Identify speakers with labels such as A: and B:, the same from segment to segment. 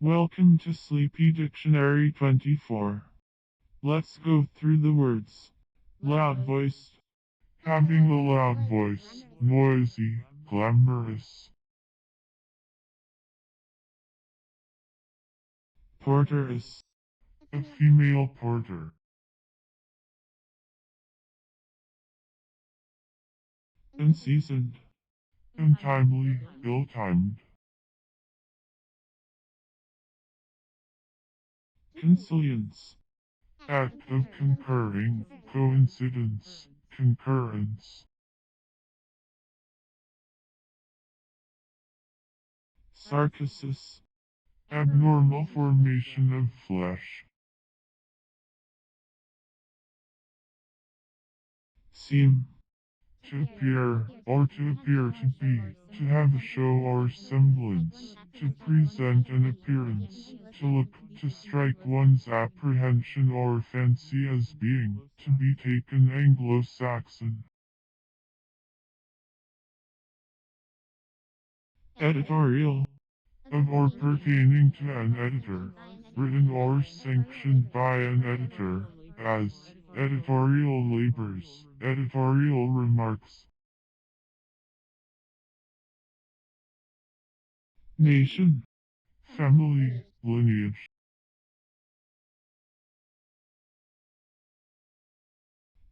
A: Welcome to Sleepy Dictionary 24. Let's go through the words. Loud voiced.
B: Having a loud voice, noisy, clamorous.
A: Porteress.
B: A female porter.
A: Unseasoned.
B: Untimely, ill-timed.
A: Consilience.
B: Act of concurring, coincidence, concurrence.
A: Sarcosis.
B: Abnormal formation of flesh.
A: Seem.
B: To appear, or to appear to be, to have a show or semblance, to present an appearance, to look, to strike one's apprehension or fancy as being, to be taken Anglo-Saxon.
A: Editorial.
B: Of or pertaining to an editor, written or sanctioned by an editor, as editorial labors, editorial remarks.
A: Nation.
B: Family, lineage.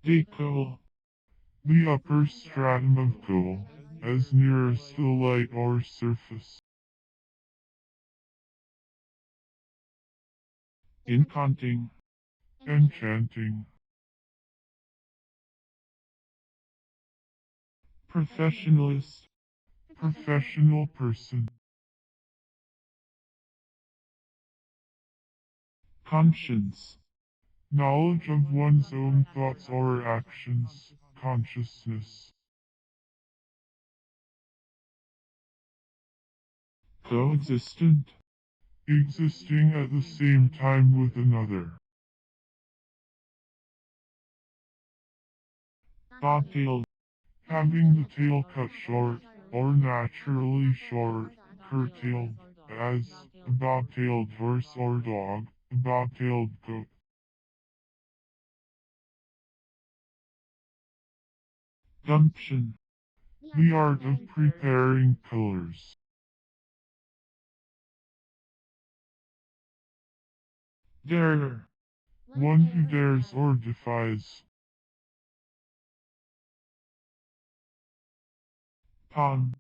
A: Decoal.
B: The upper stratum of coal, as nearest the light or surface.
A: Incanting.
B: Enchanting.
A: Professionalist.
B: Professional person.
A: Conscience.
B: Knowledge of one's own thoughts or actions, consciousness.
A: Coexistent.
B: Existing at the same time with another.
A: Bobtailed.
B: Having the tail cut short, or naturally short, curtailed, as a bobtailed horse or dog, a bobtailed goat.
A: Gumption.
B: The art of preparing colors.
A: Darer.
B: One who dares or defies.
A: Palm.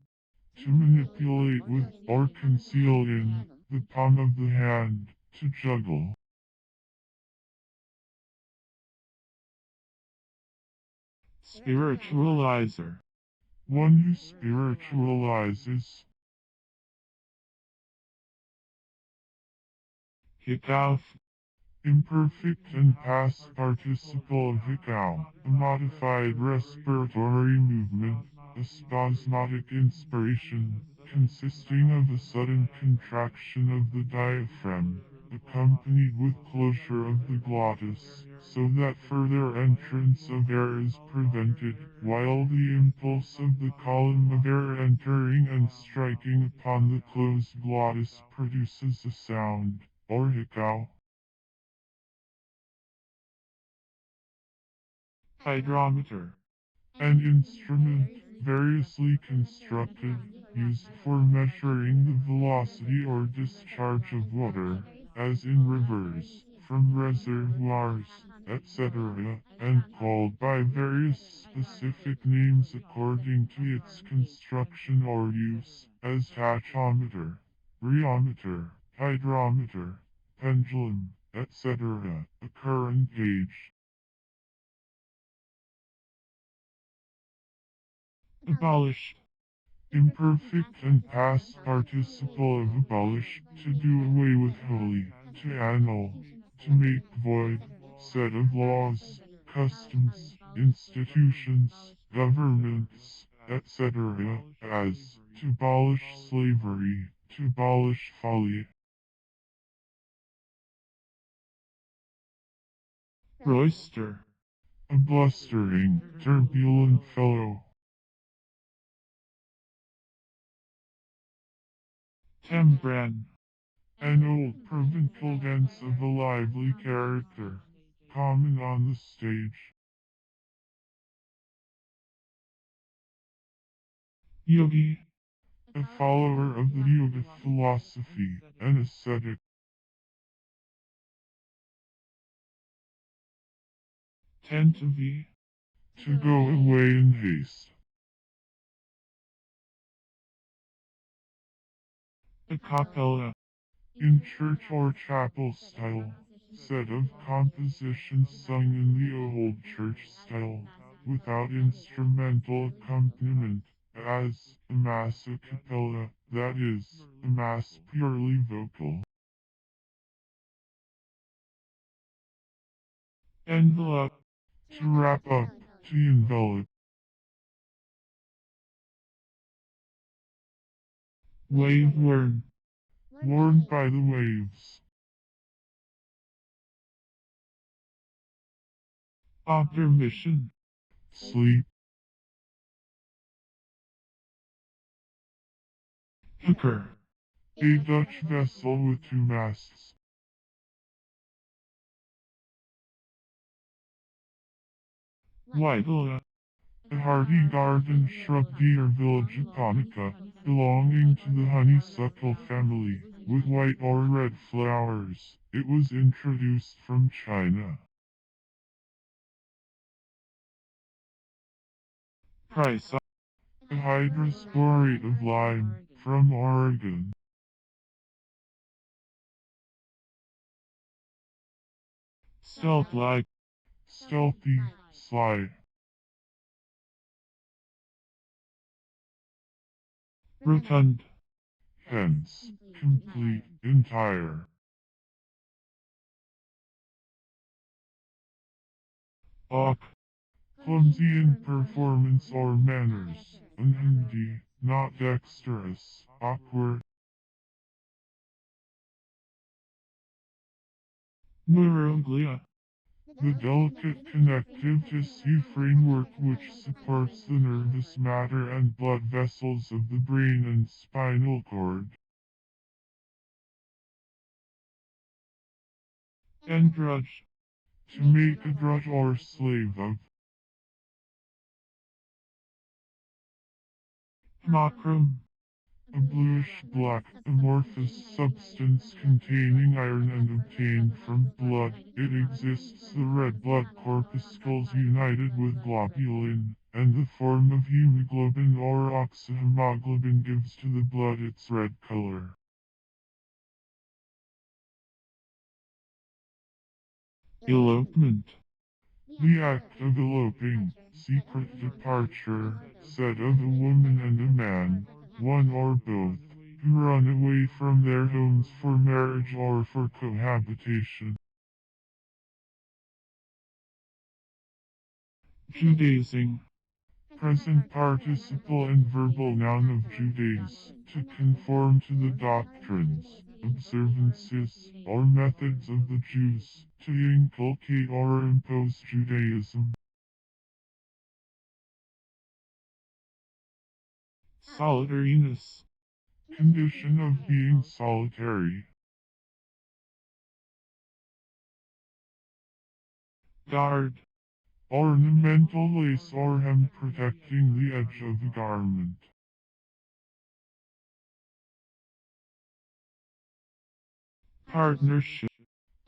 B: To manipulate with or conceal in the palm of the hand, to juggle.
A: Spiritualizer.
B: One who spiritualizes.
A: Hiccough.
B: Imperfect and past participle of hiccough, a modified respiratory movement, a spasmodic inspiration, consisting of a sudden contraction of the diaphragm, accompanied with closure of the glottis, so that further entrance of air is prevented, while the impulse of the column of air entering and striking upon the closed glottis produces a sound, or hiccough.
A: Hydrometer.
B: An instrument, variously constructed, used for measuring the velocity or discharge of water, as in rivers, from reservoirs, etc., and called by various specific names according to its construction or use, as tachometer, rheometer, hydrometer, pendulum, etc., a current gauge.
A: Abolished.
B: Imperfect and past participle of abolish, to do away with wholly, to annul, to make void, set of laws, customs, institutions, governments, etc., as, to abolish slavery, to abolish folly.
A: Roister.
B: A blustering, turbulent fellow.
A: Tembran.
B: An old provincial dance of a lively character, common on the stage.
A: Yogi.
B: A follower of the yoga philosophy, an ascetic.
A: Tend to be.
B: To go away in haste.
A: A cappella.
B: In church or chapel style. Set of compositions sung in the old church style, without instrumental accompaniment, as a mass a cappella, that is, a mass purely vocal.
A: Envelope.
B: To wrap up, to envelop.
A: Wave worn.
B: Worn by the waves.
A: Observation.
B: Sleep.
A: Hooker.
B: A Dutch vessel with two masts.
A: Weigela.
B: A hardy garden shrub deer villa japonica, belonging to the honeysuckle family, with white or red flowers. It was introduced from China.
A: Price.
B: A hydrosporate of lime, from Oregon.
A: Stealth-like.
B: Stealthy, sly.
A: Rotund.
B: Hence, complete, entire.
A: Awk.
B: Clumsy in performance or manners, unhandy, not dexterous, awkward.
A: Neuroglia.
B: The delicate connective tissue framework which supports the nervous matter and blood vessels of the brain and spinal cord.
A: Androge.
B: To make a drudge or slave of.
A: Hemochrome.
B: A bluish-black, amorphous substance containing iron and obtained from blood. It exists the red blood corpuscles united with globulin, and the form of hemoglobin or oxyhemoglobin gives to the blood its red color.
A: Elopement.
B: The act of eloping, secret departure, said of a woman and a man, one or both, who run away from their homes for marriage or for cohabitation.
A: Judaizing.
B: Present participle and verbal noun of Judaise, to conform to the doctrines, observances, or methods of the Jews, to inculcate or impose Judaism.
A: Solitariness.
B: Condition of being solitary.
A: Guard.
B: Ornamental lace or hem protecting the edge of a garment.
A: Partnership.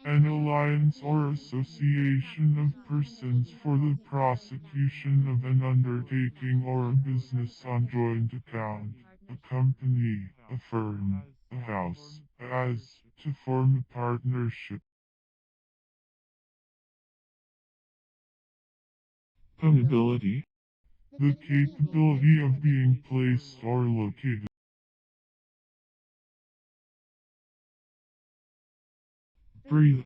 B: An alliance or association of persons for the prosecution of an undertaking or a business on joint account. A company, a firm, a house, as, to form a partnership.
A: Pwnability.
B: The capability of being placed or located.
A: Breathe.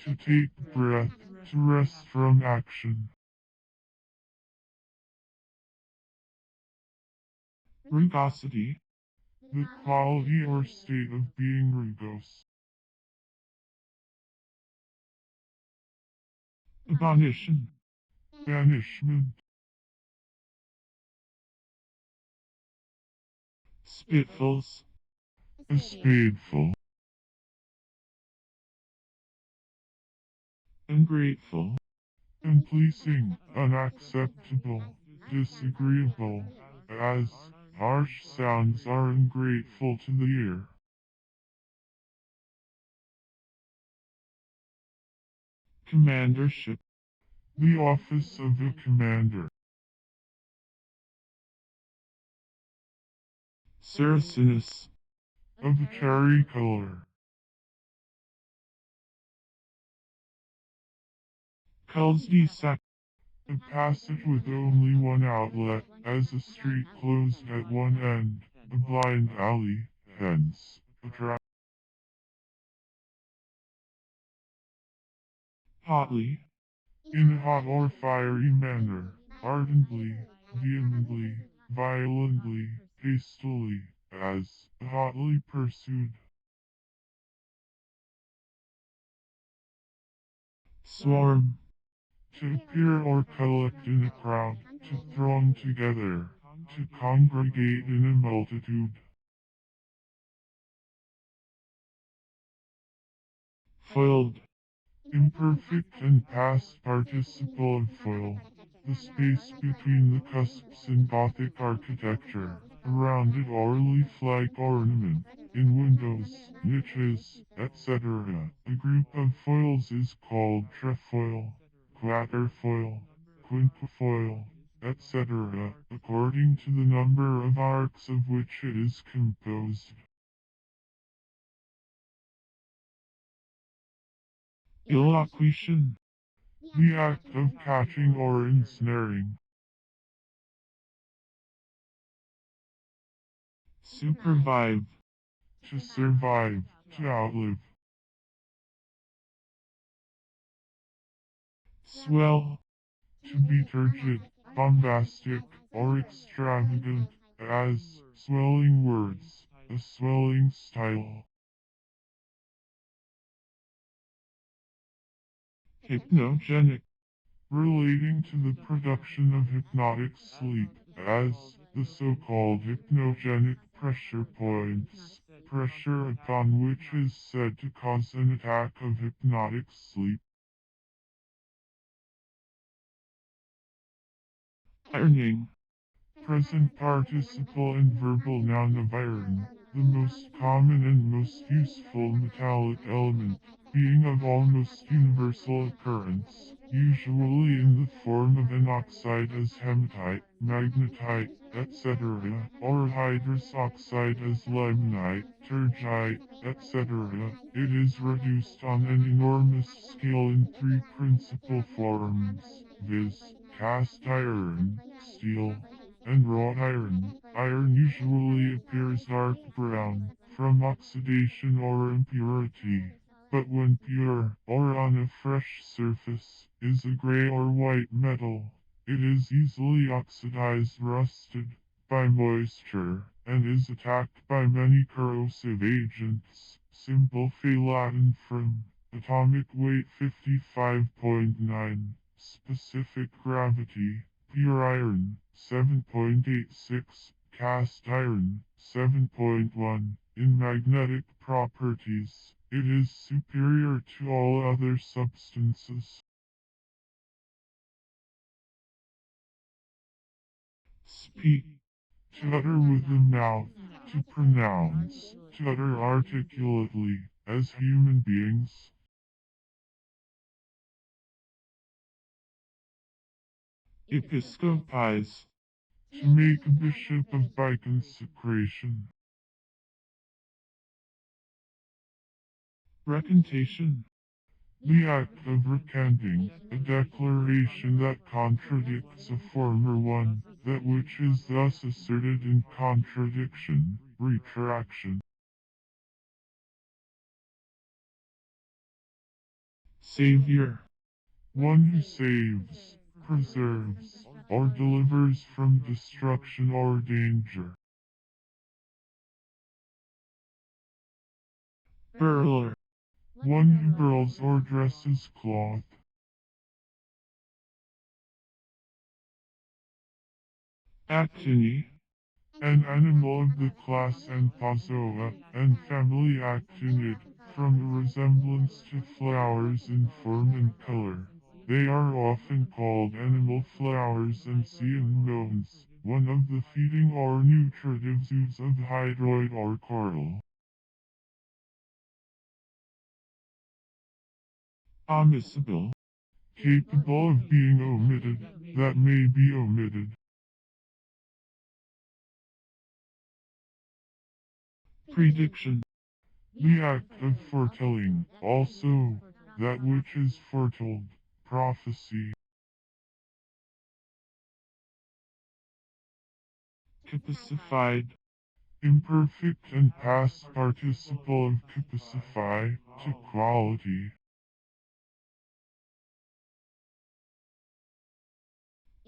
B: To take breath, to rest from action.
A: Rugosity.
B: The quality or state of being rugose.
A: Abonition.
B: Banishment.
A: Spitfuls.
B: A spadeful.
A: ungrateful,
B: unpleasing, unacceptable, disagreeable, as harsh sounds are ungrateful to the ear.
A: commandership,
B: The office of a commander,
A: Sarcosis,
B: of a cherry color,
A: cul-de-sac,
B: a passage with only one outlet, as a street closed at one end, a blind alley, hence, a trap.
A: hotly,
B: In a hot or fiery manner, ardently, vehemently, violently, hastily, as, hotly pursued.
A: swarm,
B: To appear or collect in a crowd, to throng together, to congregate in a multitude.
A: foiled,
B: Imperfect and past participle of foil. The space between the cusps in Gothic architecture, a rounded or leaf-like ornament, in windows, niches, etc. A group of foils is called trefoil, quatrefoil, quinquefoil, etc., according to the number of arcs of which it is composed.
A: elocution,
B: The act of catching or ensnaring.
A: supervive,
B: To survive, to outlive.
A: swell,
B: To be turgid, bombastic, or extravagant, as swelling words, a swelling style.
A: hypnogenic,
B: Relating to the production of hypnotic sleep, as the so-called hypnogenic pressure points, pressure upon which is said to cause an attack of hypnotic sleep.
A: ironing,
B: Present participle and verbal noun of iron, the most common and most useful metallic element, being of almost universal occurrence, usually in the form of an oxide as hematite, magnetite, etc., or hydrous oxide as limonite, turgite, etc. It is reduced on an enormous scale in three principal forms, viz., cast iron, steel, and wrought iron. Iron usually appears dark brown from oxidation or impurity, but when pure or on a fresh surface is a gray or white metal. It is easily oxidized, rusted by moisture, and is attacked by many corrosive agents. Simple Phi Latin from atomic weight 55.9, specific gravity. Pure iron, 7.86, cast iron, 7.1. In magnetic properties, it is superior to all other substances.
A: speak,
B: To utter with the mouth, to pronounce, to utter articulately, as human beings.
A: episcopize,
B: To make a bishop of by consecration.
A: recantation,
B: The act of recanting, a declaration that contradicts a former one, that which is thus asserted in contradiction, retraction.
A: savior,
B: One who saves, preserves, or delivers from destruction or danger.
A: burler,
B: One who burls or dresses cloth.
A: actini,
B: An animal of the class Anthozoa and family Actinid, from a resemblance to flowers in form and color. They are often called animal flowers and cyanmones, one of the feeding or nutritive zoots of hydroid or coral.
A: Omissible.
B: Capable of being omitted, that may be omitted.
A: Prediction.
B: The act of foretelling, also, that which is foretold, prophecy.
A: Capicified.
B: Imperfect and past participle of capacify, to quality.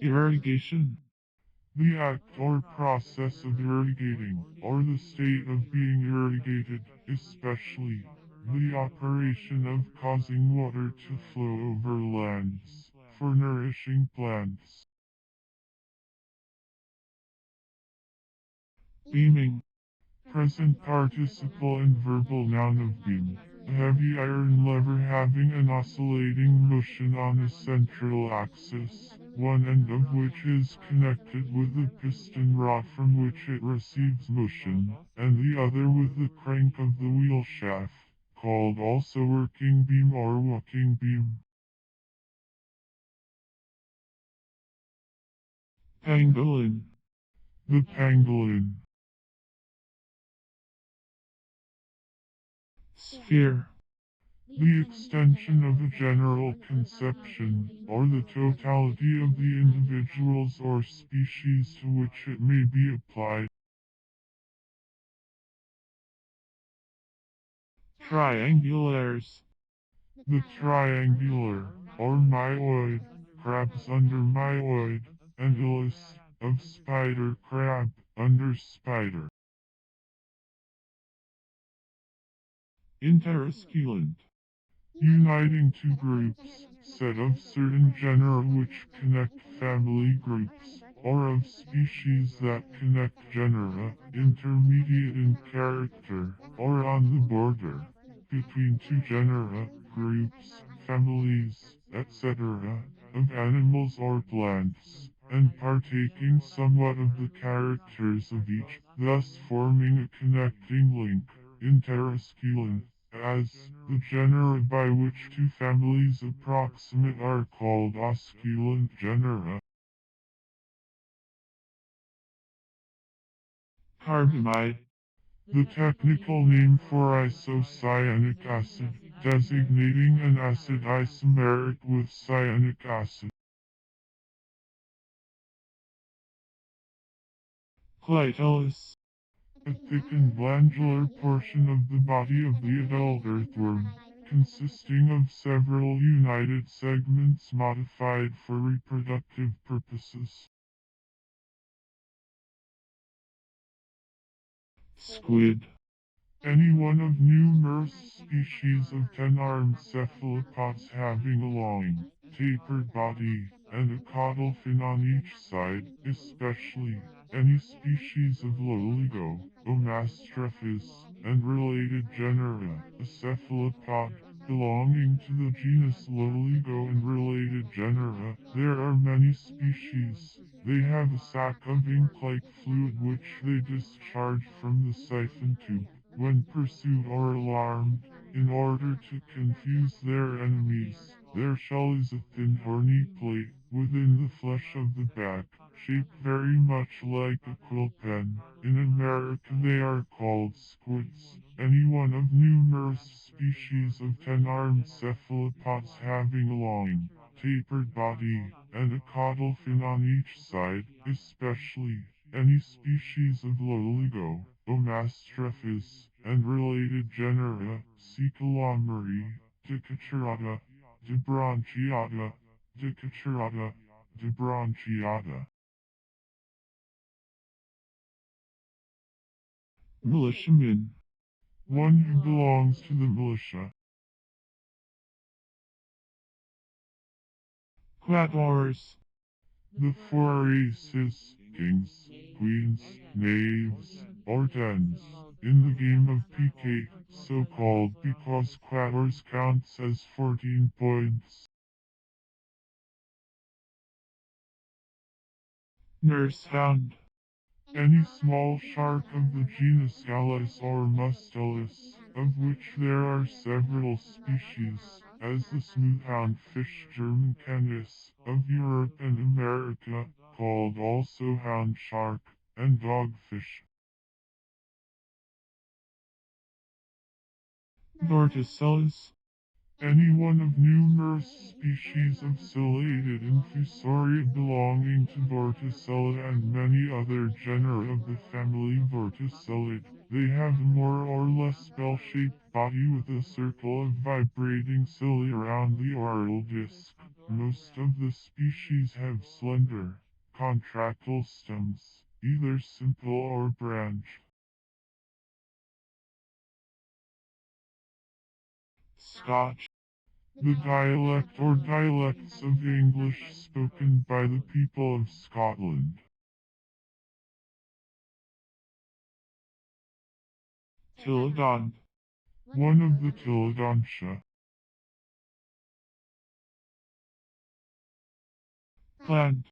A: Irrigation.
B: The act or process of irrigating, or the state of being irrigated, especially the operation of causing water to flow over lands, for nourishing plants.
A: Beaming.
B: Present participle and verbal noun of beam. A heavy iron lever having an oscillating motion on a central axis, one end of which is connected with the piston rod from which it receives motion, and the other with the crank of the wheel shaft, called also working beam or walking beam.
A: Pangolin.
B: The pangolin.
A: Sphere.
B: The extension of a general conception, or the totality of the individuals or species to which it may be applied.
A: Triangulares.
B: The triangular, or myoid, crabs under myoid, and illus, of spider crab, under spider.
A: Interosculent.
B: Uniting two groups, set of certain genera which connect family groups, or of species that connect genera, intermediate in character, or on the border, between two genera, groups, families, etc., of animals or plants, and partaking somewhat of the characters of each, thus forming a connecting link, interosculent. As the genera by which two families approximate are called osculent genera.
A: Carbamide.
B: The technical name for isocyanic acid, designating an acid isomeric with cyanic acid.
A: Clitoris.
B: A thick and glandular portion of the body of the adult earthworm, consisting of several united segments modified for reproductive purposes.
A: Squid.
B: Any one of numerous species of 10-armed cephalopods having a long, tapered body, and a caudal fin on each side, especially any species of Loligo, Omastrephis, and related genera, a cephalopod, belonging to the genus Loligo and related genera. There are many species. They have a sac of ink-like fluid which they discharge from the siphon tube when pursued or alarmed, in order to confuse their enemies. Their shell is a thin horny plate within the flesh of the back, shaped very much like a quill pen. In America they are called squids. Any one of numerous species of 10-armed cephalopods having a long, tapered body, and a caudal fin on each side, especially any species of Loligo, Omastrephis, and related genera, Cecalomeri, Dicacerata, Dibranchiata, Dicacerata, Dibranchiata.
A: Militiaman.
B: One who belongs to the militia.
A: Quators.
B: The four aces, kings, queens, knaves, or tens. in the game of PK, so called because quarters counts as 14 points.
A: Nurse hound.
B: Any small shark of the genus Gallus or Mustellus, of which there are several species, as the smoothhound fish German canis, of Europe and America, called also hound shark, and dogfish.
A: Vorticellus.
B: Any one of numerous species of ciliated infusoria belonging to Vorticella and many other genera of the family Vorticellid. They have a more or less bell-shaped body with a circle of vibrating cilia around the oral disc. Most of the species have slender, contractile stems, either simple or branched.
A: Scotch.
B: The dialect or dialects of English spoken by the people of Scotland.
A: Tilodon.
B: One of the Tilodontia.
A: Plant.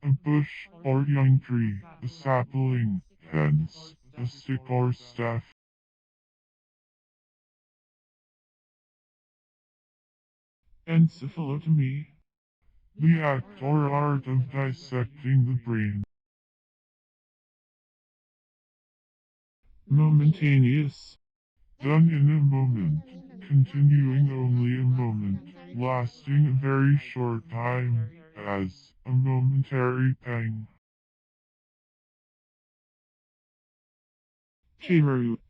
B: A bush or young tree, a sapling, hence, a stick or staff.
A: Encephalotomy.
B: The act or art of dissecting the brain.
A: Momentaneous.
B: Done in a moment, continuing only a moment, lasting a very short time, as a momentary pang.
A: Cheroot.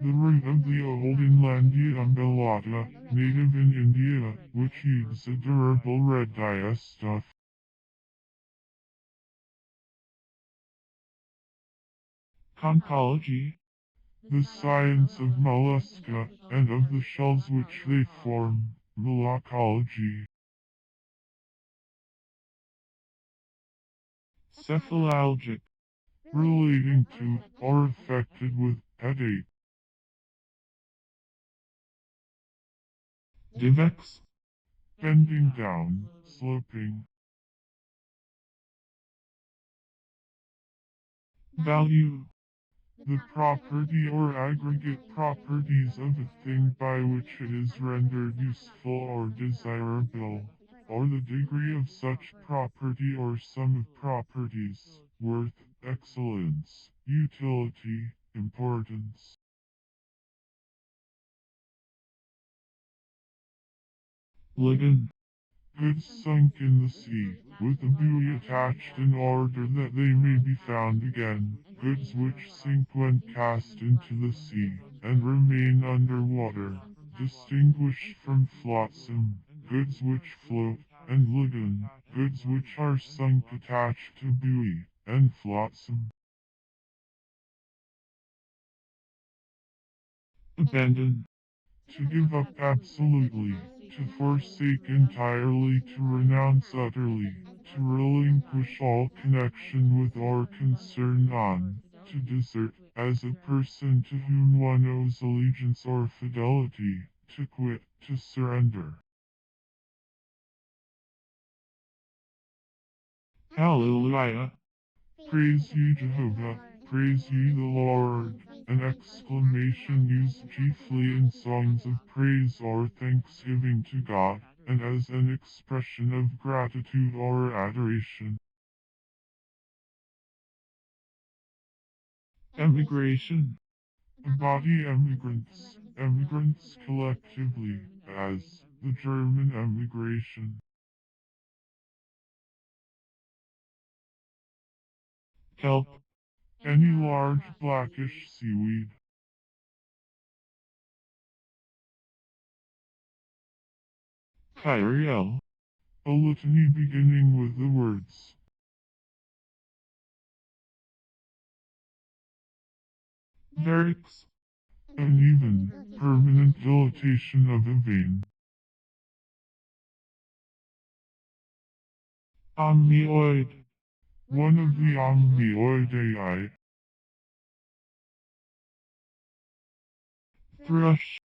B: The root of the old Inlandia umbellata, native in India, which yields a durable red dye stuff.
A: Conchology.
B: The science of mollusca, and of the shells which they form, malacology.
A: Cephalalgic.
B: Relating to, or affected with, headache.
A: Divex.
B: Bending down, sloping.
A: Value.
B: The property or aggregate properties of a thing by which it is rendered useful or desirable, or the degree of such property or sum of properties, worth, excellence, utility, importance.
A: Ligon.
B: Goods sunk in the sea, with a buoy attached in order that they may be found again. Goods which sink when cast into the sea, and remain under water. Distinguished from flotsam, goods which float, and ligon, goods which are sunk attached to buoy, and flotsam.
A: Abandon.
B: To give up absolutely, to forsake entirely, to renounce utterly, to relinquish all connection with or concern on, to desert, as a person to whom one owes allegiance or fidelity, to quit, to surrender.
A: Hallelujah.
B: Praise ye Jehovah, praise ye the Lord, an exclamation used chiefly in songs of praise or thanksgiving to God, and as an expression of gratitude or adoration.
A: Emigration.
B: A body emigrants, emigrants collectively, as the German emigration.
A: Kelp.
B: Any large blackish seaweed.
A: Kyriel.
B: A litany beginning with the words.
A: Varix.
B: An even, permanent dilatation of a vein.
A: Omnioid.
B: One of the Omnioidei.
A: thrush,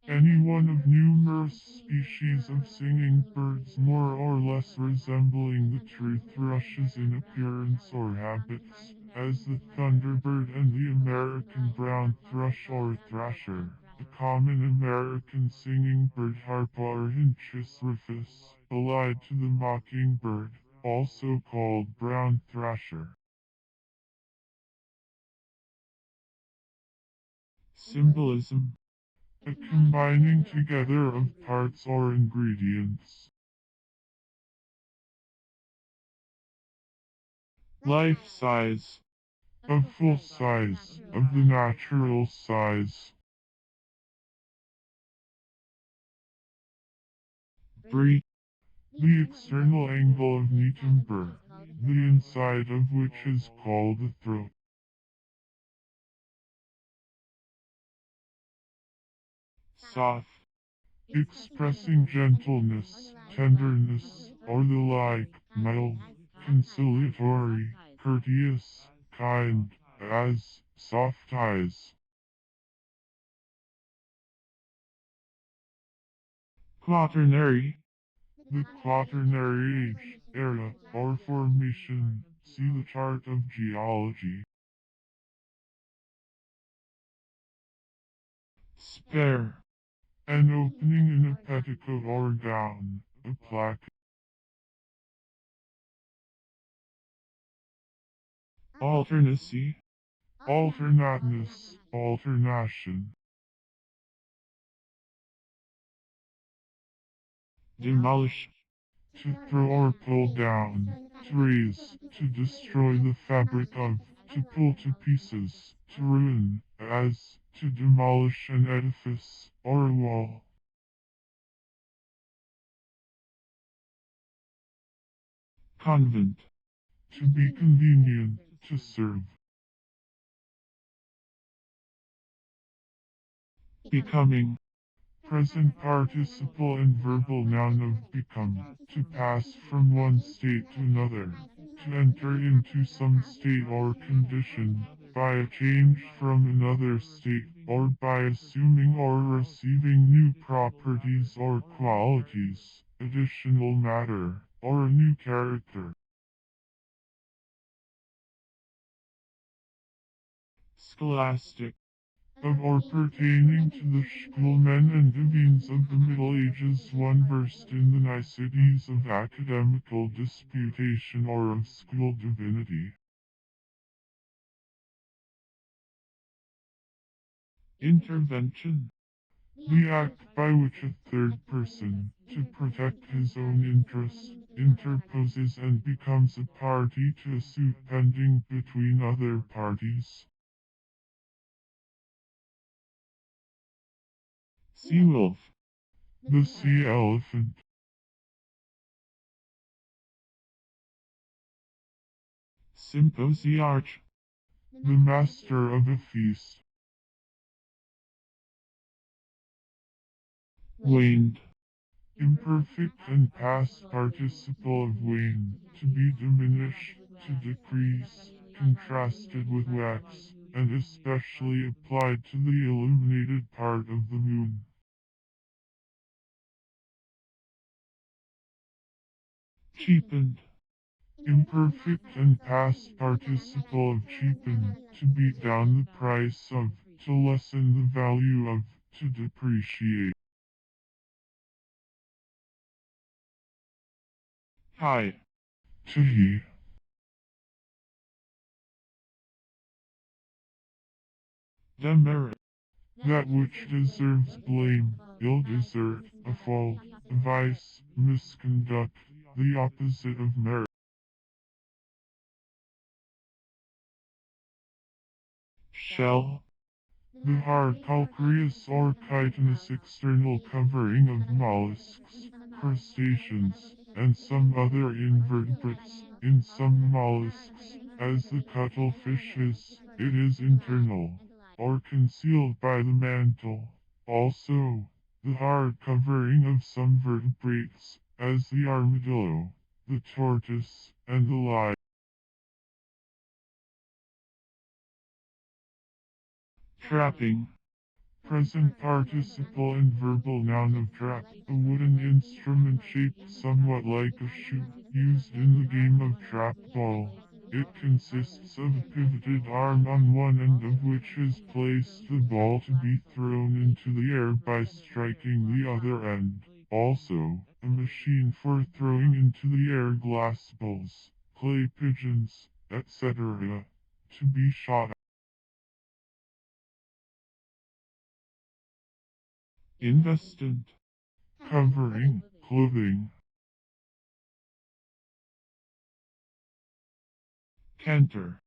B: any one of numerous species of singing birds more or less resembling the true thrushes in appearance or habits, as the thunderbird and the American brown thrush or thrasher. The common American singing bird Harporhynchus rufus, allied to the mockingbird, also called brown thrasher.
A: symbolism,
B: A combining together of parts or ingredients.
A: life size,
B: Of full size, of the natural size.
A: breed,
B: The external angle of the timber, the inside of which is called the throat.
A: soft,
B: Expressing gentleness, tenderness, or the like, mild, conciliatory, courteous, kind, as, soft eyes.
A: quaternary,
B: The Quaternary Age, era, or formation, see the chart of geology.
A: spare,
B: An opening in a petticoat or gown, a plaque.
A: alternacy,
B: Alternateness, alternation.
A: demolish,
B: To throw or pull down, to raise, to destroy the fabric of, to pull to pieces, to ruin, as, to demolish an edifice, or a wall.
A: convent,
B: To be convenient, to serve.
A: becoming,
B: Present participle and verbal noun of become, to pass from one state to another, to enter into some state or condition, by a change from another state, or by assuming or receiving new properties or qualities, additional matter, or a new character.
A: scholastic,
B: Of or pertaining to the schoolmen and divines of the Middle Ages, one versed in the niceties of academical disputation or of school divinity.
A: intervention,
B: The act by which a third person, to protect his own interest, interposes and becomes a party to a suit pending between other parties.
A: sea wolf,
B: The sea elephant.
A: symposiarch,
B: The master of a feast.
A: waned,
B: Imperfect and past participle of wane, to be diminished, to decrease, contrasted with wax, and especially applied to the illuminated part of the moon.
A: cheapened,
B: Imperfect and past participle of cheapen, to beat down the price of, to lessen the value of, to depreciate.
A: high,
B: To he.
A: demerit,
B: That which deserves blame, ill desert, a fault, a vice, misconduct, the opposite of merit.
A: shell,
B: The hard calcareous or chitinous external covering of mollusks, crustaceans, and some other invertebrates. In some mollusks, as the cuttlefish is, it is internal, or concealed by the mantle. Also, the hard covering of some vertebrates, as the armadillo, the tortoise, and the lion.
A: trapping,
B: Present participle and verbal noun of trap, a wooden instrument shaped somewhat like a shoe, used in the game of trap ball. It consists of a pivoted arm on one end of which is placed the ball to be thrown into the air by striking the other end. Also, a machine for throwing into the air glass balls, clay pigeons, etc. to be shot.
A: Investant.
B: Covering, clothing.
A: Cantor.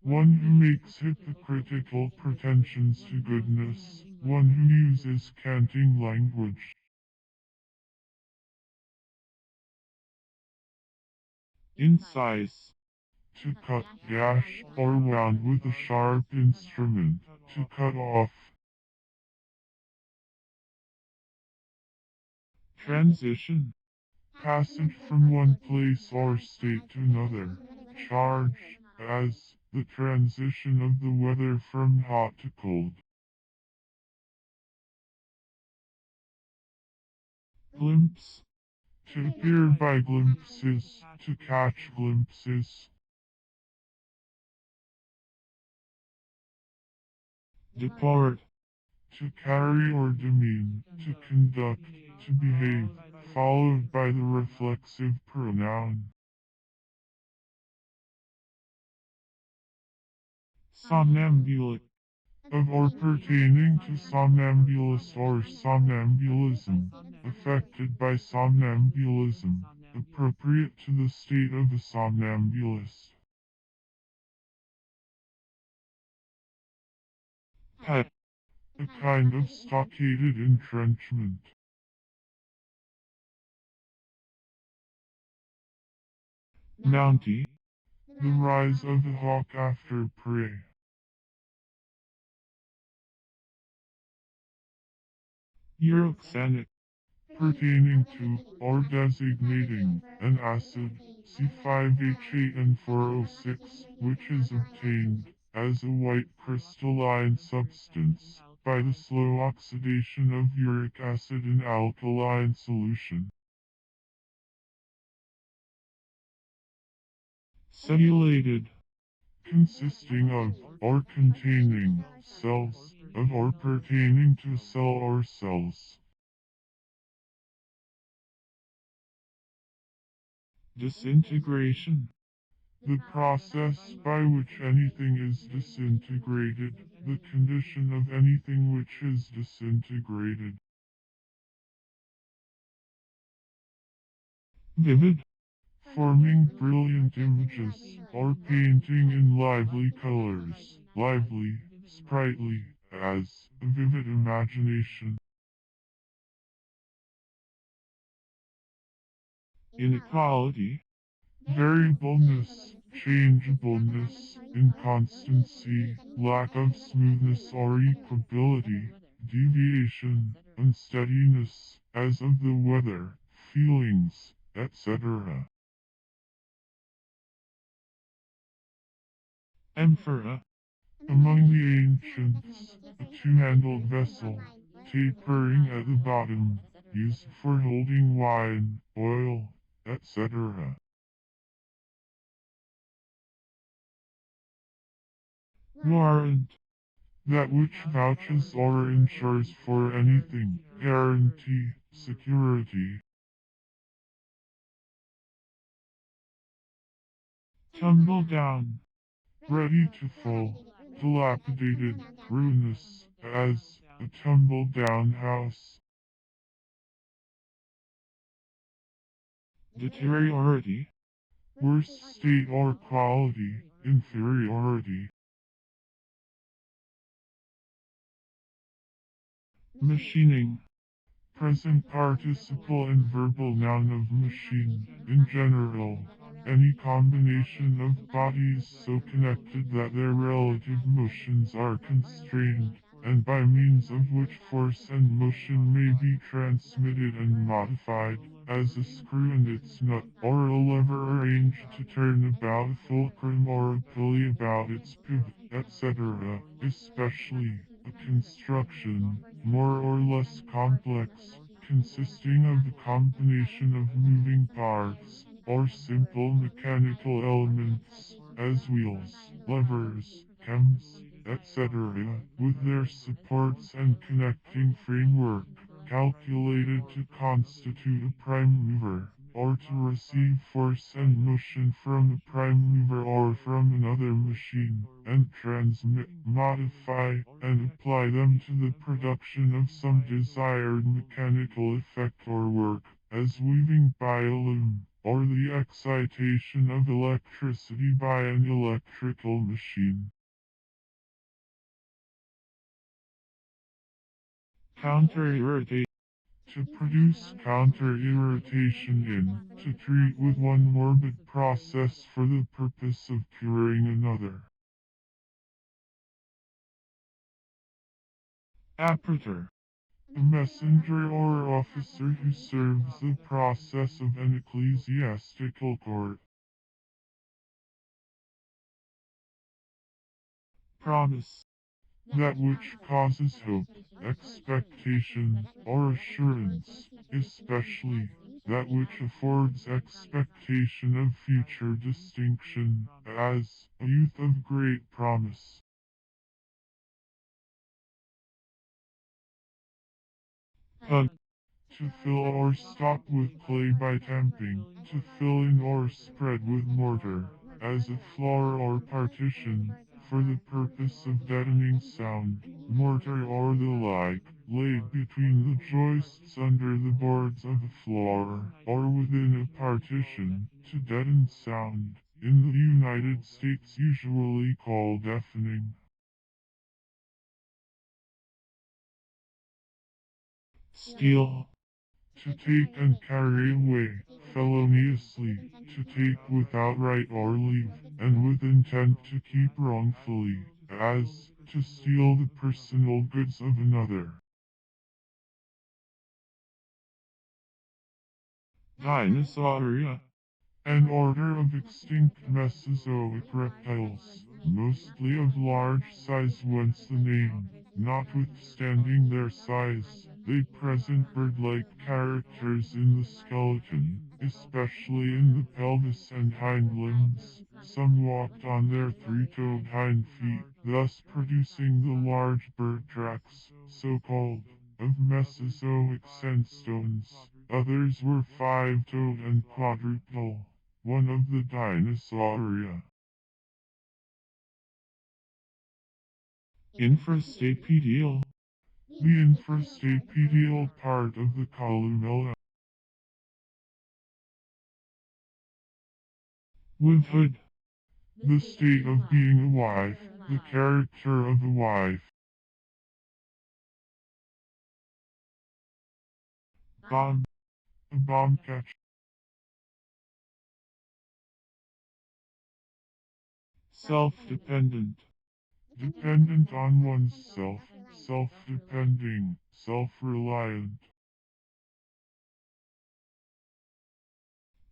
B: One who makes hypocritical pretensions to goodness, one who uses canting language.
A: Incise.
B: To cut, gash, or wound with a sharp instrument, to cut off.
A: Transition.
B: Passage from one place or state to another. Charge, as, the transition of the weather from hot to cold.
A: Glimpse.
B: To appear by glimpses, to catch glimpses.
A: Depart.
B: To carry or demean, to conduct, to behave, followed by the reflexive pronoun.
A: Somnambulic.
B: Of or pertaining to somnambulous or somnambulism, affected by somnambulism, appropriate to the state of a somnambulist.
A: Pet.
B: A kind of stockaded entrenchment.
A: Mountie.
B: The rise of a hawk after prey.
A: Euroxenic.
B: Pertaining to, or designating, an acid, C5H8N406, which is obtained, as a white crystalline substance, by the slow oxidation of uric acid in alkaline solution.
A: Cellulated.
B: Consisting of, or containing, cells, of or pertaining to a cell or cells.
A: Disintegration.
B: The process by which anything is disintegrated, the condition of anything which is disintegrated.
A: Vivid.
B: Forming brilliant images, or painting in lively colors, lively, sprightly, as, a vivid imagination.
A: Inequality.
B: Variableness, changeableness, inconstancy, lack of smoothness or equability, deviation, unsteadiness, as of the weather, feelings, etc.
A: Amphora.
B: Among the ancients, a two-handled vessel, tapering at the bottom, used for holding wine, oil, etc.
A: Warrant.
B: That which vouches or insures for anything, guarantee, security.
A: Tumble down.
B: Ready to fall, dilapidated, ruinous, as, a tumble-down house.
A: Deteriority.
B: Worse state or quality, inferiority.
A: Machining.
B: Present participle and verbal noun of machine, in general. Any combination of bodies so connected that their relative motions are constrained, and by means of which force and motion may be transmitted and modified, as a screw and its nut, or a lever arranged to turn about a fulcrum or a pulley about its pivot, etc., especially A construction, more or less complex, consisting of a combination of moving parts, or simple mechanical elements, as wheels, levers, cams, etc., with their supports and connecting framework, calculated to constitute a prime mover, or to receive force and motion from a prime mover or from another machine, and transmit, modify, and apply them to the production of some desired mechanical effect or work, as weaving by a loom, or the excitation of electricity by an electrical machine.
A: Counter-irritate.
B: To produce counter-irritation in, to treat with one morbid process for the purpose of curing another.
A: Appretor.
B: A messenger or officer who serves the process of an ecclesiastical court.
A: Promise.
B: That which causes hope, expectation, or assurance, especially that which affords expectation of future distinction, as a youth of great promise.
A: Hug.
B: To fill or stop with clay by tamping, to fill in or spread with mortar, as a floor or partition, for the purpose of deadening sound, mortar or the like, laid between the joists under the boards of a floor, or within a partition, to deaden sound, in the United States usually called deafening.
A: Steal.
B: To take and carry away, feloniously, to take without right or leave, and with intent to keep wrongfully, as, to steal the personal goods of another.
A: Dinosauria.
B: An order of extinct Mesozoic reptiles, mostly of large size whence the name, notwithstanding their size, they present bird-like characters in the skeleton, especially in the pelvis and hind limbs. Some walked on their three-toed hind feet, thus producing the large bird tracks, so-called, of Mesozoic sandstones. Others were five-toed and quadrupedal. One of the Dinosauria.
A: Infrastapedial.
B: The infrastapedial part of the columella.
A: With hood.
B: The state of being a wife, the character of a wife.
A: Bomb.
B: A bomb catch.
A: Self-dependent.
B: Dependent on oneself, self-depending, self-reliant.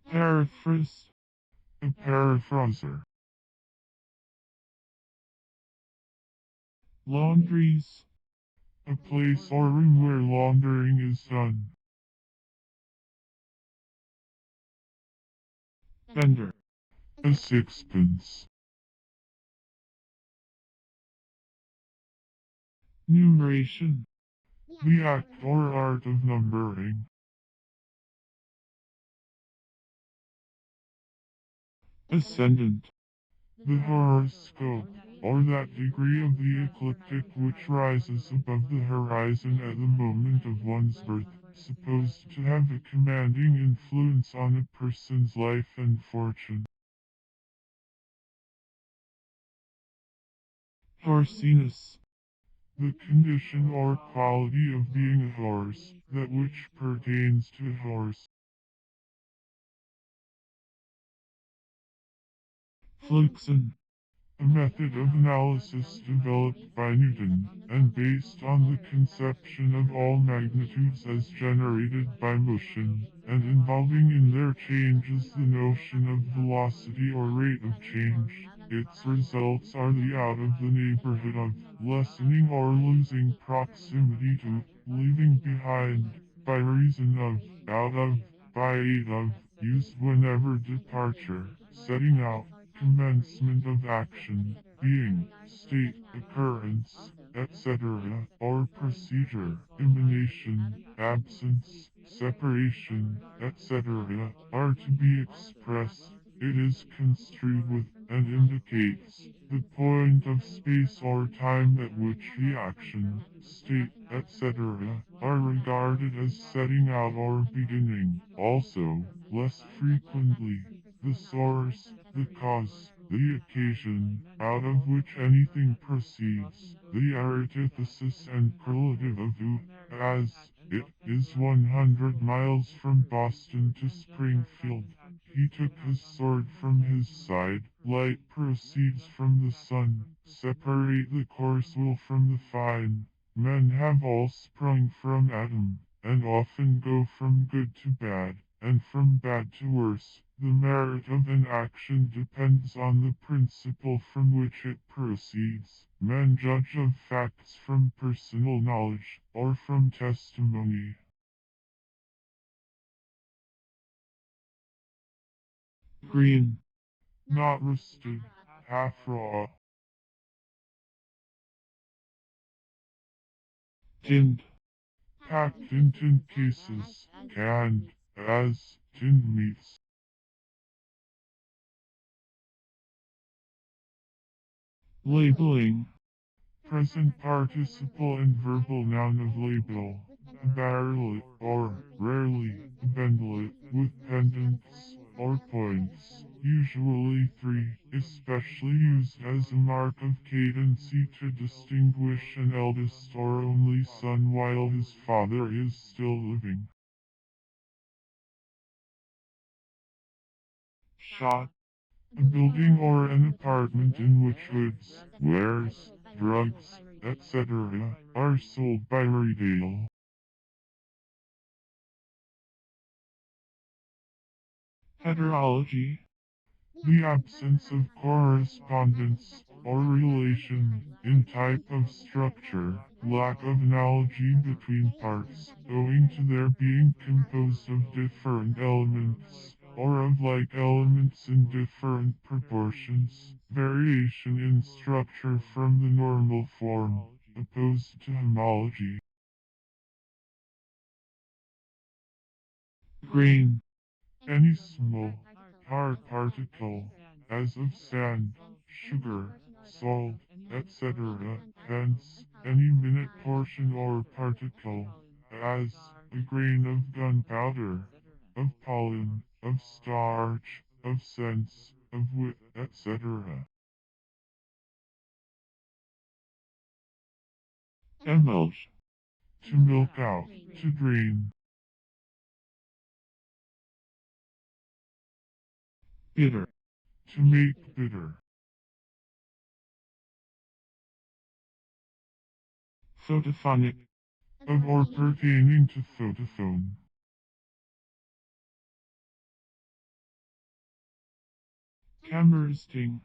A: Paraphrase.
B: A paraphraser.
A: Laundries.
B: A place or room where laundering is done.
A: Bender.
B: A sixpence.
A: Numeration.
B: The act or art of numbering.
A: Ascendant.
B: The horoscope, or that degree of the ecliptic which rises above the horizon at the moment of one's birth, supposed to have a commanding influence on a person's life and fortune.
A: Horsiness.
B: The condition or quality of being a horse, that which pertains to a horse.
A: Fluxon.
B: A method of analysis developed by Newton, and based on the conception of all magnitudes as generated by motion, and involving in their changes the notion of velocity or rate of change, Its results are the out of the neighborhood of, lessening or losing proximity to, leaving behind, by reason of, out of, by aid of, used whenever departure, setting out, commencement of action, being, state, occurrence, etc., or procedure, emanation, absence, separation, etc., are to be expressed. It is construed with, and indicates, the point of space or time at which the action, state, etc., are regarded as setting out or beginning. Also, less frequently, the source, the cause, the occasion, out of which anything proceeds, the antithesis and correlative of who, as, it is 100 miles from Boston to Springfield. He took his sword from his side, light proceeds from the sun, separate the coarse wool from the fine. Men have all sprung from Adam, and often go from good to bad, and from bad to worse. The merit of an action depends on the principle from which it proceeds. Men judge of facts from personal knowledge, or from testimony.
A: Green.
B: Not roasted, half raw.
A: Tinned.
B: Packed in tin cases, canned, as, tinned meats.
A: Labeling.
B: Present participle and verbal noun of label. Barely, or, rarely, bendlet, with pendants, or points, usually 3, especially used as a mark of cadency to distinguish an eldest or only son while his father is still living.
A: Shot.
B: A building or an apartment in which goods, wares, drugs, etc. are sold by retail.
A: Heterology.
B: The absence of correspondence or relation in type of structure, lack of analogy between parts, owing to their being composed of different elements, or of like elements in different proportions, variation in structure from the normal form, opposed to homology.
A: Grain.
B: Any small, hard particle, as of sand, sugar, salt, etc., hence, any minute portion or particle, as, a grain of gunpowder, of pollen, of starch, of sense, of wit, etc.
A: Emulge.
B: To milk out, to drain.
A: Bitter.
B: To make bitter.
A: Photophonic.
B: Of or pertaining to photophone.
A: Cameristing.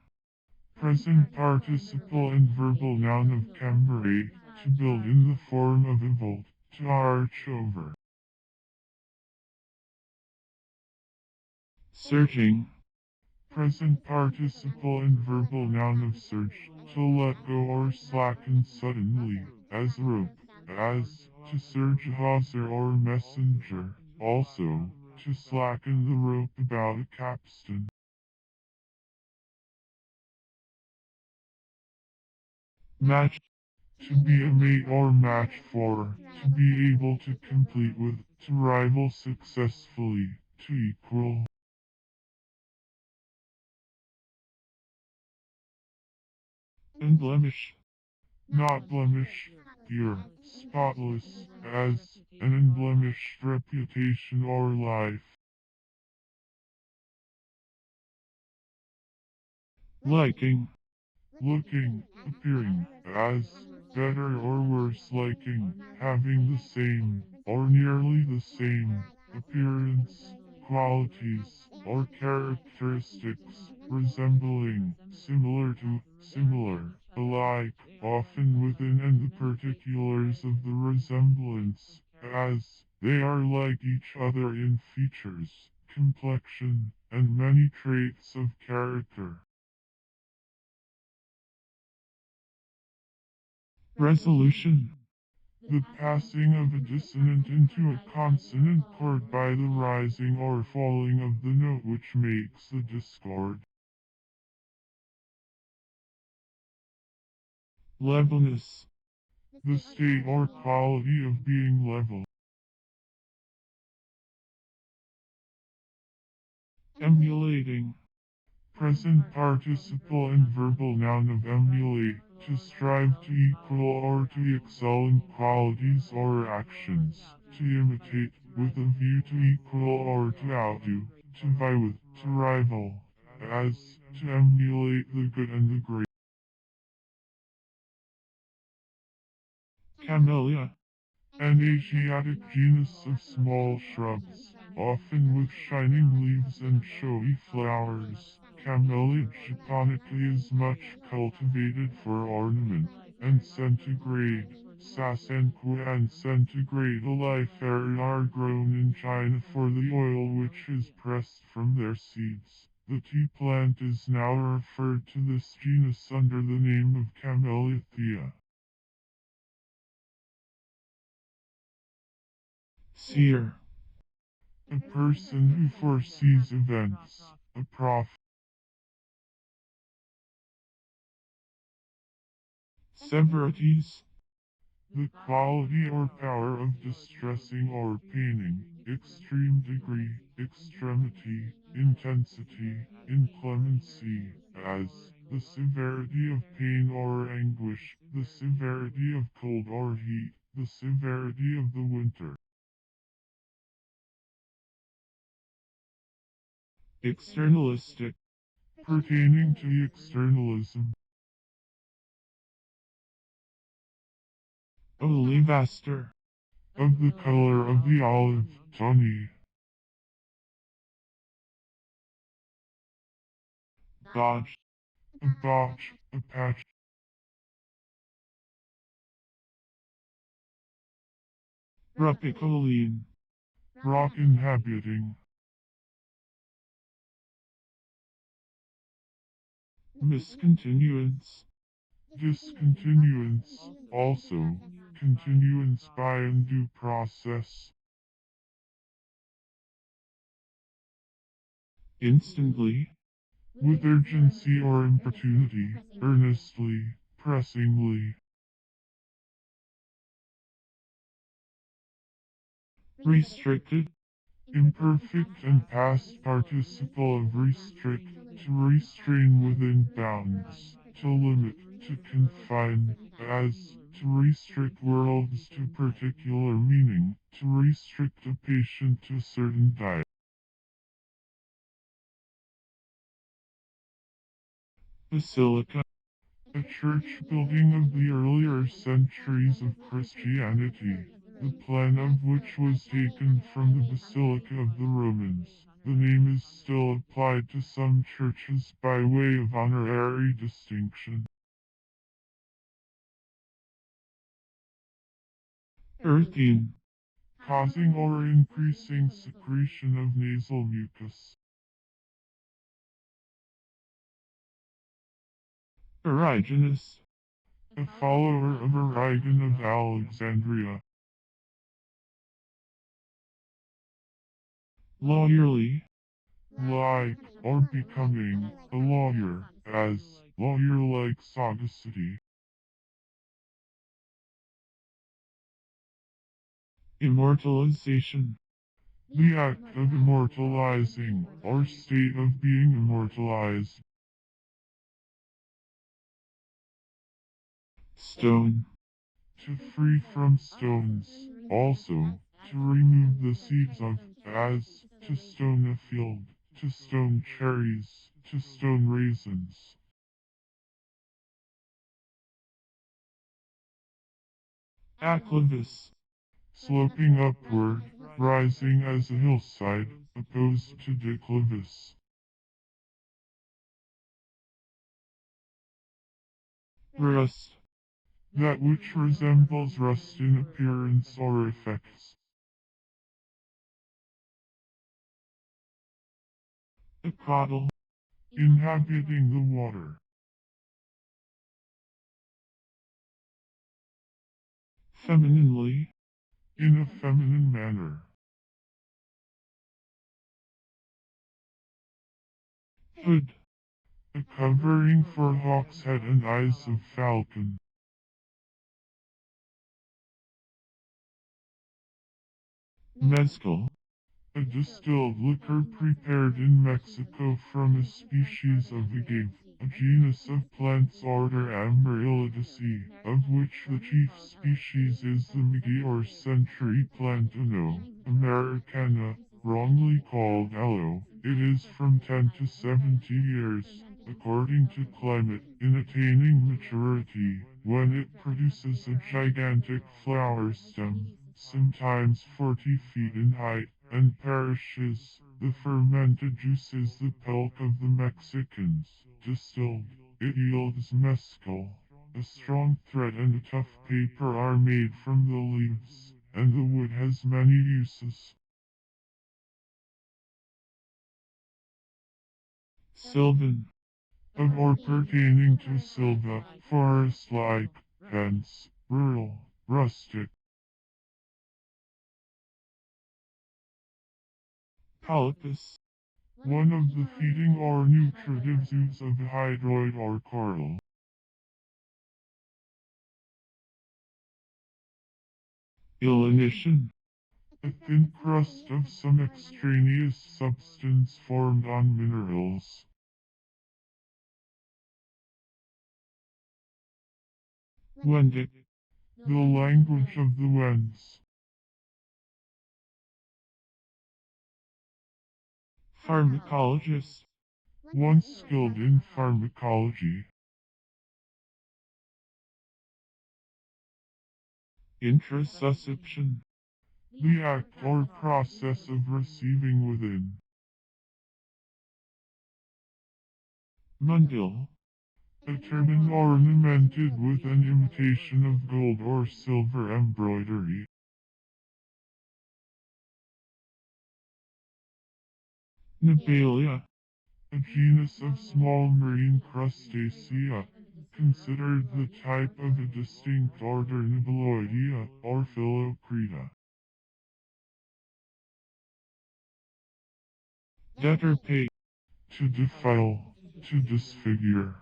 B: Present participle and verbal noun of camerate, to build in the form of a vault, to arch over.
A: Surging.
B: Present participle and verbal noun of surge, to let go or slacken suddenly, as rope, as, to surge a hawser or messenger, also, to slacken the rope about a capstan.
A: Match.
B: To be a mate or match for, to be able to compete with, to rival successfully, to equal.
A: Unblemished.
B: Not blemish, pure, spotless, as, an unblemished reputation or life.
A: Liking.
B: Looking, appearing, as, better or worse liking, having the same, or nearly the same, appearance, qualities, or characteristics, resembling, similar to, similar, alike, often within and the particulars of the resemblance, as they are like each other in features, complexion, and many traits of character.
A: Resolution.
B: The passing of a dissonant into a consonant chord by the rising or falling of the note which makes the discord.
A: Levelness.
B: The state or quality of being level.
A: Emulating.
B: Present participle and verbal noun of emulate, to strive to equal or to excel in qualities or actions, to imitate, with a view to equal or to outdo, to vie with, to rival, as, to emulate the good and the great.
A: Camellia.
B: An Asiatic genus of small shrubs, often with shining leaves and showy flowers. Camellia japonica is much cultivated for ornament, and centigrade, sasanqua and centigrade oleifera are grown in China for the oil which is pressed from their seeds. The tea plant is now referred to this genus under the name of Camellia thea.
A: Seer.
B: A person who foresees events, a prophet.
A: Severities.
B: The quality or power of distressing or paining, extreme degree, extremity, intensity, inclemency, as the severity of pain or anguish, the severity of cold or heat, the severity of the winter.
A: Externalistic.
B: Pertaining to externalism.
A: Olivaster.
B: Of the color of the olive, tawny.
A: Dodge.
B: A botch, a patch.
A: Rupicoline.
B: Rock inhabiting.
A: Miscontinuance.
B: Discontinuance, also, continuance by undue process.
A: Instantly.
B: With urgency or importunity, earnestly, pressingly.
A: Restricted.
B: Imperfect and past participle of restrict, to restrain within bounds, to limit, to confine, as, to restrict worlds to particular meaning, to restrict a patient to certain diet.
A: Basilica.
B: A church building of the earlier centuries of Christianity, the plan of which was taken from the Basilica of the Romans. The name is still applied to some churches by way of honorary distinction.
A: Earthine.
B: Causing or increasing secretion of nasal mucus.
A: Origenous.
B: A follower of Origen of Alexandria.
A: Lawyerly.
B: Like, or becoming, a lawyer, as, lawyer-like sagacity.
A: Immortalization.
B: The act of immortalizing, or state of being immortalized.
A: Stone.
B: To free from stones, also, to remove the seeds of, as, to stone a field, to stone cherries, to stone raisins.
A: Acclivis.
B: Sloping upward, rising as a hillside, opposed to declivities.
A: Rust.
B: That which resembles rust in appearance or effects.
A: A coddle.
B: Inhabiting the water.
A: Femininely.
B: In a feminine manner.
A: Hood.
B: A covering for hawk's head and eyes of falcon.
A: Mezcal.
B: A distilled liquor prepared in Mexico from a species of agave, a genus of plants order Amaryllidaceae, of which the chief species is the Migi or century plant Ano americana, wrongly called aloe. It is from 10 to 70 years, according to climate, in attaining maturity, when it produces a gigantic flower stem, sometimes 40 feet in height, and perishes. The fermented juice is the pulp of the Mexicans. Distilled, it yields mezcal. A strong thread and a tough paper are made from the leaves, and the wood has many uses.
A: Sylvan.
B: Of or pertaining to Silva, forest-like, hence, rural, rustic.
A: Polypus.
B: One of the feeding or nutritive zoos of a hydroid or coral.
A: Illinition.
B: A thin crust of some extraneous substance formed on minerals.
A: Wendic.
B: The language of the Wends.
A: Pharmacologist.
B: One skilled in pharmacology.
A: Intrasusception.
B: The act or process of receiving within.
A: Mundil.
B: A turban ornamented with an imitation of gold or silver embroidery.
A: Nibalia.
B: A genus of small marine crustacea, considered the type of a distinct order Nibeloidea or Philocrida.
A: Deterpate.
B: To defile, to disfigure.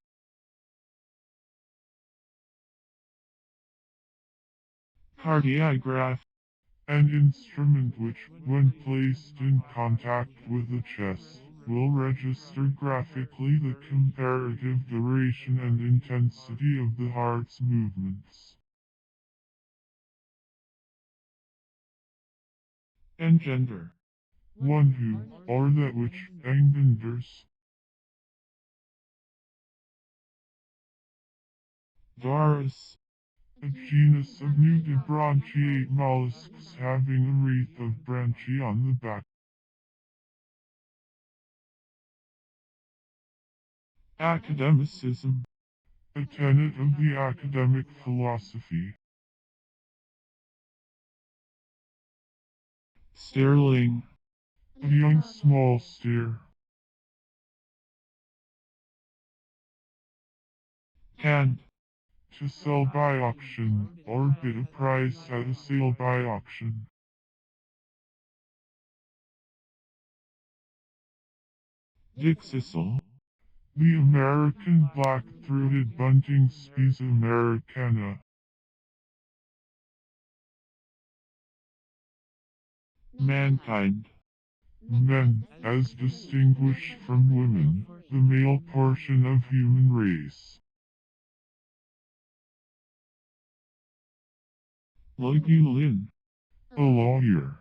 A: Cardiograph.
B: An instrument which, when placed in contact with the chest, will register graphically the comparative duration and intensity of the heart's movements.
A: Engender.
B: One who, or that which, engenders.
A: Varus.
B: A genus of nudibranchiate mollusks having a wreath of branchiae on the back.
A: Academicism.
B: A tenet of the academic philosophy.
A: Sterling.
B: A young small steer.
A: Canned.
B: To sell by auction, or bid a price at a sale by auction.
A: Dixisal.
B: The American black-throated bunting species americana.
A: Mankind.
B: Men, as distinguished from women, the male portion of human race.
A: Ligulin.
B: A lawyer.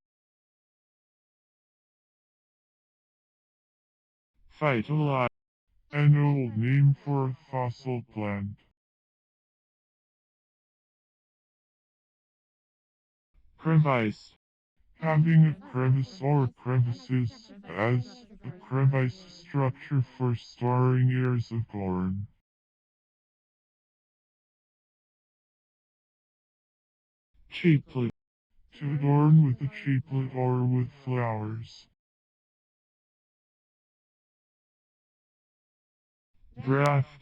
A: Phytolite.
B: An old name for a fossil plant.
A: Crevice.
B: Having a crevice or crevices, as a crevice structure for storing ears of corn.
A: Chaplet.
B: To adorn with a chaplet or with flowers.
A: Draft.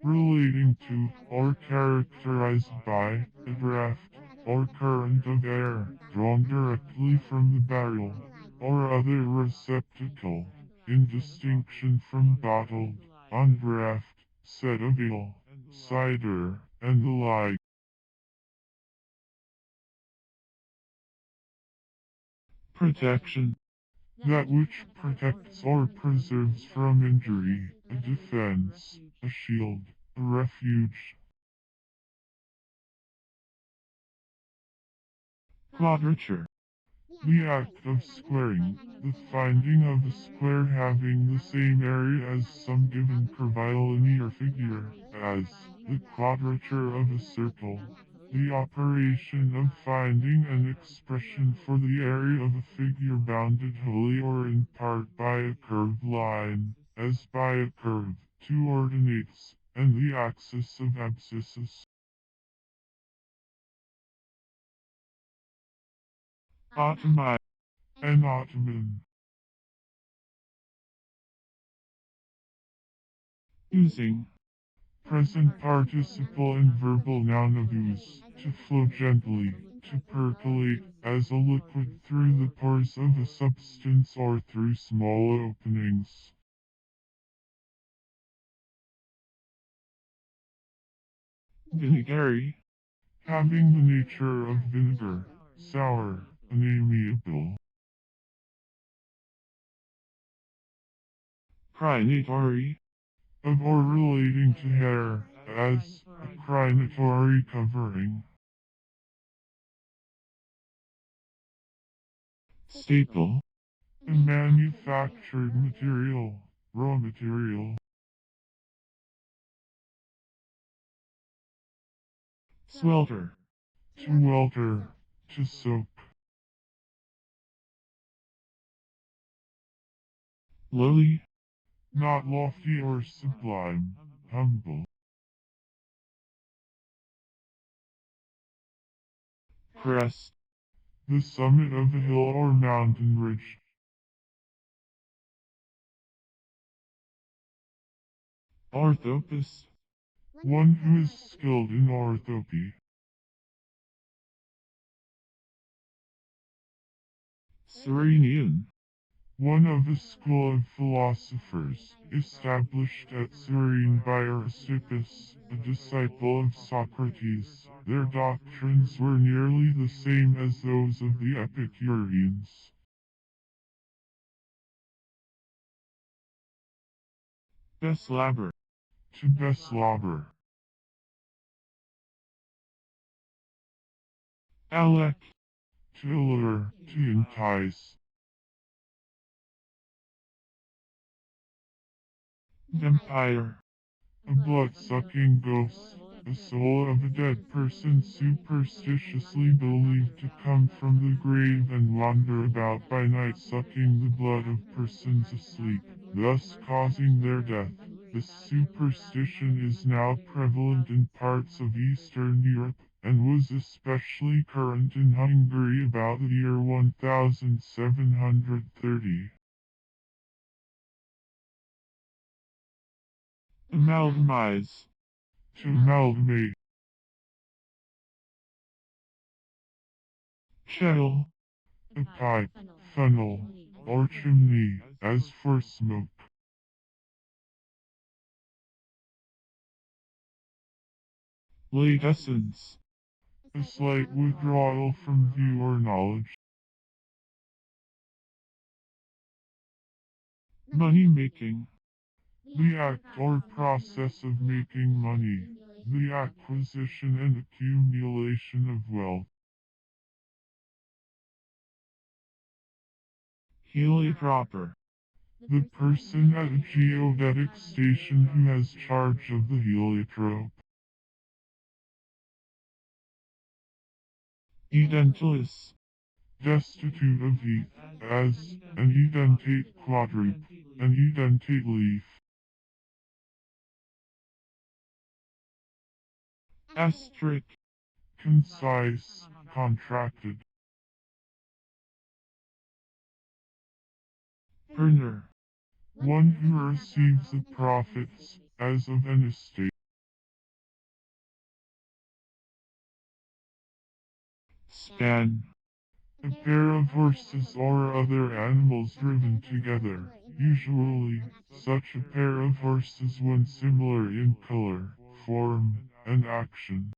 B: Relating to, or characterized by, a draft, or current of air, drawn directly from the barrel, or other receptacle, in distinction from bottled, undraft, set of ale, cider, and the like.
A: Protection.
B: That which protects or preserves from injury, a defense, a shield, a refuge.
A: Quadrature.
B: The act of squaring, the finding of a square having the same area as some given curvilinear figure, as the quadrature of a circle. The operation of finding an expression for the area of a figure bounded wholly or in part by a curved line, as by a curve, two ordinates, and the axis of abscissus.
A: Automi.
B: An ottoman.
A: Oozing.
B: Present participle and verbal noun of ooze, to flow gently, to percolate, as a liquid through the pores of a substance or through small openings.
A: Vinegary.
B: Having the nature of vinegar, sour, and amiable.
A: Crinatory.
B: Of or relating to hair, as a crinatory covering.
A: Staple.
B: A manufactured material, raw material.
A: Swelter.
B: To welter, to soak.
A: Lowly.
B: Not lofty or sublime, humble.
A: Crest.
B: The summit of a hill or mountain ridge.
A: Orthopus.
B: One who is skilled in orthopy.
A: Cyrenian.
B: One of a school of philosophers, established at Cyrene by Aristippus, a disciple of Socrates. Their doctrines were nearly the same as those of the Epicureans.
A: Beslabber.
B: To beslobber.
A: Alec.
B: To allure, to entice.
A: Vampire.
B: A blood-sucking ghost, the soul of a dead person superstitiously believed to come from the grave and wander about by night sucking the blood of persons asleep, thus causing their death. This superstition is now prevalent in parts of Eastern Europe, and was especially current in Hungary about the year 1730.
A: Amalgamize.
B: To amalgamate.
A: Shell.
B: A pipe, funnel, or chimney, as for smoke.
A: Lateessence.
B: A slight withdrawal from view or knowledge.
A: Money making.
B: The act or process of making money. The acquisition and accumulation of wealth.
A: Heliotroper.
B: The person at a geodetic station who has charge of the heliotrope.
A: Edentalis.
B: destitute of teeth, as an edentate quadruped, an edentate leaf.
A: asterisk,
B: Concise, contracted.
A: earner,
B: One who receives the profits, as of an estate.
A: span,
B: A pair of horses or other animals driven together. Usually, such a pair of horses when similar in color, form, and action.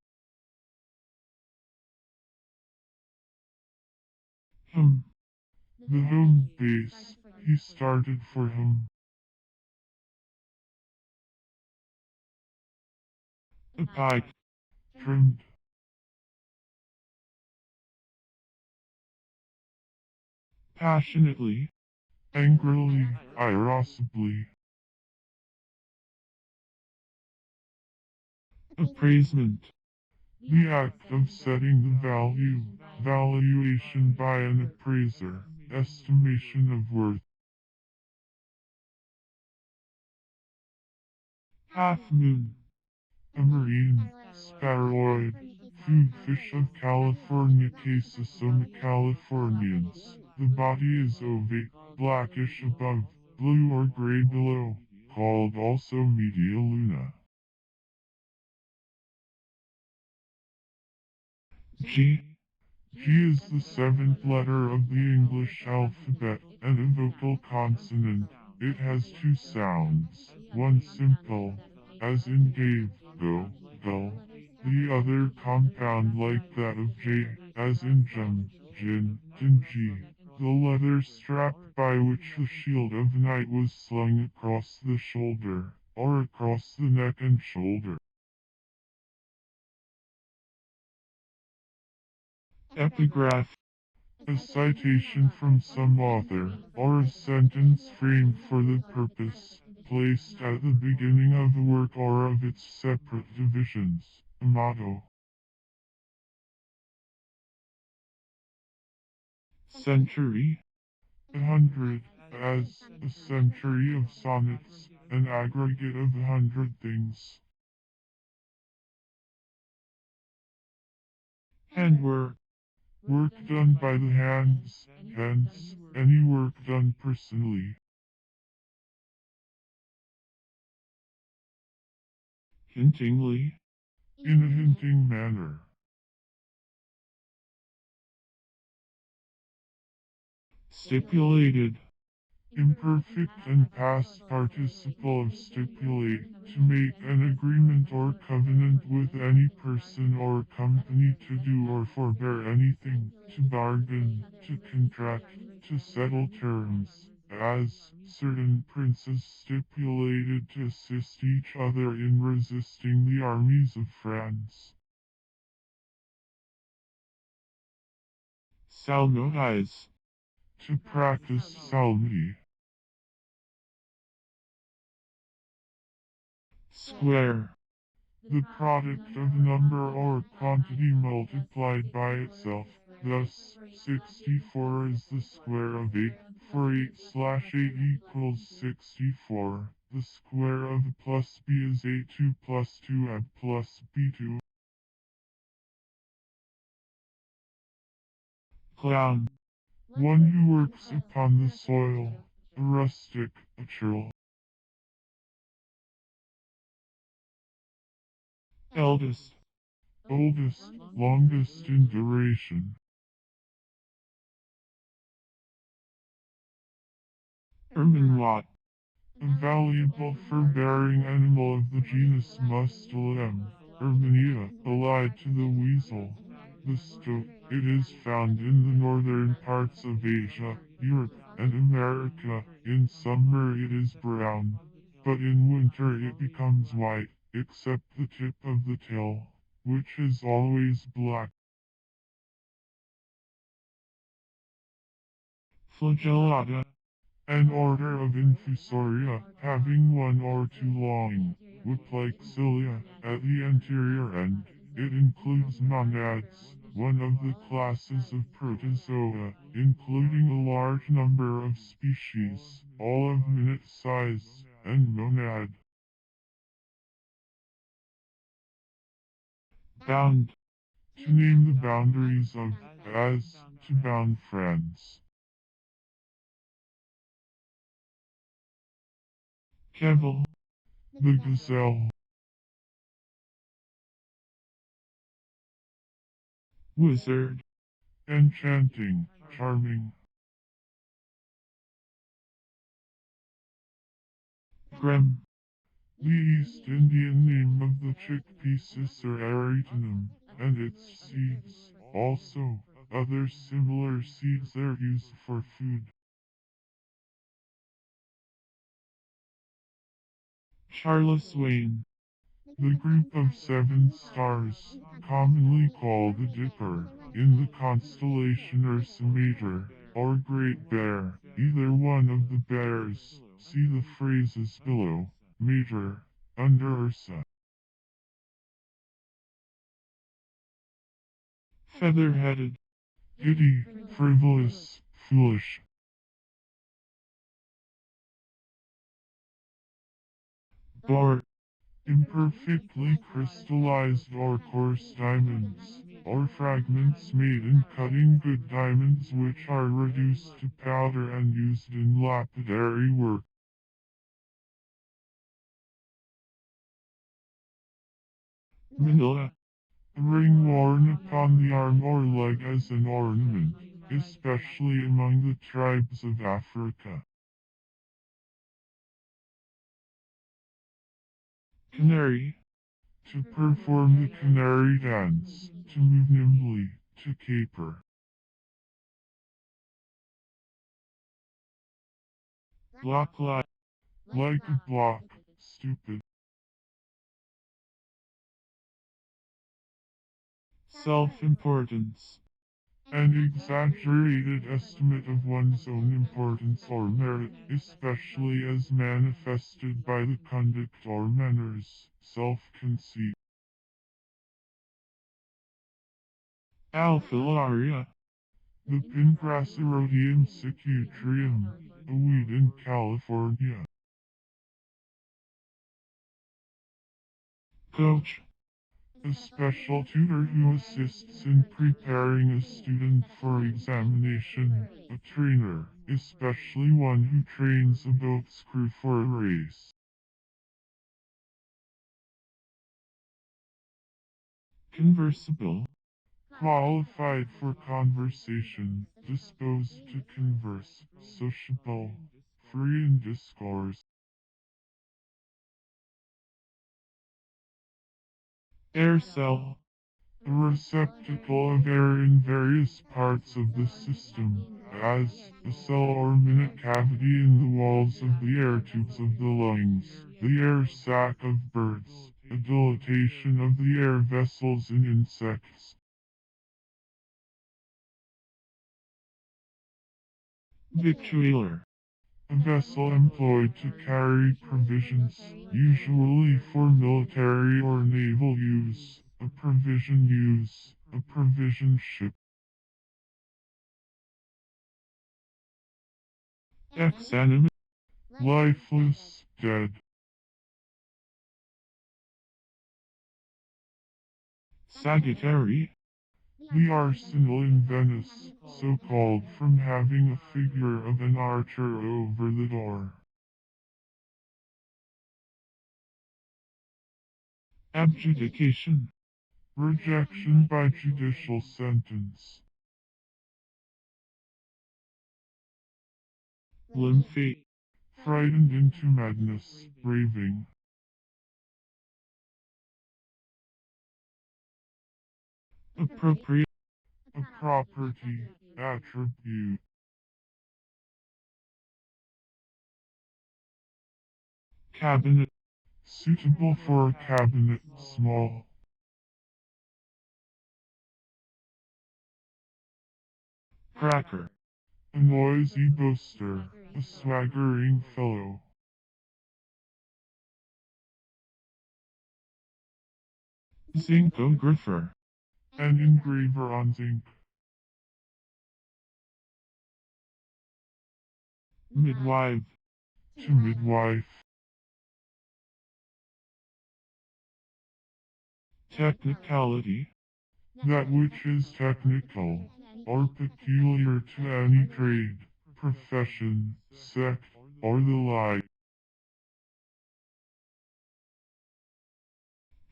A: hum,
B: The home base, he started for home.
A: a pike,
B: Trimmed,
A: passionately,
B: angrily, irascibly.
A: appraisement,
B: The act of setting the value, valuation by an appraiser, estimation of worth.
A: half moon,
B: A marine, sparoid, food fish of California Cassosoma californians. The body is ovate, blackish above, blue or gray below, called also media luna.
A: G,
B: G is the seventh letter of the English alphabet, and a vocal consonant. It has two sounds, one simple, as in gave, go, gull. The other compound like that of J, as in gem, gin, dingy. The leather strap by which the shield of night was slung across the shoulder, or across the neck and shoulder.
A: epigraph,
B: A citation from some author, or a sentence framed for the purpose, placed at the beginning of a work or of its separate divisions. A motto.
A: century,
B: 100, as a century of sonnets, an aggregate of 100 things.
A: handwork,
B: Work done by the hands, hence, any work done personally.
A: hintingly,
B: In a hinting manner.
A: stipulated,
B: Imperfect and past participle of stipulate, to make an agreement or covenant with any person or company to do or forbear anything, to bargain, to contract, to settle terms, as certain princes stipulated to assist each other in resisting the armies of France.
A: salmodize,
B: To practice psalmody.
A: square,
B: The product of number or quantity multiplied by itself. Thus, 64 is the square of 8, for 8/8 equals 64. The square of a plus b is 8 2 plus 2ab plus b2.
A: clown,
B: One who works upon the soil. A rustic, a churl.
A: eldest,
B: Oldest, longest in duration.
A: erminwat,
B: A valuable fur-bearing animal of the genus Mustelem, Erminia, allied to the weasel. The stoat, it is found in the northern parts of Asia, Europe, and America. In summer it is brown, but in winter it becomes white, except the tip of the tail, which is always black.
A: flagellata,
B: An order of infusoria, having one or two long, whip-like cilia at the anterior end. It includes monads, one of the classes of protozoa, including a large number of species, all of minute size, and monad.
A: Bound.
B: To name the boundaries of, as, to bound friends.
A: Kevel.
B: The gazelle.
A: Wizard.
B: Enchanting, charming.
A: Grim.
B: The East Indian name of the chickpea Cicer aretinum, and its seeds. Also, other similar seeds are used for food.
A: Charles Wayne.
B: The group of 7 stars, commonly called the Dipper, in the constellation Ursa Major, or Great Bear, either one of the bears, see the phrases below, Major, under Ursa.
A: Feather-headed.
B: Giddy, frivolous, foolish.
A: Bore.
B: Imperfectly crystallized or coarse diamonds, or fragments made in cutting good diamonds which are reduced to powder and used in lapidary work.
A: Manila.
B: A ring worn upon the arm or leg as an ornament, especially among the tribes of Africa.
A: Canary.
B: To perform the canary dance, to move nimbly, to caper.
A: Blocklight.
B: Like a block, stupid.
A: Self-importance.
B: An exaggerated estimate of one's own importance or merit, especially as manifested by the conduct or manners, self-conceit.
A: Alphilaria.
B: The Pingrassirodium secutrium, a weed in California.
A: Coach.
B: A special tutor who assists in preparing a student for examination. A trainer, especially one who trains a boat's crew for a race.
A: Conversible.
B: Qualified for conversation, disposed to converse, sociable, free in discourse.
A: Air cell.
B: A receptacle of air in various parts of the system, as a cell or minute cavity in the walls of the air tubes of the lungs, the air sac of birds, a dilatation of the air vessels in insects.
A: Victualler.
B: A vessel employed to carry provisions, usually for military or naval use, a provision ship.
A: Exanimate.
B: Lifeless, dead.
A: Sagittary.
B: The arsenal in Venice, so called from having a figure of an archer over the door.
A: Abjudication.
B: Rejection by judicial sentence.
A: Lymphate.
B: Frightened into madness, raving.
A: Appropriate.
B: A property, attribute.
A: Cabinet.
B: Suitable for a cabinet, small.
A: Cracker.
B: A noisy boaster, a swaggering fellow.
A: Zincographer.
B: An engraver on zinc.
A: Midwife.
B: To midwife.
A: Technicality.
B: That which is technical, or peculiar to any trade, profession, sect, or the like.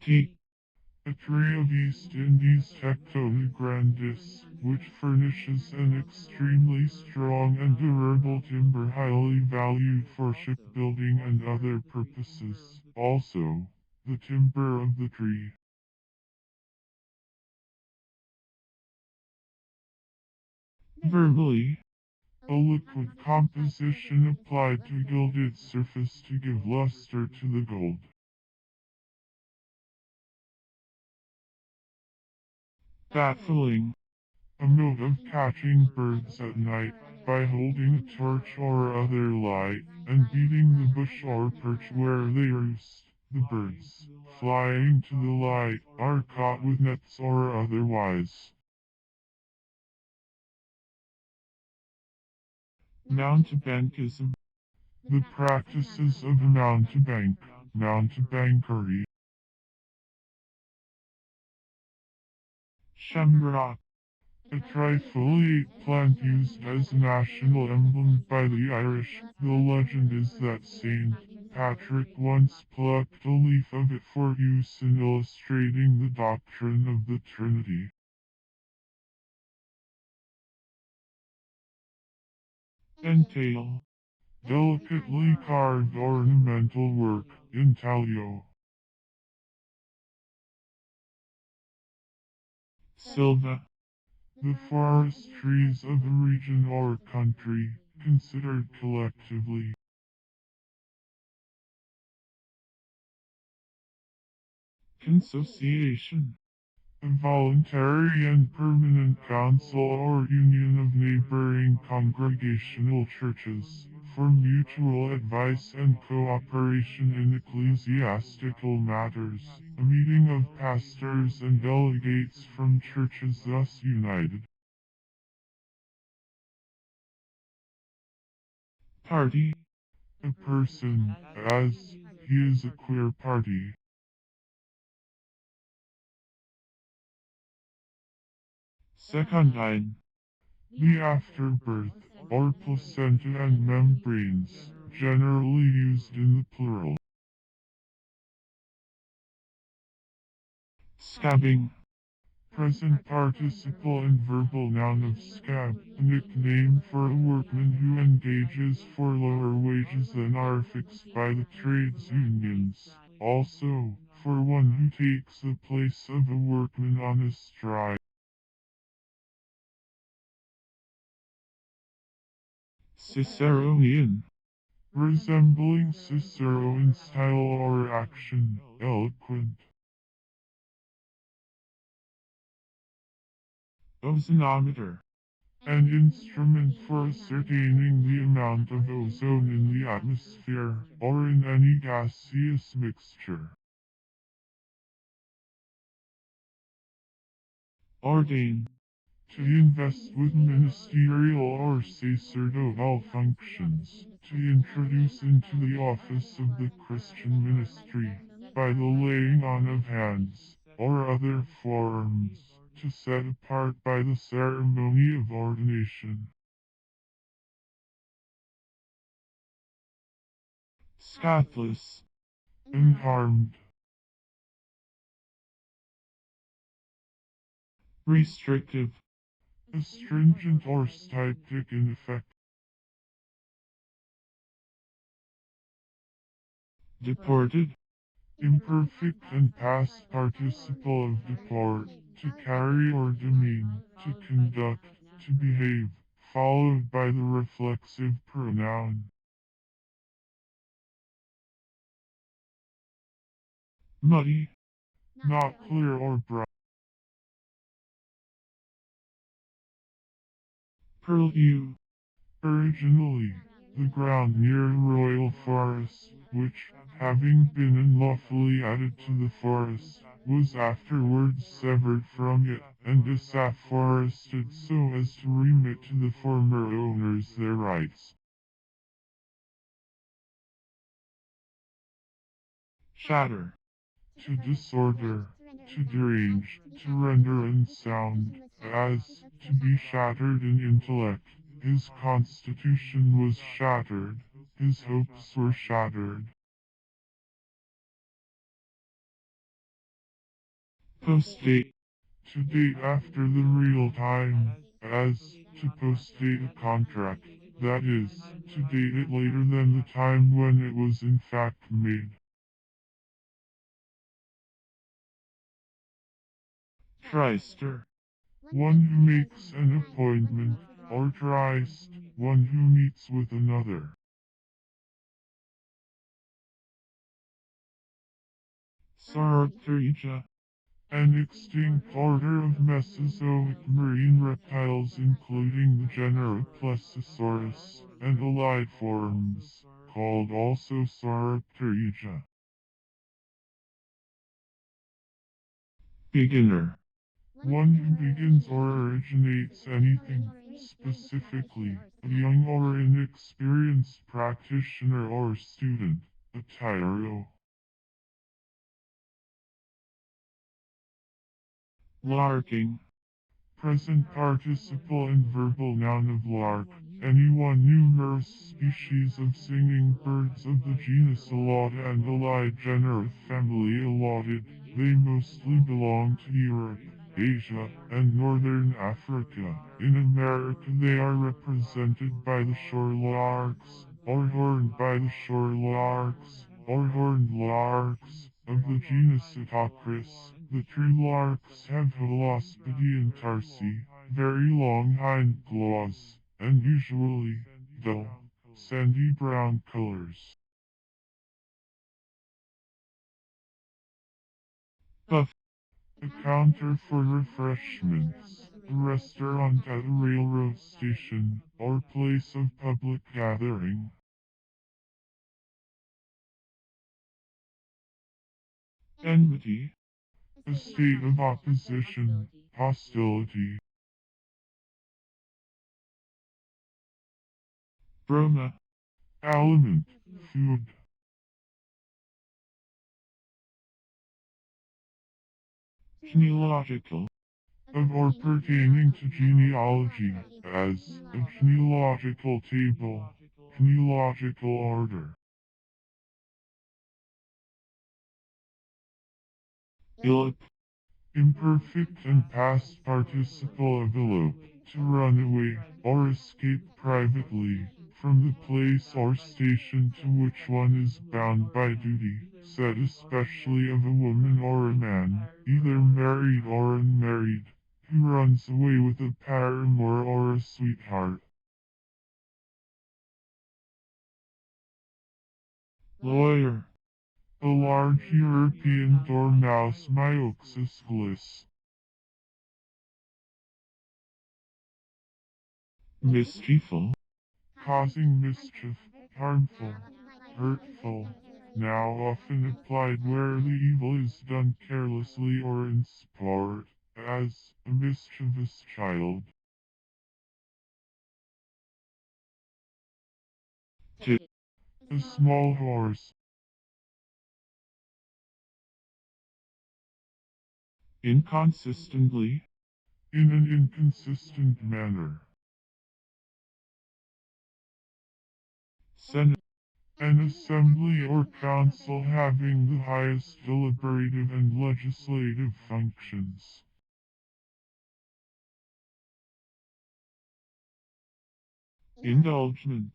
A: Tea.
B: A tree of East Indies Tectona grandis, which furnishes an extremely strong and durable timber highly valued for shipbuilding and other purposes. Also, the timber of the tree.
A: Verbally.
B: A liquid composition applied to gild its surface to give luster to the gold.
A: Baffling.
B: A mode of catching birds at night by holding a torch or other light and beating the bush or perch where they roost. The birds, flying to the light, are caught with nets or otherwise.
A: Mountebankism.
B: The practices of mountebank, mountebankery.
A: Shamrock.
B: A trifoliate plant used as a national emblem by the Irish. The legend is that St. Patrick once plucked a leaf of it for use in illustrating the doctrine of the Trinity.
A: Entail.
B: Delicately carved ornamental work, intaglio.
A: Silva.
B: The forest trees of a region or country, considered collectively.
A: Consociation.
B: A voluntary and permanent council or union of neighboring congregational churches, for mutual advice and cooperation in ecclesiastical matters, a meeting of pastors and delegates from churches thus united.
A: Party.
B: A person, as he is a queer party.
A: Secondine.
B: The afterbirth, or placenta and membranes, generally used in the plural.
A: Scabbing.
B: Present participle and verbal noun of scab, a nickname for a workman who engages for lower wages than are fixed by the trades unions. Also, for one who takes the place of a workman on a strike.
A: Ciceronian.
B: Resembling Cicero in style or action, eloquent.
A: Ozonometer.
B: An instrument for ascertaining the amount of ozone in the atmosphere, or in any gaseous mixture.
A: Ordain.
B: To invest with ministerial or sacerdotal functions, to introduce into the office of the Christian ministry, by the laying on of hands, or other forms, to set apart by the ceremony of ordination.
A: Scathless.
B: Unharmed.
A: Restrictive.
B: Astringent or styptic in effect.
A: Deported.
B: Imperfect and past participle of deport, to carry or demean, to conduct, to behave, followed by the reflexive pronoun.
A: Muddy.
B: Not clear or bright.
A: Purlieu.
B: Originally, the ground near a royal forest, which, having been unlawfully added to the forest, was afterwards severed from it, and disafforested so as to remit to the former owners their rights.
A: shatter,
B: To disorder, to derange, to render unsound, as, to be shattered in intellect. His constitution was shattered, his hopes were shattered.
A: post-date,
B: To date after the real time, as, to post-date a contract, that is, to date it later than the time when it was in fact made.
A: tryster,
B: One who makes an appointment, or tryst, one who meets with another.
A: Sauropterygia,
B: An extinct order of Mesozoic marine reptiles including the genera Plesiosaurus and allied forms, called also Sauropterygia.
A: beginner,
B: One who begins or originates anything, specifically, a young or inexperienced practitioner or student, a tyro.
A: larking,
B: Present participle and verbal noun of lark. Any one numerous species of singing birds of the genus Alauda and allied genera family Allotted. They mostly belong to Europe, Asia, and northern Africa. In America they are represented by the shore larks, or horned by the shore larks, or horned larks, of the genus Autocris. The true larks have velospedy and tarsi, very long hind claws, and usually dull, sandy brown colors.
A: buff,
B: A counter for refreshments, a restaurant at a railroad station, or place of public gathering.
A: enmity,
B: A state of opposition, hostility.
A: broma,
B: Aliment, food.
A: genealogical,
B: Of or pertaining to genealogy, as a genealogical table, genealogical order.
A: illip,
B: Imperfect and past participle of elope, to run away, or escape privately, from the place or station to which one is bound by duty, said especially of a woman or a man, either married or unmarried, who runs away with a paramour or a sweetheart.
A: lawyer,
B: A large European dormouse Myoxus glis.
A: mischieful,
B: Causing mischief, harmful, hurtful, now often applied where the evil is done carelessly or in sport, as a mischievous child.
A: tit,
B: A small horse,
A: inconsistently,
B: in an inconsistent manner.
A: senate,
B: An assembly or council having the highest deliberative and legislative functions.
A: indulgement,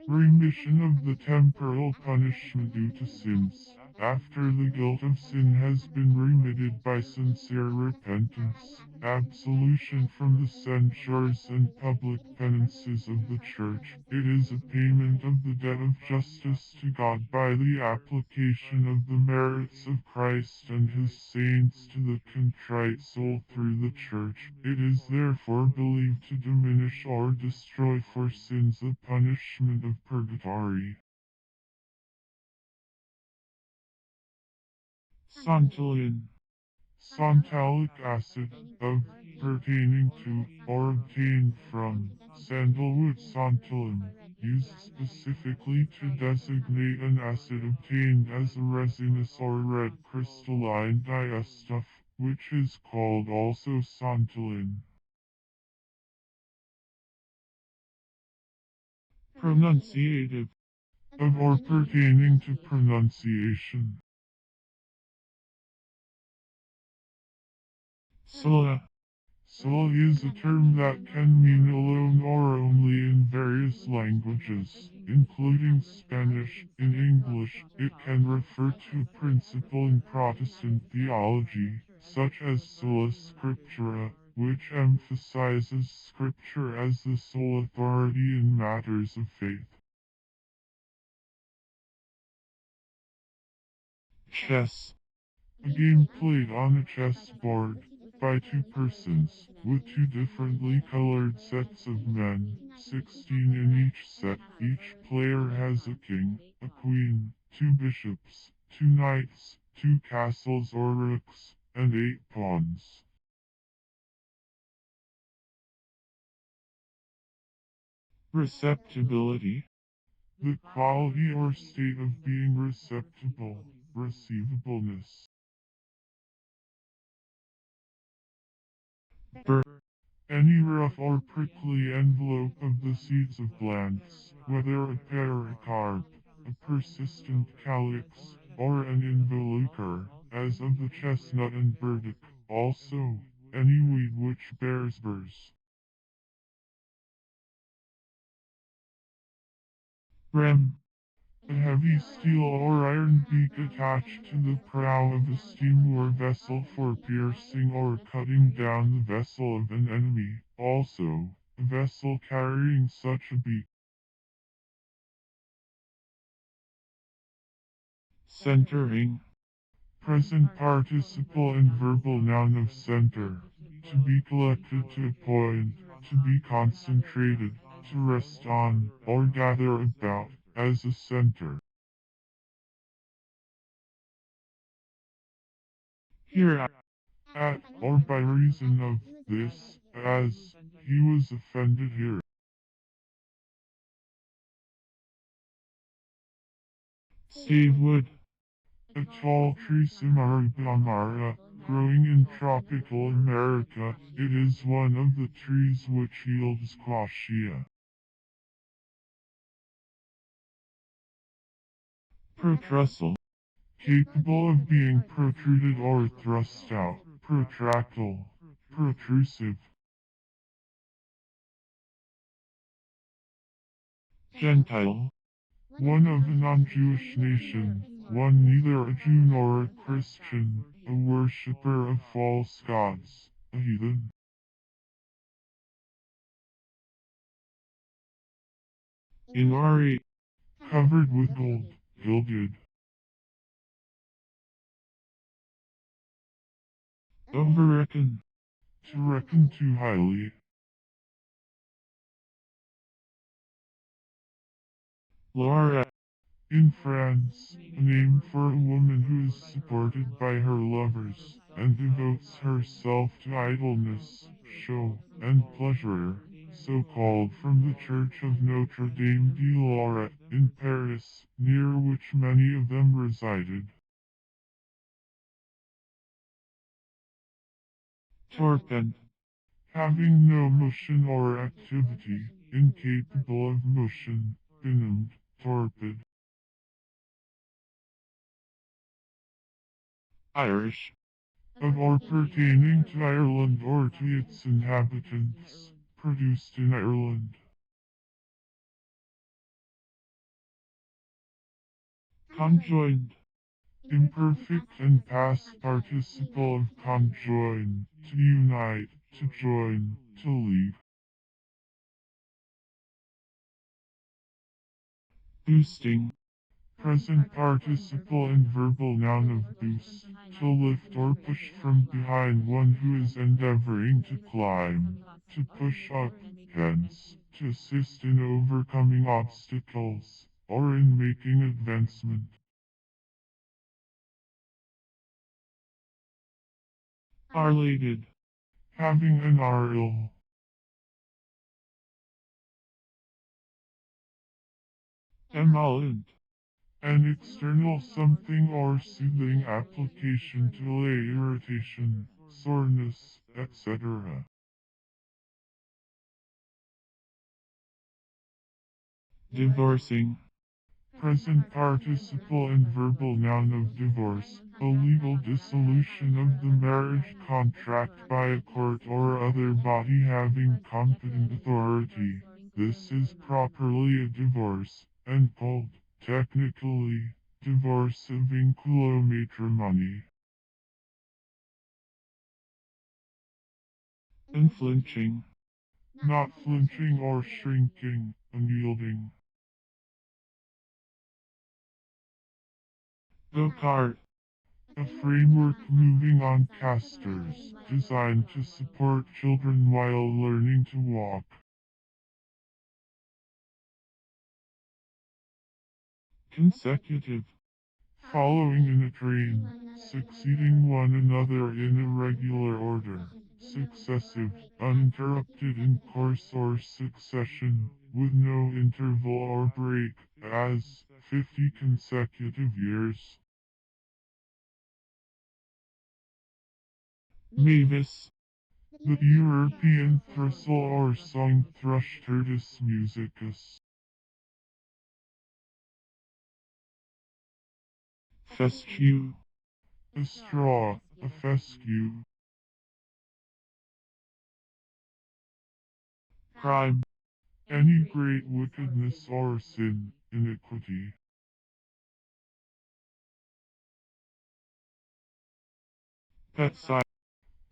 B: Remission of the temporal punishment due to sins, after the guilt of sin has been remitted by sincere repentance, absolution from the censures and public penances of the Church. It is a payment of the debt of justice to God by the application of the merits of Christ and his saints to the contrite soul through the Church. It is therefore believed to diminish or destroy for sins the punishment of purgatory.
A: Santillion,
B: Santalic acid, of, pertaining to, or obtained from, sandalwood santalum, used specifically to designate an acid obtained as a resinous or red crystalline dyestuff, which is called also santalin.
A: Pronunciative.
B: Of or pertaining to pronunciation.
A: Sola.
B: Soul is a term that can mean alone or only in various languages, including Spanish. In English, it can refer to a principle in Protestant theology, such as sola scriptura, which emphasizes scripture as the sole authority in matters of faith.
A: Chess.
B: A game played on a chessboard by two persons, with two differently colored sets of men, 16 in each set. Each player has a king, a queen, two bishops, two knights, two castles or rooks, and 8 pawns.
A: Receptibility.
B: The quality or state of being receptible, receivableness.
A: Burr.
B: Any rough or prickly envelope of the seeds of plants, whether a pericarp, a persistent calyx, or an involucre, as of the chestnut and burdock, also, any weed which bears burrs.
A: Rem.
B: A heavy steel or iron beak attached to the prow of a steam or vessel for piercing or cutting down the vessel of an enemy. Also, a vessel carrying such a beak.
A: Centering.
B: Present participle and verbal noun of center. To be collected to a point, to be concentrated, to rest on, or gather about, as a center.
A: Here.
B: At, or by reason of, this, as, he was offended here.
A: Stave wood.
B: A tall tree Cimarubamara, growing in tropical America, it is one of the trees which yields quassia.
A: Protrussal.
B: Capable of being protruded or thrust out, protractile, protrusive.
A: Gentile.
B: One of a non-Jewish nation, one neither a Jew nor a Christian, a worshipper of false gods, a heathen.
A: Inari.
B: Covered with gold, gilded.
A: Overreckon.
B: To reckon too highly.
A: Laura.
B: In France, a name for a woman who is supported by her lovers, and devotes herself to idleness, show, and pleasure, so called from the church of Notre Dame de Lorette in Paris, near which many of them resided.
A: Torpent.
B: Having no motion or activity, incapable of motion, benumbed, torpid.
A: Irish.
B: Of or pertaining to Ireland or to its inhabitants, produced in Ireland.
A: Conjoined.
B: Imperfect and past participle of conjoin, to unite, to join, to leave.
A: Boosting.
B: Present participle and verbal noun of boost, to lift or push from behind one who is endeavoring to climb, to push up, hence, to assist in overcoming obstacles, or in making advancement.
A: Arlated.
B: Having an RL.
A: Emollient.
B: An external something or soothing application to allay irritation, soreness, etc.
A: Divorcing.
B: Present participle and verbal noun of divorce, a legal dissolution of the marriage contract by a court or other body having competent authority. This is properly a divorce, and called, technically, divorce of vinculo matrimony.
A: Unflinching.
B: Not flinching or shrinking, unyielding.
A: Go-kart.
B: A framework moving on casters, designed to support children while learning to walk.
A: Consecutive.
B: Following in a train, succeeding one another in a regular order. Successive, uninterrupted in course or succession, with no interval or break, as 50 consecutive years.
A: Mavis.
B: The European thistle or song thrush Tertus musicus.
A: Fescue.
B: A straw, a fescue.
A: Crime.
B: Any great wickedness or sin, iniquity.
A: Pet side.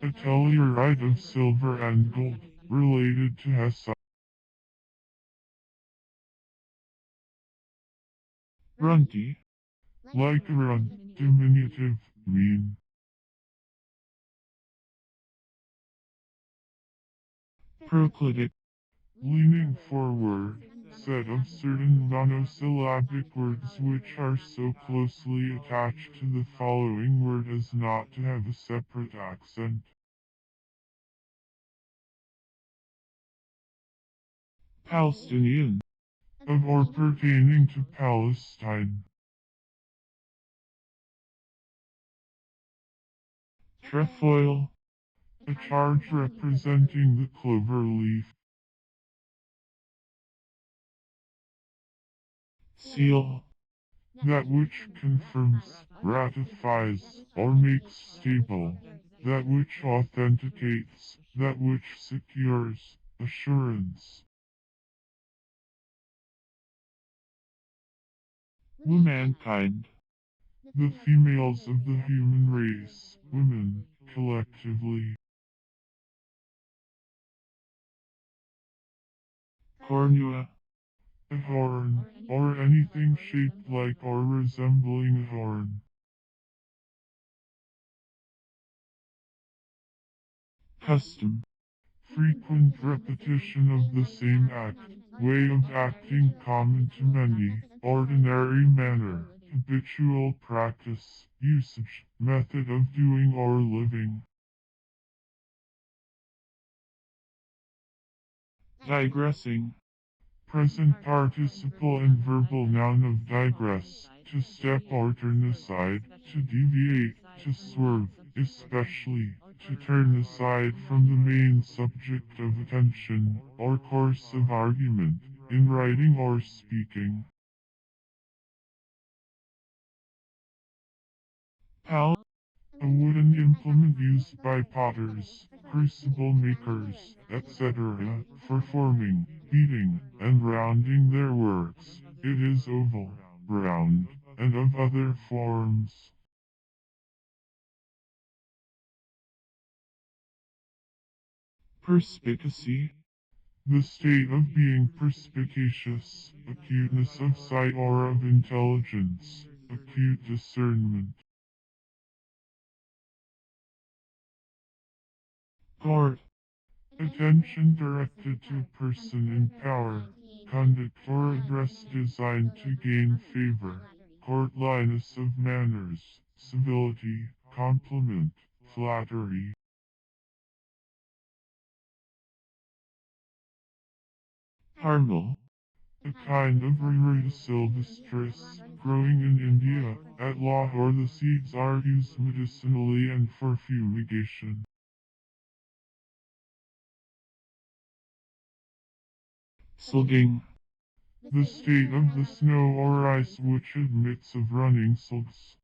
B: A telluride of silver and gold, related to Hessa.
A: Runty.
B: Like a run, diminutive, mean.
A: Proclitic.
B: Leaning forward, set of certain monosyllabic words which are so closely attached to the following word as not to have a separate accent.
A: Palestinian.
B: Of or pertaining to Palestine.
A: Trefoil.
B: A charge representing the clover leaf.
A: Seal.
B: That which confirms, ratifies, or makes stable. That which authenticates, that which secures, assurance.
A: Womankind.
B: The females of the human race, women, collectively.
A: Cornua.
B: A horn, or anything shaped like or resembling a horn.
A: Custom.
B: Frequent repetition of the same act, way of acting common to many, ordinary manner, habitual practice, usage, method of doing or living.
A: Digressing.
B: Present participle and verbal noun of digress, to step or turn aside, to deviate, to swerve, especially, to turn aside from the main subject of attention, or course of argument, in writing or speaking.
A: Pal.
B: A wooden implement used by potters, crucible makers, etc., for forming, beating, and rounding their works. It is oval, round, and of other forms.
A: Perspicacy.
B: The state of being perspicacious, acuteness of sight or of intelligence, acute discernment.
A: Court.
B: Attention directed to a person in power, conduct or address designed to gain favor, courtliness of manners, civility, compliment, flattery.
A: Harmal.
B: A kind of rare silvestris growing in India. At Lahore, the seeds are used medicinally and for fumigation.
A: Slugging.
B: The state of the snow or ice which admits of running slugs.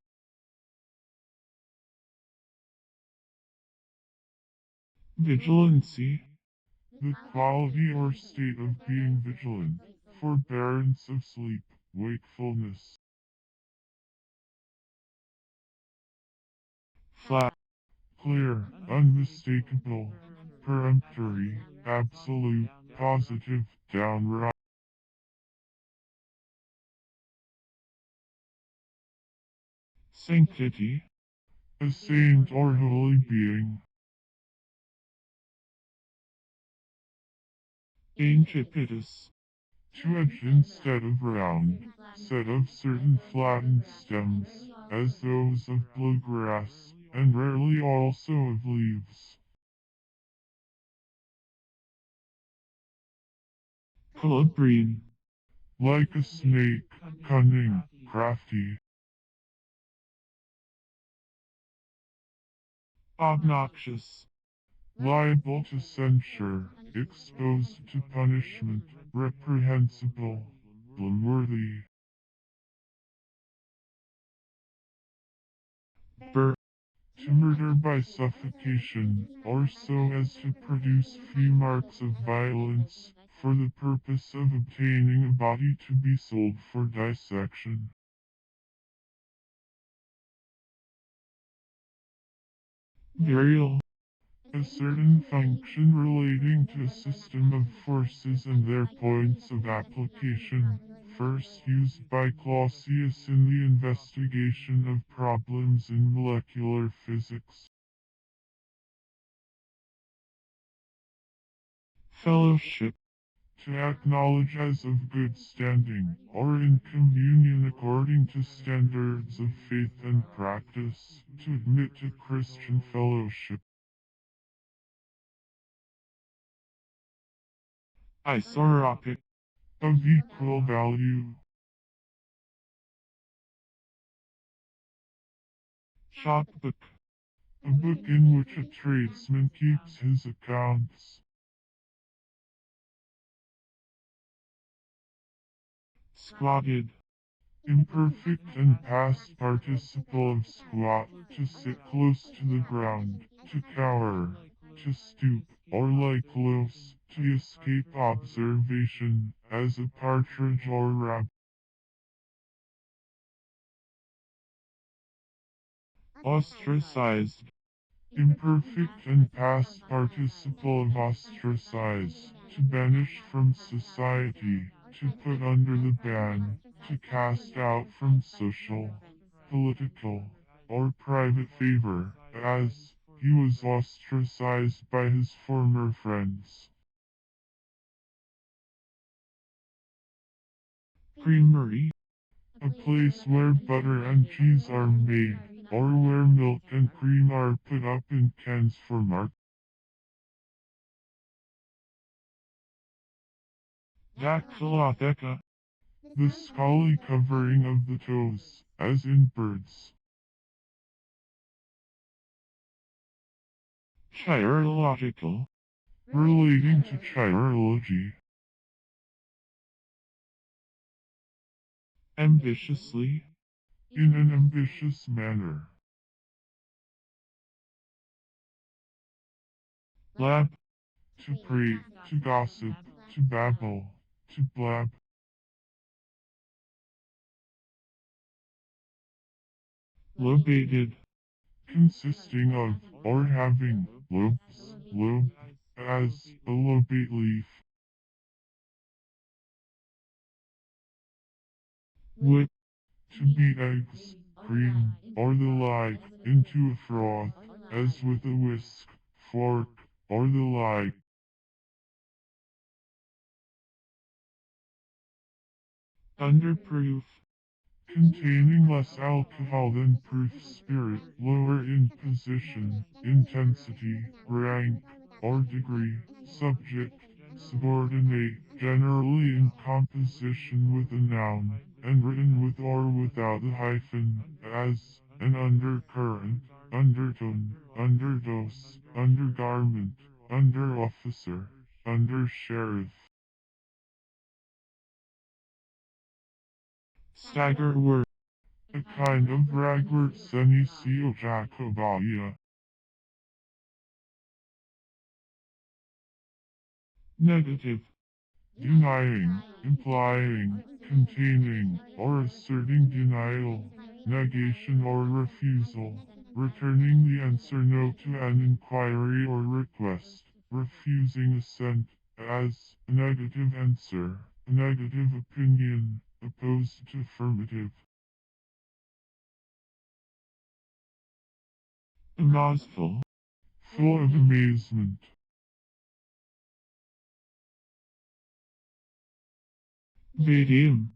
A: Vigilancy.
B: The quality or state of being vigilant. Forbearance of sleep, wakefulness.
A: Flat.
B: Clear, unmistakable, peremptory, absolute, positive, downright.
A: Sanctity.
B: A saint or holy being.
A: Incipitous.
B: Two-edged instead of round, set of certain flattened stems, as those of bluegrass, and rarely also of leaves.
A: Calabrine.
B: Like a snake, cunning, crafty.
A: Obnoxious.
B: Liable to censure, exposed to punishment, reprehensible, blameworthy.
A: Burr.
B: To murder by suffocation, or so as to produce few marks of violence, for the purpose of obtaining a body to be sold for dissection.
A: Varial.
B: A certain function relating to a system of forces and their points of application, first used by Clausius in the investigation of problems in molecular physics.
A: Fellowship.
B: To acknowledge as of good standing, or in communion according to standards of faith and practice, to admit to Christian fellowship.
A: Isoropic.
B: Of equal value.
A: Shopbook.
B: A book in which a tradesman keeps his accounts.
A: Squatted.
B: Imperfect and past participle of squat, to sit close to the ground, to cower, to stoop, or lie close, to escape observation, as a partridge or rabbit.
A: Ostracized.
B: Imperfect and past participle of ostracize, to banish from society, to put under the ban, to cast out from social, political, or private favor, as he was ostracized by his former friends.
A: Creamery.
B: A place where butter and cheese are made, or where milk and cream are put up in cans for market.
A: Dactylotheca.
B: The scaly covering of the toes, as in birds.
A: Chirological.
B: Relating to chirology.
A: Ambitiously.
B: In an ambitious manner.
A: Lab.
B: To prate, to gossip, to babble, to blab.
A: Lobated.
B: Consisting of, or having, lobes, lobe, as, a lobate leaf.
A: Whip.
B: To beat eggs, cream, or the like, into a froth, as with a whisk, fork, or the like.
A: Underproof.
B: Containing less alcohol than proof spirit, lower in position, intensity, rank, or degree, subject, subordinate, generally in composition with a noun, and written with or without a hyphen, as an undercurrent, undertone, underdose, undergarment, under-officer, under-sheriff.
A: Stagger word.
B: A kind of ragwort semi-seal Jacobia.
A: Negative.
B: Denying, implying, containing, or asserting denial, negation or refusal, returning the answer no to an inquiry or request, refusing assent, as a negative answer, a negative opinion, opposed to affirmative.
A: Amazeful.
B: Full of amazement.
A: Vadium.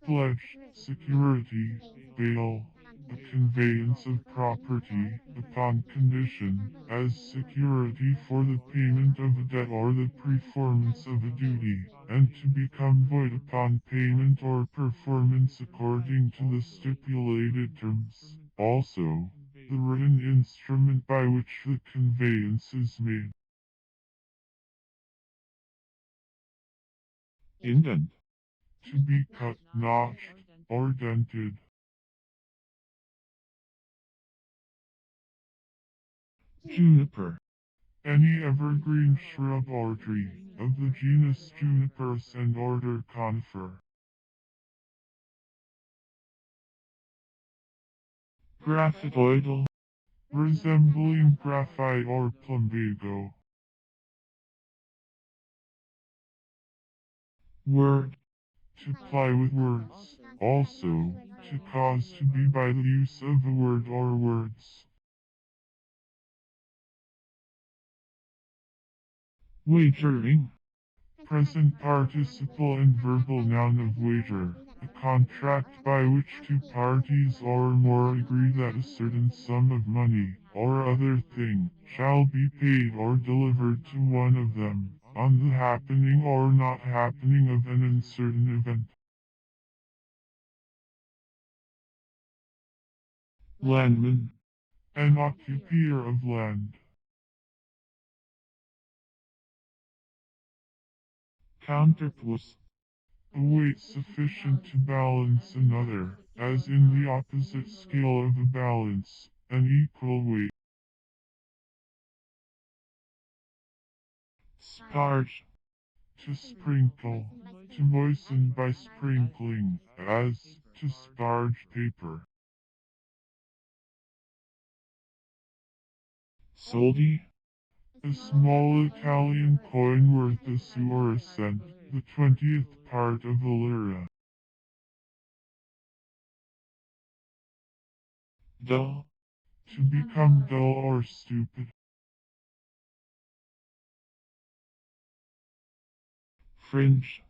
B: Pledge, security, bail, a conveyance of property, upon condition, as security for the payment of a debt or the performance of a duty, and to become void upon payment or performance according to the stipulated terms. Also, the written instrument by which the conveyance is made.
A: Indent.
B: To be cut, notched, or dented.
A: Juniper.
B: Any evergreen shrub or tree, of the genus Juniperus and order Conifer.
A: Graphitoidal.
B: Resembling graphite or plumbago.
A: Word.
B: To ply with words. Also, to cause to be by the use of a word or words.
A: Wagering.
B: Present participle and verbal noun of wager. A contract by which two parties or more agree that a certain sum of money, or other thing, shall be paid or delivered to one of them, on the happening or not happening of an uncertain event.
A: Landman.
B: An occupier of land.
A: Counterpoise.
B: A weight sufficient to balance another, as in the opposite scale of a balance, an equal weight.
A: Sparge.
B: To sprinkle, to moisten by sprinkling, as to sparge paper.
A: Soldi.
B: A small Italian coin worth a sou or a cent, the 20th part of a lira.
A: Dull.
B: To become dull or stupid.
A: Fringe.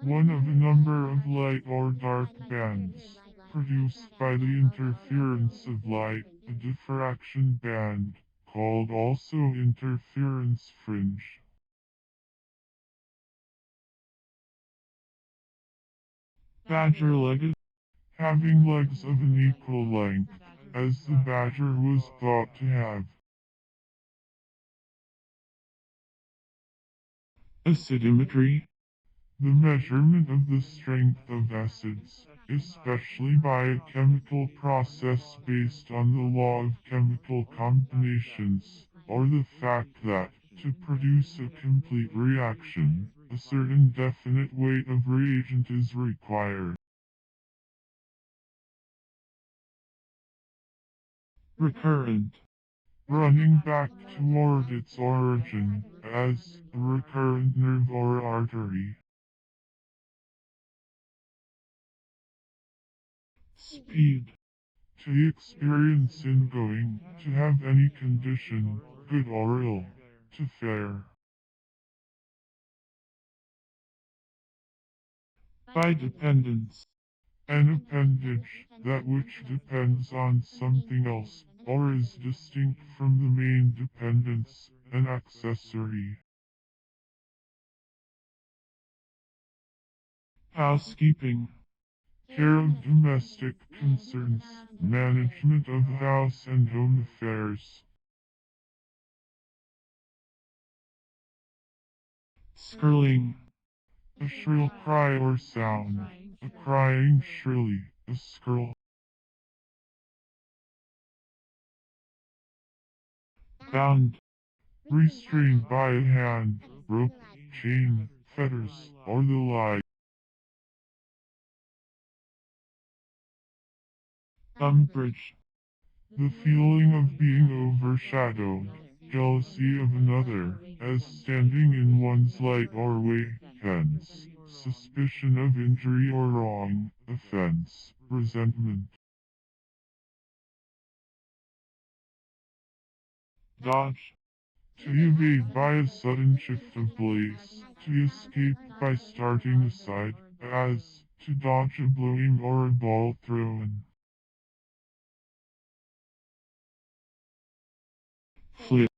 B: One of a number of light or dark bands, produced by the interference of light, a diffraction band, called also interference fringe.
A: Badger-legged.
B: Having legs of an equal length, as the badger was thought to have.
A: Acidometry.
B: The measurement of the strength of acids, especially by a chemical process based on the law of chemical combinations, or the fact that, to produce a complete reaction, a certain definite weight of reagent is required.
A: Recurrent.
B: Running back toward its origin, as a recurrent nerve or artery.
A: Speed.
B: To experience in going, to have any condition, good or ill, to fare.
A: By dependence.
B: An appendage, that which depends on something else, or is distinct from the main dependence, an accessory.
A: housekeeping,
B: care of domestic concerns, management of house and home affairs,
A: skirling,
B: a shrill cry or sound, a crying shrilly, a skirl,
A: bound,
B: restrained by a hand, rope, chain, fetters, or the like.
A: umbrage,
B: The feeling of being overshadowed, jealousy of another, as standing in one's light or way, hence, suspicion of injury or wrong, offense, resentment.
A: dodge,
B: To evade by a sudden shift of place, to escape by starting aside, as, to dodge a blowing or a ball thrown.
A: flit,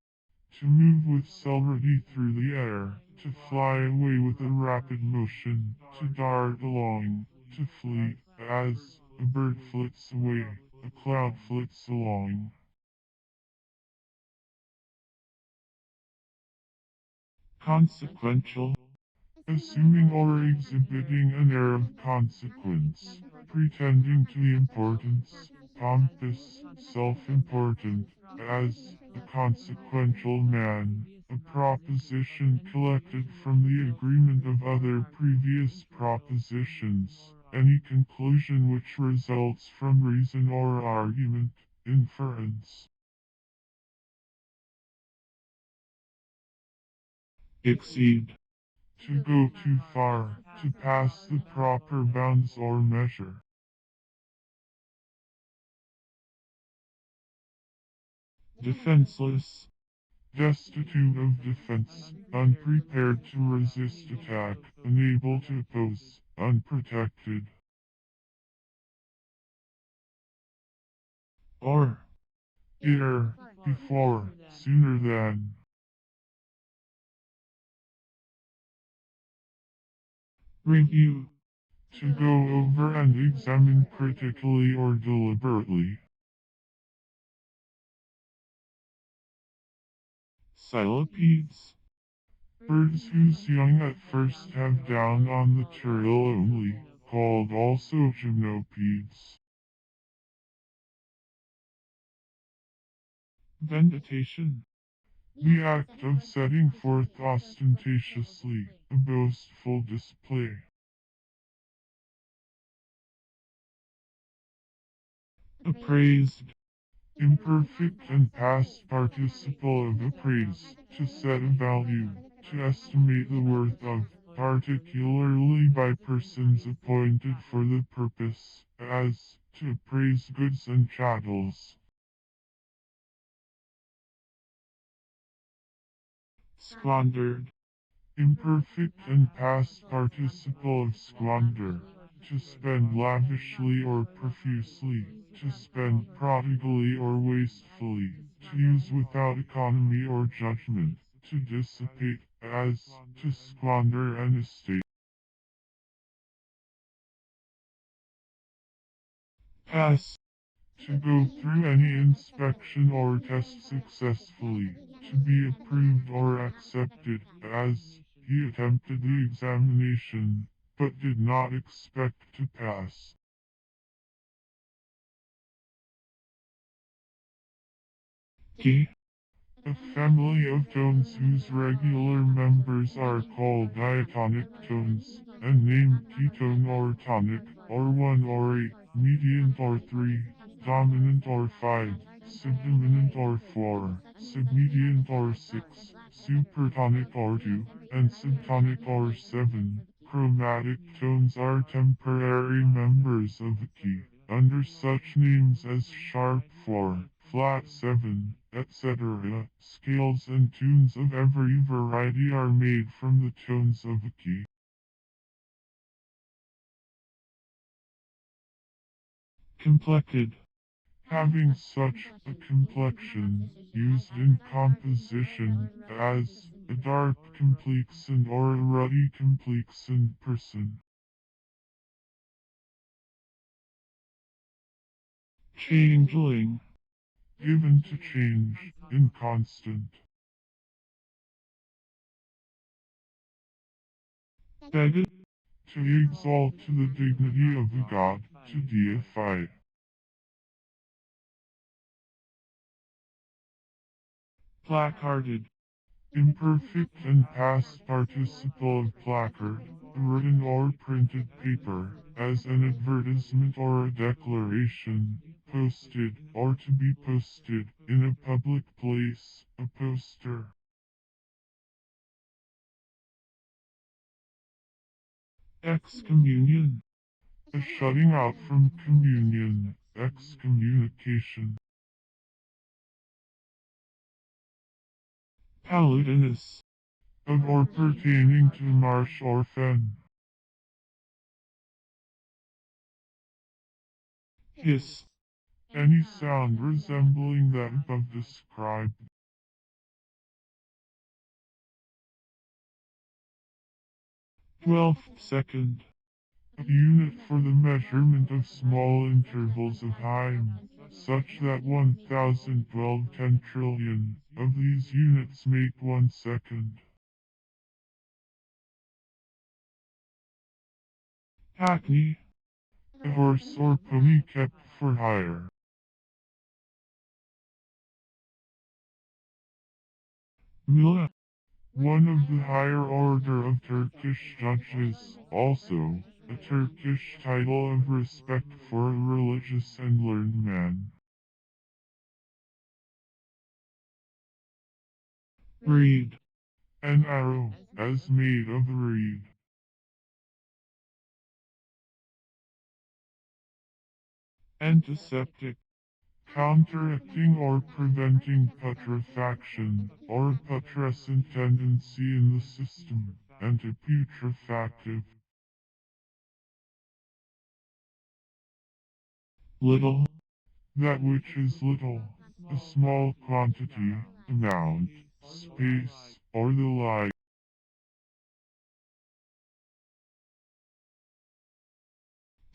B: To move with celerity through the air, to fly away with a rapid motion, to dart along, to flee, as a bird flits away, a cloud flits along.
A: consequential,
B: Assuming or exhibiting an air of consequence, pretending to be importance, pompous, self-important, as a consequential man, a proposition collected from the agreement of other previous propositions, any conclusion which results from reason or argument, inference.
A: exceed,
B: To go too far, to pass the proper bounds or measure.
A: defenseless,
B: Destitute of defense, unprepared to resist attack, unable to oppose, unprotected.
A: or,
B: Ere, before, sooner than.
A: review,
B: To go over and examine critically or deliberately.
A: cylopedes,
B: Birds whose young at first have down on the terril only, called also gymnopedes.
A: venditation,
B: The act of setting forth ostentatiously, a boastful display.
A: appraised,
B: Imperfect and past participle of appraise, to set a value, to estimate the worth of, particularly by persons appointed for the purpose, as, to appraise goods and chattels.
A: squandered,
B: Imperfect and past participle of squander, to spend lavishly or profusely, to spend prodigally or wastefully, to use without economy or judgment, to dissipate, as, to squander an estate.
A: pass,
B: To go through any inspection or test successfully, to be approved or accepted, as, he attempted the examination, but did not expect to pass.
A: key,
B: A family of tones whose regular members are called diatonic tones, and named ketone or tonic, or 1 or 8, mediant or 3, dominant or 5, subdominant or 4, submediant or 6, supertonic or 2, and subtonic or 7. Chromatic tones are temporary members of a key, under such names as sharp 4, flat 7, etc. Scales and tunes of every variety are made from the tones of a key.
A: complected,
B: Having such a complexion, used in composition, as a dark complexion or a ruddy complexion person.
A: changeling,
B: given to change, inconstant,
A: beggar,
B: to exalt to the dignity of a god, to deify,
A: black-hearted,
B: imperfect and past participle of placard, written or printed paper, as an advertisement or a declaration, posted or to be posted in a public place, a poster.
A: excommunion,
B: A shutting out from communion, excommunication.
A: paludinous,
B: Of or pertaining to marsh or fen.
A: hiss,
B: Any sound resembling that above described.
A: 12th second,
B: A unit for the measurement of small intervals of time, such that 1012 10 trillion of these units make 1 second.
A: hackney,
B: A horse or pony kept for hire.
A: mula,
B: One of the higher order of Turkish judges, also, a Turkish title of respect for a religious and learned man.
A: reed,
B: An arrow, as made of reed.
A: antiseptic,
B: Counteracting or preventing putrefaction, or putrescent tendency in the system, antiputrefactive.
A: little,
B: That which is little, a small quantity, amount, space, or the like.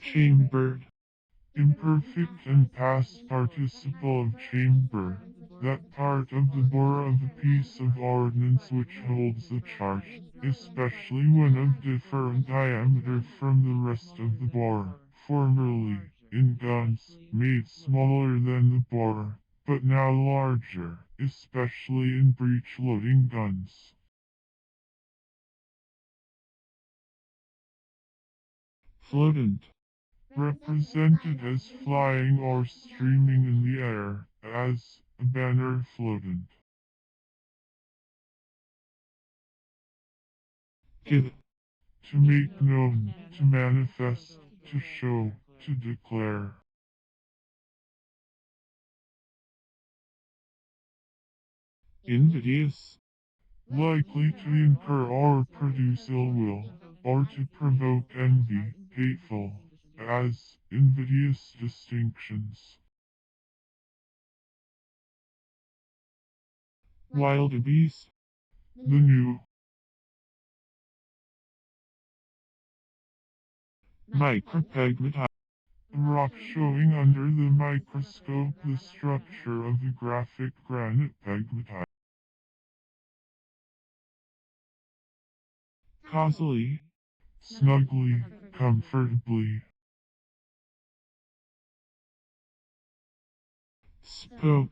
A: chambered,
B: Imperfect and past participle of chamber, that part of the bore of a piece of ordnance which holds the charge, especially when of different diameter from the rest of the bore, formerly, in guns, made smaller than the bore, but now larger, especially in breech-loading guns.
A: floatant,
B: Represented as flying or streaming in the air, as a banner floatant.
A: give,
B: To make known, to manifest, to show, to declare.
A: invidious,
B: Likely to incur or produce ill will, or to provoke envy, hateful, as invidious distinctions.
A: wildebeest,
B: The new,
A: micropegmatite,
B: a rock showing under the microscope the structure of the graphic granite pegmatite.
A: causally,
B: Snugly, comfortably.
A: spoke,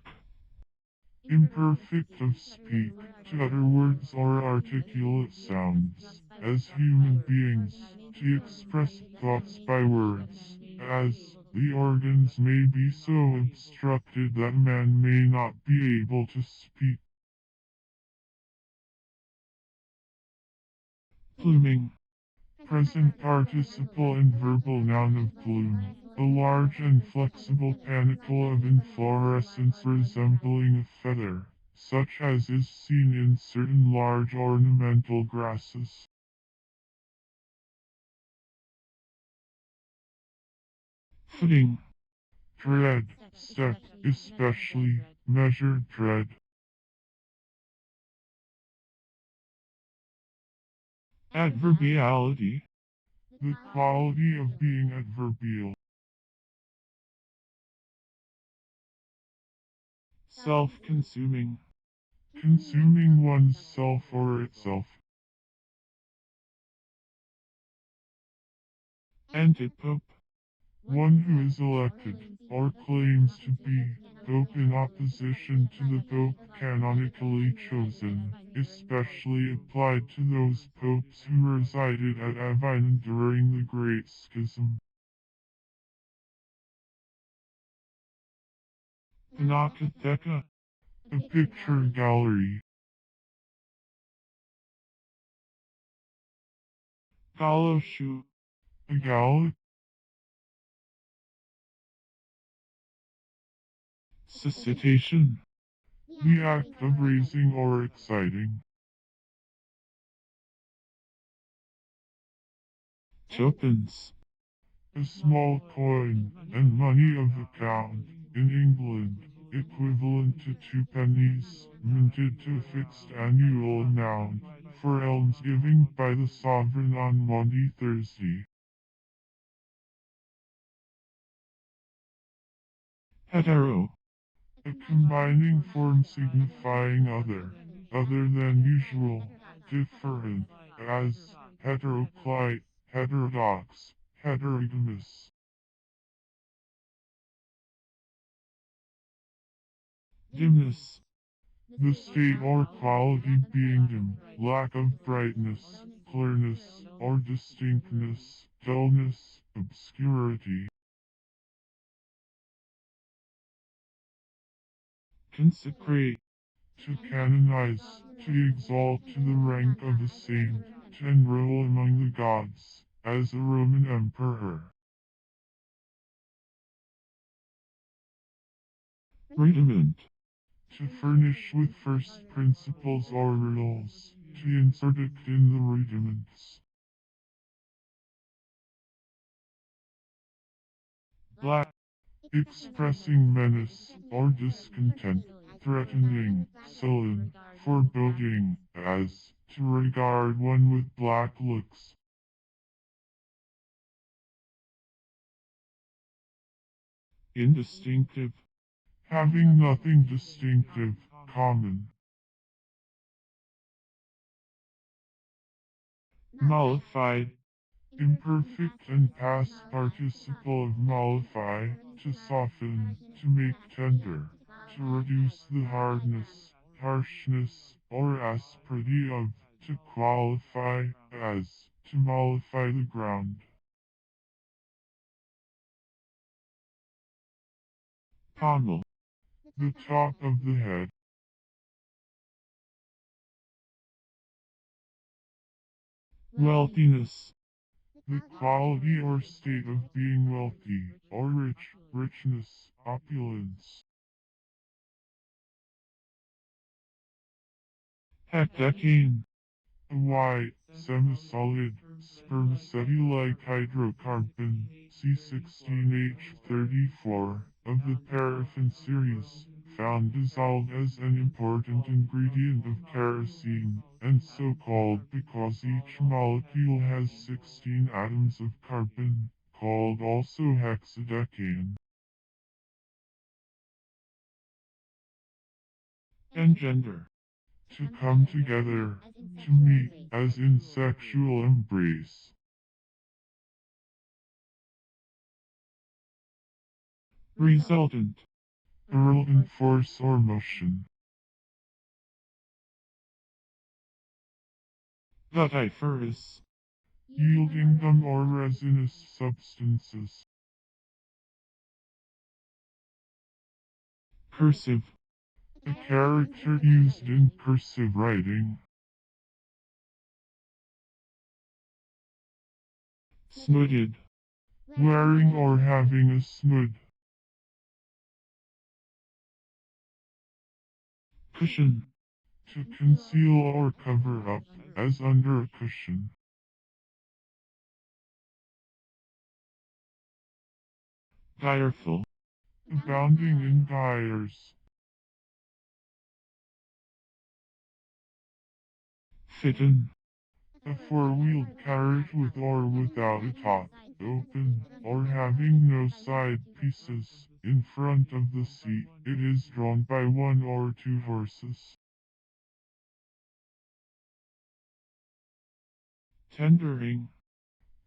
B: Imperfect of speak, to utter words or articulate sounds, as human beings, to express thoughts by words, as the organs may be so obstructed that man may not be able to speak.
A: pluming,
B: Present participle and verbal noun of plume, a large and flexible panicle of inflorescence resembling a feather, such as is seen in certain large ornamental grasses.
A: footing,
B: Tread, step, especially, measured tread.
A: adverbiality,
B: The quality of being adverbial.
A: self-consuming,
B: consuming one's self or itself,
A: antipope,
B: one who is elected, or claims to be, pope in opposition to the pope canonically chosen, especially applied to those popes who resided at Avignon during the Great Schism.
A: pinacotheca,
B: A picture gallery,
A: galoshu,
B: a galley,
A: suscitation,
B: the act of raising or exciting,
A: tuppence,
B: a small coin and money of a pound, in England, equivalent to 2 pennies, minted to a fixed annual amount, for almsgiving by the sovereign on Maundy Thursday.
A: hetero,
B: A combining form signifying other than usual, different, as, heteroclite, heterodox, heterogamous.
A: dimness,
B: The state or quality being dim, lack of brightness, clearness, or distinctness, dullness, obscurity.
A: consecrate,
B: To canonize, to exalt to the rank of a saint, to enroll among the gods, as a Roman emperor.
A: rudiment,
B: To furnish with first principles or riddles, to interdict in the rudiments.
A: black,
B: Expressing menace or discontent, threatening, sullen, foreboding, as, to regard one with black looks.
A: indistinctive,
B: Having nothing distinctive, common.
A: mollified,
B: Imperfect and past participle of mollify, to soften, to make tender, to reduce the hardness, harshness, or asperity of, to qualify, as, to mollify the ground.
A: pommel,
B: The top of the head,
A: wealthiness,
B: the quality or state of being wealthy, or rich, richness, opulence.
A: hectacane,
B: A white, semi-solid, spermaceti-like hydrocarbon, C16H34, of the paraffin series, found dissolved as an important ingredient of kerosene, and so called because each molecule has 16 atoms of carbon, called also hexadecane.
A: engender,
B: To come together, to meet, as in sexual embrace.
A: resultant,
B: A resultant force or motion.
A: vetiferous,
B: Yielding gum or resinous substances.
A: cursive,
B: A character used in cursive writing.
A: snooded,
B: Wearing or having a snood.
A: cushion,
B: To conceal or cover up, as under a cushion.
A: direful,
B: Abounding in gyres.
A: fitten,
B: A four-wheeled carriage with or without a top, open, or having no side pieces. In front of the seat, it is drawn by one or two horses.
A: Tendering.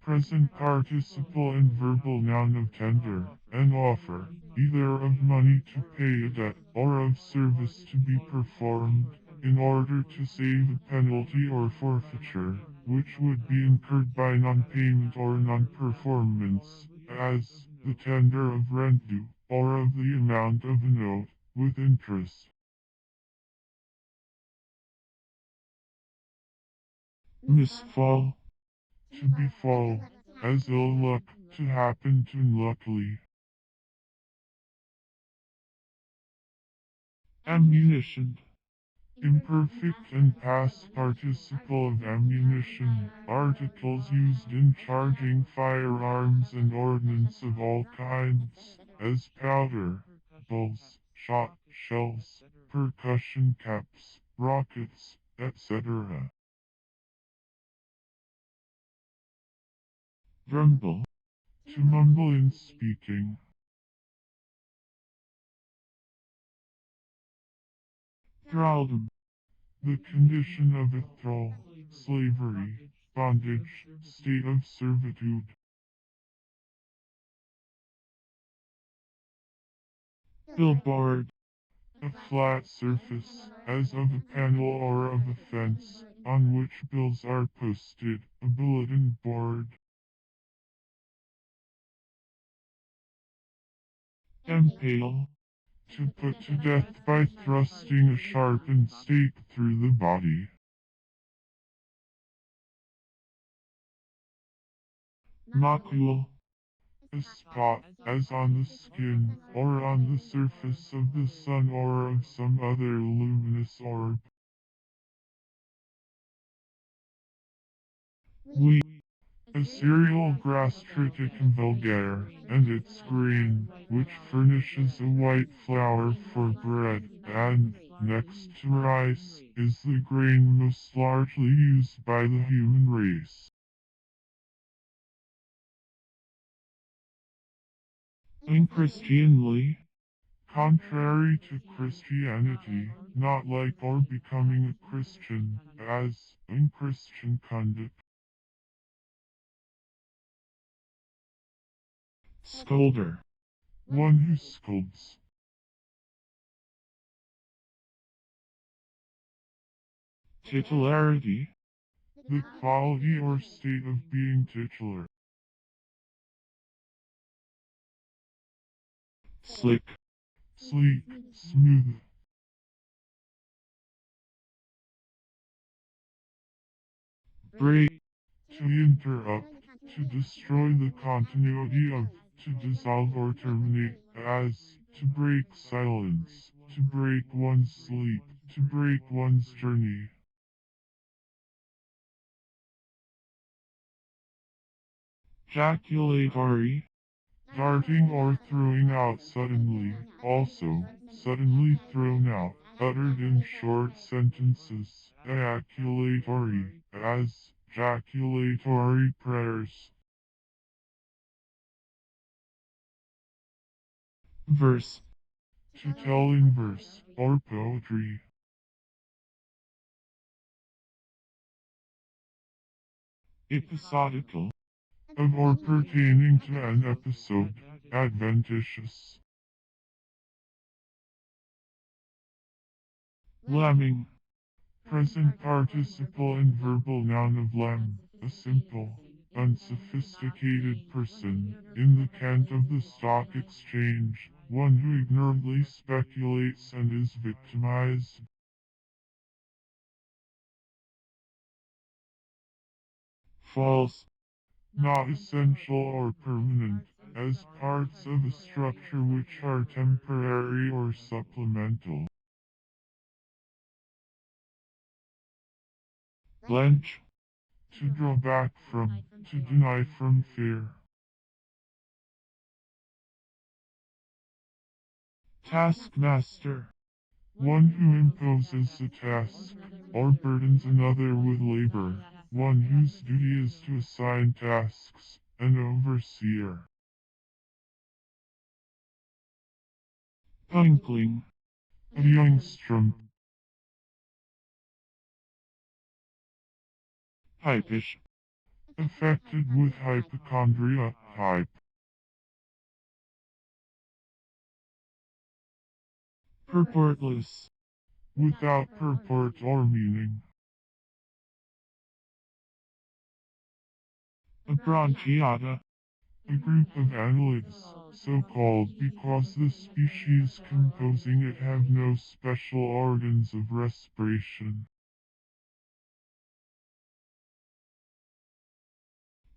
B: Present participle and verbal noun of tender, an offer, either of money to pay a debt or of service to be performed, in order to save a penalty or forfeiture, which would be incurred by non-payment or non-performance, as the tender of rent due, or of the amount of a note, with interest.
A: Misfall.
B: To befall, as ill luck, to happen to unluckily.
A: Ammunition.
B: Imperfect and past participle of ammunition, articles used in charging firearms and ordnance of all kinds, as powder, balls, shot, shells, percussion caps, rockets, etc.
A: Rumble.
B: To mumble in speaking.
A: Thraldom.
B: The condition of a thrall, slavery, bondage, state of servitude.
A: Billboard.
B: A flat surface, as of a panel or of a fence, on which bills are posted, a bulletin board.
A: Impale.
B: To put to death by thrusting a sharpened stake through the body.
A: Macule.
B: A spot, as on the skin, or on the surface of the sun or of some other luminous orb.
A: Wheat.
B: A cereal gastritic and vulgare, and its grain, which furnishes a white flour for bread, and, next to rice, is the grain most largely used by the human race.
A: Unchristianly.
B: Contrary to Christianity, not like or becoming a Christian, as unchristian conduct.
A: Scolder.
B: One who scolds.
A: Titularity.
B: The quality or state of being titular.
A: Slick.
B: Sleek, smooth.
A: Break.
B: To interrupt, to destroy the continuity of, to dissolve or terminate, as, to break silence, to break one's sleep, to break one's journey.
A: Jaculatory.
B: Darting or throwing out suddenly, also, suddenly thrown out, uttered in short sentences, ejaculatory, as, jaculatory prayers.
A: Verse.
B: To tell in verse, or poetry.
A: Episodical.
B: Of or pertaining to an episode, adventitious.
A: Lemming.
B: Present participle and verbal noun of lem, a simple, unsophisticated person, in the cant of the stock exchange, one who ignorantly speculates and is victimized.
A: False.
B: Not essential or permanent, as parts of a structure which are temporary or supplemental.
A: Blench.
B: To draw back from, to deny from fear.
A: Taskmaster.
B: One who imposes a task, or burdens another with labor, one whose duty is to assign tasks, an overseer.
A: Uncling.
B: A youngstrom.
A: Hypish.
B: Affected with hypochondria, hype.
A: Purportless.
B: Without purport or meaning.
A: A bronchiata.
B: A group of annelids, so called because the species composing it have no special organs of respiration.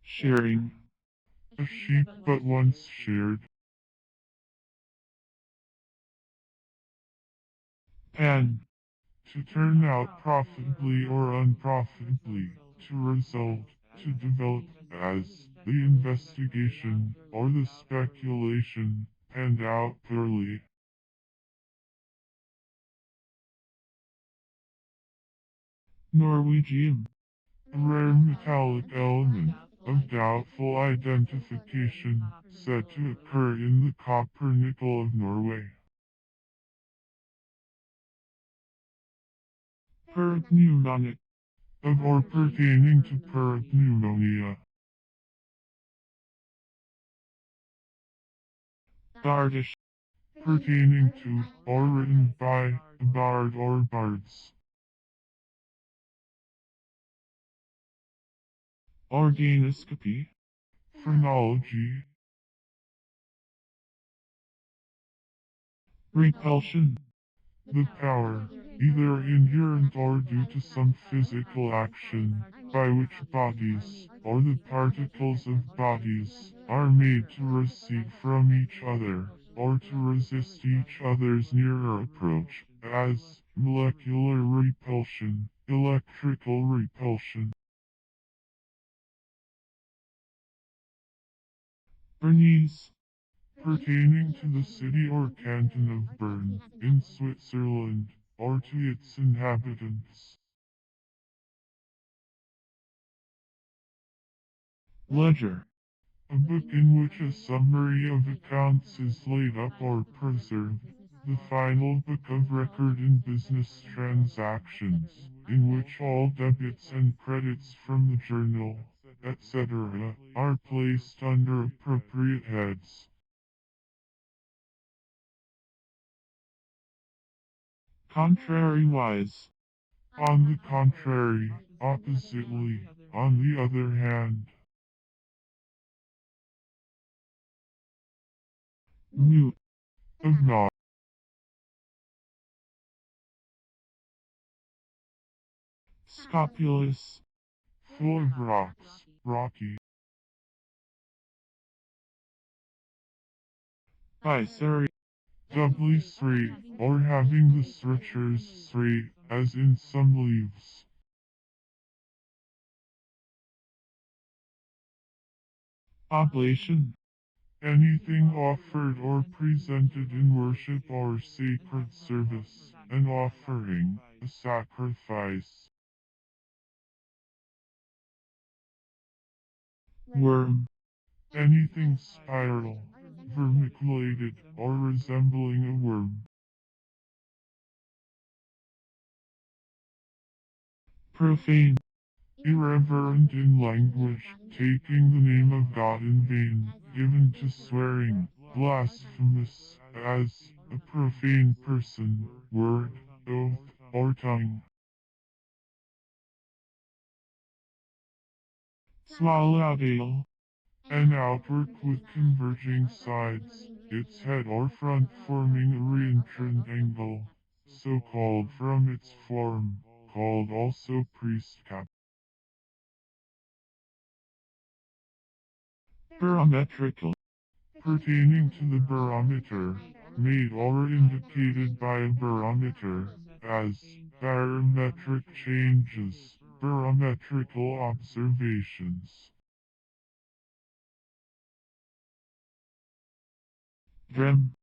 A: Shearing.
B: A sheep but once sheared.
A: Pan.
B: To turn out profitably or unprofitably, to result, to develop, as the investigation or the speculation panned out poorly.
A: Norwegian.
B: A rare metallic element of doubtful identification said to occur in the copper nickel of Norway.
A: Peripneumonic.
B: Of or pertaining to peripneumonia.
A: Bardish.
B: Pertaining to or written by a bard or bards.
A: Organoscopy.
B: Phrenology.
A: Repulsion.
B: The power, either inherent or due to some physical action, by which bodies, or the particles of bodies, are made to recede from each other, or to resist each other's nearer approach, as molecular repulsion, electrical repulsion.
A: Bernese.
B: Pertaining to the city or canton of Bern, in Switzerland, or to its inhabitants.
A: Ledger.
B: A book in which a summary of accounts is laid up or preserved. The final book of record in business transactions, in which all debits and credits from the journal, etc., are placed under appropriate heads.
A: Contrariwise.
B: On the contrary, oppositely, on the other hand.
A: Mute.
B: Of not.
A: Scopulous.
B: Full of rocks, rocky.
A: Biseri.
B: Doubly straight, or having the strictures straight, as in some leaves.
A: Oblation.
B: Anything offered or presented in worship or sacred service, an offering, a sacrifice.
A: Worm.
B: Anything spiral, vermiculated, or resembling a worm.
A: Profane.
B: Irreverent in language, taking the name of God in vain, given to swearing, blasphemous, as a profane person, word, oath, or tongue.
A: Swallowtail.
B: An outwork with converging sides, its head or front forming a reentrant angle, so called from its form, called also priest cap.
A: Barometrical.
B: Pertaining to the barometer, made or indicated by a barometer, as barometric changes, barometrical observations.
A: Dram.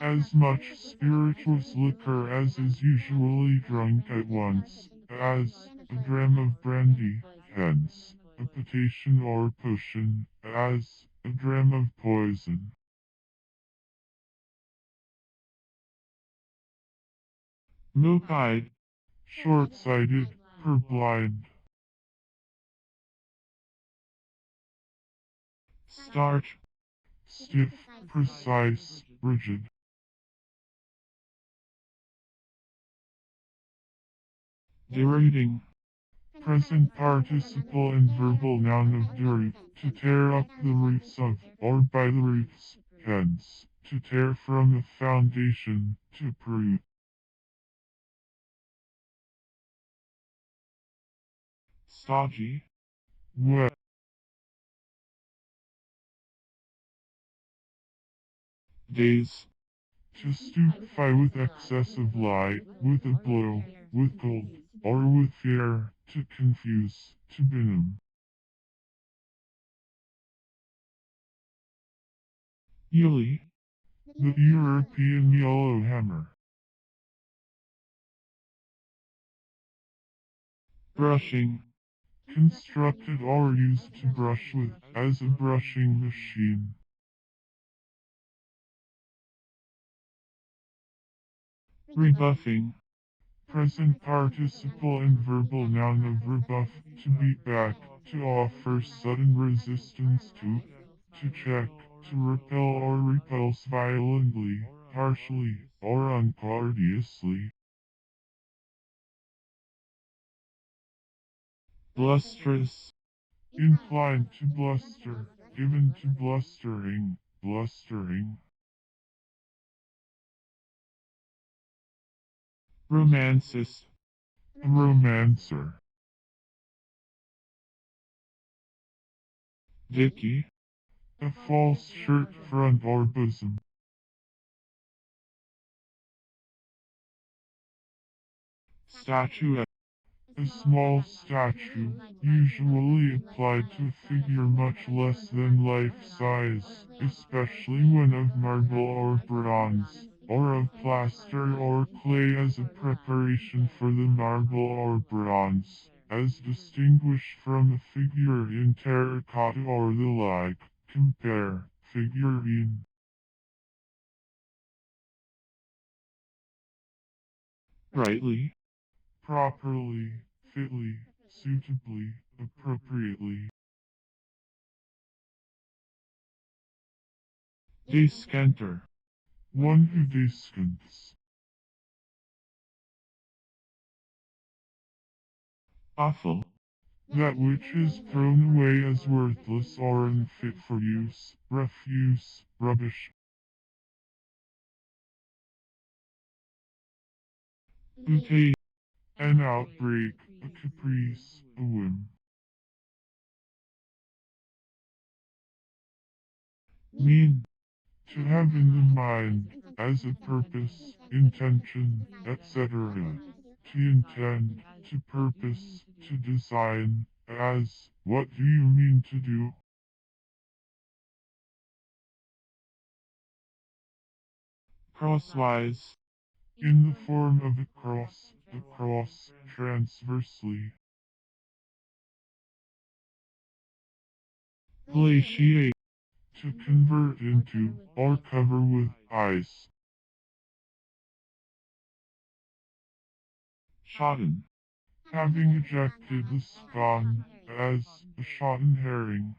B: As much spirituous liquor as is usually drunk at once, as a dram of brandy, hence, a potation or potion, as, a dram of poison.
A: Milk-eyed,
B: Short-sighted, purblind.
A: starch,
B: Stiff, precise, rigid.
A: derating,
B: Present participle and verbal noun of derate, to tear up the roots of, or by the roots, hence, to tear from a foundation, to uproot.
A: stodgy,
B: Wet,
A: daze,
B: to stupefy with excess of light, with a blow, with cold, or with fear, to confuse, to benumbed.
A: ely,
B: The European yellow hammer.
A: brushing,
B: Constructed or used to brush with, as a brushing machine.
A: rebuffing,
B: Present participle and verbal noun of rebuff, to beat back, to offer sudden resistance to check, to repel or repulse violently, harshly, or uncourteously.
A: blusterous,
B: Inclined to bluster, given to blustering, blustering.
A: romancist,
B: A romancer.
A: dicky,
B: A false shirt front or bosom.
A: statuette,
B: A small statue, usually applied to a figure much less than life-size, especially when of marble or bronze, or of plaster or clay as a preparation for the marble or bronze, as distinguished from a figure in terracotta or the like. Compare figurine.
A: rightly,
B: Properly, fitly, suitably, appropriately.
A: descanter,
B: One who descants.
A: offal,
B: That which is thrown away as worthless or unfit for use, refuse, rubbish.
A: bouquet,
B: An outbreak, a caprice, a whim.
A: mean,
B: To have in the mind, as a purpose, intention, etc. To intend, to purpose, to design, as, what do you mean to do?
A: crosswise,
B: In the form of a cross, transversely.
A: glaciate,
B: To convert into, or cover with, ice.
A: shotten,
B: Having ejected the scone, as, a shotten herring.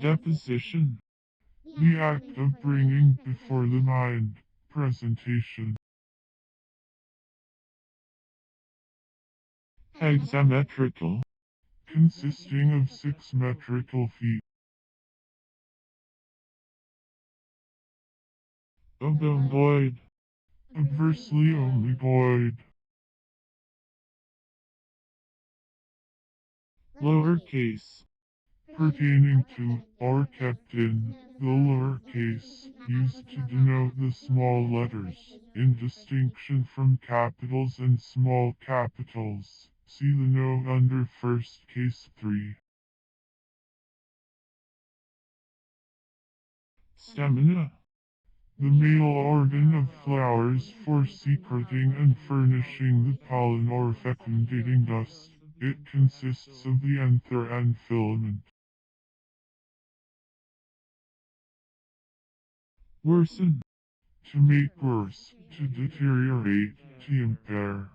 A: deposition,
B: The act of bringing before the mind, presentation.
A: hexametrical,
B: Consisting of 6 metrical feet.
A: obovoid,
B: Obversely obligoid.
A: lowercase,
B: Pertaining to, or kept in, the lower case, used to denote the small letters, in distinction from capitals and small capitals. See the note under first case 3.
A: stamina,
B: The male organ of flowers for secreting and furnishing the pollen or fecundating dust. It consists of the anther and filament.
A: Worsen.
B: To make worse, to deteriorate, to impair.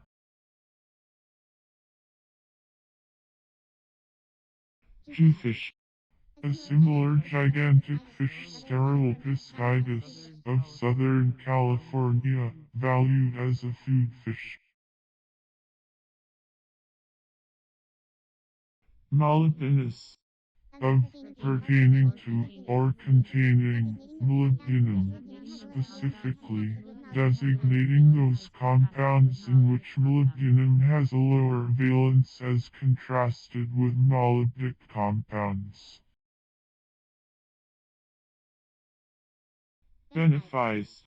A: Jewfish.
B: A similar gigantic fish Stereopus gigas of Southern California, valued as a food fish.
A: Molybdenous.
B: Of, pertaining to, or containing, molybdenum, specifically, designating those compounds in which molybdenum has a lower valence as contrasted with molybdic compounds.
A: Benefice.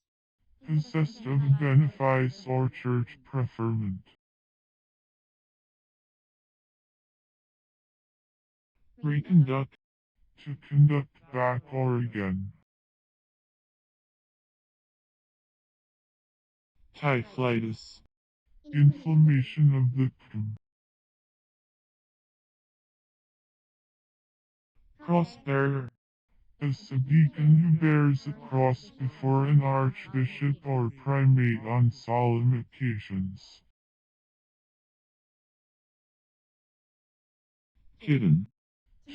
B: Possessed of a benefice or church preferment.
A: Reconduct.
B: To conduct back or again.
A: Typhlitis.
B: Inflammation of the cm.
A: Cross-bearer.
B: A subdeacon who bears a cross before an archbishop or primate on solemn occasions.
A: Kitten.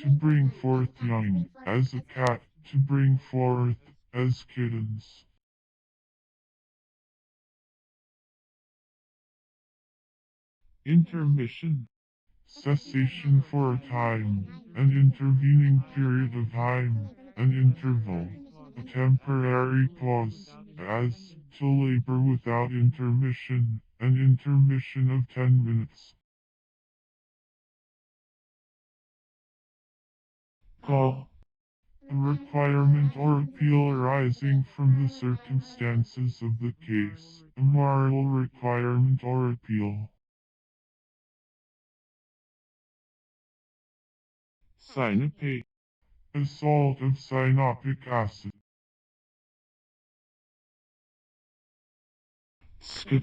B: To bring forth young, as a cat, to bring forth, as kittens.
A: Intermission.
B: Cessation for a time, an intervening period of time, an interval, a temporary pause, as, to labor without intermission, an intermission of 10 minutes.
A: Call.
B: A requirement or appeal arising from the circumstances of the case, a moral requirement or appeal.
A: Synope.
B: A salt of synopic acid.
A: Skip.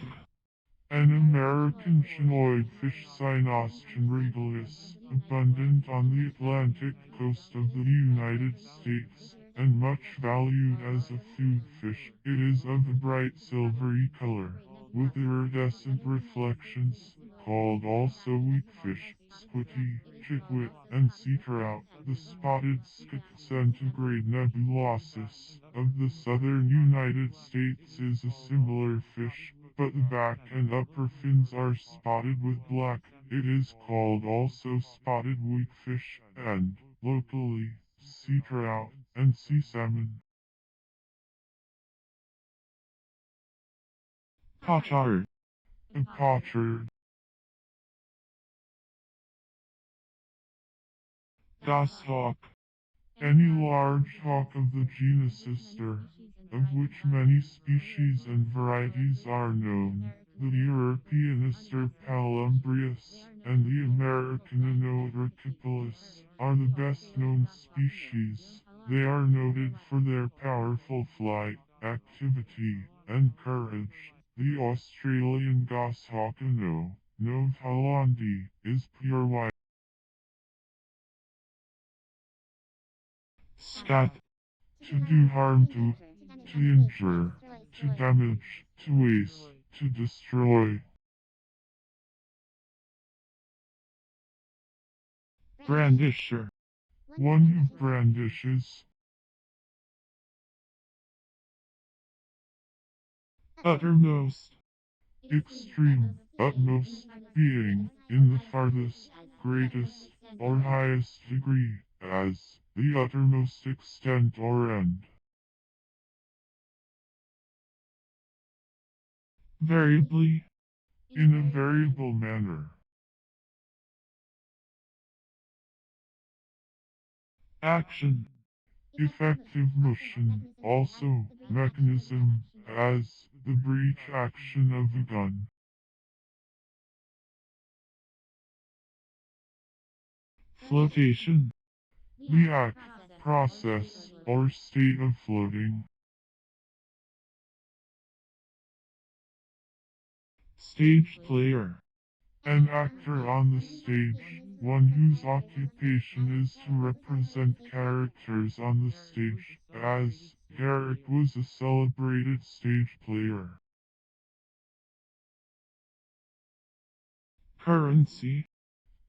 B: An American chinoid fish Cynostion regalis, abundant on the Atlantic coast of the United States, and much valued as a food fish. It is of a bright silvery color, with iridescent reflections, called also weakfish, squitty, chickwit, and sea trout. The spotted skit centigrade nebulosus of the southern United States is a similar fish, but the back and upper fins are spotted with black. It is called also spotted weakfish, and, locally, sea trout, and sea salmon.
A: Pochard.
B: A pochard.
A: Goshawk.
B: Any large hawk of the genus Sister, of which many species and varieties are known. The European Aster palumbrius and the American Anotricipulus are the best known species. They are noted for their powerful flight, activity, and courage. The Australian goshawk Ano, Nove hollandi, is pure white.
A: Scat.
B: To do harm to injure, to damage, to waste, to destroy.
A: Brandisher.
B: One who brandishes.
A: Uttermost.
B: Extreme, utmost, being, in the farthest, greatest, or highest degree, as, the uttermost extent or end.
A: Variably.
B: In a variable manner.
A: Action.
B: Effective motion, also, mechanism, as, the breech action of a gun.
A: Flotation.
B: The act, process, or state of floating.
A: Stage player.
B: An actor on the stage, one whose occupation is to represent characters on the stage, as Garrick was a celebrated stage player.
A: Currency.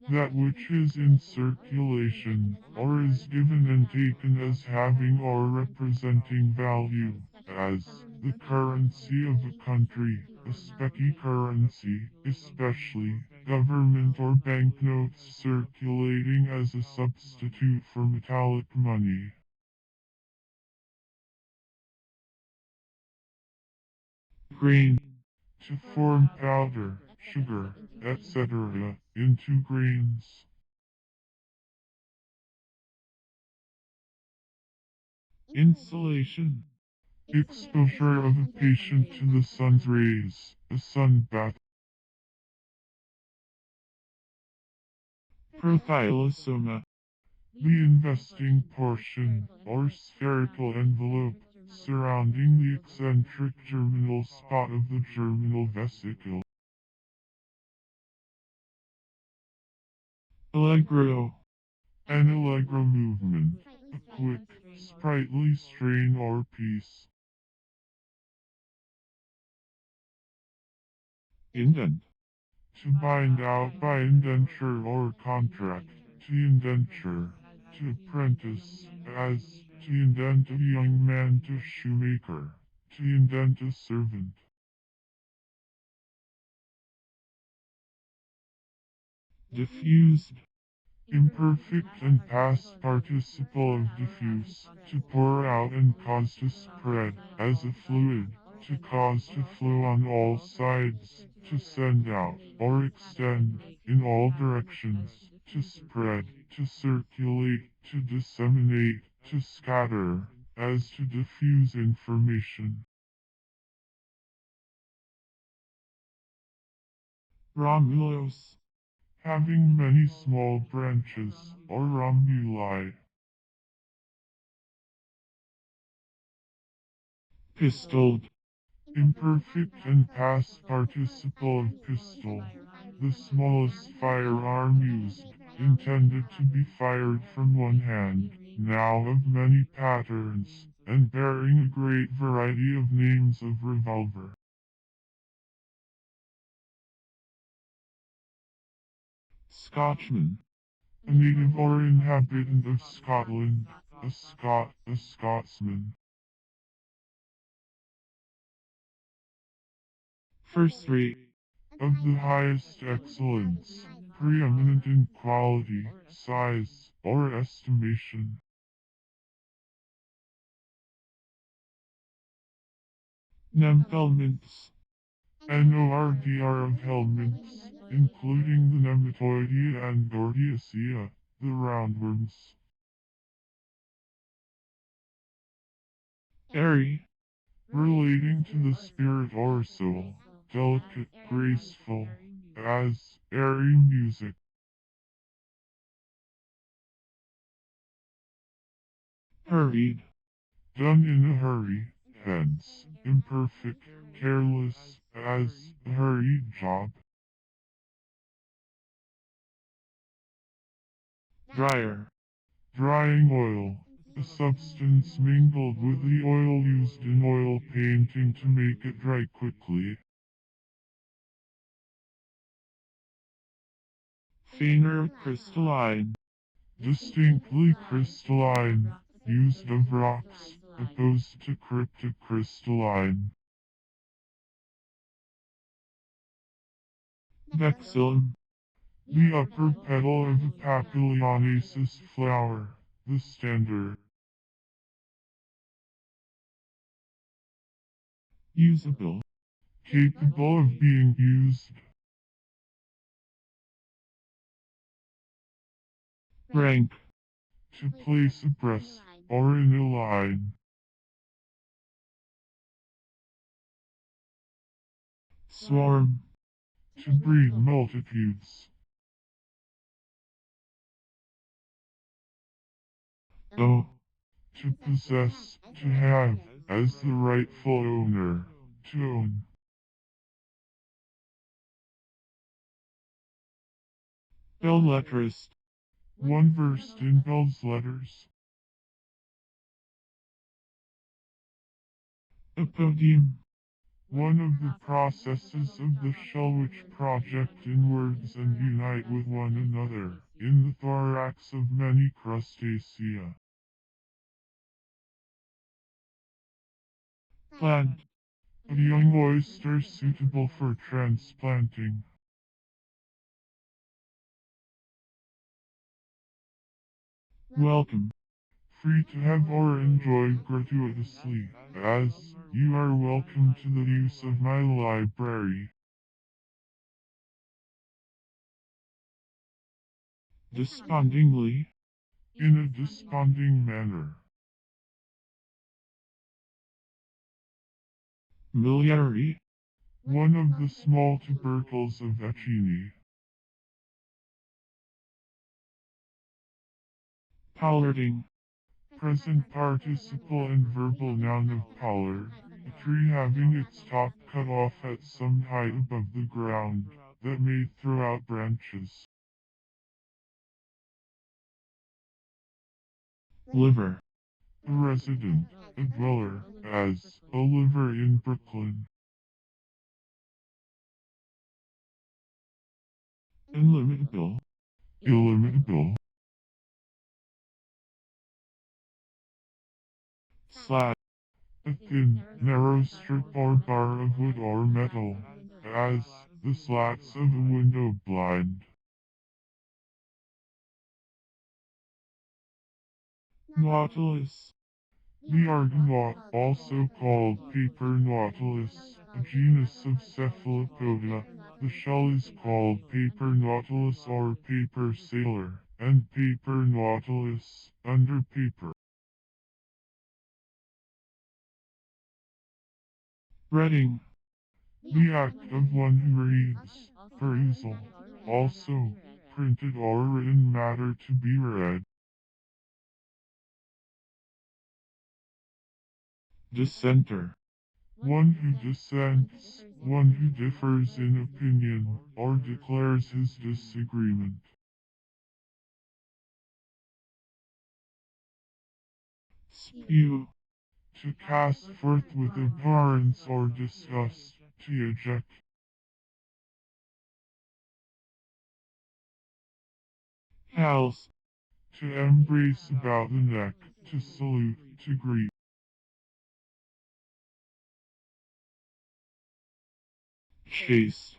B: That which is in circulation, or is given and taken as having or representing value, as the currency of a country, a specky currency, especially government or banknotes circulating as a substitute for metallic money.
A: Grain.
B: To form powder, sugar, etc., into grains.
A: Insulation.
B: Exposure of a patient to the sun's rays, a sunbath.
A: Prothylosoma.
B: The investing portion, or spherical envelope, surrounding the eccentric germinal spot of the germinal vesicle.
A: Allegro.
B: An allegro movement, a quick, sprightly strain or piece.
A: Indent.
B: To bind out by indenture or contract, to indenture, to apprentice, as, to indent a young man to shoemaker, to indent a servant.
A: Diffused.
B: Imperfect and past participle of diffuse, to pour out and cause to spread, as a fluid, to cause to flow on all sides, to send out, or extend, in all directions, to spread, to circulate, to disseminate, to scatter, as to diffuse information.
A: Romulus.
B: Having many small branches, or rambuli.
A: Pistoled.
B: Imperfect and past participle of pistol. The smallest firearm used, intended to be fired from one hand, now of many patterns, and bearing a great variety of names of revolver.
A: Scotchman.
B: A native or inhabitant of Scotland, a Scot, a Scotsman.
A: First rate.
B: Of the highest excellence, preeminent in quality, size, or estimation.
A: Nemphelmints.
B: NORDR of helminths, including the Nematoidea and Gordiacea, the roundworms.
A: Airy.
B: Relating to the spirit or soul, delicate, graceful, as airy music.
A: Hurried.
B: Done in a hurry, hence, imperfect, careless, as a hurried job.
A: Dryer.
B: Drying oil, a substance mingled with the oil used in oil painting to make it dry quickly.
A: Fainer crystalline.
B: Distinctly crystalline, used of rocks, opposed to cryptocrystalline.
A: Vexillum.
B: The upper petal of a papilionaceous flower, the standard.
A: Usable.
B: Capable of being used.
A: Rank.
B: To place abreast, or in a line.
A: Swarm.
B: To breed multitudes.
A: Oh.
B: To possess, to have, as the rightful owner, to own.
A: Belletrist.
B: One versed in Bell's letters.
A: Apodium.
B: One of the processes of the shell which project inwards and unite with one another, in the thorax of many crustacea.
A: Plant.
B: A young oyster suitable for transplanting.
A: Welcome.
B: Free to have or enjoy gratuitously, as you are welcome to the use of my library.
A: Despondingly.
B: In a desponding manner.
A: Miliary.
B: One of the small tubercles of Echini.
A: Pollarding.
B: Present participle and verbal noun of pollard. A tree having its top cut off at some height above the ground, that may throw out branches.
A: Liver.
B: A resident, a dweller, as a liver in Brooklyn.
A: Illimitable.
B: Illimitable.
A: Slat.
B: A thin, narrow strip or bar of wood or metal, as the slats of a window blind.
A: Nautilus.
B: The Argonaut, also called paper nautilus, a genus of cephalopoda. The shell is called paper nautilus or paper sailor, and paper nautilus, under paper.
A: Reading.
B: The act of one who reads, perusal, also, printed or written matter to be read.
A: Dissenter.
B: One who dissents, one who differs in opinion, or declares his disagreement.
A: Spew.
B: To cast forth with abhorrence or disgust, to eject.
A: House.
B: To embrace about the neck, to salute, to greet.
A: Chaste.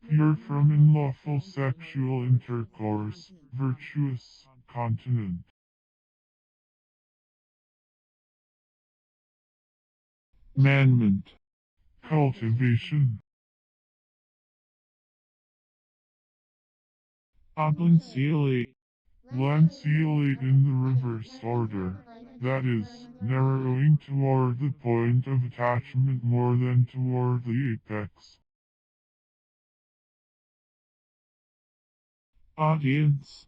B: Pure from unlawful sexual intercourse, virtuous, continent.
A: Manment.
B: Cultivation.
A: Oblanceolate.
B: Lanceolate in the reverse order, that is, narrowing toward the point of attachment more than toward the apex.
A: Audience.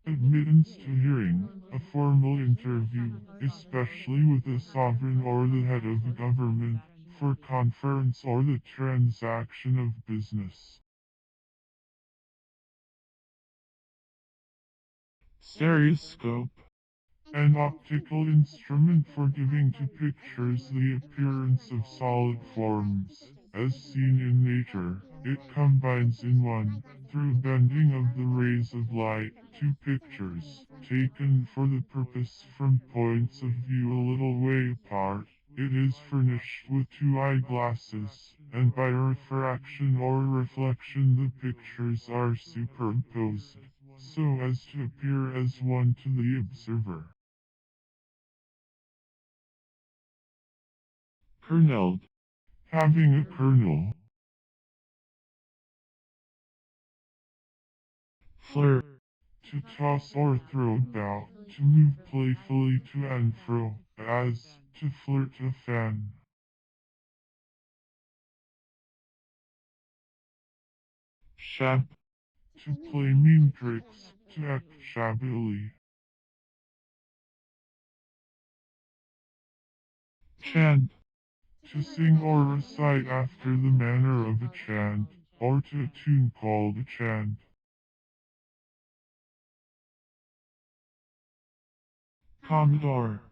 B: Admittance to hearing, a formal interview, especially with a sovereign or the head of the government, for conference or the transaction of business.
A: Stereoscope.
B: An optical instrument for giving to pictures the appearance of solid forms, as seen in nature. It combines in one, through bending of the rays of light, two pictures, taken for the purpose from points of view a little way apart. It is furnished with two eyeglasses, and by refraction or reflection the pictures are superimposed, so as to appear as one to the observer.
A: Kernelled.
B: Having a kernel.
A: Flirt.
B: To toss or throw about, to move playfully to and fro, as to flirt a fan.
A: Shab.
B: To play mean tricks, to act shabbily.
A: Chant.
B: To sing or recite after the manner of a chant, or to a tune called a chant.
A: Commodore.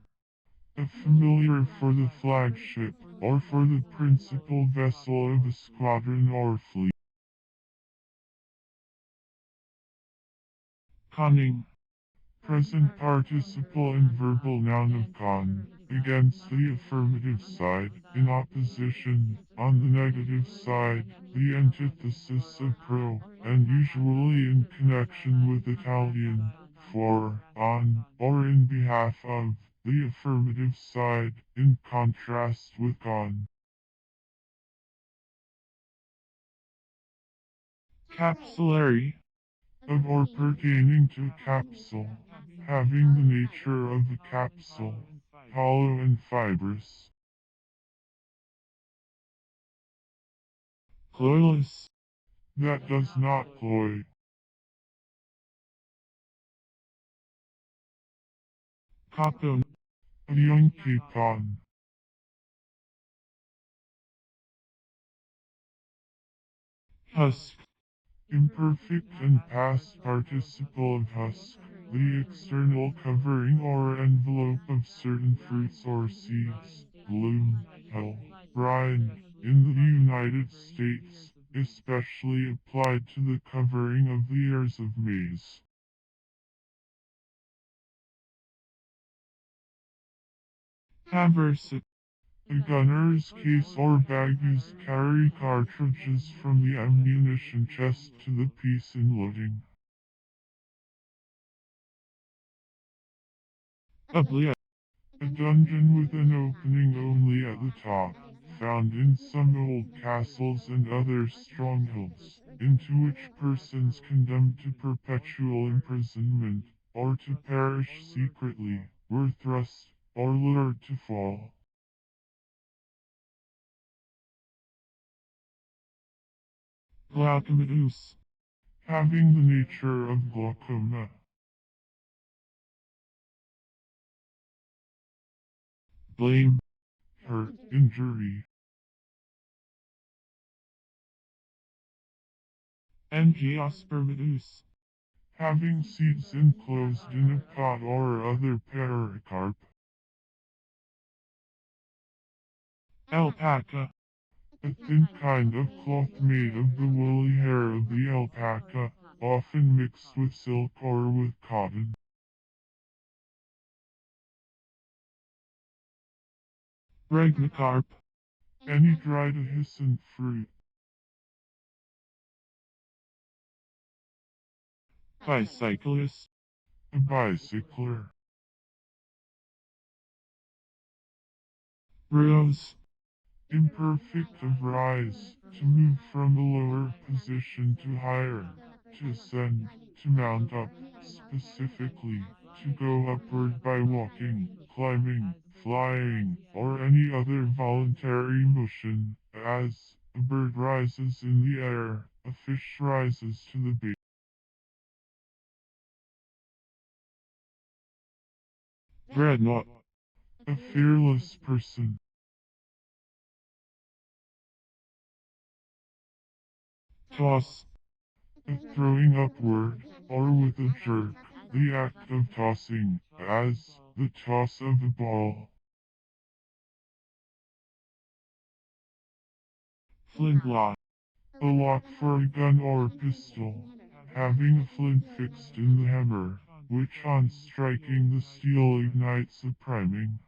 B: A familiar for the flagship, or for the principal vessel of a squadron or fleet.
A: Conning.
B: Present participle and verbal noun of con, against the affirmative side, in opposition, on the negative side, the antithesis of pro, and usually in connection with Italian, for, on, or in behalf of, the affirmative side, in contrast with con.
A: Capillary.
B: Of or pertaining to a capsule, having the nature of a capsule, hollow and fibrous.
A: Cloyless.
B: That does not cloy.
A: Capone.
B: A young capon.
A: Husk.
B: Imperfect and past participle of husk, the external covering or envelope of certain fruits or seeds, bloom, hull, rind, in the United States, especially applied to the covering of the ears of maize.
A: Haversack.
B: A gunner's case or bag used to carry cartridges from the ammunition chest to the piece in loading.
A: Obliette.
B: A dungeon with an opening only at the top, found in some old castles and other strongholds, into which persons condemned to perpetual imprisonment, or to perish secretly, were thrust, or lured to fall.
A: Glaucomatous.
B: Having the nature of glaucoma.
A: Blame.
B: Hurt, injury.
A: Angiospermatus.
B: Having seeds enclosed in a pot or other pericarp.
A: Alpaca.
B: A thin kind of cloth made of the woolly hair of the alpaca, often mixed with silk or with cotton.
A: Regnicarp.
B: Any dried hyacinth fruit.
A: Bicyclist.
B: A bicycler.
A: Rose.
B: Imperfect of rise, to move from a lower position to higher, to ascend, to mount up, specifically, to go upward by walking, climbing, flying, or any other voluntary motion, as a bird rises in the air, a fish rises to the bait.
A: Dreadnought.
B: A fearless person.
A: Toss.
B: A throwing upward, or with a jerk, the act of tossing, as the toss of a ball.
A: Flintlock.
B: A lock for a gun or pistol, having a flint fixed in the hammer, which on striking the steel ignites the priming.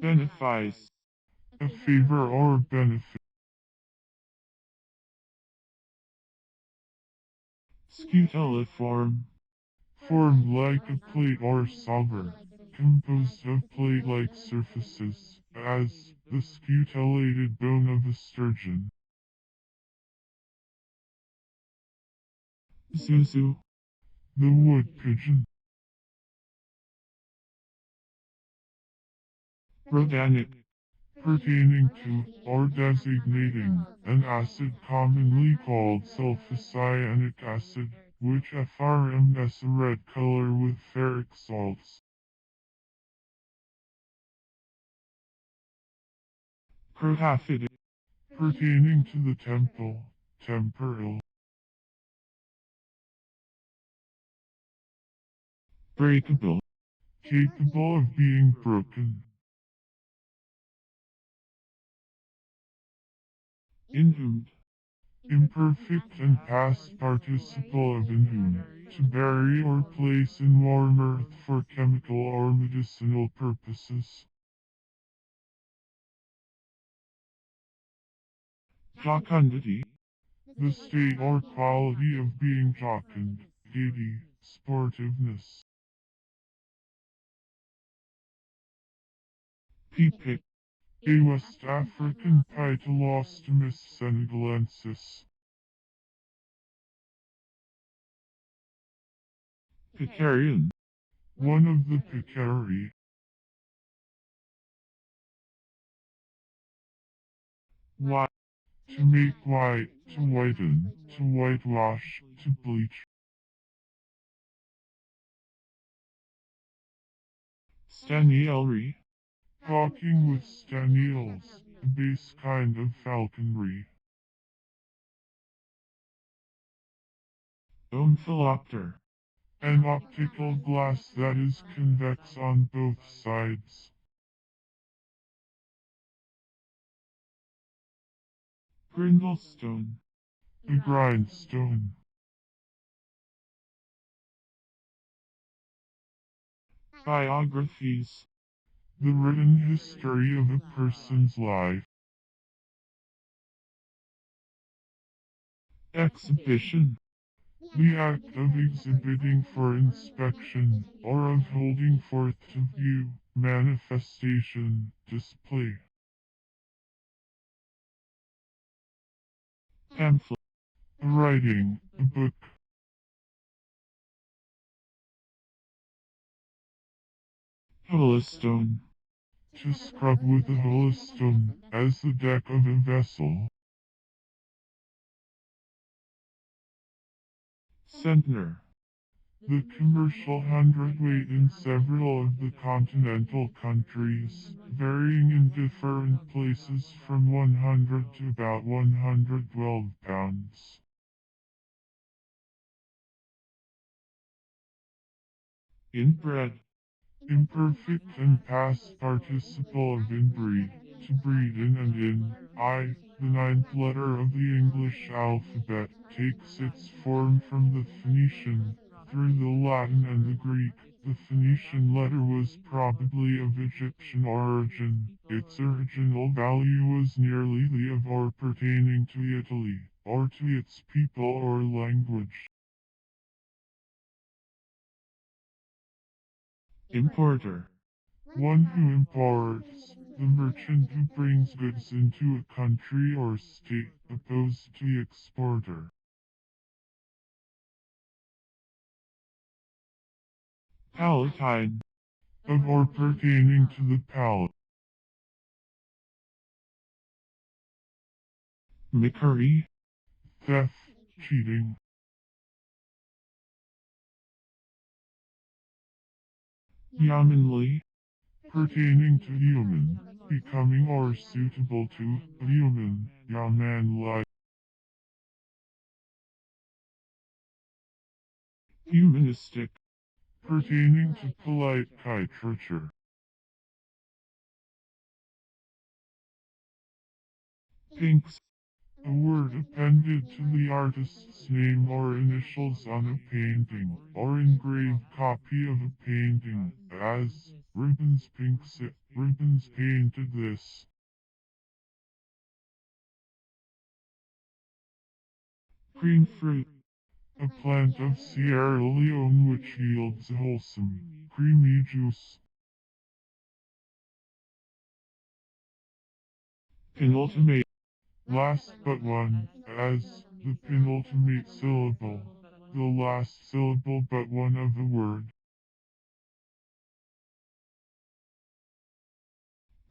A: Benefice.
B: A favor or benefit.
A: Scutelliform.
B: Formed like a plate or salver, composed of plate-like surfaces, as the scutellated bone of a sturgeon.
A: Zuzu.
B: The wood pigeon.
A: Rodanic.
B: Pertaining to, or designating, an acid commonly called sulfocyanic acid, which FRMs a red color with ferric salts.
A: Protaphytic.
B: Pertaining to the temple, temporal.
A: breakable,
B: capable of being broken,
A: inhumed,
B: imperfect and past participle of inhume, to bury or place in warm earth for chemical or medicinal purposes.
A: jocundity,
B: The state or quality of being jocund, gaiety, sportiveness.
A: peapick,
B: A West African Pitalostomus senegalensis.
A: picarian,
B: One of the Picari.
A: white,
B: To make white, to whiten, to whitewash, to bleach.
A: stanielry,
B: Hawking with staniels, a base kind of falconry.
A: omphilopter,
B: An optical glass that is convex on both sides.
A: grindlestone,
B: A grindstone.
A: biographies,
B: The written history of a person's life.
A: exhibition,
B: The act of exhibiting for inspection, or of holding forth to view, manifestation, display.
A: pamphlet,
B: A writing, a book.
A: holystone,
B: To scrub with a holystone, as the deck of a vessel.
A: centner,
B: The commercial hundredweight in several of the continental countries, varying in different places from 100 to about 112 pounds.
A: inbred,
B: Imperfect and past participle of inbreed, to breed in and in. The ninth letter of the English alphabet, takes its form from the Phoenician, through the Latin and the Greek. The Phoenician letter was probably of Egyptian origin. Its original value was nearly the of or pertaining to Italy, or to its people or language.
A: importer,
B: One who imports, the merchant who brings goods into a country or state, opposed to the exporter.
A: palatine,
B: Of or pertaining to the palate.
A: mickery,
B: Theft, cheating.
A: yeomanly,
B: Pertaining to human, becoming or suitable to a human, yeomanlike.
A: humanistic,
B: Pertaining to polite literature.
A: pinks,
B: A word appended to the artist's name or initials on a painting, or engraved copy of a painting, as Rubens pinks it, Rubens painted this.
A: green fruit,
B: A plant of Sierra Leone which yields a wholesome, creamy juice.
A: penultimate,
B: Last but one, as the penultimate syllable, the last syllable but one of a word.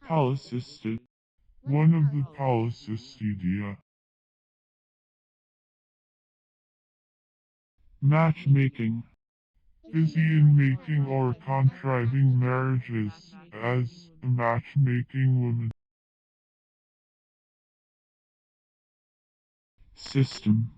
A: polycystic,
B: One of the polycystidia.
A: matchmaking,
B: Busy in making or contriving marriages, as a matchmaking woman.
A: system,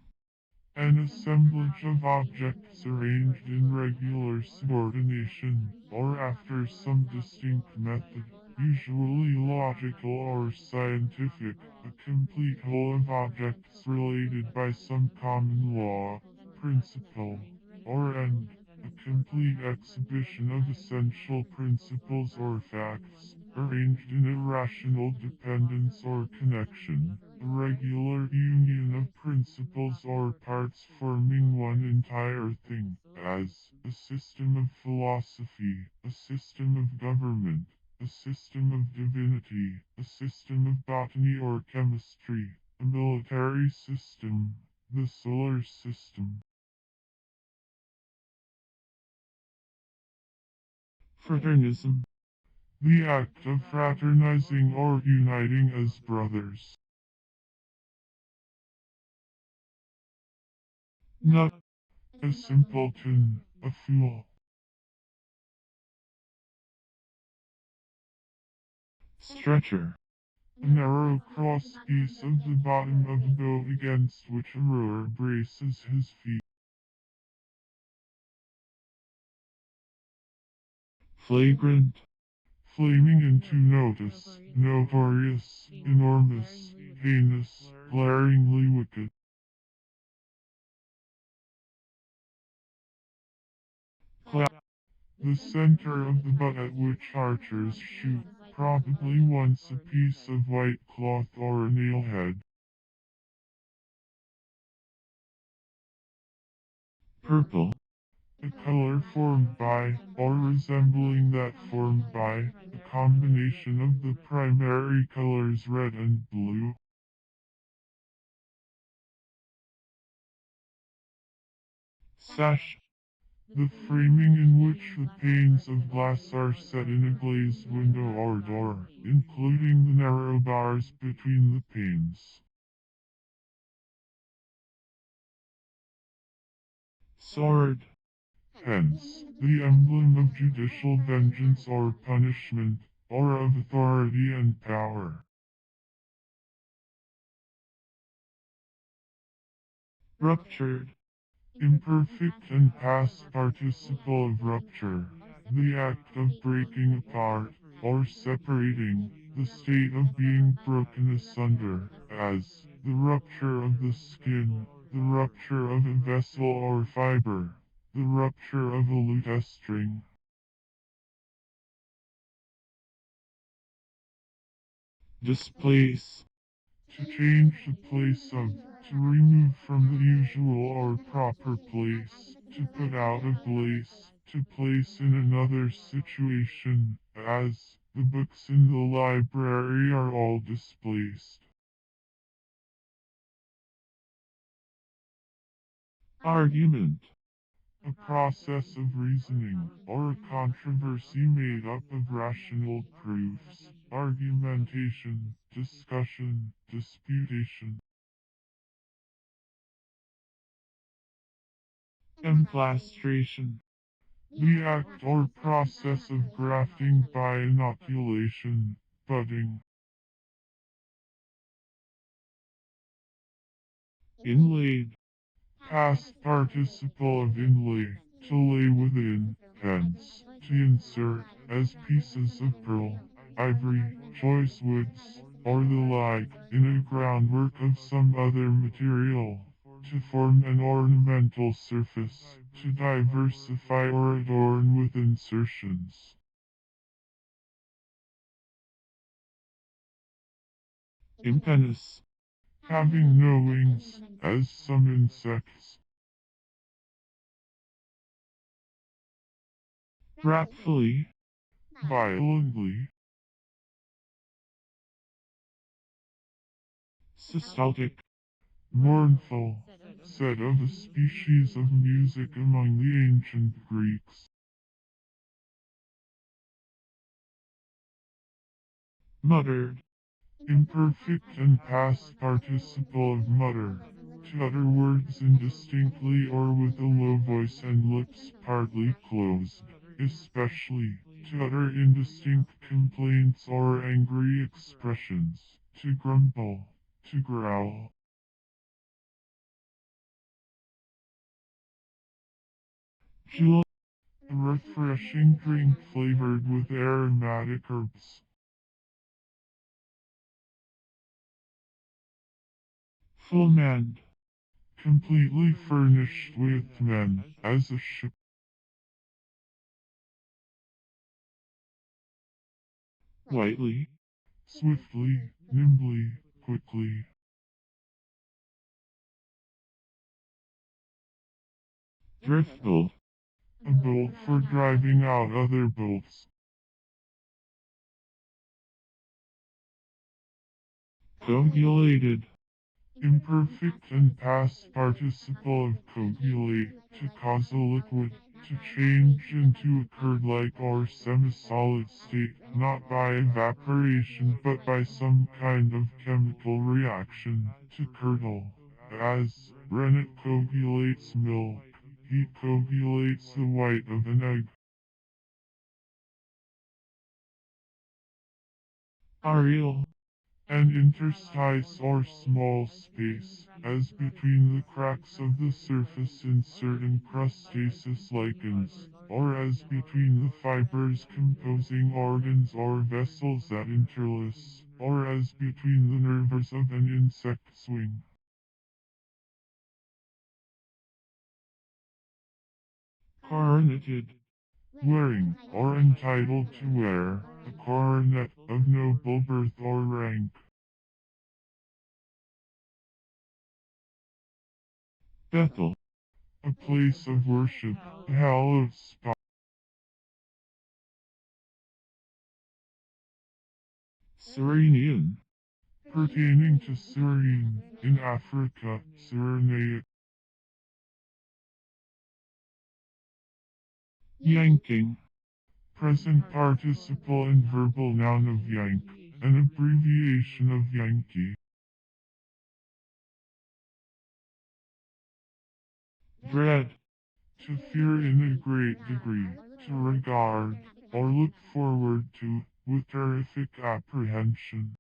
B: An assemblage of objects arranged in regular subordination, or after some distinct method, usually logical or scientific, a complete whole of objects related by some common law, principle, or end, a complete exhibition of essential principles or facts, arranged in irrational dependence or connection, a regular union of principles or parts forming one entire thing, as a system of philosophy, a system of government, a system of divinity, a system of botany or chemistry, a military system, the solar system.
A: Fraternism.
B: The act of fraternizing or uniting as brothers.
A: Nut.
B: A simpleton, a fool.
A: Stretcher.
B: A narrow cross piece of the bottom of a boat against which a rower braces his feet.
A: Flagrant.
B: Flaming into notice, notorious, enormous, heinous, glaringly wicked.
A: Clap.
B: The center of the butt at which archers shoot, probably once a piece of white cloth or a nailhead.
A: Purple.
B: A color formed by, or resembling that formed by, a combination of the primary colors red and blue.
A: Sash.
B: The framing in which the panes of glass are set in a glazed window or door, including the narrow bars between the panes.
A: Sword.
B: Hence, the emblem of judicial vengeance or punishment, or of authority and power.
A: Ruptured.
B: Imperfect and past participle of rupture, the act of breaking apart, or separating, the state of being broken asunder, as the rupture of the skin, the rupture of a vessel or fiber, the rupture of a lute string.
A: Displace.
B: To change the place of, to remove from the usual or proper place, to put out of place, to place in another situation, as the books in the library are all displaced.
A: Argument.
B: A process of reasoning, or a controversy made up of rational proofs, argumentation, discussion, disputation.
A: Emplastration.
B: The act or process of grafting by inoculation, budding.
A: Inlaid.
B: Past participle of inlay, to lay within, hence, to insert, as pieces of pearl, ivory, choice woods, or the like, in a groundwork of some other material, to form an ornamental surface, to diversify or adorn with insertions.
A: Impetus.
B: Having no wings, as some insects.
A: Wrathfully.
B: Violently.
A: Systolic.
B: Mournful, said of a species of music among the ancient Greeks.
A: Muttered.
B: Imperfect and past participle of mutter, to utter words indistinctly or with a low voice and lips partly closed, especially, to utter indistinct complaints or angry expressions, to grumble, to growl.
A: Jewel,
B: A refreshing drink flavored with aromatic herbs.
A: full manned.
B: Completely furnished with men, as a ship.
A: Lightly.
B: Swiftly, nimbly, quickly.
A: Drift bolt.
B: A bolt for driving out other bolts.
A: Coagulated.
B: Imperfect and past participle of coagulate, to cause a liquid, to change into a curd-like or semi-solid state, not by evaporation but by some kind of chemical reaction, to curdle. As rennet coagulates milk, he coagulates the white of an egg.
A: Areal.
B: An interstice or small space, as between the cracks of the surface in certain crustaceous lichens, or as between the fibers composing organs or vessels that interlace, or as between the nerves of an insect's wing.
A: Coroneted.
B: Wearing, or entitled to wear, a coronet of noble birth or rank.
A: Bethel.
B: A place of worship, a hallowed spot.
A: Cyrenian.
B: Pertaining to Cyrene, in Africa, Cyrenaic.
A: Yanking.
B: Present participle and verbal noun of yank, an abbreviation of Yankee.
A: Dread.
B: To fear in a great degree, to regard, or look forward to, with terrific apprehension.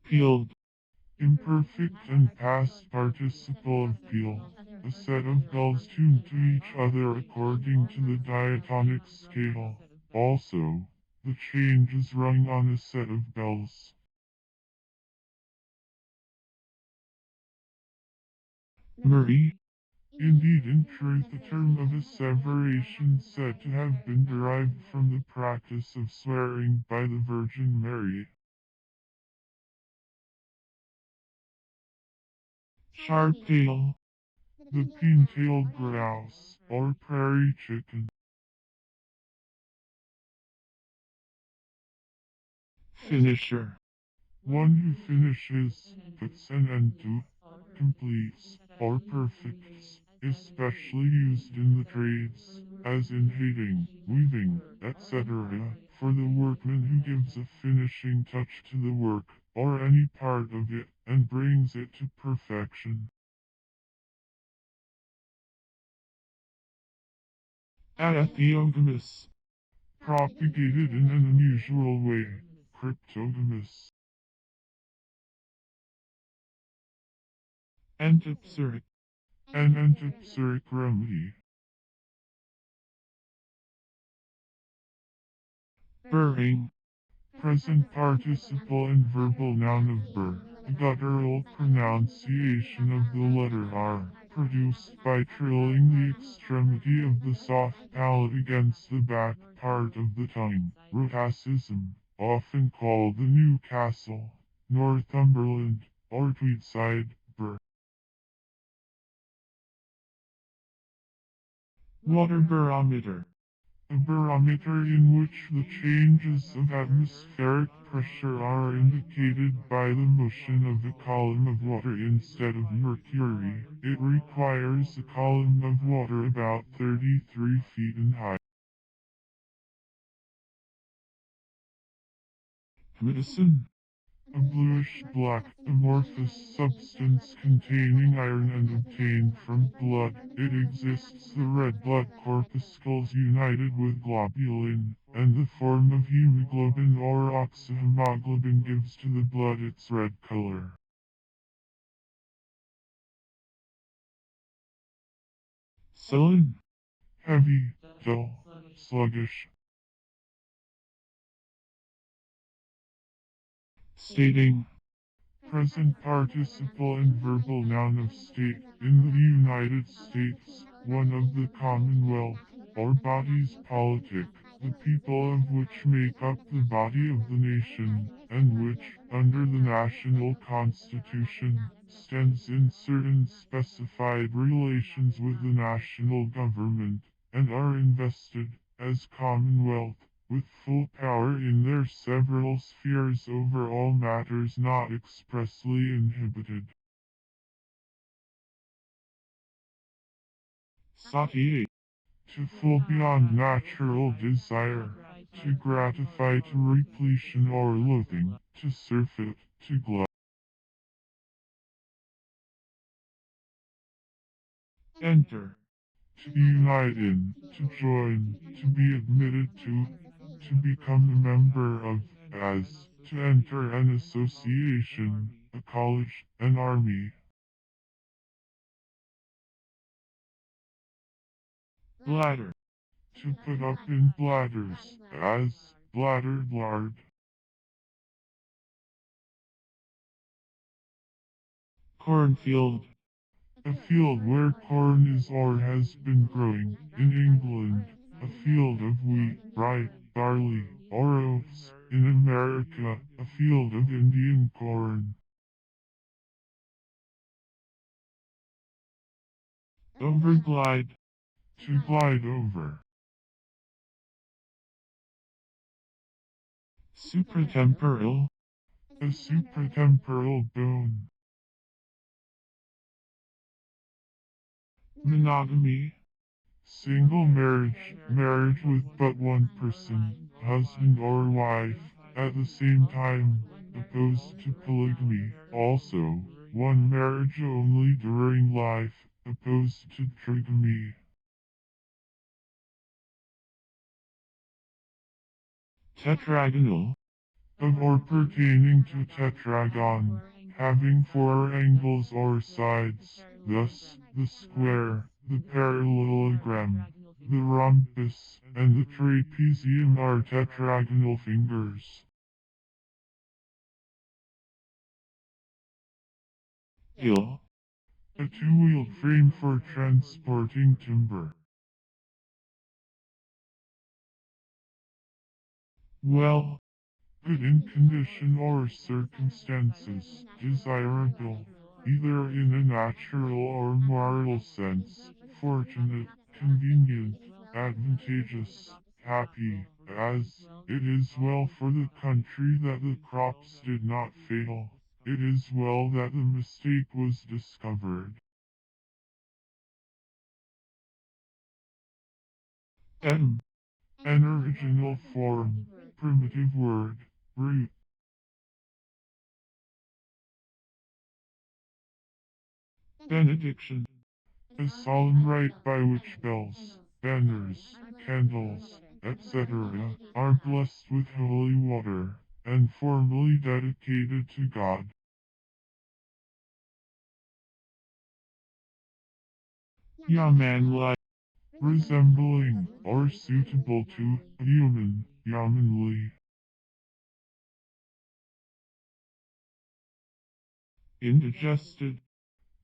A: Peeled.
B: Imperfect and past participle of peal, a set of bells tuned to each other according to the diatonic scale. Also, the change is rung on a set of bells.
A: Marie.
B: Indeed, in truth, the term of asseveration said to have been derived from the practice of swearing by the Virgin Mary.
A: Sharp tail.
B: The pin-tailed grouse, or prairie chicken.
A: Finisher.
B: One who finishes, puts an end to, completes, or perfects, especially used in the trades, as in hating, weaving, etc., for the workman who gives a finishing touch to the work, or any part of it, and brings it to perfection.
A: Atheogamous.
B: Propagated in an unusual way, cryptogamous.
A: Antipseric.
B: An antipseric remedy.
A: Burring.
B: Present participle and verbal noun of burr. A guttural pronunciation of the letter R, produced by trilling the extremity of the soft palate against the back part of the tongue. Rhotacism, often called the Newcastle, Northumberland, or Tweedside, burr.
A: Water barometer.
B: A barometer in which the changes of atmospheric pressure are indicated by the motion of a column of water instead of mercury. It requires a column of water about 33 feet in height.
A: Medicine.
B: A bluish-black, amorphous substance containing iron and obtained from blood. It exists the red blood corpuscles united with globulin, and the form of hemoglobin or oxyhemoglobin gives to the blood its red color.
A: sullen,
B: heavy, dull, sluggish.
A: stating,
B: Present participle and verbal noun of state. In the United States, one of the Commonwealth, or bodies politic, the people of which make up the body of the nation, and which, under the national constitution, stands in certain specified relations with the national government, and are invested, as Commonwealth, with full power in their several spheres over all matters not expressly inhibited.
A: satiate,
B: To full beyond natural desire, to gratify to repletion or loathing, to surfeit, to glut.
A: enter,
B: To unite in, to join, to be admitted to become a member of, as, to enter an association, a college, an army.
A: bladder,
B: To put up in bladders, as, bladdered lard.
A: cornfield,
B: A field where corn is or has been growing, in England. A field of wheat, rye, barley, or oats, in America. A field of Indian corn.
A: overglide,
B: To glide over.
A: supratemporal,
B: A supratemporal bone.
A: monogamy,
B: Single marriage, marriage with but one person, husband or wife, at the same time, opposed to polygamy. Also, one marriage only during life, opposed to trigamy.
A: tetragonal,
B: Of or pertaining to tetragon, having four angles or sides, thus, the square, the parallelogram, the rhombus, and the trapezium are tetragonal fingers.
A: hill,
B: A two-wheeled frame for transporting timber.
A: well,
B: Good in condition or circumstances, desirable, either in a natural or moral sense, fortunate, convenient, advantageous, happy, as, it is well for the country that the crops did not fail, it is well that the mistake was discovered.
A: M,
B: An original form, primitive word, root.
A: benediction,
B: A solemn rite by which bells, banners, candles, etc., are blessed with holy water, and formally dedicated to God.
A: yaman-like,
B: Resembling, or suitable to, human, humanly.
A: indigested,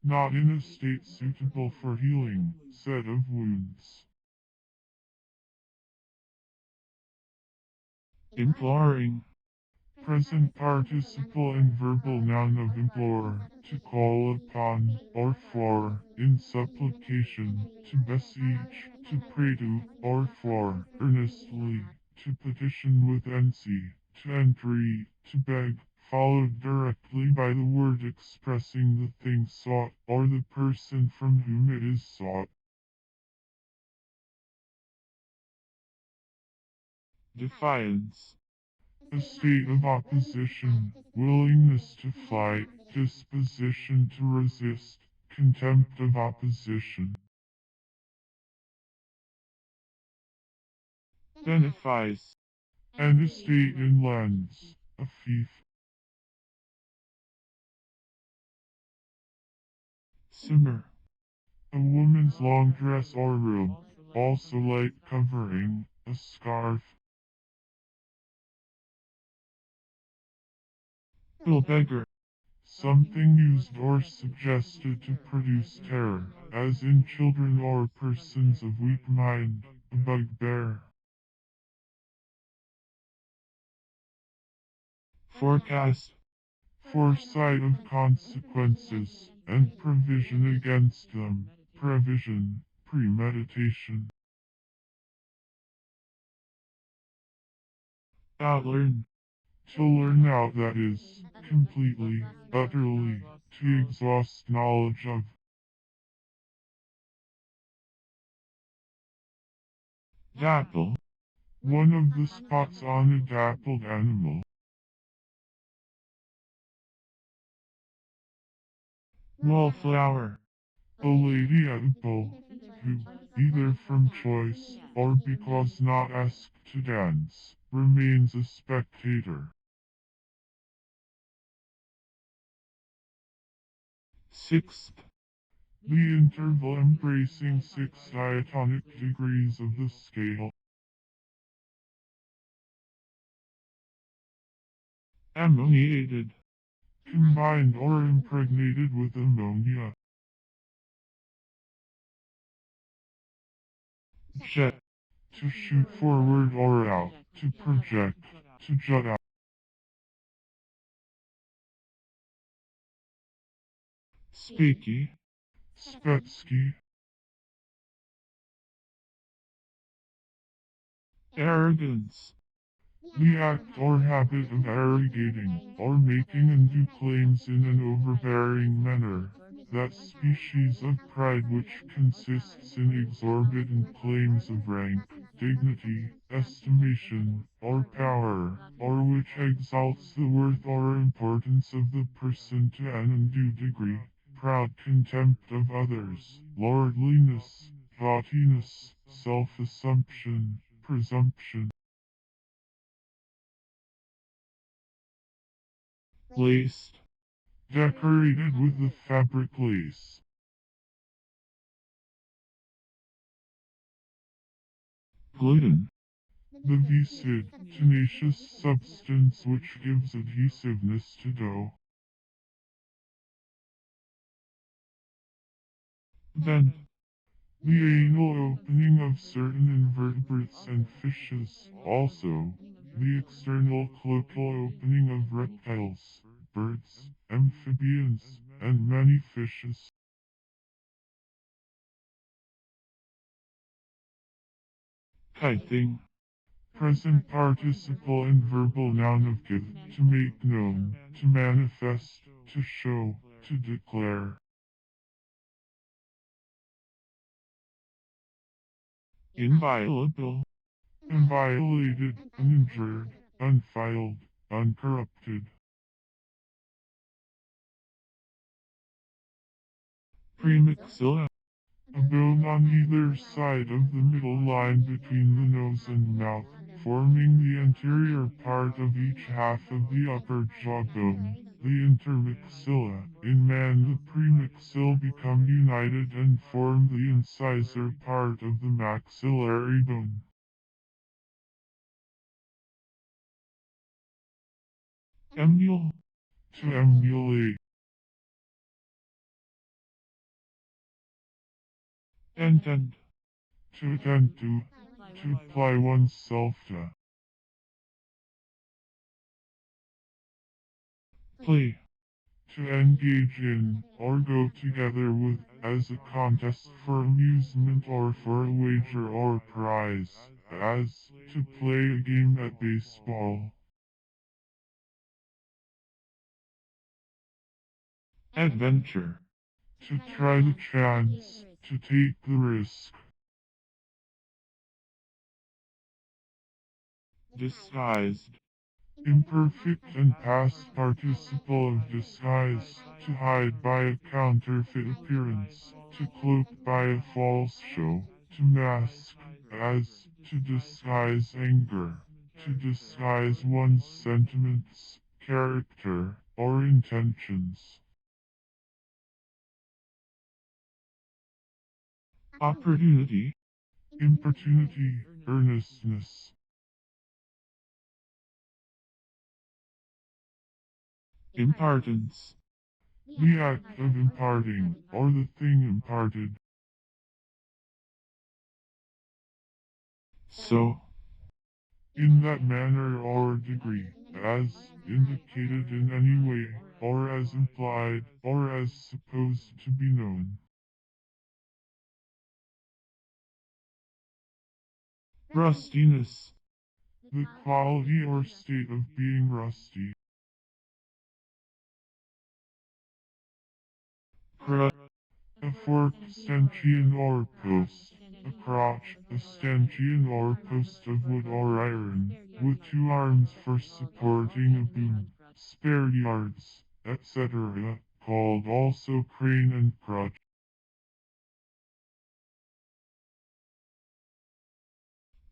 B: Not in a state suitable for healing, said of wounds.
A: imploring,
B: Present participle and verbal noun of implore, to call upon, or for, in supplication, to beseech, to pray to, or for, earnestly, to petition with NC, to entreat, to beg, followed directly by the word expressing the thing sought, or the person from whom it is sought.
A: defiance,
B: A state of opposition, willingness to fight, disposition to resist, contempt of opposition.
A: benefice,
B: An estate in lands, a fief.
A: simmer,
B: A woman woman's long dress or robe, also light covering, a scarf.
A: Bill beggar.
B: Something used or suggested to produce terror, as in children or persons of weak mind, a bugbear.
A: Forecast.
B: Foresight of consequences, and provision against them, prevision, premeditation.
A: Outlearn.
B: To learn out, that is, completely, utterly, to exhaust knowledge of.
A: Dapple.
B: One of the spots on a dappled animal.
A: Wallflower.
B: A lady at a ball, who, either from choice, or because not asked to dance, remains a spectator.
A: Sixth.
B: The interval embracing 6 diatonic degrees of the scale.
A: Ammoniated.
B: Combined or impregnated with ammonia.
A: Jet.
B: To shoot forward or out, to project, to jut out.
A: Speaky.
B: Spetsky.
A: Arrogance.
B: The act or habit of arrogating, or making undue claims in an overbearing manner. That species of pride which consists in exorbitant claims of rank, dignity, estimation, or power, or which exalts the worth or importance of the person to an undue degree. Proud contempt of others, lordliness, haughtiness, self-assumption, presumption.
A: Laced.
B: Decorated with the fabric lace.
A: Gluten.
B: The viscid, tenacious substance which gives adhesiveness to dough.
A: Vent.
B: The anal opening of certain invertebrates and fishes. Also, the external cloacal opening of reptiles, birds, amphibians, and many fishes.
A: Kiting.
B: Present participle and verbal noun of give, to make known, to manifest, to show, to declare.
A: Inviolable.
B: Inviolated, uninjured, unfiled, uncorrupted.
A: Premaxilla.
B: A bone on either side of the middle line between the nose and mouth, forming the anterior part of each half of the upper jawbone, the intermaxilla. In man, the premaxill become united and form the incisor part of the maxillary bone.
A: Emule.
B: To emulate.
A: Entend.
B: To attend to apply oneself to.
A: Play.
B: To engage in, or go together with, as a contest for amusement or for a wager or prize, as, to play a game at baseball.
A: Adventure.
B: To try the chance, to take the risk.
A: Disguised.
B: Imperfect and past participle of disguise, to hide by a counterfeit appearance, to cloak by a false show, to mask, as, to disguise anger, to disguise one's sentiments, character, or intentions.
A: opportunity,
B: importunity, earnestness,
A: impartance,
B: the act of imparting, or the thing imparted,
A: so,
B: in that manner or degree, as indicated in any way, or as implied, or as supposed to be known.
A: rustiness,
B: The quality or state of being rusty,
A: cra,
B: a forked stanchion or post, a crotch, a stanchion or post of wood or iron, with two arms for supporting a boom, spare yards, etc., called also crane and crutch.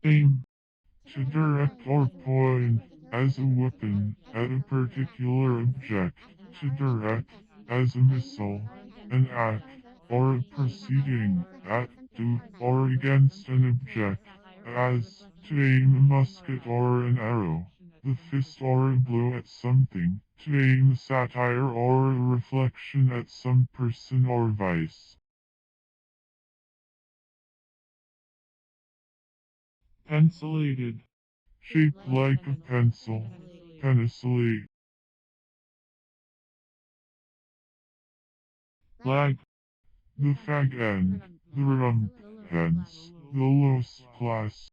A: aim,
B: To direct or point, as a weapon, at a particular object, to direct, as a missile, an act, or a proceeding, at, to, or against an object, as, to aim a musket or an arrow, the fist or a blow at something, to aim a satire or a reflection at some person or vice.
A: pencilated,
B: Shaped like a pencil, penicillate.
A: lag,
B: The fag end, the rump, hence, the lowest class.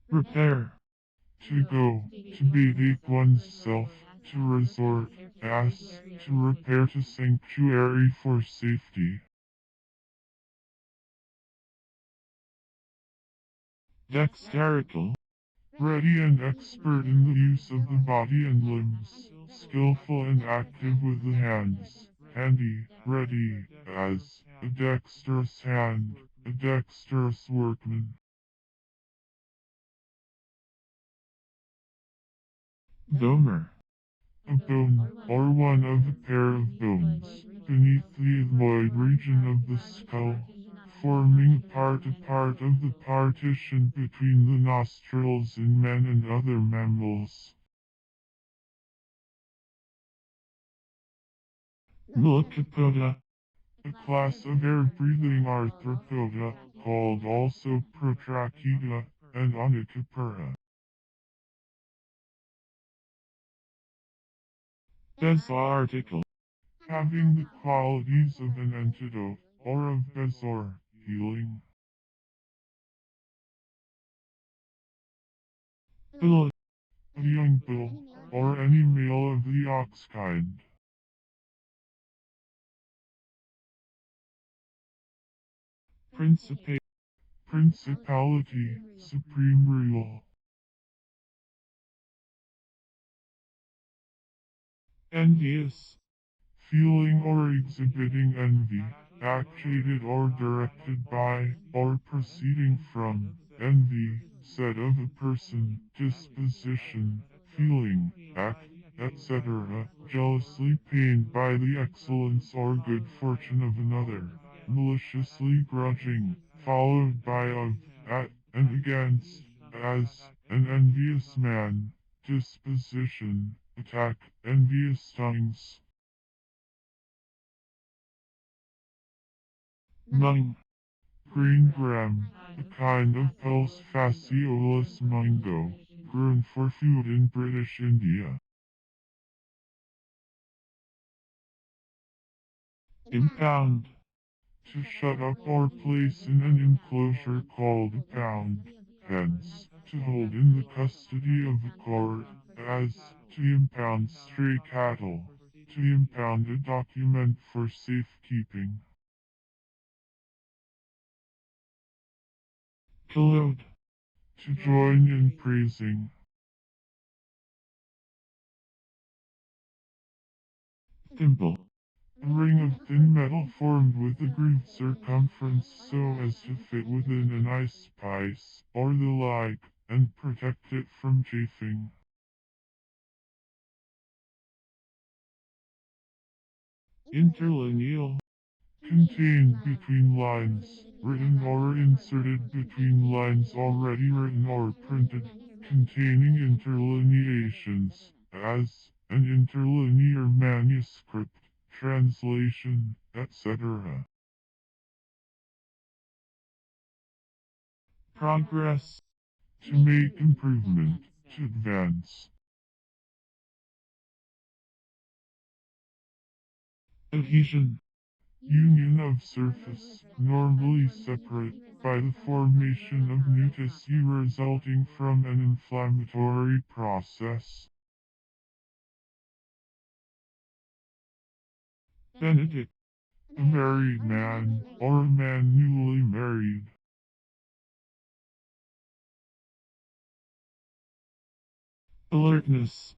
A: repair,
B: To go, to betake one's self, to resort, as, to repair to sanctuary for safety.
A: dexterical,
B: Ready and expert in the use of the body and limbs, skillful and active with the hands, handy, ready, as, a dexterous hand, a dexterous workman.
A: domer,
B: A bone, or one of a pair of bones, beneath the ethmoid region of the skull, forming a part of the partition between the nostrils in men and other mammals.
A: millicopoda,
B: A class of air-breathing arthropoda, called also protrachea and onychopora.
A: besarticle,
B: Having the qualities of an antidote, or of bezor, healing.
A: billet,
B: A young bull, or any male of the ox kind.
A: principate,
B: Principality, supreme rule.
A: envious,
B: Feeling or exhibiting envy, actuated or directed by, or proceeding from, envy, said of a person, disposition, feeling, act, etc., jealously pained by the excellence or good fortune of another, maliciously grudging, followed by of, at, and against, as, an envious man, disposition, attack, envious tongues.
A: mung,
B: Green gram, a kind of pulse fasciolus mango, grown for food in British India.
A: impound,
B: To shut up or place in an enclosure called a pound, hence, to hold in the custody of a court, as, to impound stray cattle, to impound a document for safekeeping.
A: collode,
B: To join in praising.
A: thimble,
B: A ring of thin metal formed with a grooved circumference so as to fit within an ice piece, or the like, and protect it from chafing.
A: interlineal,
B: contained between lines, written or inserted between lines already written or printed, containing interlineations, as an interlinear manuscript, translation, etc.
A: progress,
B: To make improvement, to advance.
A: adhesion,
B: Union of surface, normally separate, by the formation of new tissue resulting from an inflammatory process.
A: benedict,
B: A married man, or a man newly married.
A: alertness,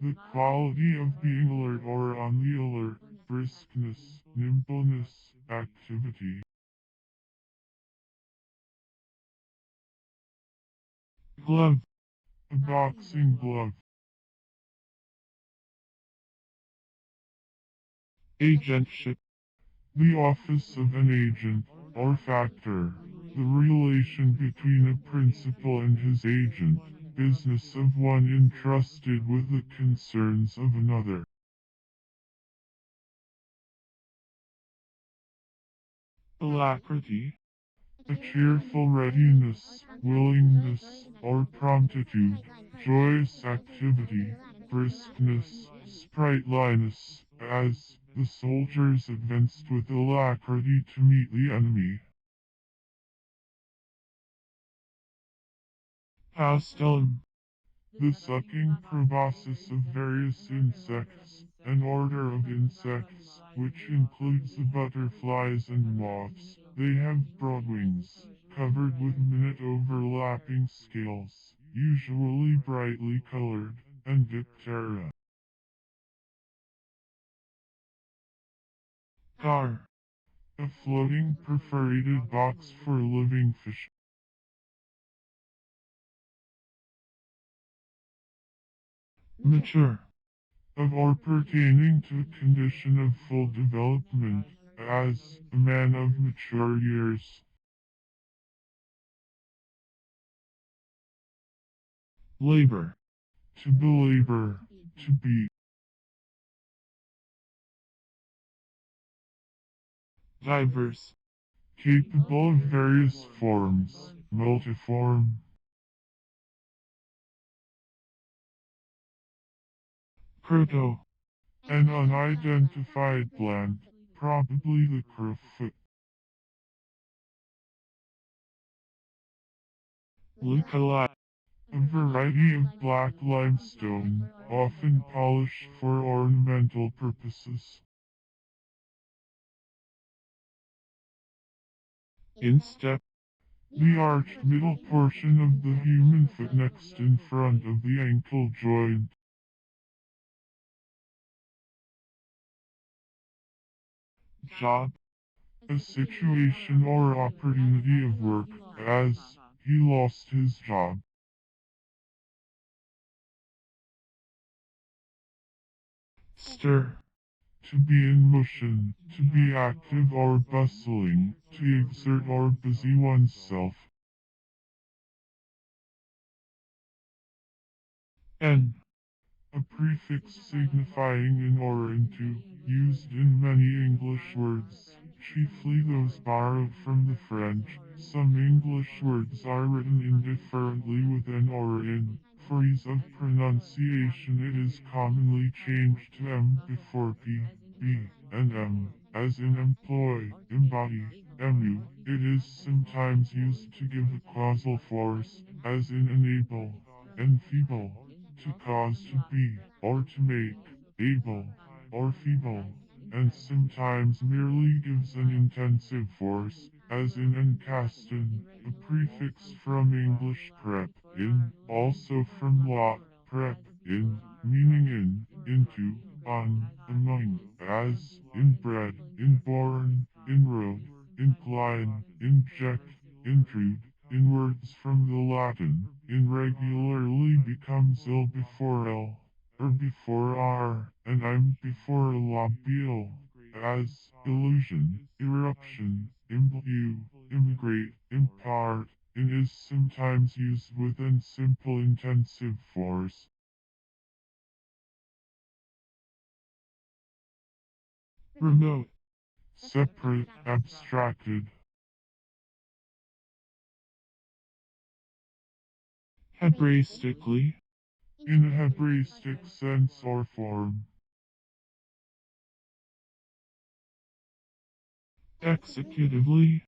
B: The quality of being alert or on the alert, briskness, nimbleness, activity.
A: glove,
B: A boxing glove.
A: agentship,
B: The office of an agent, or factor. The relation between a principal and his agent. Business of one entrusted with the concerns of another.
A: alacrity,
B: A cheerful readiness, willingness, or promptitude, joyous activity, briskness, sprightliness, as the soldiers advanced with alacrity to meet the enemy.
A: pastellum,
B: The sucking proboscis of various insects, an order of insects, which includes the butterflies and moths. They have broad wings, covered with minute overlapping scales, usually brightly colored, and diptera.
A: gar,
B: A floating perforated box for living fish.
A: mature,
B: Of or pertaining to a condition of full development, as a man of mature years.
A: labor,
B: To belabor, to beat.
A: diverse,
B: Capable of various forms, multiform.
A: proto,
B: An unidentified plant, probably the crowfoot.
A: leucolite,
B: A variety of black limestone, often polished for ornamental purposes.
A: instep,
B: The arched middle portion of the human foot next in front of the ankle joint.
A: job,
B: A situation or opportunity of work, as he lost his job.
A: stir,
B: To be in motion, to be active or bustling, to exert or busy oneself.
A: n,
B: A prefix signifying in or into, used in many English words, chiefly those borrowed from the French. Some English words are written indifferently with an or in. For ease of pronunciation it is commonly changed to m before p, b, and m, as in employ, embody, emu. It is sometimes used to give a causal force, as in enable, enfeeble, to cause to be, or to make, able, or feeble, and sometimes merely gives an intensive force, as in encaston, a prefix from English prep, in, also from lot, prep, in, meaning in, into, on, among, as, inbred, inborn, inroad, incline, inject, intrude, in words from the Latin, irregularly becomes ill before L, or before R, and I'm before a labile. as illusion, eruption, imbue, immigrate, impart, and is sometimes used within simple intensive force.
A: remote,
B: Separate, abstracted.
A: hebraistically,
B: In a Hebraistic sense or form.
A: executively,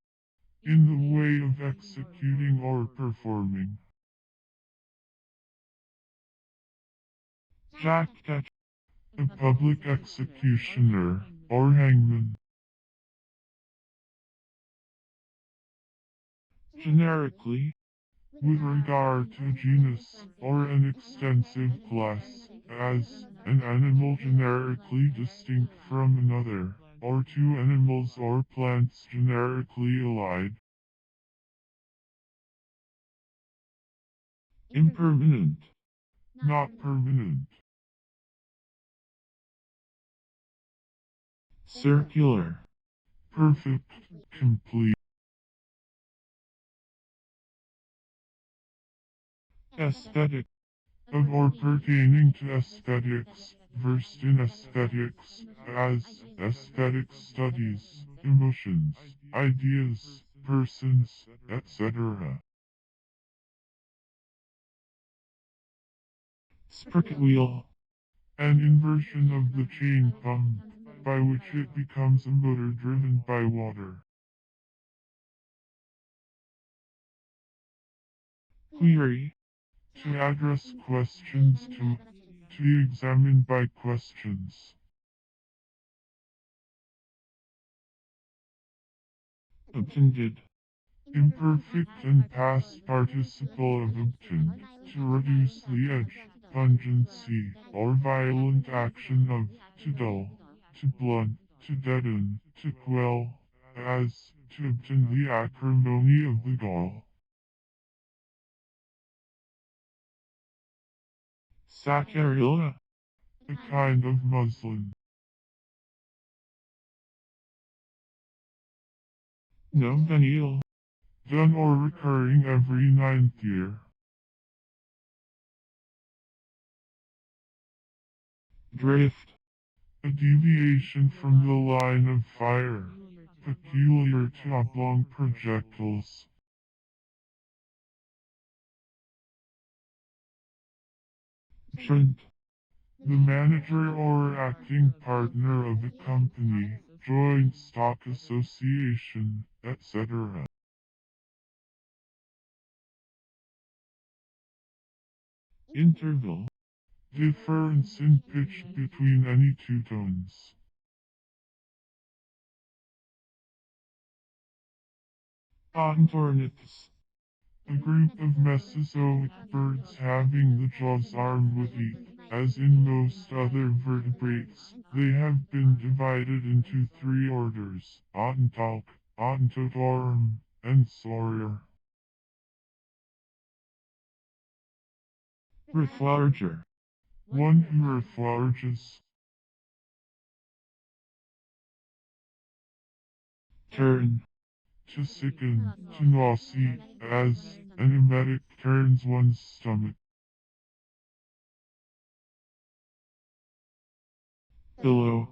B: In the way of executing or performing.
A: jack catch,
B: A public executioner, or hangman.
A: generically,
B: With regard to a genus, or an extensive class, as an animal generically distinct from another, or two animals or plants generically allied.
A: impermanent,
B: Not permanent.
A: circular,
B: Perfect, complete.
A: aesthetic,
B: Of or pertaining to aesthetics, versed in aesthetics, as aesthetic studies, emotions, ideas, persons, etc.
A: sprocket wheel,
B: An inversion of the chain pump, by which it becomes a motor driven by water.
A: query,
B: To address questions to be examined by questions.
A: obtended,
B: Imperfect and past participle of obtained, to reduce the edge, pungency, or violent action of, to dull, to blunt, to deaden, to quell, as, to obtain the acrimony of the gall.
A: saccarilla,
B: A kind of muslin.
A: novennial,
B: Done or recurring every ninth year.
A: drift,
B: A deviation from the line of fire, peculiar to oblong projectiles.
A: trend,
B: The manager or acting partner of a company, joint stock association, etc.
A: interval,
B: Difference in pitch between any two tones.
A: ontorniths,
B: A group of Mesozoic birds having the jaws armed with teeth. As in most other vertebrates, they have been divided into three orders: Odontalk, Odontotorum, and Saurier.
A: reflarger,
B: One who reflarges.
A: turn,
B: To sicken, to nauseate, as an emetic turns one's stomach.
A: billow,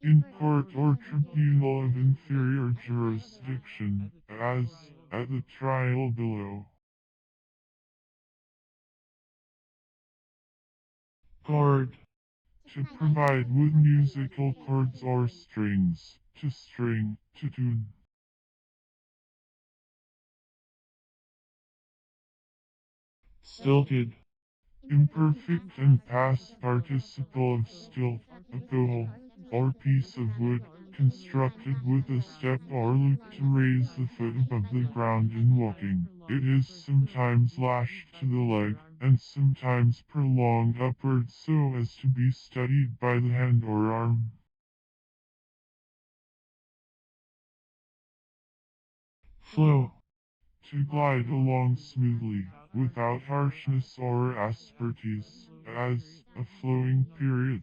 B: In court or tribunal of inferior jurisdiction, as at the trial below.
A: chord,
B: To provide with musical chords or strings, to string, to tune.
A: stilted,
B: Imperfect and past participle of stilt, a pole, or piece of wood, constructed with a step or loop to raise the foot above the ground in walking. It is sometimes lashed to the leg, and sometimes prolonged upwards so as to be steadied by the hand or arm.
A: flow,
B: To glide along smoothly, without harshness or asperties, as a flowing period,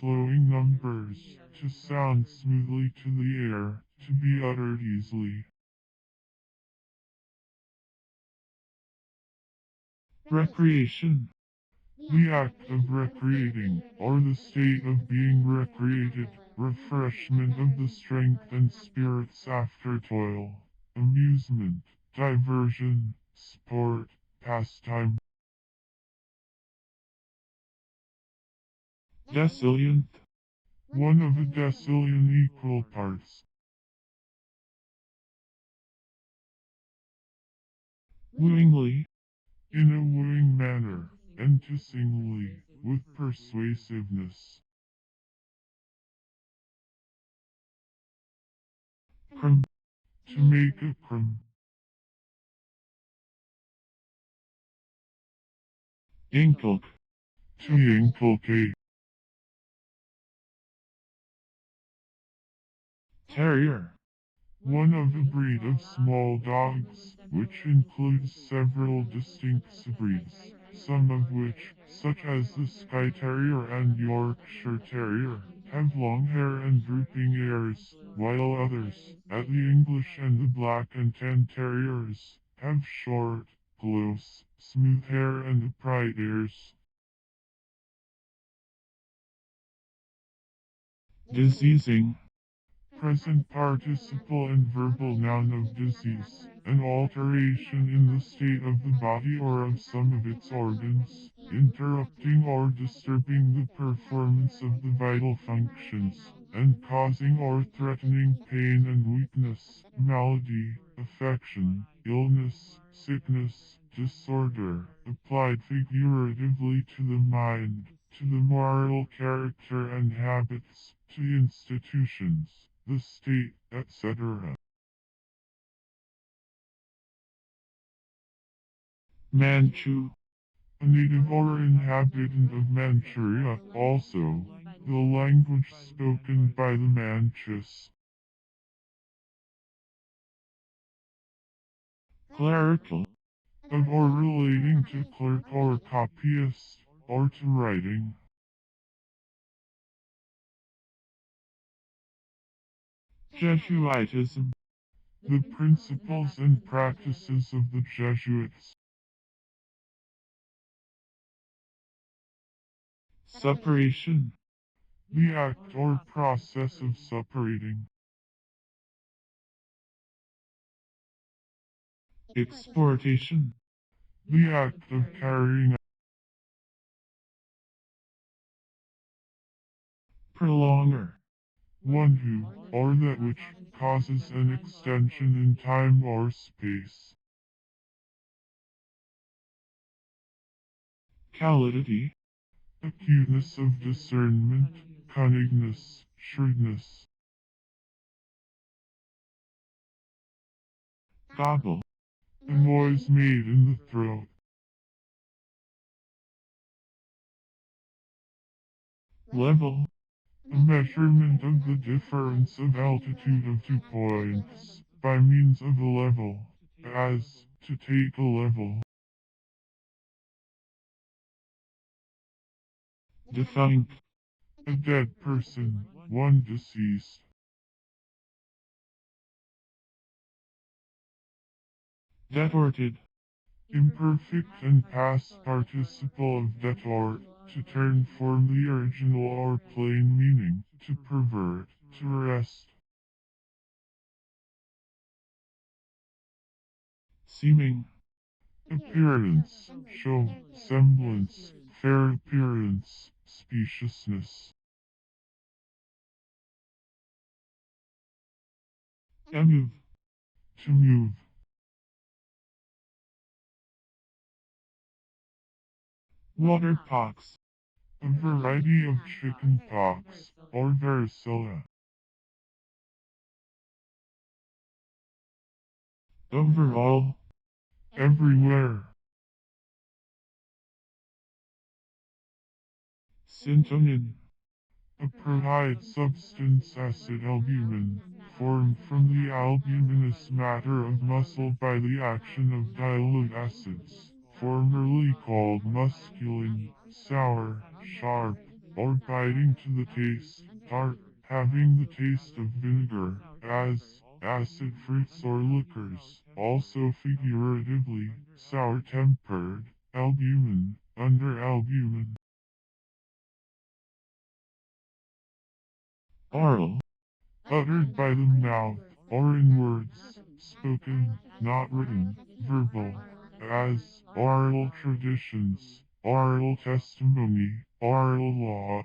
B: flowing numbers, to sound smoothly to the air, to be uttered easily.
A: Recreation.
B: The act of recreating, or the state of being recreated, refreshment of the strength and spirits after toil, amusement, diversion, sport, pastime.
A: Decillion.
B: One of a decillion equal parts.
A: Wooingly.
B: In a wooing manner, enticingly, with persuasiveness.
A: Crum.
B: To make a crumb.
A: Inculc.
B: To inculcate.
A: Terrier.
B: One of a breed of small dogs, which includes several distinct breeds, some of which, such as the Skye Terrier and Yorkshire Terrier, have long hair and drooping ears, while others, as the English and the Black and Tan Terriers, have short, close, smooth hair and upright ears.
A: Diseasing.
B: Present participle and verbal noun of disease, an alteration in the state of the body or of some of its organs, interrupting or disturbing the performance of the vital functions, and causing or threatening pain and weakness, malady, affection, illness, sickness, disorder, applied figuratively to the mind, to the moral character and habits, to institutions, the state, etc.
A: Manchu.
B: A native or inhabitant of Manchuria, also, the language spoken by the Manchus.
A: Clerical.
B: Of or relating to clerk or copyist, or to writing.
A: Jesuitism.
B: The principles and practices of the Jesuits.
A: Separation.
B: The act or process of separating.
A: Exportation.
B: The act of carrying.
A: Prolonger.
B: One who, or that which, causes an extension in time or space.
A: Calidity.
B: Acuteness of discernment, cunningness, shrewdness.
A: Goggle.
B: A noise made in the throat.
A: Level.
B: A measurement of the difference of altitude of 2 points, by means of a level, as, to take a level.
A: Defunct.
B: A dead person, one deceased.
A: Detorted.
B: Imperfect and past participle of detort, to turn from the original or plain meaning, to pervert, to arrest.
A: Seeming.
B: Appearance, show, semblance, fair appearance, speciousness.
A: Emove.
B: To move.
A: Waterpox.
B: A variety of chicken pox, or varicella.
A: Overall.
B: Everywhere.
A: Syntonin.
B: A proteid substance acid albumin, formed from the albuminous matter of muscle by the action of dilute acids, formerly called musculin, sour, sharp, or biting to the taste, tart, having the taste of vinegar, as acid fruits or liquors, also figuratively, sour-tempered, albumin, under albumin.
A: Oral.
B: Uttered by the mouth, or in words, spoken, not written, verbal, as oral traditions, oral testimony, oral law.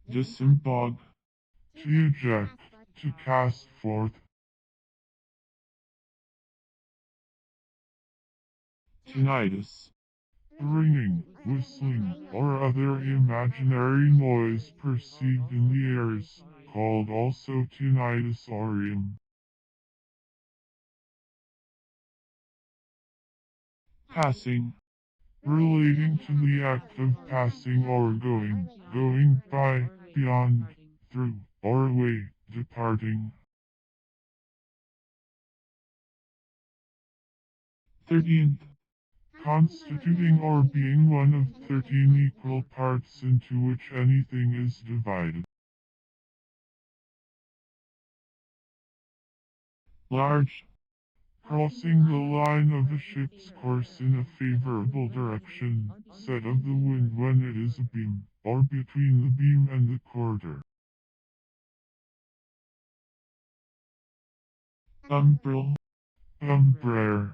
A: Disembog.
B: To eject, to cast forth.
A: Tinnitus.
B: Ringing, whistling, or other imaginary noise perceived in the ears, called also tinnitus aurium.
A: Passing.
B: Relating to the act of passing or going by, beyond, through, or away, departing.
A: 13th.
B: Constituting or being one of 13 equal parts into which anything is divided.
A: Large.
B: Crossing the line of a ship's course in a favorable direction, set of the wind when it is abeam, or between the beam and the quarter.
A: Umbrel.
B: Umbrare.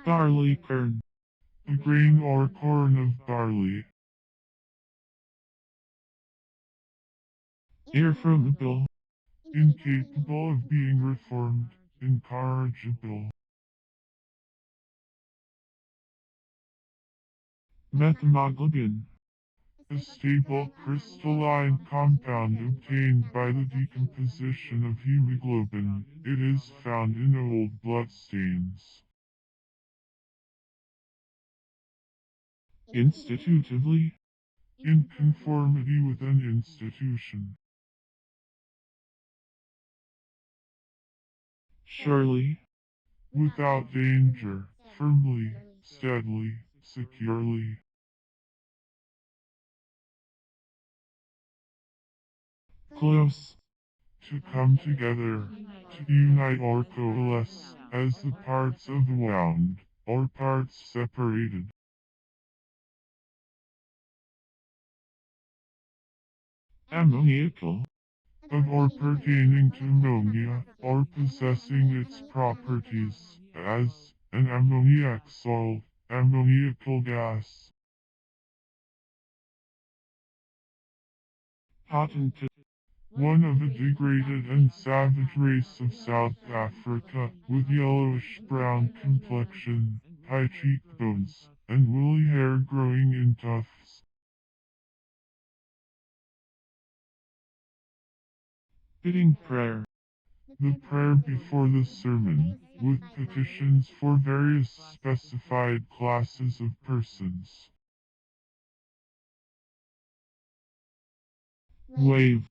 A: Barley kern.
B: A grain or corn of barley.
A: Irrefragable.
B: Incapable of being reformed, incorrigible.
A: Methemoglobin.
B: A stable crystalline compound obtained by the decomposition of hemoglobin. It is found in old blood stains.
A: Institutively.
B: In conformity with an institution.
A: Surely.
B: Without danger, firmly, steadily, securely.
A: Close.
B: To come together, to unite or coalesce, as the parts of wound, or parts separated.
A: Ammoniacal.
B: Of or pertaining to ammonia, or possessing its properties, as an ammoniac salt, ammoniacal gas.
A: Hottentot.
B: One of a degraded and savage race of South Africa, with yellowish-brown complexion, high cheekbones, and woolly hair growing in tufts.
A: Bidding prayer.
B: The prayer before the sermon, with petitions for various specified classes of persons.
A: Wave.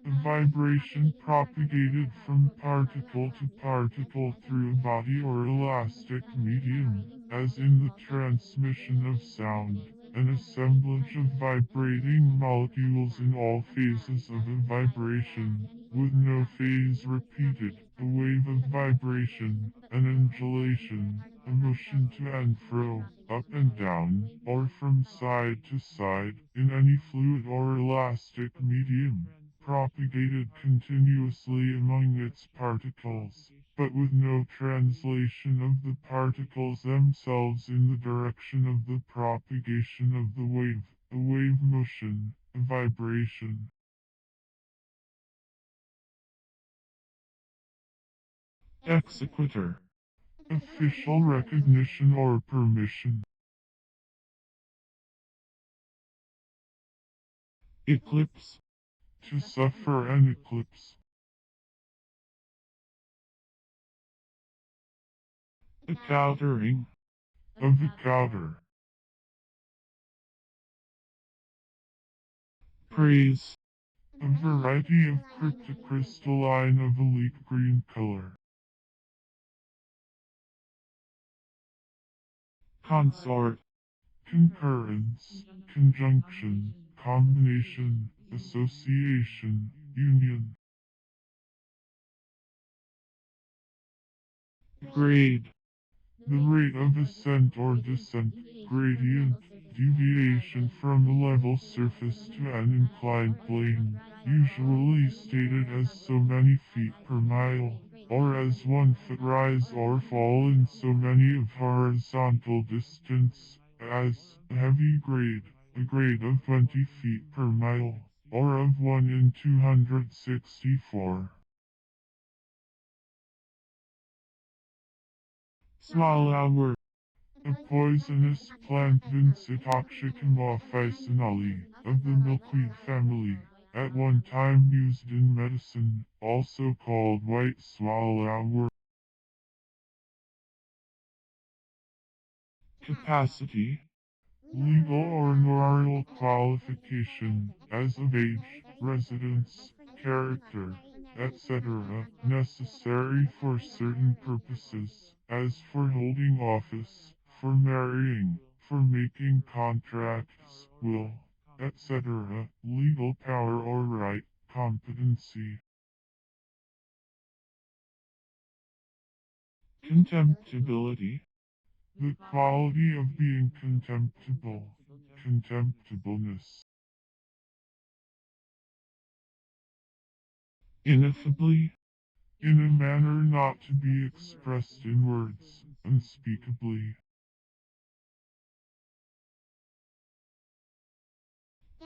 B: A vibration propagated from particle to particle through a body or elastic medium, as in the transmission of sound, an assemblage of vibrating molecules in all phases of a vibration, with no phase repeated, a wave of vibration, an undulation, a motion to and fro, up and down, or from side to side, in any fluid or elastic medium, propagated continuously among its particles, but with no translation of the particles themselves in the direction of the propagation of the wave, a wave motion, a vibration.
A: Exequatur.
B: Official recognition or permission.
A: Eclipse.
B: To suffer an eclipse.
A: Encountering.
B: Of a counter.
A: Praise.
B: A variety of cryptocrystalline of a leaf green color.
A: consort,
B: concurrence, conjunction, combination, association, union.
A: grade,
B: The rate of ascent or descent, gradient, deviation from a level surface to an inclined plane, usually stated as so many feet per mile, or as 1 foot rise or fall in so many of horizontal distance, as a heavy grade, a grade of 20 feet per mile, or of 1 in 264.
A: swallower,
B: A poisonous plant Vincetoxicum officinale of the milkweed family, at one time used in medicine, also called white swallower.
A: capacity,
B: Legal or moral qualification, as of age, residence, character, etc., necessary for certain purposes, as for holding office, for marrying, for making contracts, will, etc., legal power or right, competency.
A: contemptibility,
B: The quality of being contemptible, contemptibleness.
A: ineffably,
B: In a manner not to be expressed in words, unspeakably.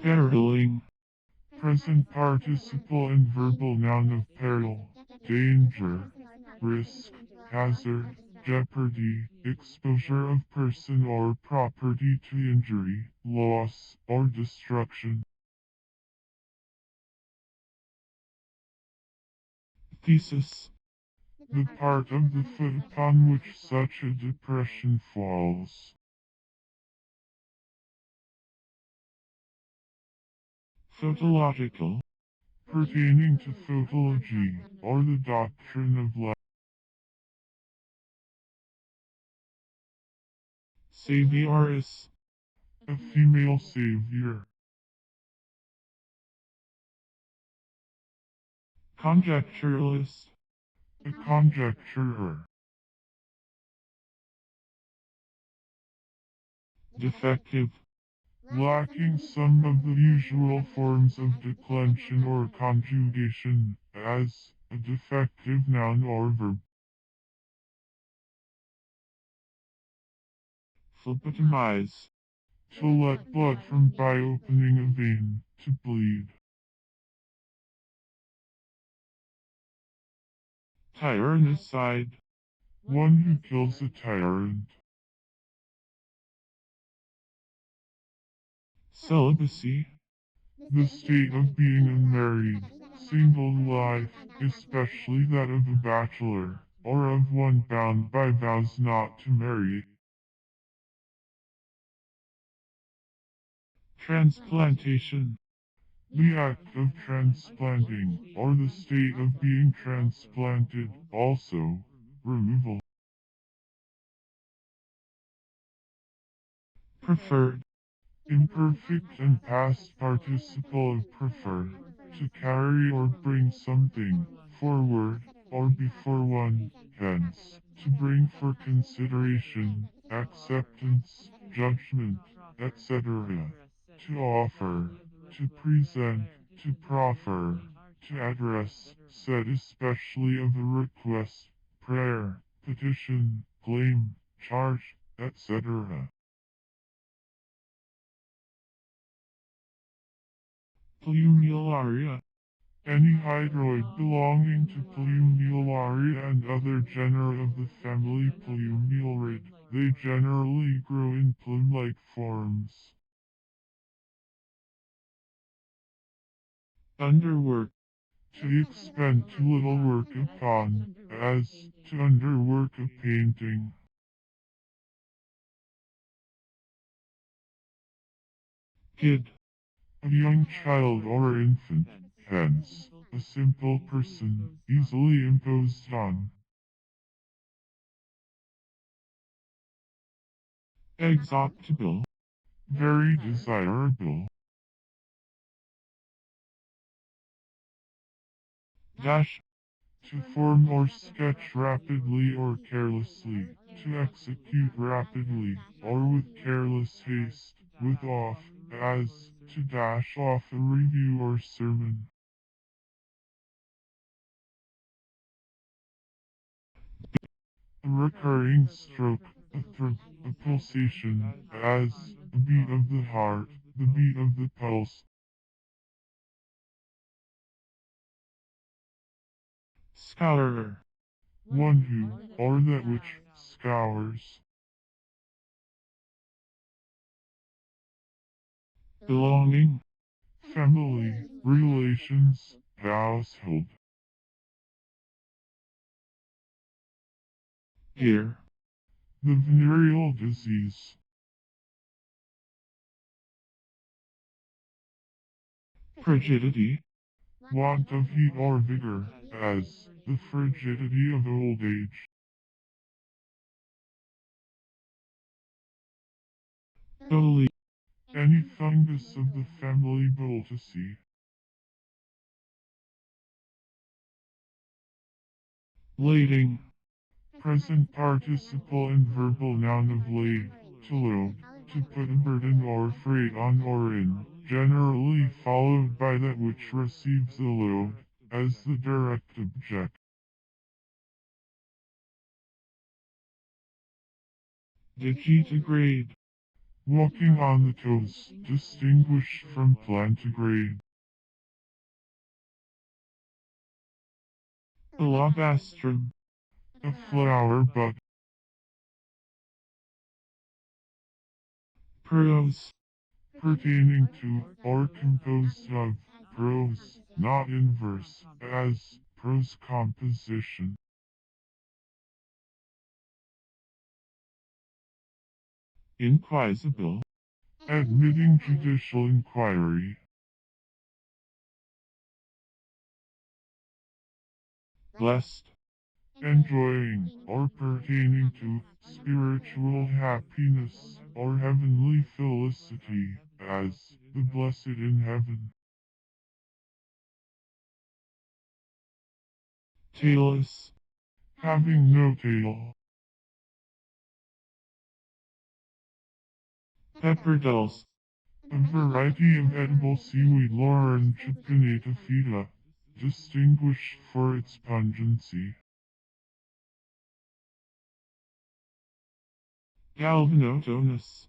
A: periling,
B: Present participle and verbal noun of peril, danger, risk, hazard, jeopardy, exposure of person or property to injury, loss, or destruction.
A: thesis,
B: The part of the foot upon which such a depression falls.
A: photological,
B: Pertaining to photology, or the doctrine of light.
A: savioris,
B: A female savior.
A: conjecturalist,
B: A conjecturer.
A: defective,
B: Lacking some of the usual forms of declension or conjugation, as a defective noun or verb.
A: phlebotomize,
B: To let blood from by opening a vein, to bleed.
A: tyrannicide,
B: One who kills a tyrant.
A: celibacy,
B: The state of being unmarried, single life, especially that of a bachelor, or of one bound by vows not to marry.
A: transplantation,
B: The act of transplanting, or the state of being transplanted, also, removal.
A: preferred,
B: Imperfect and past participle of prefer, to carry or bring something, forward, or before one, hence, to bring for consideration, acceptance, judgment, etc. To offer, to present, to proffer, to address, said especially of a request, prayer, petition, claim, charge, etc.
A: plumularia,
B: Any hydroid belonging to Plumularia and other genera of the family Plumularid, they generally grow in plume-like forms.
A: underwork,
B: To expend too little work upon, as, to underwork a painting.
A: kid,
B: A young child or infant, hence, a simple person, easily imposed on.
A: Exoptable.
B: very desirable,
A: Dash.
B: to form or sketch rapidly or carelessly, to execute rapidly, or with careless haste, with off, as, to dash off a review or sermon. A recurring stroke, a throb, a pulsation, as, the beat of the heart, the beat of the pulse.
A: Scourer.
B: One who, or that which, scours.
A: Belonging.
B: Family, relations, household.
A: Ear.
B: The venereal disease.
A: Frigidity.
B: Want of heat or vigor, as, the frigidity of old age.
A: Bully.
B: Any fungus of the family Boltaceae.
A: Lading.
B: Present participle and verbal noun of lade, to load, to put a burden or freight on or in, generally followed by that which receives the load, as the direct object.
A: Digitigrade.
B: Walking on the toes, distinguished from plantigrade.
A: Alabastrum.
B: A flower bud.
A: Prose.
B: Pertaining to, or composed of, prose, not in verse, as, prose composition.
A: Inquisible.
B: Admitting judicial inquiry.
A: Blessed.
B: Enjoying, or pertaining to, spiritual happiness, or heavenly felicity, as, the blessed in heaven.
A: Tailless.
B: Having no tail.
A: Pepperdulse.
B: A variety of edible seaweed Laurentia pinnata feta, distinguished for its pungency.
A: Galvanotonus.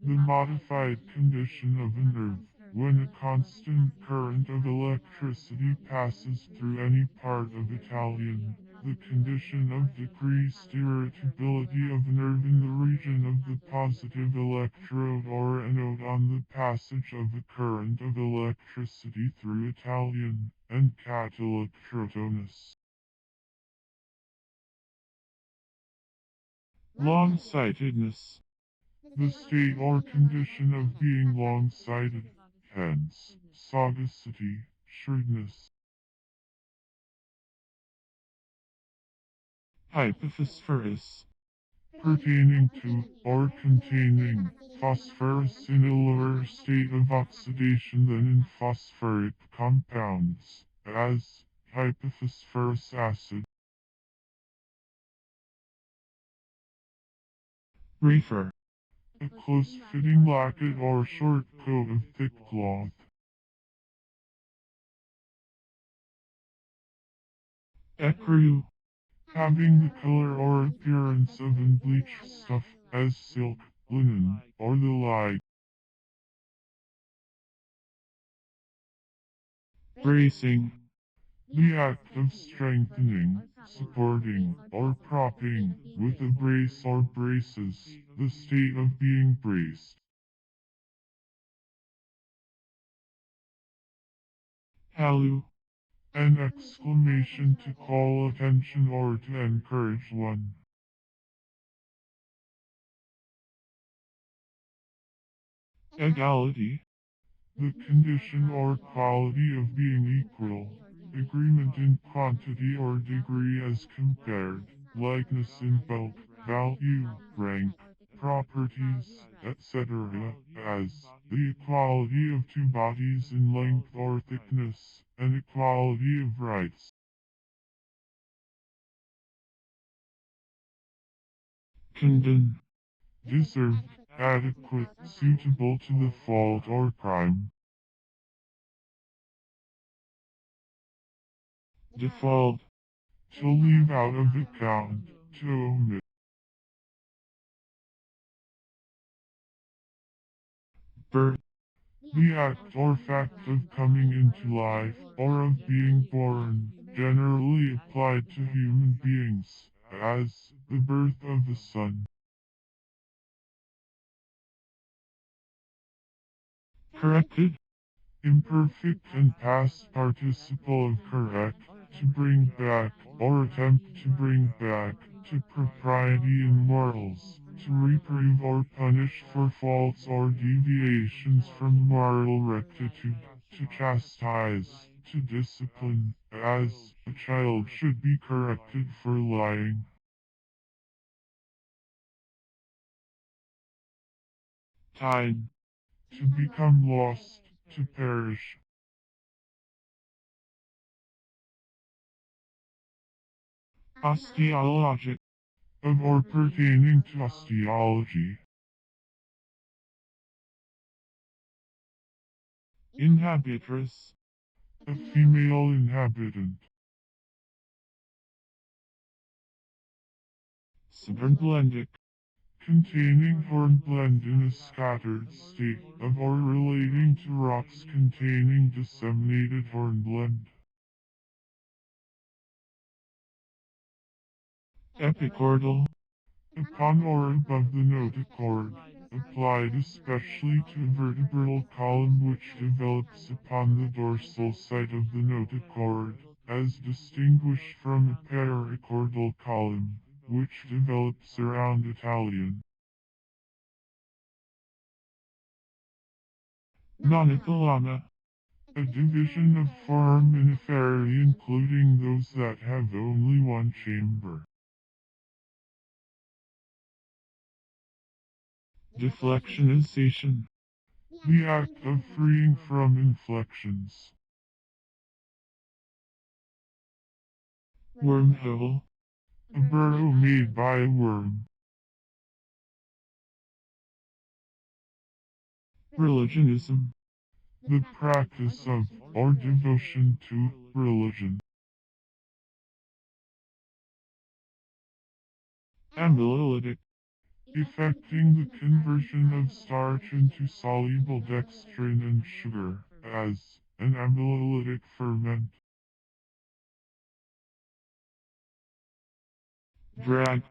B: The modified condition of a nerve, when a constant current of electricity passes through any part of Italian, the condition of decreased irritability of a nerve in the region of the positive electrode or anode on the passage of a current of electricity through Italian, and catalectrotonus.
A: Long-sightedness.
B: The state or condition of being long-sighted, hence, sagacity, shrewdness.
A: Hypophosphorus.
B: Pertaining to, or containing, phosphorus in a lower state of oxidation than in phosphoric compounds, as, hypophosphorus acid.
A: Reefer.
B: A close-fitting lacket or short coat of thick cloth.
A: Ecru.
B: Having the color or appearance of unbleached stuff, as silk, linen, or the like.
A: Bracing.
B: The act of strengthening, supporting, or propping, with a brace or braces, the state of being braced.
A: Halloo.
B: An exclamation to call attention or to encourage one.
A: Egality.
B: The condition or quality of being equal. Agreement in quantity or degree as compared. Likeness in bulk, value, rank, properties, etc., as the equality of two bodies in length or thickness, and equality of rights.
A: Condemn.
B: Deserved, adequate, suitable to the fault or crime.
A: Default.
B: To leave out of account, to omit.
A: Birth.
B: The act or fact of coming into life, or of being born, generally applied to human beings, as the birth of a son.
A: Corrected.
B: Imperfect and past participle of correct, to bring back, or attempt to bring back, to propriety in morals, to reprove or punish for faults or deviations from moral rectitude, to chastise, to discipline, as a child should be corrected for lying.
A: Time.
B: To become lost, to perish.
A: Osteologic.
B: Of or pertaining to osteology.
A: Inhabitress.
B: A female inhabitant.
A: Subhornblendic.
B: Containing hornblende in a scattered state of or relating to rocks containing disseminated hornblende.
A: Epichordal.
B: Upon or above the notochord, applied especially to a vertebral column which develops upon the dorsal side of the notochord, as distinguished from a perichordal column, which develops around Italian.
A: Monothelana.
B: A division of foraminiferae including those that have only one chamber.
A: Deflectionization.
B: The act of freeing from inflections.
A: Wormhole.
B: A burrow made by a worm.
A: Religionism.
B: The practice of, or devotion to, religion.
A: Amylolytic.
B: Effecting the conversion of starch into soluble dextrin and sugar, as an amylolytic ferment.
A: Drag.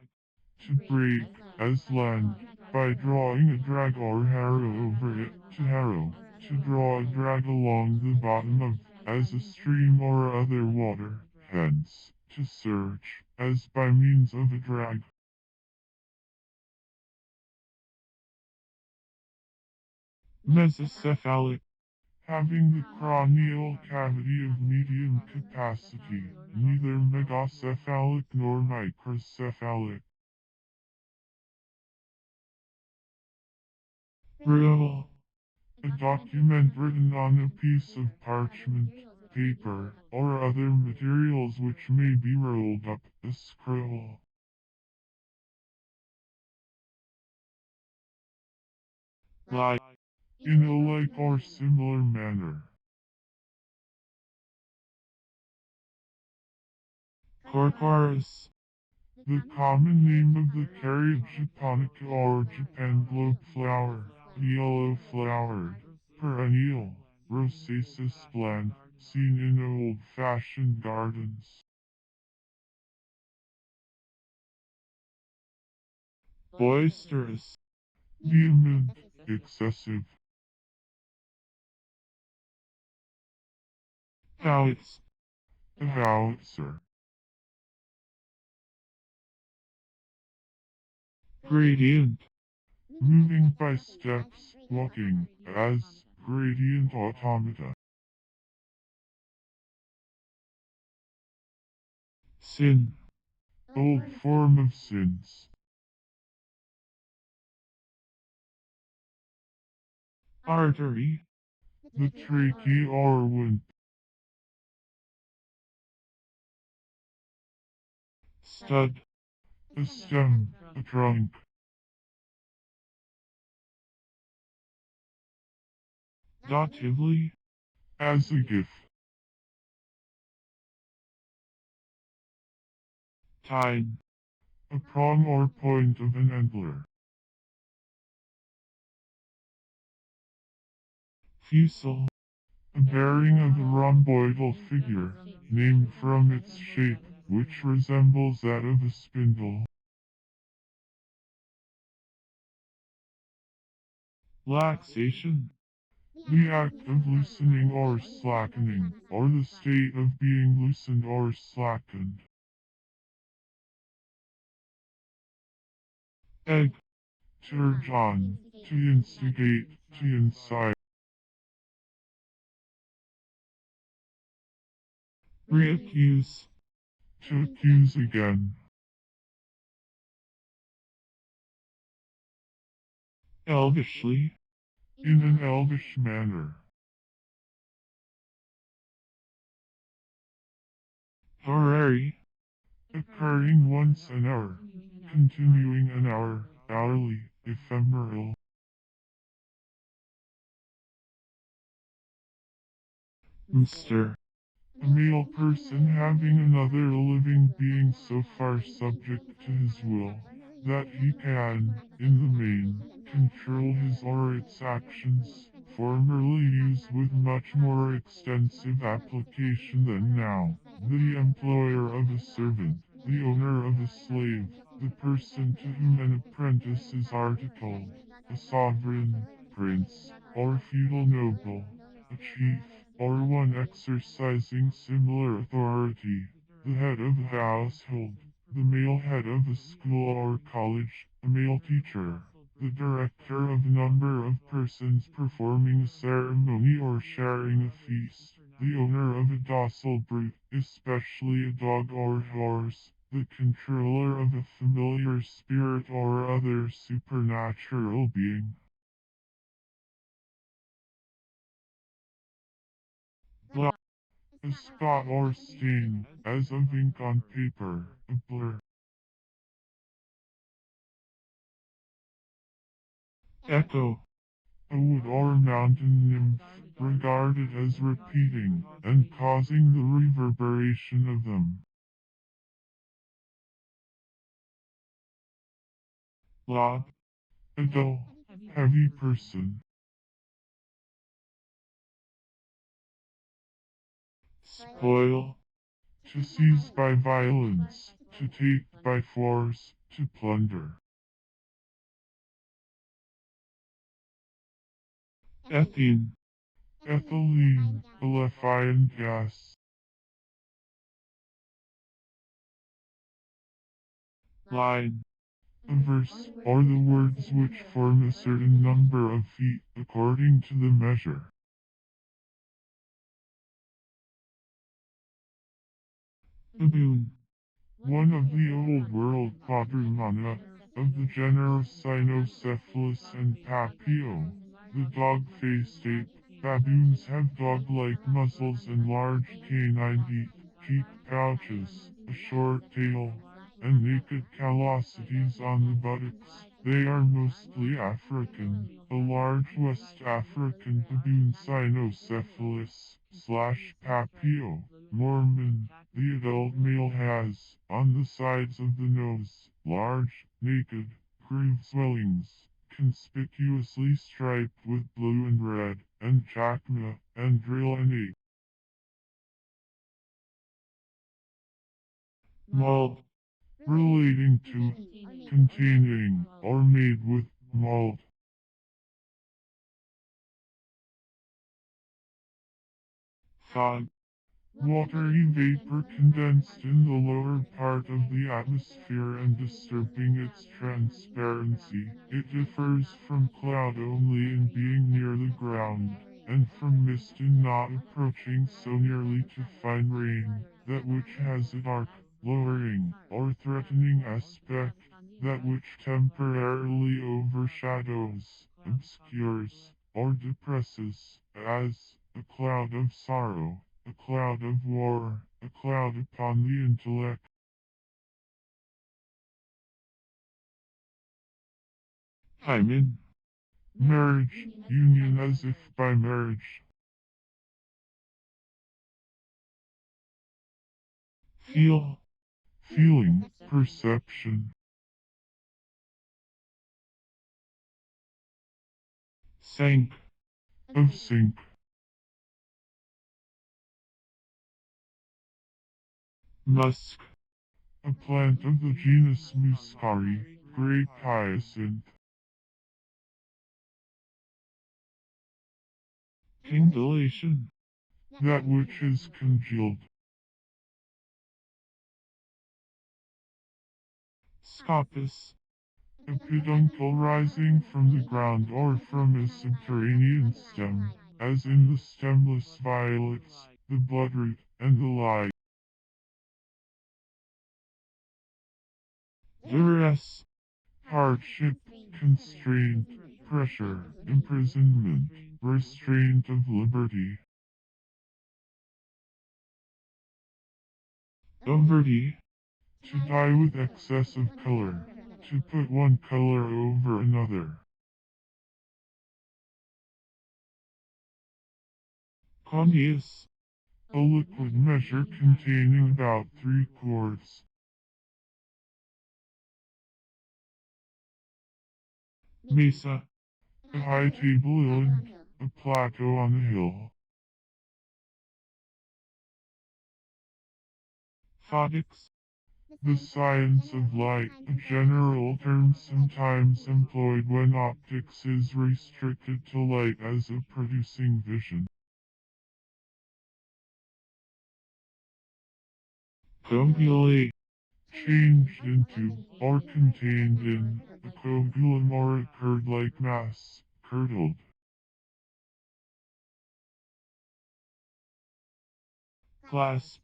B: To break, as land, by drawing a drag or harrow over it, to harrow, to draw a drag along the bottom of, as a stream or other water, hence, to search, as by means of a drag.
A: Mesocephalic.
B: Having the cranial cavity of medium capacity, neither megacephalic nor microcephalic.
A: Real.
B: A document written on a piece of parchment, paper, or other materials which may be rolled up, a scroll.
A: Lie.
B: In a like or similar manner.
A: Corchorus.
B: The common name of the carrot japonica or Japan globe flower, the yellow-flowered, perennial, rosaceous plant, seen in old-fashioned gardens.
A: Boisterous.
B: Vehement, excessive.
A: Howitz.
B: A howitzer.
A: Gradient.
B: Moving by steps, walking, as gradient automata.
A: Sin.
B: Old form of sins.
A: artery,
B: the trachea or wind,
A: stud,
B: a stem, a trunk,
A: datively,
B: as a gift,
A: tine,
B: a prong or point of an antler,
A: fusel,
B: a bearing of a rhomboidal figure, named from its shape, which resembles that of a spindle,
A: laxation,
B: the act of loosening or slackening, or the state of being loosened or slackened,
A: egg,
B: to urge on, to instigate, to incite,
A: reaccuse,
B: to accuse again,
A: elvishly,
B: in an elvish manner,
A: horary,
B: occurring once an hour, continuing an hour, hourly, ephemeral,
A: rooster,
B: a male person having another living being so far subject to his will, that he can, in the main, control his or its actions, formerly used with much more extensive application than now, the employer of a servant, the owner of a slave, the person to whom an apprentice is articled, a sovereign, prince, or feudal noble, a chief, or one exercising similar authority, the head of a household, the male head of a school or college, a male teacher, the director of a number of persons performing a ceremony or sharing a feast, the owner of a docile brute, especially a dog or horse, the controller of a familiar spirit or other supernatural being.
A: blot,
B: A spot or stain, as of ink on paper, a blur.
A: echo,
B: A wood or mountain nymph, regarded as repeating, and causing the reverberation of them.
A: lob,
B: A dull, heavy person.
A: spoil,
B: To seize by violence, to take by force, to plunder.
A: ethene,
B: Ethylene, a Leviathan gas.
A: line,
B: A verse, or the words which form a certain number of feet, according to the measure.
A: baboon,
B: One of the old world quadrumana, of the genera Cynocephalus and Papio, the dog-faced ape. Baboons have dog-like muzzles and large canine teeth, cheek pouches, a short tail, and naked callosities on the buttocks. They are mostly African. A large West African baboon Cynocephalus / Papio, Mormon. The adult male has, on the sides of the nose, large, naked, groove swellings, conspicuously striped with blue and red, and chacma, and drill and eight.
A: mold,
B: Relating to, containing, or made with, malt.
A: fog,
B: Watery vapor condensed in the lower part of the atmosphere and disturbing its transparency. It differs from cloud only in being near the ground, and from mist in not approaching so nearly to fine rain, that which has a dark, lowering, or threatening aspect, that which temporarily overshadows, obscures, or depresses, as a cloud of sorrow, a cloud of war, a cloud upon the intellect.
A: Hymen.
B: Marriage, union as if by marriage.
A: Feel.
B: Feeling, perception.
A: Sank.
B: Of sink.
A: Musk.
B: A plant of the genus Muscari, great hyacinth.
A: Condylation.
B: That which is congealed.
A: Scopus.
B: A peduncle rising from the ground or from a subterranean stem, as in the stemless violets, the bloodroot, and the like.
A: Duress.
B: Hardship, constraint, pressure, imprisonment, restraint of liberty.
A: Overty.
B: To dye with excess of color. To put one color over another.
A: Condius.
B: A liquid measure containing about 3 quarts.
A: Mesa.
B: A high tableland, a plateau on a hill.
A: Photics.
B: The science of light, a general term sometimes employed when optics is restricted to light as a producing vision.
A: Coagulate.
B: Changed into, or contained in, a coagulum or a curd-like mass, curdled.
A: Clasp.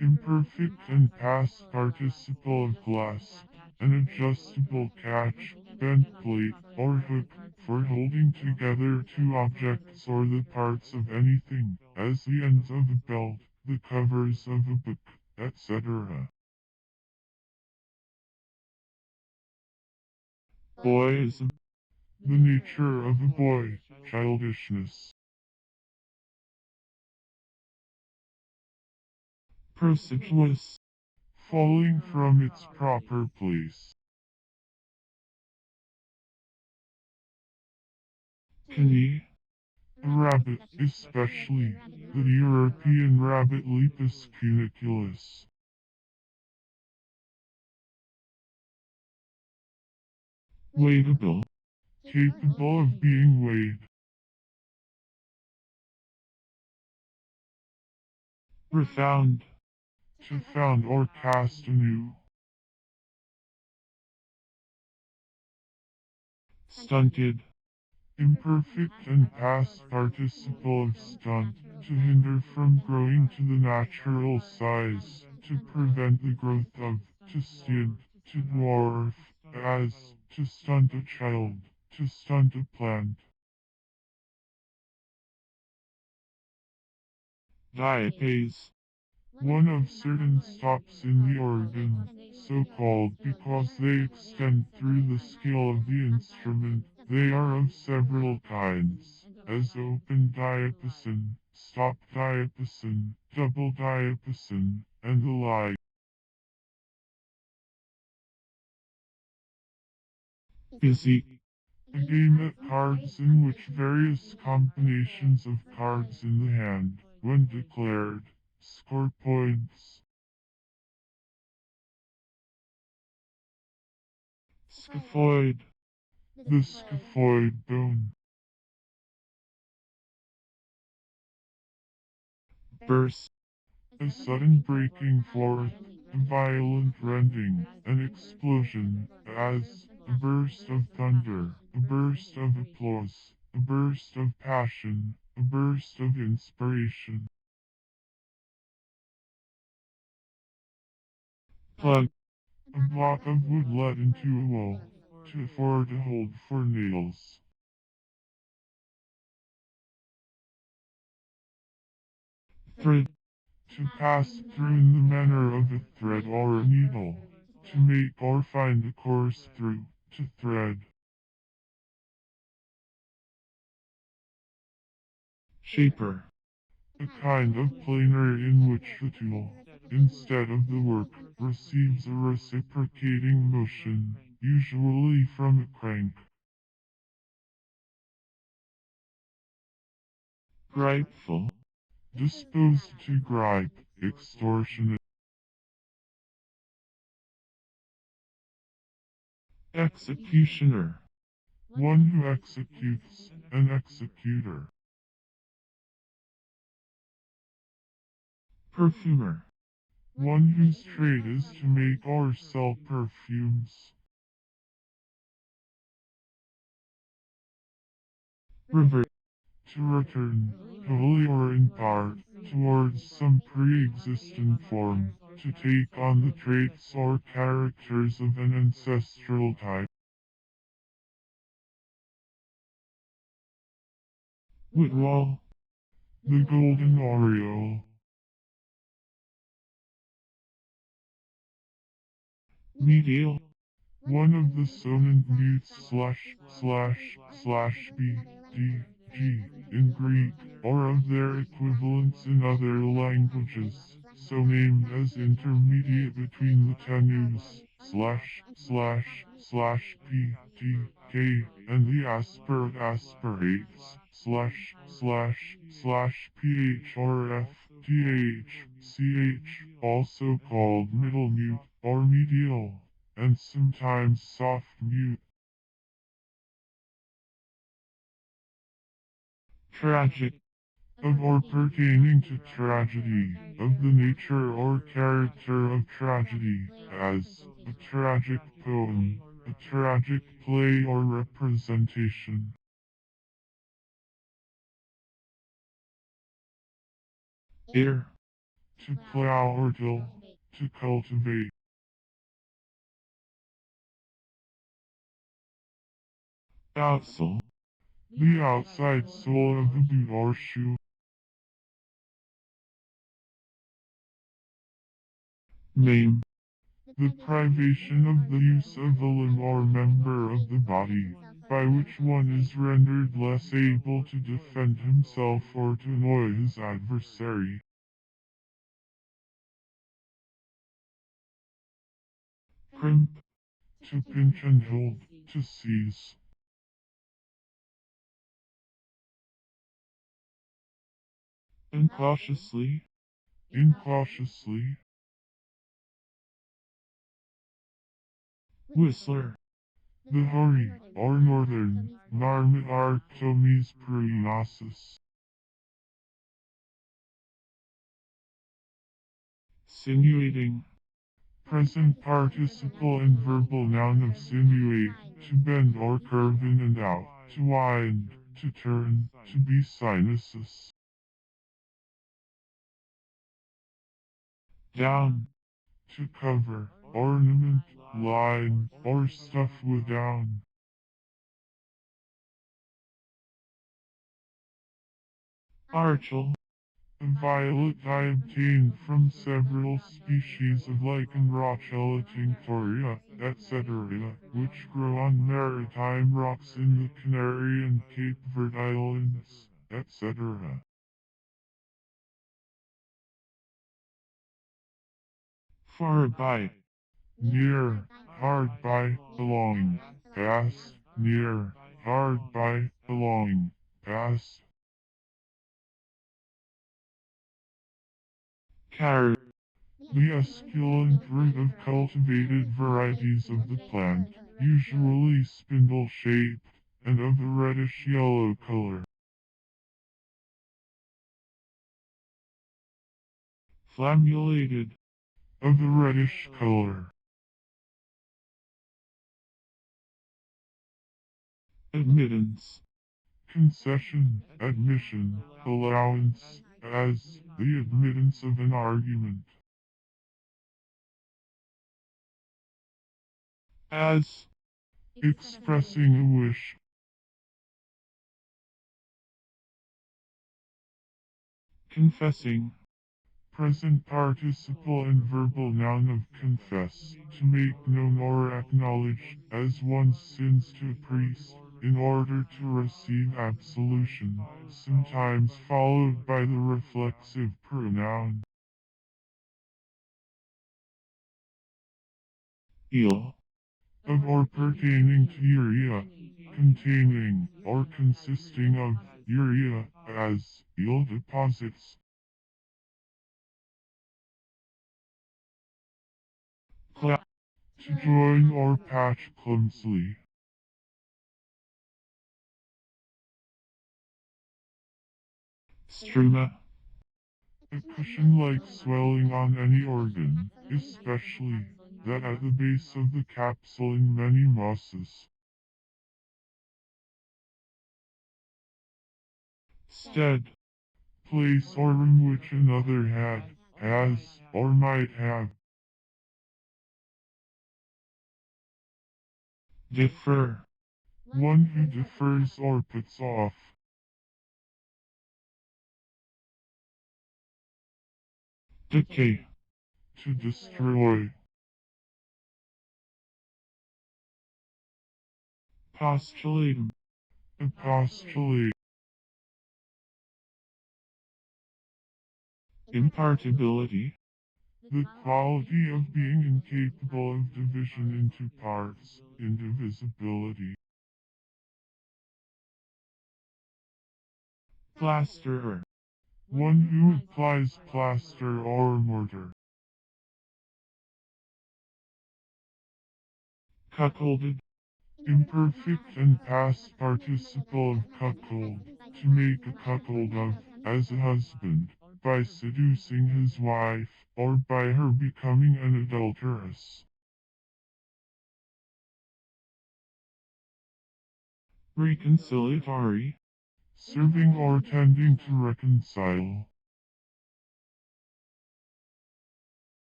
B: Imperfect and past participle of clasp. An adjustable catch, bent plate, or hook, for holding together two objects or the parts of anything, as the ends of a belt, the covers of a book, etc.
A: Boyism.
B: The nature of a boy, childishness.
A: Procidulous.
B: Falling from its proper place.
A: Cani.
B: A rabbit, especially the European rabbit Lepus cuniculus.
A: Wadeable.
B: Capable of being weighed.
A: Refound.
B: To found or cast anew.
A: Stunted.
B: Imperfect and past participle of stunt, to hinder from growing to the natural size, to prevent the growth of, to stint, to dwarf, as, to stunt a child, to stunt a plant.
A: Diapase.
B: One of certain stops in the organ, so called because they extend through the scale of the instrument. They are of several kinds, as open diapason, stop diapason, double diapason, and the like.
A: Busy.
B: A game at cards in which various combinations of cards in the hand, when declared, score points.
A: Scaphoid.
B: The scaphoid bone.
A: Burst.
B: A sudden breaking forth, a violent rending, an explosion, as a burst of thunder, a burst of applause, a burst of passion, a burst of inspiration.
A: Plug.
B: A block of wood let into a wall, to afford a hold for nails.
A: thread,
B: To pass through in the manner of a thread or a needle. To make or find a course through. To thread.
A: shaper,
B: A kind of planer in which the tool, instead of the work, receives a reciprocating motion, usually from a crank.
A: gripeful,
B: Disposed to gripe, extortionate.
A: executioner,
B: One who executes, an executor.
A: perfumer,
B: One whose trade is to make or sell perfumes.
A: revert,
B: To return, wholly or in part, towards some pre-existent form. To take on the traits or characters of an ancestral type.
A: witwall,
B: The golden aureole.
A: medial,
B: One of the sonant mutes / b, d, g, in Greek, or of their equivalents in other languages, so named as intermediate between the tenues / p, t, k, and the aspirate aspirates / ph or f, th, ch, also called middle mute or medial, and sometimes soft mute.
A: tragic,
B: Of or pertaining to tragedy, of the nature or character of tragedy, as a tragic poem, a tragic play or representation.
A: air,
B: To plow or till, to cultivate.
A: outsole,
B: The outside sole of a boot or shoe.
A: maim,
B: The privation of the use of a limb or member of the body, by which one is rendered less able to defend himself or to annoy his adversary.
A: crimp,
B: To pinch and hold, to seize.
A: incautiously,
B: Incautiously.
A: whistler,
B: The hurry, or northern, Narmit Arctomes Pruinosis.
A: sinuating,
B: Present participle and verbal noun of sinuate, to bend or curve in and out, to wind, to turn, to be sinusus.
A: down,
B: To cover, ornament, line, or stuff with down.
A: archel,
B: A violet dye obtained from several species of lichen Rochella tinctoria, etc., which grow on maritime rocks in the Canary and Cape Verde Islands, etc.
A: far by,
B: Near, hard by, belonging, past, near, hard by, belonging, past.
A: carrot,
B: The esculent root of cultivated varieties of the plant, usually spindle-shaped, and of a reddish-yellow color.
A: flammulated,
B: Of a reddish color.
A: admittance,
B: Concession, admission, allowance, as the admittance of an argument.
A: as,
B: Expressing a wish.
A: confessing,
B: present participle and verbal noun of confess, to make known or acknowledge, as one's sins to a priest, in order to receive absolution, sometimes followed by the reflexive pronoun.
A: eel,
B: Of or pertaining to urea, containing or consisting of urea, as eel deposits.
A: cla,
B: To join or patch clumsily.
A: struma,
B: A cushion-like swelling on any organ, especially that at the base of the capsule in many mosses.
A: stead,
B: Place or room which another had, has, or might have.
A: defer,
B: One who defers or puts off.
A: decay,
B: To destroy.
A: postulatum,
B: Apostolate.
A: impartibility,
B: The quality of being incapable of division into parts, indivisibility.
A: plasterer,
B: One who applies plaster or mortar.
A: cuckolded,
B: Imperfect and past participle of cuckold, to make a cuckold of, as a husband, by seducing his wife, or by her becoming an adulteress.
A: reconciliatory,
B: Serving or tending to reconcile.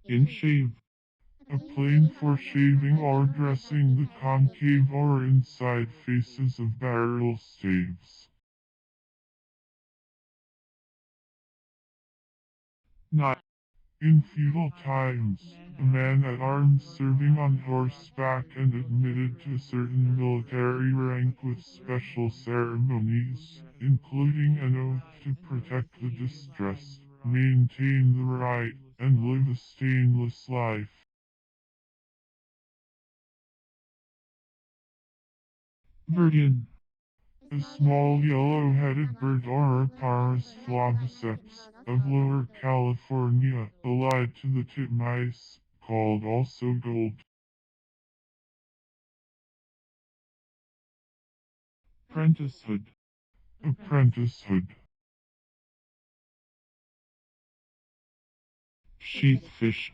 A: inshave,
B: A plane for shaving or dressing the concave or inside faces of barrel staves.
A: not,
B: In feudal times, a man at arms serving on horseback and admitted to a certain military rank with special ceremonies, including an oath to protect the distressed, maintain the right, and live a stainless life.
A: virgin,
B: A small yellow-headed bird or Porteress flaviceps of Lower California, allied to the titmice, called also gold.
A: prenticehood,
B: Apprenticehood.
A: sheathfish,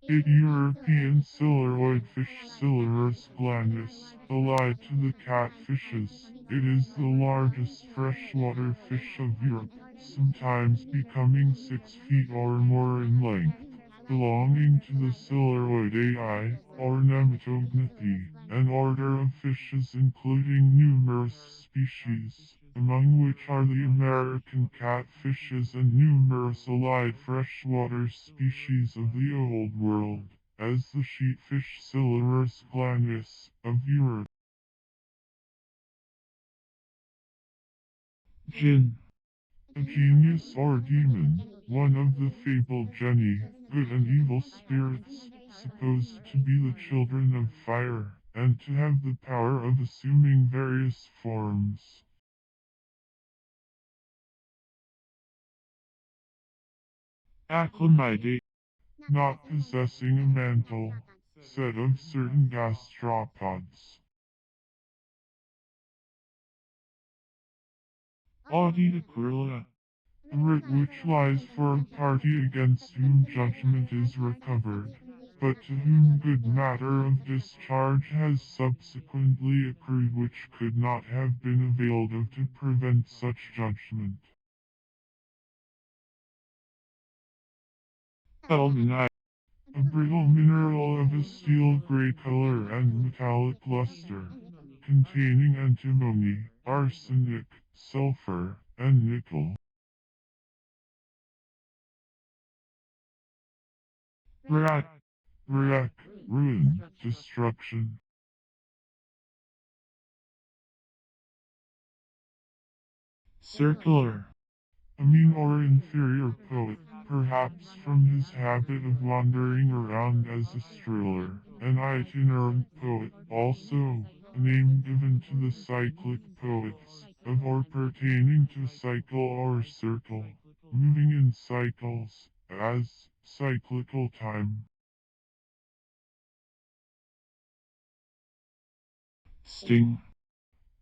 B: A European siluriid fish Silurus glandus, allied to the catfishes. It is the largest freshwater fish of Europe, sometimes becoming 6 feet or more in length, belonging to the Siluroideae, or Nematognathi, an order of fishes including numerous species, among which are the American catfishes and numerous allied freshwater species of the Old World, as the sheatfish Silurus glandus of Europe.
A: jinn,
B: A genius or demon, one of the fabled genii, good and evil spirits, supposed to be the children of fire, and to have the power of assuming various forms.
A: acclimate,
B: Not possessing a mantle, said of certain gastropods.
A: audita,
B: A writ which lies for a party against whom judgment is recovered, but to whom good matter of discharge has subsequently accrued which could not have been availed of to prevent such judgment.
A: almanite,
B: A brittle mineral of a steel-gray color and metallic luster, containing antimony, arsenic, sulfur, and nickel.
A: Rat.
B: wreck, ruin, destruction.
A: Circular.
B: A mean or inferior poet, perhaps from his habit of wandering around as a striller, an itinerant poet, also, a name given to the cyclic poets, of or pertaining to cycle or circle, moving in cycles, as cyclical time.
A: Sting.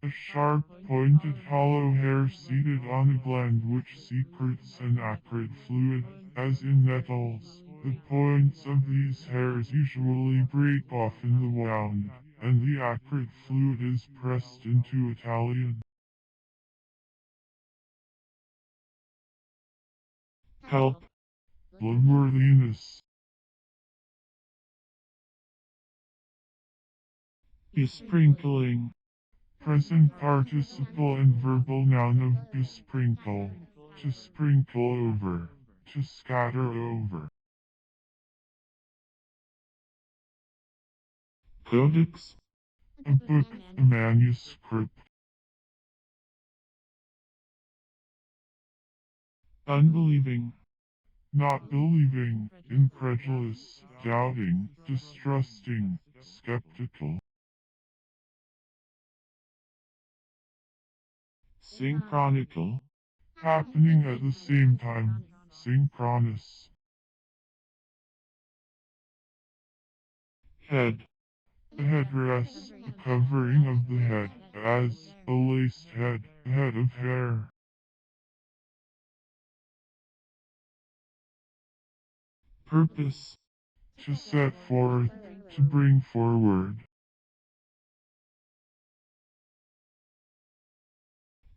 B: A sharp, pointed, hollow hair seated on a gland which secretes an acrid fluid, as in nettles. The points of these hairs usually break off in the wound, and the acrid fluid is pressed into Italian.
A: Help.
B: Bloodworthiness.
A: Besprinkling.
B: Present participle and verbal noun of besprinkle. To sprinkle over. To scatter over.
A: Codex.
B: A book, a manuscript.
A: Unbelieving.
B: Not believing, incredulous, doubting, distrusting, skeptical.
A: Synchronical.
B: Happening at the same time, synchronous.
A: Head.
B: A headdress, a covering of the head, as a laced head, a head of hair.
A: Purpose.
B: To set forth, to bring forward.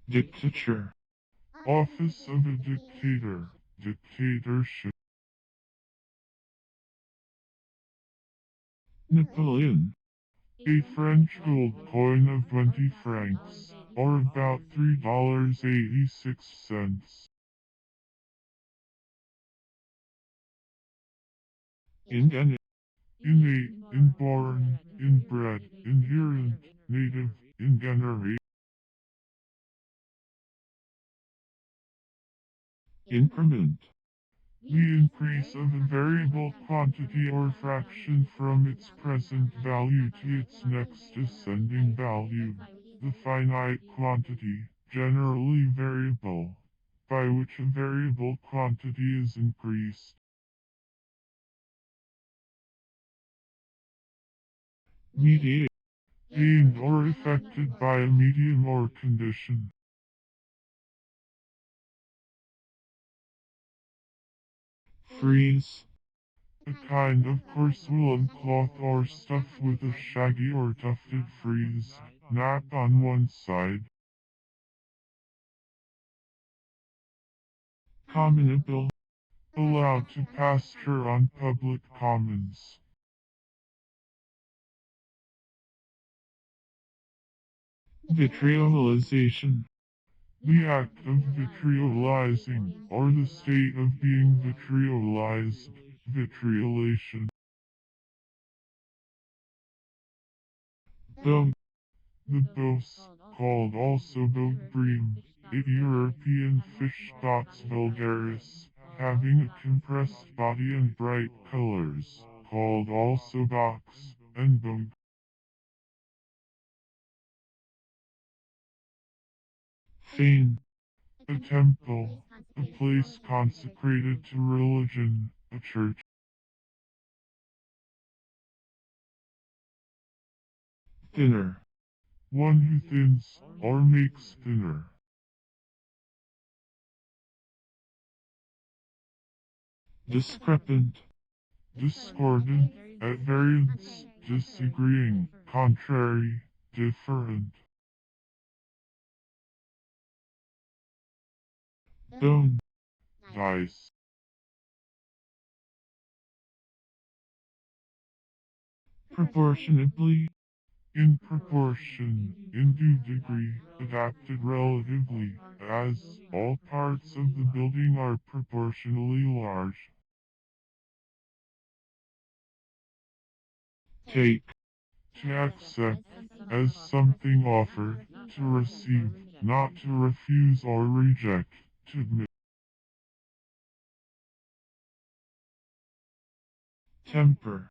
A: Dictature.
B: Office of a dictator, dictatorship.
A: Napoleon.
B: A French gold coin of 20 francs, or about $3.86.
A: Incanting.
B: Innate, inborn, inbred, inherent, native, ingenerate.
A: Increment.
B: The increase of a variable quantity or fraction from its present value to its next ascending value. The finite quantity, generally variable, by which a variable quantity is increased.
A: Mediate.
B: Gained or affected by a medium or condition.
A: Freeze.
B: A kind of coarse woolen cloth or stuff with a shaggy or tufted frieze, nap on one side.
A: Communable.
B: Allowed to pasture on public commons.
A: Vitriolization.
B: The act of vitriolizing, or the state of being vitriolized, vitriolation.
A: Bone.
B: The bos, called also boat bream, a European fish Dox vulgaris, having a compressed body and bright colors, called also box, and bone.
A: Fane.
B: A temple, a place consecrated to religion, a church.
A: Thinner.
B: One who thins, or makes thinner.
A: Discrepant.
B: Discordant, at variance, disagreeing, contrary, different.
A: Bone.
B: Vice.
A: Proportionately.
B: In proportion, in due degree, adapted relatively, as all parts of the building are proportionally large.
A: take,
B: to accept, as something offered, to receive, not to refuse or reject, to admit,
A: temper,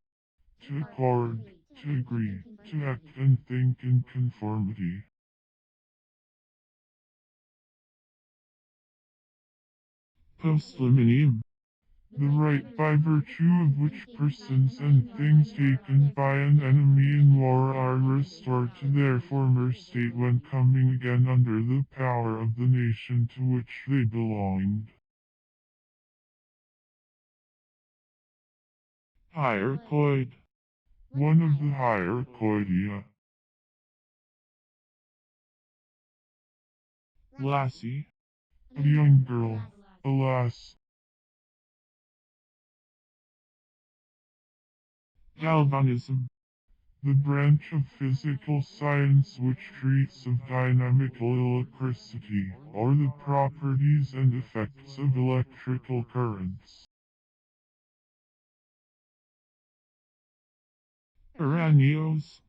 B: to accord, to agree, to act and think in conformity,
A: postliminium,
B: the right by virtue of which persons and things taken by an enemy in war are restored to their former state when coming again under the power of the nation to which they belonged.
A: hierarchoid,
B: One of the hierarchoidia,
A: lassie,
B: a young girl, alas,
A: galvanism,
B: the branch of physical science which treats of dynamical electricity, or the properties and effects of electrical currents.
A: aranios,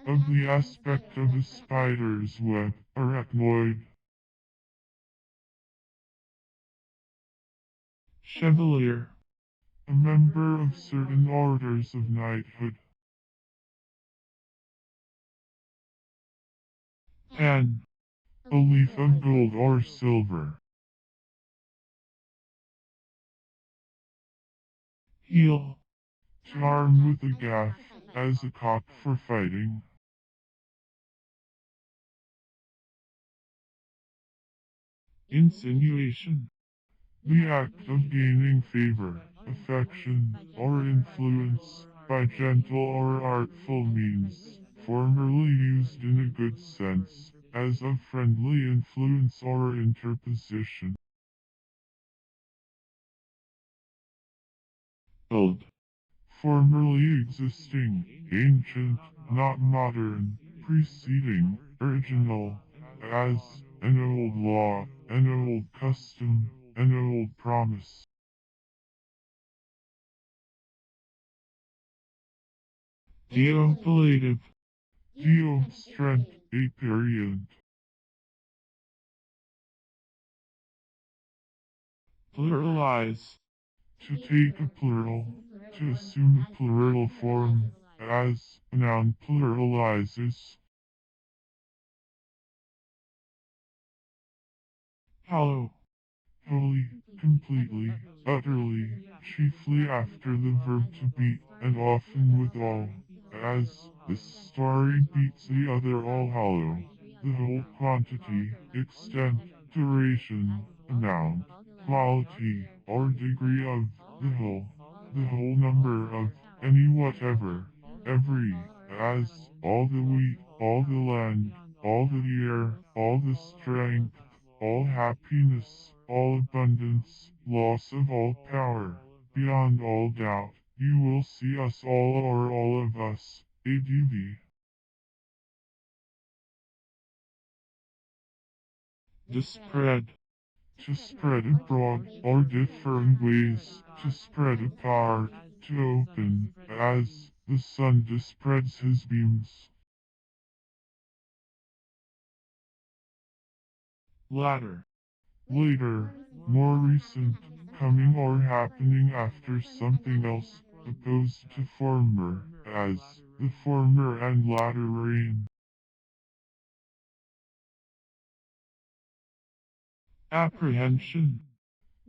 B: Of the aspect of a spider's web, arachnoid,
A: chevalier,
B: a member of certain orders of knighthood,
A: pen,
B: a leaf of gold or silver,
A: heel,
B: to arm with a gaff, as a cock for fighting,
A: insinuation,
B: the act of gaining favor, affection, or influence, by gentle or artful means, formerly used in a good sense, as of friendly influence or interposition.
A: old,
B: Formerly existing, ancient, not modern, preceding, original, as, an old law, an old custom, an old promise.
A: deopilative,
B: Deobstruent, aperient,
A: pluralize,
B: to take a plural, to assume a plural form, as, a noun pluralizes,
A: hollow,
B: wholly, completely, utterly, chiefly after the verb to beat, and often with all, as, this story beats the other all hollow, the whole quantity, extent, duration, amount, quality, or degree of, the whole number of, any whatever, every, as, all the wheat, all the land, all the year, all the strength, all happiness, all abundance, loss of all power, beyond all doubt, you will see us all or all of us, ADV.
A: dispread,
B: To spread abroad, or different ways, to spread apart, to open, as, the sun dispreads his beams.
A: ladder,
B: Later, more recent, coming or happening after something else, opposed to former, as, the former and latter rain.
A: apprehension,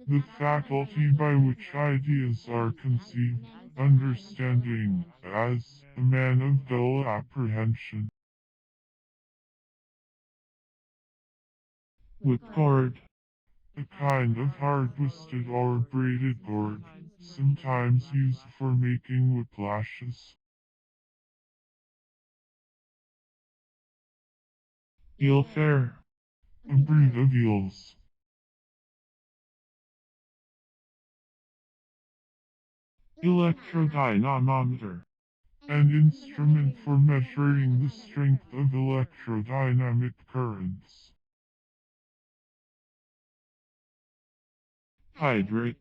B: The faculty by which ideas are conceived, understanding, as, a man of dull apprehension.
A: whipcord,
B: A kind of hard-twisted or braided gourd, sometimes used for making whiplashes.
A: eel fair,
B: A breed of eels.
A: electrodynamometer,
B: An instrument for measuring the strength of electrodynamic currents.
A: hydrate,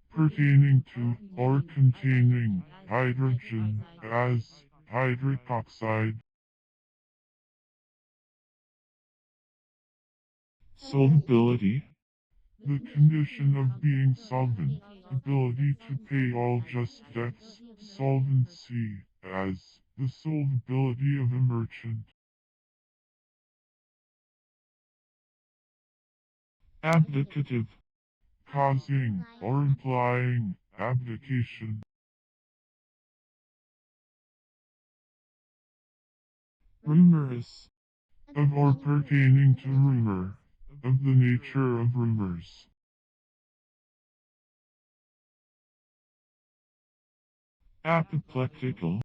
B: Pertaining to, or containing, hydrogen, as, hydric oxide,
A: Solvability.
B: the condition of being solvent, ability to pay all just debts, solvency, as the solvability of a merchant.
A: Abdicative.
B: Causing or implying abdication,
A: Rumorous.
B: of or pertaining to rumor, of the nature of rumors.
A: Apoplectical.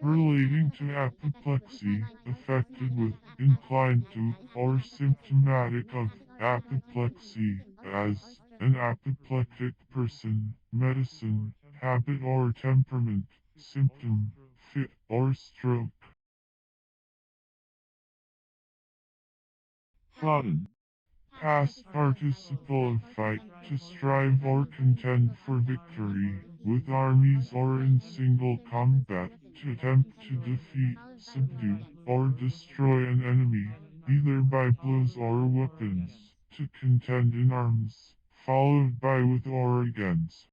B: Relating to apoplexy, affected with, inclined to, or symptomatic of apoplexy, as an apoplectic person, medicine, habit or temperament, symptom, fit or stroke.
A: Foughten.
B: Past participle of fight, to strive or contend for victory, with armies or in single combat, to attempt to defeat, subdue, or destroy an enemy, either by blows or weapons, to contend in arms, followed by with or against.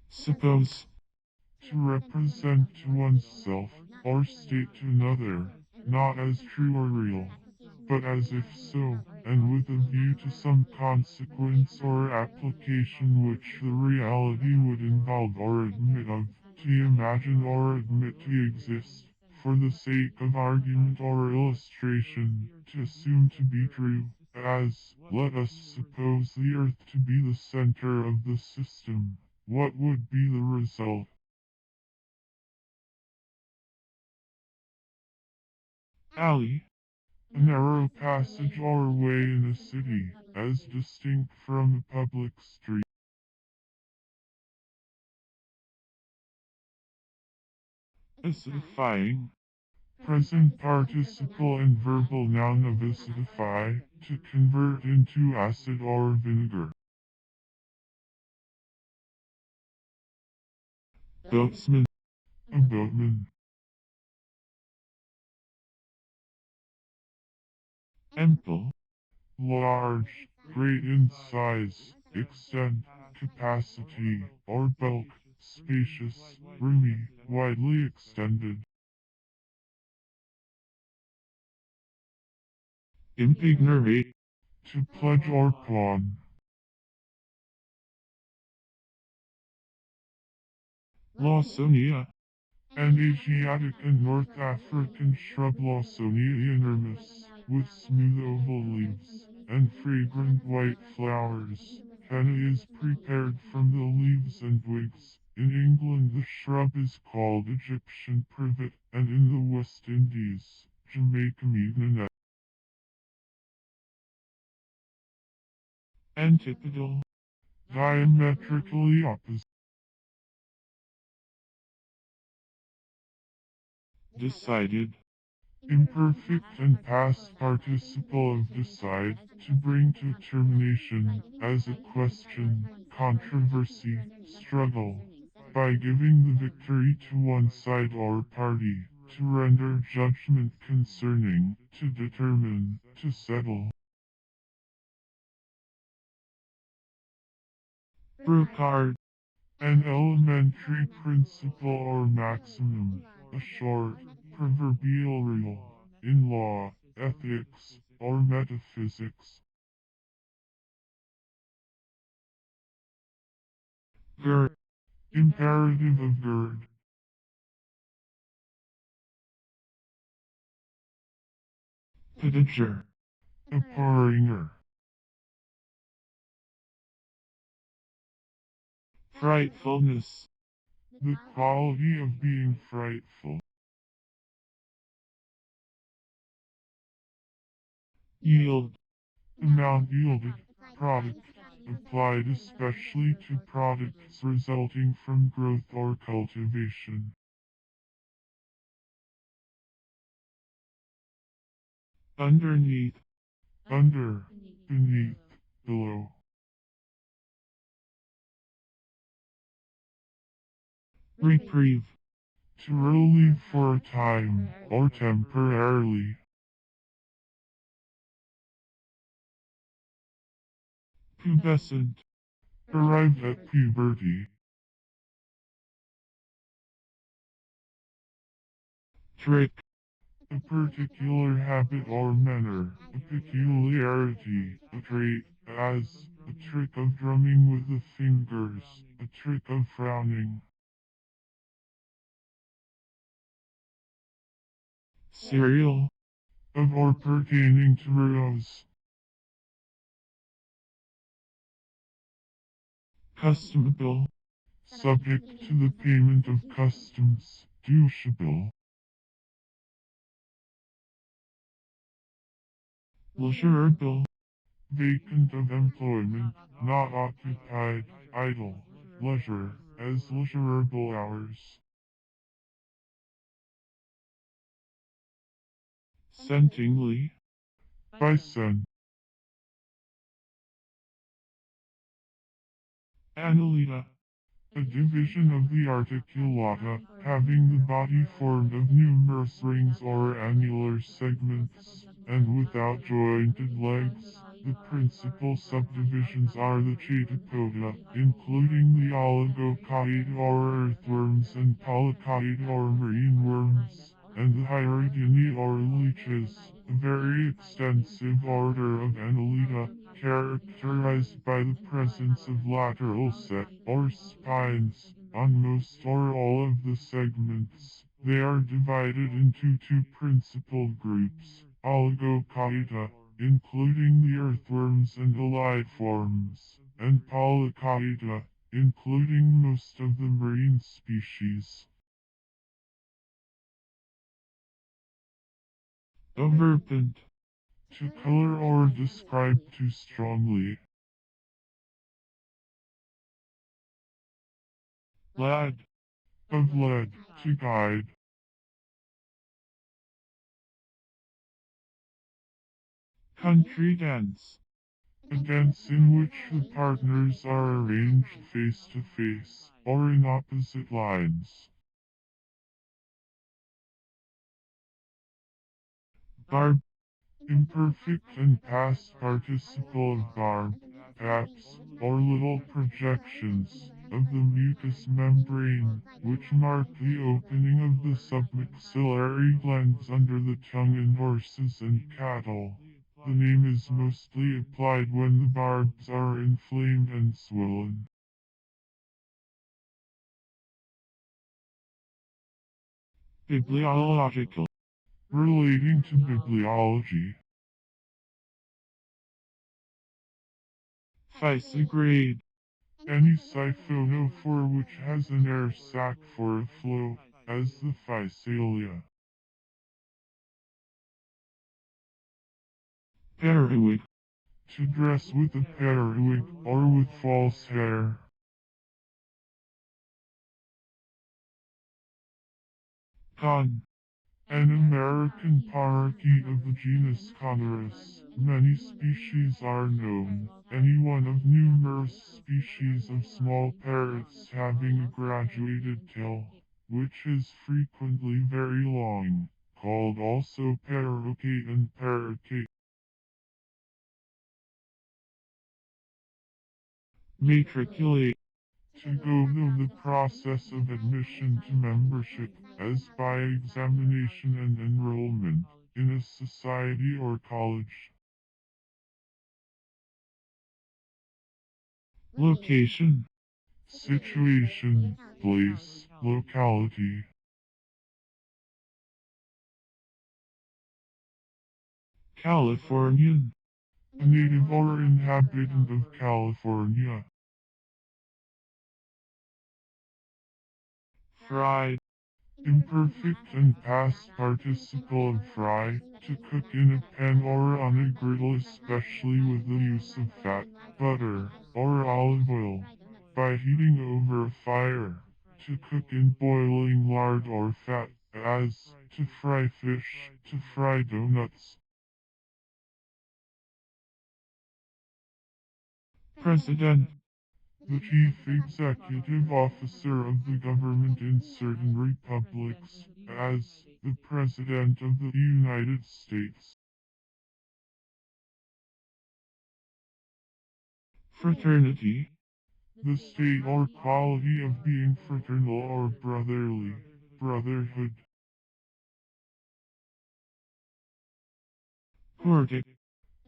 A: Suppose.
B: To represent to oneself, or state to another, not as true or real, but as if so, and with a view to some consequence or application which the reality would involve or admit of, to imagine or admit to exist, for the sake of argument or illustration, to assume to be true, as, let us suppose the earth to be the center of the system. What would be the result?
A: Alley.
B: A narrow passage or way in a city, as distinct from a public street.
A: Acidifying.
B: Present participle and verbal noun of acidify, to convert into acid or vinegar.
A: Boatsman.
B: A boatman.
A: Ample.
B: Large, great in size, extent, capacity, or bulk, spacious, roomy, widely extended.
A: Impignorate.
B: To pledge or pawn.
A: Lawsonia.
B: An Asiatic and North African shrub Lawsonia inermis, with smooth oval leaves, and fragrant white flowers. Henna is prepared from the leaves and twigs. In England the shrub is called Egyptian privet, and in the West Indies, Jamaica mignonette.
A: Antipodal.
B: Diametrically opposite.
A: Decided.
B: Imperfect and past participle of decide, to bring to termination, as a question, controversy, struggle, by giving the victory to one side or party, to render judgment concerning, to determine, to settle.
A: Brocard.
B: An elementary principle or maximum, a short, proverbial rule, in law, ethics, or metaphysics.
A: Gird.
B: Imperative of gird.
A: Pediger.
B: A porringer.
A: Frightfulness.
B: The quality of being frightful.
A: Yield.
B: Amount yielded. Product. Applied especially to products resulting from growth or cultivation.
A: Underneath.
B: Under. Beneath. Below.
A: reprieve,
B: to relieve for a time, or temporarily.
A: pubescent,
B: Arrived at puberty.
A: trick,
B: A particular habit or manner, a peculiarity, a trait, as, a trick of drumming with the fingers, a trick of frowning.
A: serial,
B: Of or pertaining to rows.
A: customable,
B: Subject to the payment of customs, duciable.
A: leisurable,
B: Vacant of employment, not occupied, idle, leisure, as leisurable hours.
A: scentingly,
B: Bison,
A: annelida,
B: a division of the articulata, having the body formed of numerous rings or annular segments, and without jointed legs. The principal subdivisions are the Chaetopoda, including the oligochaeta or earthworms and polychaeta or marine worms, and the Hierodini or leeches, a very extensive order of Annelida, characterized by the presence of lateral set, or spines, on most or all of the segments. They are divided into two principal groups, oligochaeta, including the earthworms and allied forms, and polychaeta, including most of the marine species.
A: overpent,
B: To color or describe too strongly.
A: lad,
B: Of lead, to guide.
A: country dance,
B: A dance in which the partners are arranged face to face, or in opposite lines.
A: barb,
B: Imperfect and past participle of barb, paps, or little projections, of the mucous membrane, which mark the opening of the submaxillary glands under the tongue in horses and cattle. The name is mostly applied when the barbs are inflamed and swollen.
A: bibliological,
B: Relating to bibliology.
A: fissigrade,
B: Any siphonophore which has an air sac for a flow, as the physalia.
A: periwig,
B: To dress with a periwig or with false hair.
A: con,
B: An American parakeet of the genus Conurus. Many species are known, any one of numerous species of small parrots having a graduated tail, which is frequently very long, called also paroquet and parakeet.
A: matriculate,
B: To go through the process of admission to membership, as by examination and enrollment, in a society or college.
A: location,
B: Situation, place, locality.
A: Californian,
B: A native or inhabitant of California.
A: fried,
B: Imperfect and past participle of fry, to cook in a pan or on a griddle, especially with the use of fat, butter, or olive oil, by heating over a fire. To cook in boiling lard or fat, as, to fry fish, to fry donuts.
A: president,
B: The chief executive officer of the government in certain republics, as the President of the United States.
A: Fraternity.
B: The state or quality of being fraternal or brotherly. Brotherhood.
A: Quartic.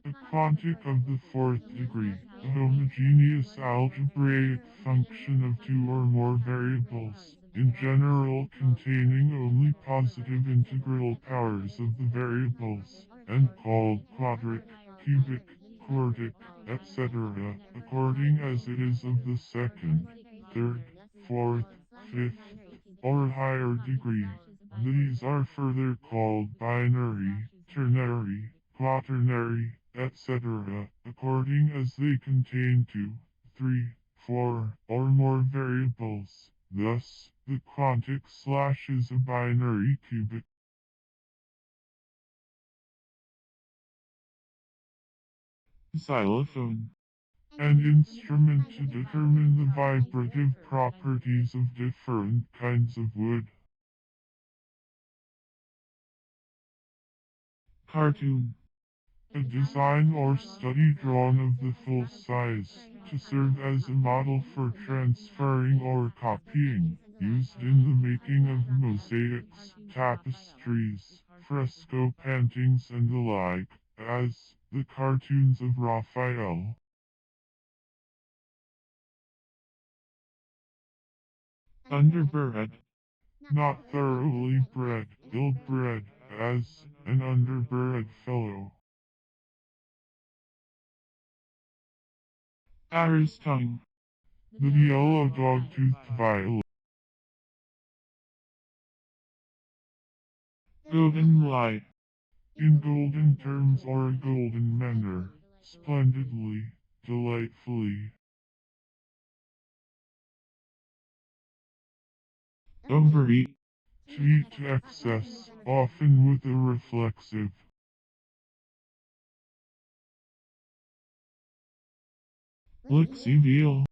B: A quantic of the fourth degree, a homogeneous algebraic function of two or more variables, in general containing only positive integral powers of the variables, and called quadric, cubic, quartic, etc., according as it is of the second, third, fourth, fifth, or higher degree. These are further called binary, ternary, quaternary, etc., according as they contain two, three, four, or more variables. Thus, the quantic slash is a binary cubic.
A: Xylophone.
B: An instrument to determine the vibrative properties of different kinds of wood.
A: Cartoon.
B: A design or study drawn of the full size, to serve as a model for transferring or copying, used in the making of mosaics, tapestries, fresco paintings and the like, as the cartoons of Raphael.
A: Underbred.
B: Not thoroughly bred, ill-bred, as an underbred fellow.
A: Arrow's tongue.
B: The yellow dog-toothed violet.
A: Golden lie.
B: In golden terms or a golden manner, splendidly, delightfully.
A: Overeat.
B: To eat to excess, often with a reflexive.
A: Lixivial.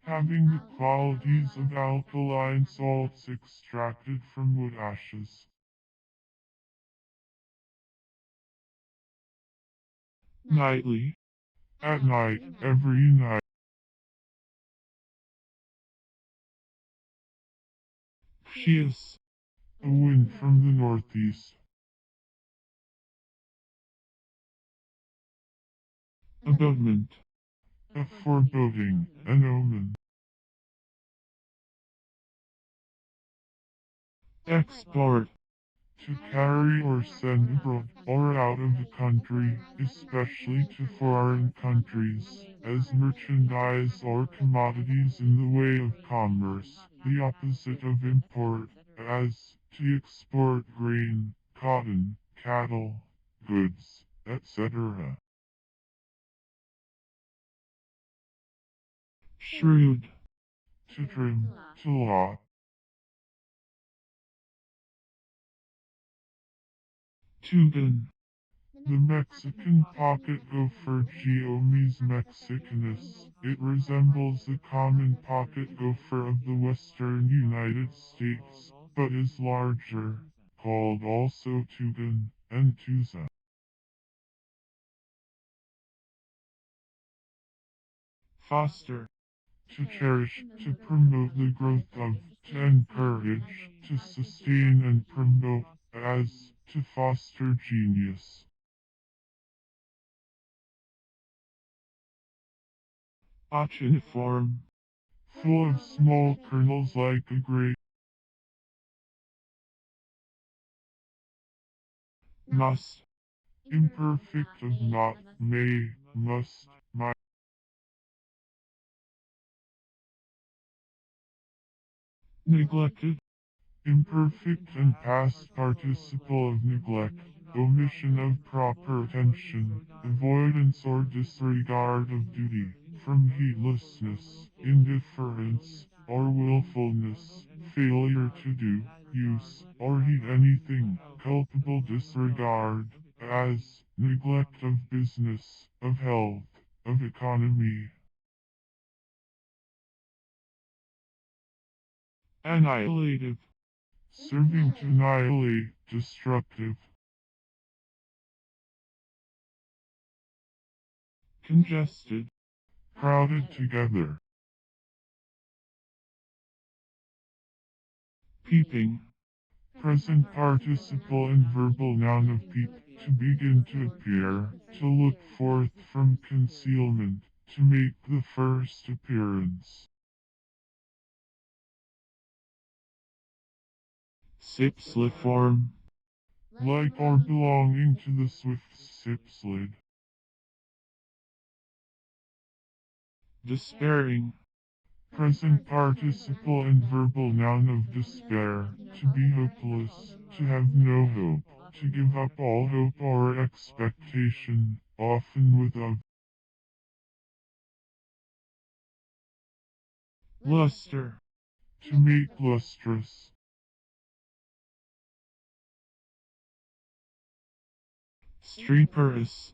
B: Having the qualities of alkaline salts extracted from wood ashes.
A: Nightly.
B: At night, every night.
A: Chius.
B: A wind from the northeast.
A: Abutment.
B: A foreboding, an omen.
A: Export.
B: To carry or send abroad, or out of the country, especially to foreign countries, as merchandise or commodities in the way of commerce, the opposite of import, as to export grain, cotton, cattle, goods, etc.
A: Shrewd.
B: To trim, to lot.
A: Tugan.
B: The Mexican pocket gopher Geomys mexicanus. It resembles the common pocket gopher of the western United States, but is larger, called also tugan and tuza.
A: Foster.
B: To cherish, to promote the growth of, to encourage, to sustain and promote, as, to foster genius.
A: Achiniform.
B: Full of small kernels like a grape.
A: Must.
B: Imperfect of not, may, must, might.
A: Neglected.
B: Imperfect and past participle of neglect, omission of proper attention, avoidance or disregard of duty, from heedlessness, indifference, or willfulness, failure to do, use, or heed anything, culpable disregard, as neglect of business, of health, of economy.
A: annihilative,
B: serving to annihilate, destructive,
A: congested,
B: crowded together,
A: peeping,
B: present participle and verbal noun of peep, to begin to appear, to look forth from concealment, to make the first appearance.
A: Sipsliform,
B: Like or belonging to the swift sipslid,
A: despairing,
B: present participle and verbal noun of despair, to be hopeless, to have no hope, to give up all hope or expectation, often with a
A: luster,
B: to make lustrous,
A: streperous,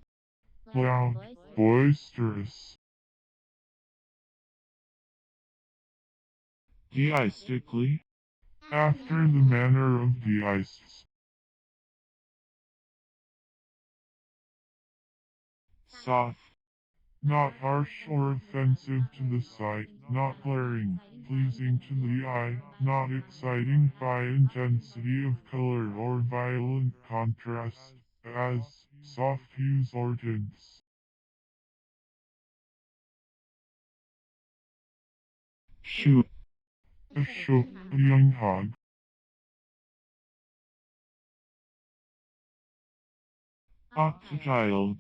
B: loud, boisterous,
A: deistically,
B: after the manner of deists,
A: soft,
B: not harsh or offensive to the sight, not glaring, pleasing to the eye, not exciting by intensity of color or violent contrast, as soft hues or tints.
A: shoot,
B: A shook, a young hog,
A: octochild,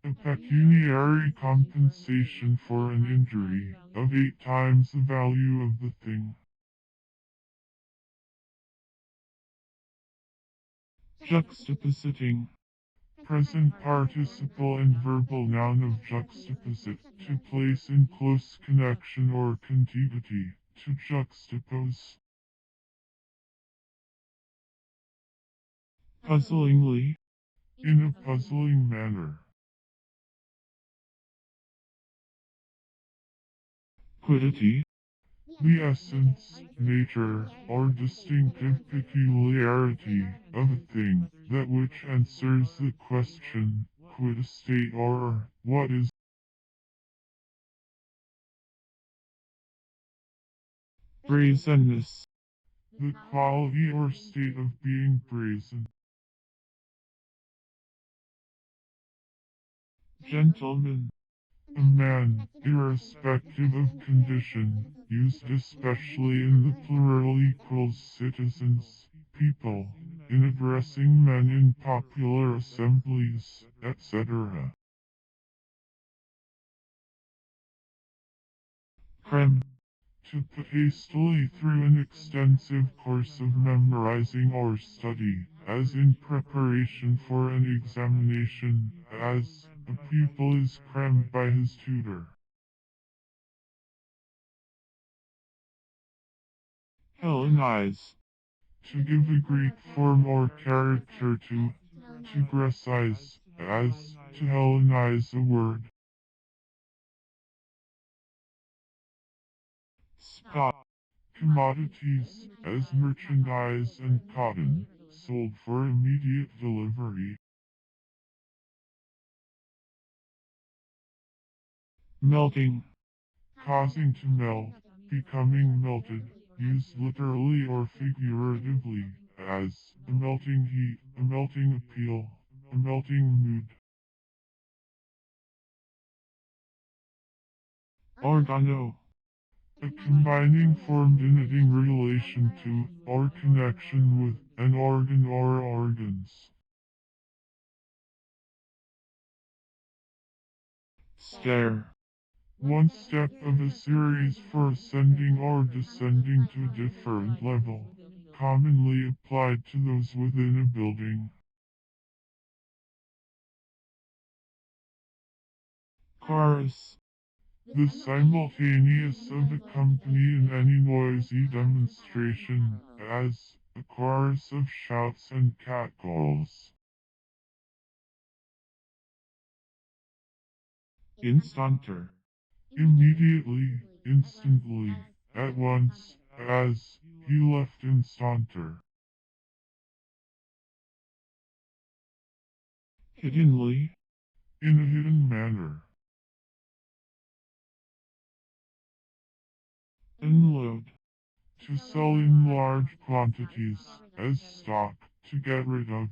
B: a pecuniary compensation for an injury of 8 times the value of the thing.
A: juxtapositing,
B: Present participle and verbal noun of juxtaposite, to place in close connection or contiguity, to juxtapose.
A: puzzlingly,
B: In a puzzling manner.
A: quiddity,
B: The essence, nature, or distinctive peculiarity of a thing, that which answers the question, quid estate or, what is,
A: brazenness,
B: the quality or state of being brazen.
A: gentleman,
B: A man, irrespective of condition, used especially in the plural equals citizens, people, in addressing men in popular assemblies, etc.
A: creme,
B: To put hastily through an extensive course of memorizing or study, as in preparation for an examination, as a pupil is crammed by his tutor.
A: Hellenize,
B: To give a Greek form or character to Grecize, as to Hellenize a word.
A: spot,
B: Commodities, as merchandise and cotton, sold for immediate delivery.
A: melting,
B: Causing to melt, becoming melted, used literally or figuratively, as a melting heat, a melting appeal, a melting mood.
A: organo,
B: A combining formed in relation to, or connection with, an organ or organs.
A: stare,
B: One step of a series for ascending or descending to a different level, commonly applied to those within a building.
A: chorus,
B: The simultaneous of a company in any noisy demonstration, as a chorus of shouts and catcalls.
A: instanter,
B: Immediately, instantly, at once, as he left instanter.
A: hiddenly,
B: In a hidden manner.
A: unload,
B: To sell in large quantities, as stock, to get rid of.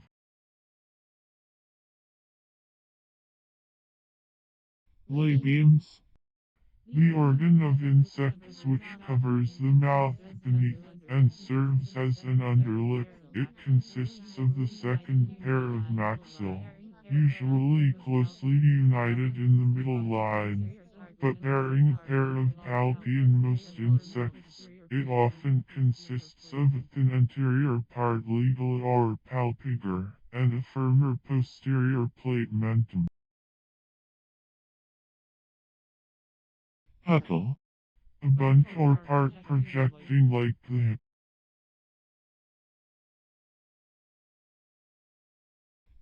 A: labiums,
B: The organ of insects which covers the mouth beneath, and serves as an underlip. It consists of the second pair of maxillae, usually closely united in the middle line, but bearing a pair of palpi in most insects. It often consists of a thin anterior part ligula or palpigure, and a firmer posterior plate mentum.
A: huckle,
B: A bunch or part projecting like the hip.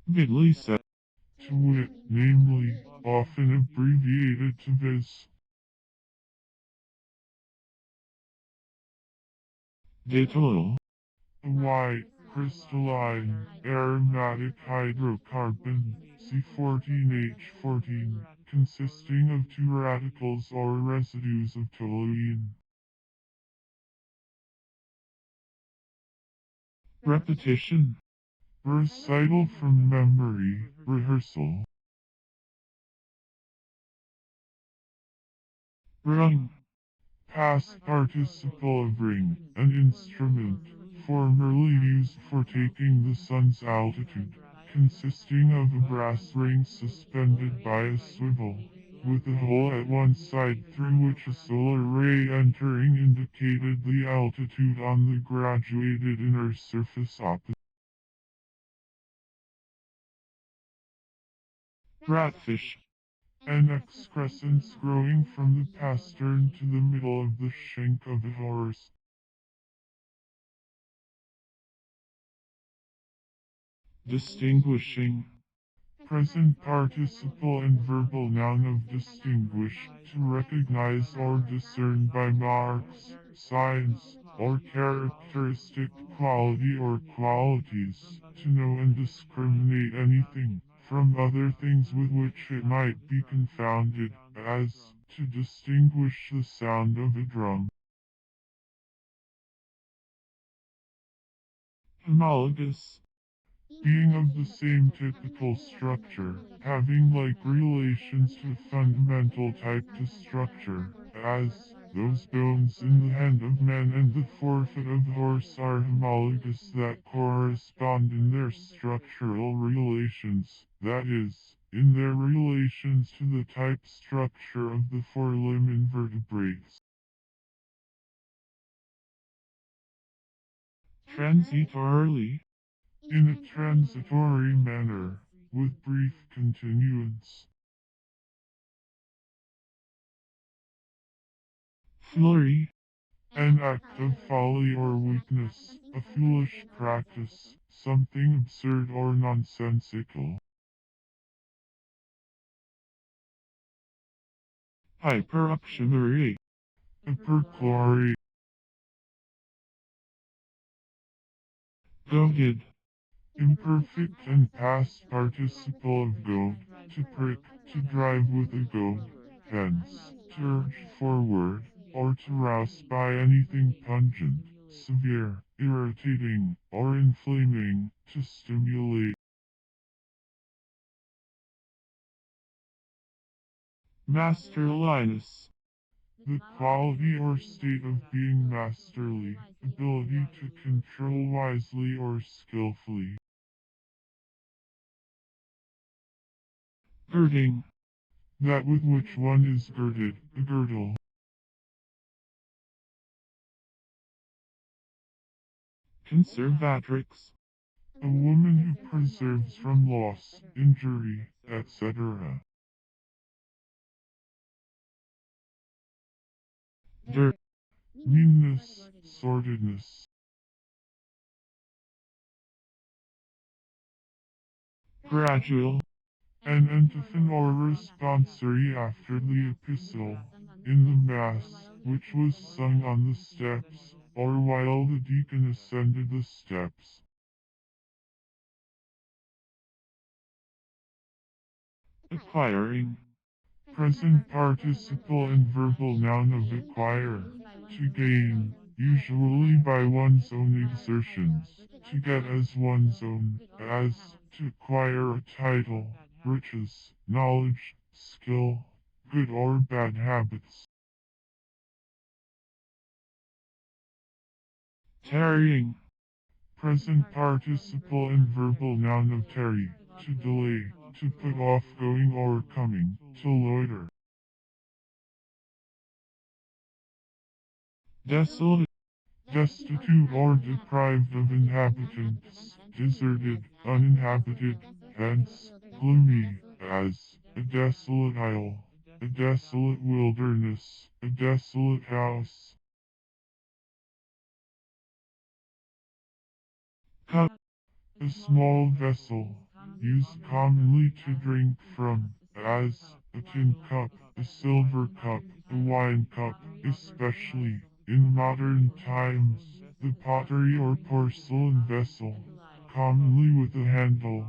A: vidly set,
B: To wit, namely, often abbreviated to viz.
A: ditol,
B: A white, crystalline, aromatic hydrocarbon, C14H14, consisting of two radicals or residues of toluene.
A: repetition,
B: Recital from memory, rehearsal.
A: rung,
B: Past participle of ring, an instrument, formerly used for taking the sun's altitude, consisting of a brass ring suspended by a swivel, with a hole at one side through which a solar ray entering indicated the altitude on the graduated inner surface opposite.
A: ratfish,
B: An excrescence growing from the pastern to the middle of the shank of a horse.
A: distinguishing,
B: Present participle and verbal noun of distinguish, to recognize or discern by marks, signs, or characteristic quality or qualities, to know and discriminate anything from other things with which it might be confounded, as to distinguish the sound of a drum.
A: homologous,
B: Being of the same typical structure, having like relations to fundamental type to structure, as those bones in the hand of man and the forefoot of horse are homologous that correspond in their structural relations, that is, in their relations to the type structure of the forelimb invertebrates.
A: transitorily,
B: In a transitory manner, with brief continuance.
A: flurry,
B: An act of folly or weakness, a foolish practice, something absurd or nonsensical.
A: hyperoxymerate,
B: A perchlorate,
A: goaded,
B: imperfect and past participle of goad, to prick, to drive with a goad, hence, to urge forward, or to rouse by anything pungent, severe, irritating, or inflaming, to stimulate.
A: masterliness,
B: The quality or state of being masterly, ability to control wisely or skillfully.
A: girding,
B: That with which one is girded, a girdle.
A: conservatrix,
B: A woman who preserves from loss, injury, etc.
A: dirt,
B: Meanness, sordidness.
A: gradual,
B: An antiphon or responsory after the epistle, in the Mass, which was sung on the steps, or while the deacon ascended the steps.
A: Acquiring.
B: Present participle and verbal noun of acquire. To gain, usually by one's own exertions. To get as one's own, as, to acquire a title, riches, knowledge, skill, good or bad habits.
A: Tarrying.
B: Present participle and verbal noun of tarry. To delay, to put off going or coming, to loiter.
A: Desolate.
B: Destitute or deprived of inhabitants, deserted, uninhabited, hence, gloomy, as, a desolate isle, a desolate wilderness, a desolate house.
A: Cup.
B: A small vessel, used commonly to drink from, as, a tin cup, a silver cup, a wine cup, especially, in modern times, the pottery or porcelain vessel, commonly with a handle,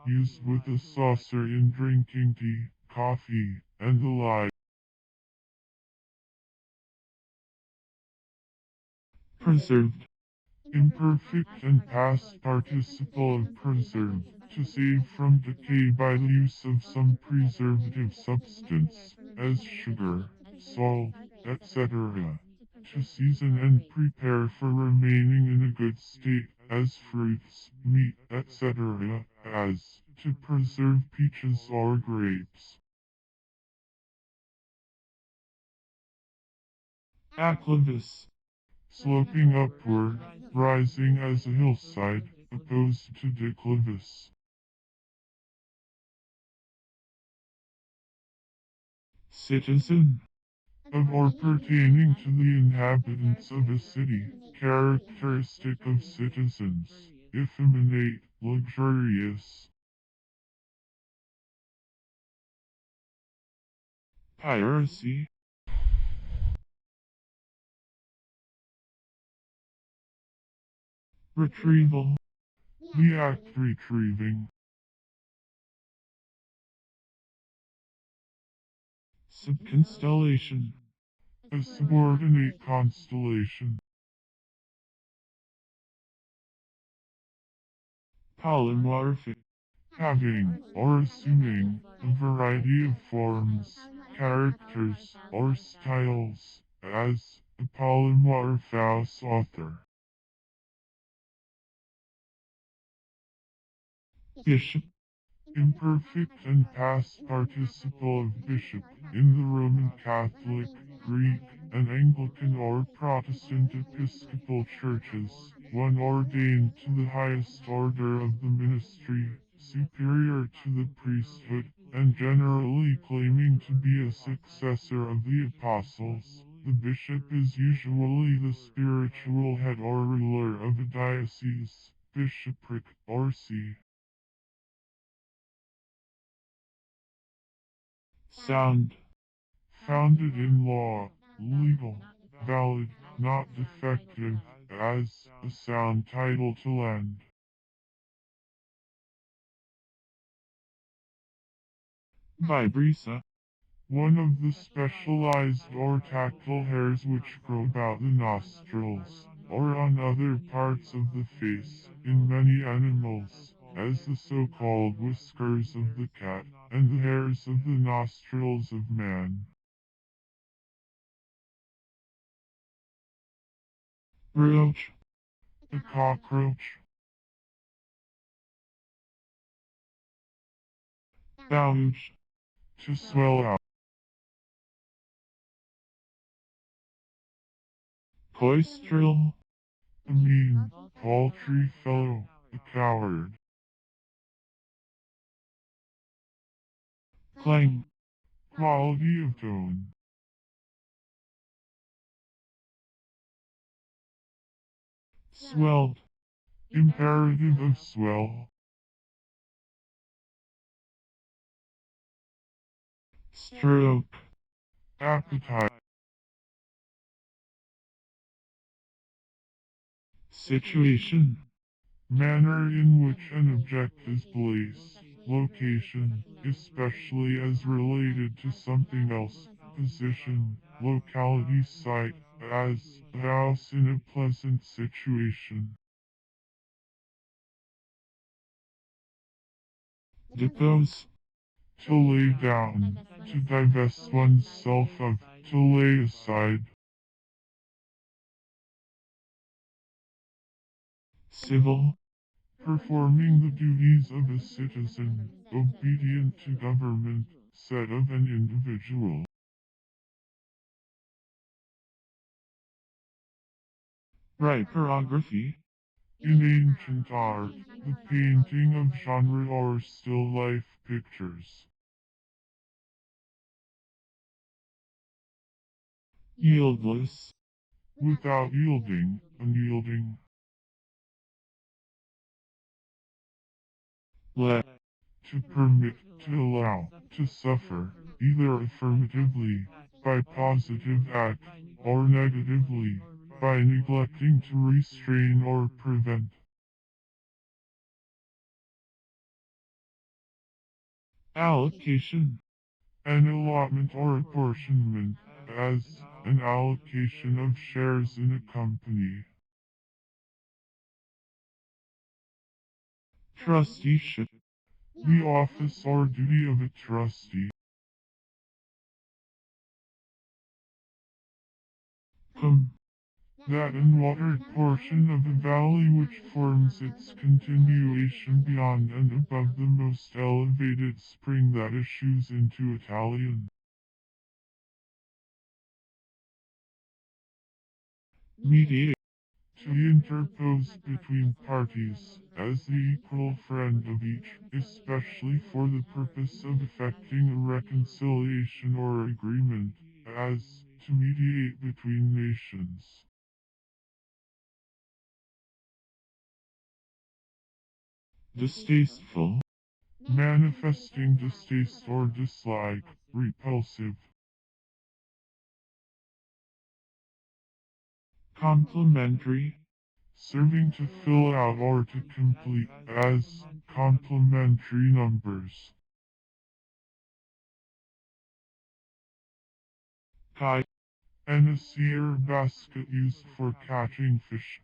B: used with a saucer in drinking tea, coffee, and the like.
A: Preserved.
B: Imperfect and past participle of preserve, to save from decay by the use of some preservative substance, as sugar, salt, etc. To season and prepare for remaining in a good state, as fruits, meat, etc. As, to preserve peaches or grapes.
A: Acclivis.
B: Sloping upward, rising as a hillside, opposed to declivis.
A: Citizen.
B: Of or pertaining to the inhabitants of a city, characteristic of citizens, effeminate, luxurious.
A: Piracy. Retrieval.
B: The act retrieving.
A: Subconstellation.
B: A subordinate constellation.
A: Polymorphic.
B: Having, or assuming, a variety of forms, characters, or styles, as, a polymorphous author.
A: Bishop.
B: Imperfect and past participle of bishop in the Roman Catholic, Greek, and Anglican or Protestant Episcopal churches, one ordained to the highest order of the ministry, superior to the priesthood, and generally claiming to be a successor of the apostles. The bishop is usually the spiritual head or ruler of a diocese, bishopric, or see.
A: Sound.
B: Founded in law, legal, valid, not defective, as a sound title to land.
A: Vibrisa.
B: One of the specialized or tactile hairs which grow about the nostrils, or on other parts of the face, in many animals, as the so-called whiskers of the cat, and the hairs of the nostrils of man.
A: Roach.
B: A cockroach.
A: Gouge.
B: To swell out.
A: Coistril.
B: A mean, paltry fellow, a coward.
A: Clang.
B: Quality of tone.
A: Swelled.
B: Imperative of swell.
A: Stroke.
B: Appetite.
A: Situation.
B: Manner in which an object is placed. Location, especially as related to something else. Position, locality, site, as a house in a pleasant situation.
A: Depose.
B: To lay down, to divest oneself of, to lay aside.
A: Civil.
B: Performing the duties of a citizen, obedient to government, said of an individual.
A: Typography.
B: In ancient art, the painting of genre or still life pictures.
A: Yieldless.
B: Without yielding, unyielding.
A: Let.
B: To permit, to allow, to suffer, either affirmatively, by positive act, or negatively, by neglecting to restrain or prevent.
A: Allocation.
B: An allotment or apportionment, as an allocation of shares in a company.
A: Trusteeship.
B: The office or duty of a trustee.
A: Cum.
B: That unwatered portion of a valley which forms its continuation beyond and above the most elevated spring that issues into Italian.
A: Mediate.
B: To interpose between parties, as the equal friend of each, especially for the purpose of effecting a reconciliation or agreement, as to mediate between nations.
A: Distasteful.
B: Manifesting distaste or dislike, repulsive.
A: Complementary.
B: Serving to fill out or to complete, as complementary numbers.
A: Kite.
B: And a seer basket used for catching fish.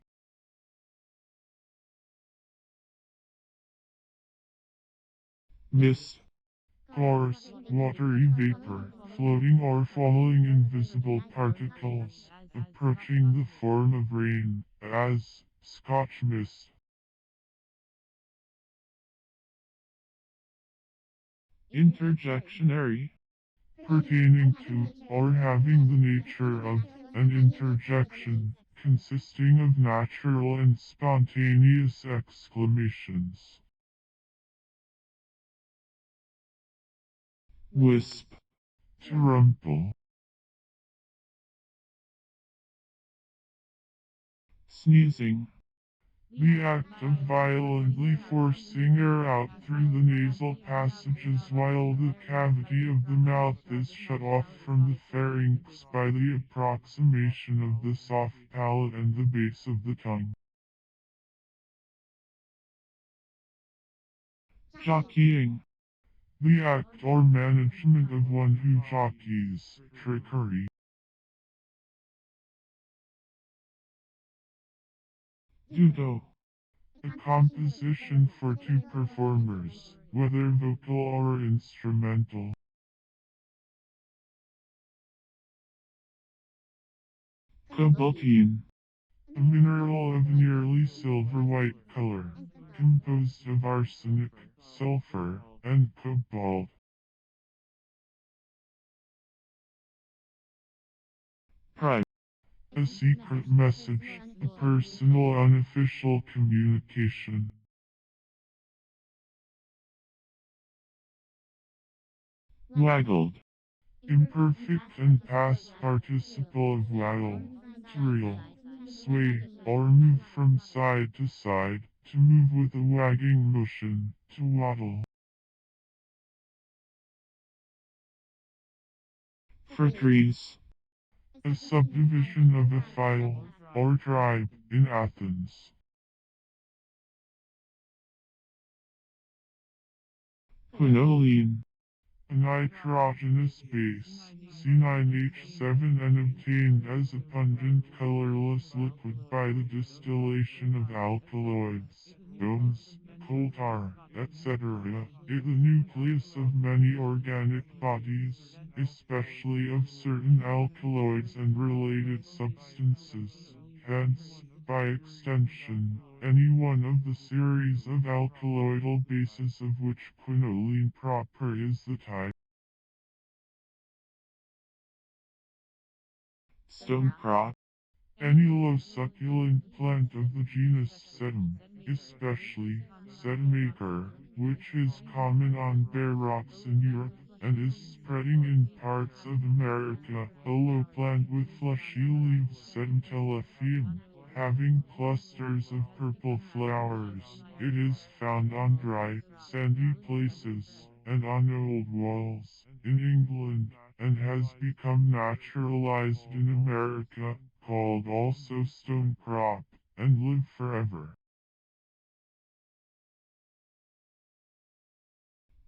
A: Mist.
B: Coarse, watery vapor, floating or falling invisible particles, approaching the form of rain, as Scotch mist.
A: Interjectionary.
B: Pertaining to, or having the nature of, an interjection, consisting of natural and spontaneous exclamations.
A: Wisp.
B: To rumple.
A: Sneezing.
B: The act of violently forcing air out through the nasal passages while the cavity of the mouth is shut off from the pharynx by the approximation of the soft palate and the base of the tongue.
A: Jockeying.
B: The act or management of one who jockeys, trickery.
A: Duo.
B: A composition for two performers, whether vocal or instrumental.
A: Cobaltine.
B: A mineral of nearly silver-white color, composed of arsenic, sulfur, and cobalt.
A: Private.
B: A secret message, a personal unofficial communication.
A: Waggled.
B: Imperfect and past participle of waggle, to reel, sway, or move from side, to move with a wagging motion, to waddle.
A: Fratres.
B: A subdivision of a file, or tribe in Athens.
A: Quinoline.
B: A nitrogenous base, C9H7, and obtained as a pungent colorless liquid by the distillation of alkaloids, bones, coal tar, etc. It the nucleus of many organic bodies, especially of certain alkaloids and related substances. Hence, by extension, any one of the series of alkaloidal bases of which quinoline proper is the type.
A: Stonecrop.
B: Any low succulent plant of the genus Sedum, especially Sedumacre, which is common on bare rocks in Europe, and is spreading in parts of America, a low plant with fleshy leaves Sedum telephium, having clusters of purple flowers. It is found on dry, sandy places, and on old walls, in England, and has become naturalized in America, called also stone crop, and live forever.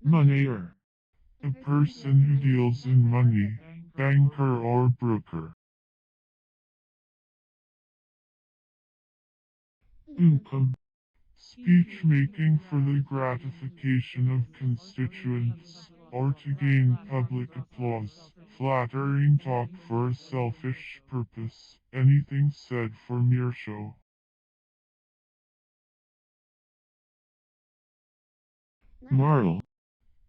A: Moneyer.
B: A person who deals in money, banker or broker.
A: Uncum.
B: Speech making for the gratification of constituents, or to gain public applause, flattering talk for a selfish purpose, anything said for mere show.
A: Marl.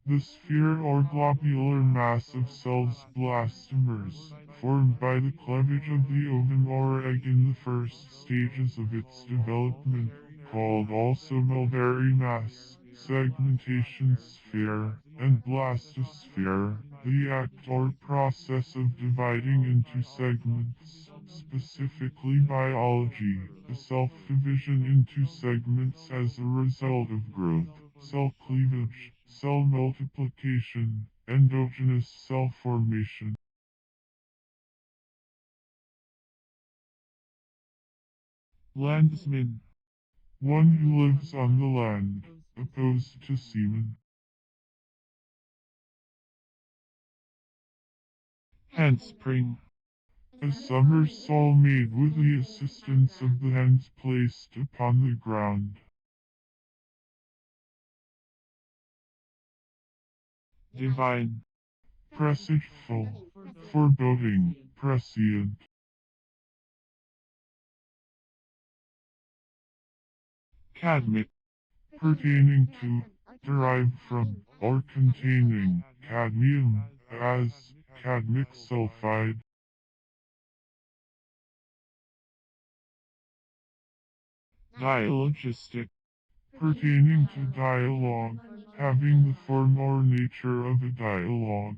B: The sphere or globular mass of cells blastomers, formed by the cleavage of the ovum or egg in the first stages of its development, called also mulberry mass, segmentation sphere, and blastosphere, the act or process of dividing into segments, specifically biology, the self-division into segments as a result of growth, cell cleavage, cell multiplication, endogenous cell formation.
A: Landsman.
B: One who lives on the land, opposed to seamen.
A: Handspring.
B: A somersault made with the assistance of the hands placed upon the ground.
A: Divine.
B: Presageful, foreboding, prescient.
A: Cadmic.
B: Pertaining to, derived from, or containing, cadmium, as, cadmic sulfide.
A: Dialogistic.
B: Pertaining to dialogue, having the form or nature of a dialogue.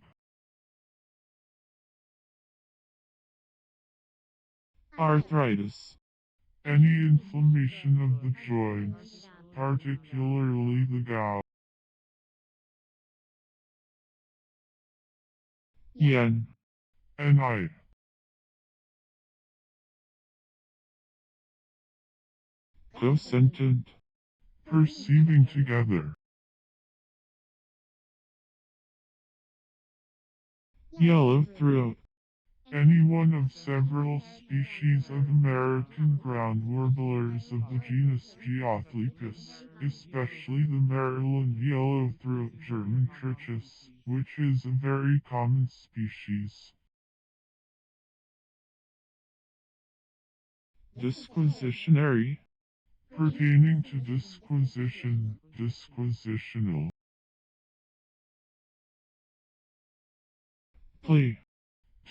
A: Arthritis.
B: Any inflammation of the joints, particularly the gout.
A: Yen.
B: Ni.
A: Cosentient.
B: Perceiving together.
A: Yellow throat.
B: Any one of several species of American ground warblers of the genus Geothlypis, especially the Maryland yellow-throat German trichis, which is a very common species.
A: Disquisitionary.
B: Pertaining to disquisition, disquisitional.
A: Play.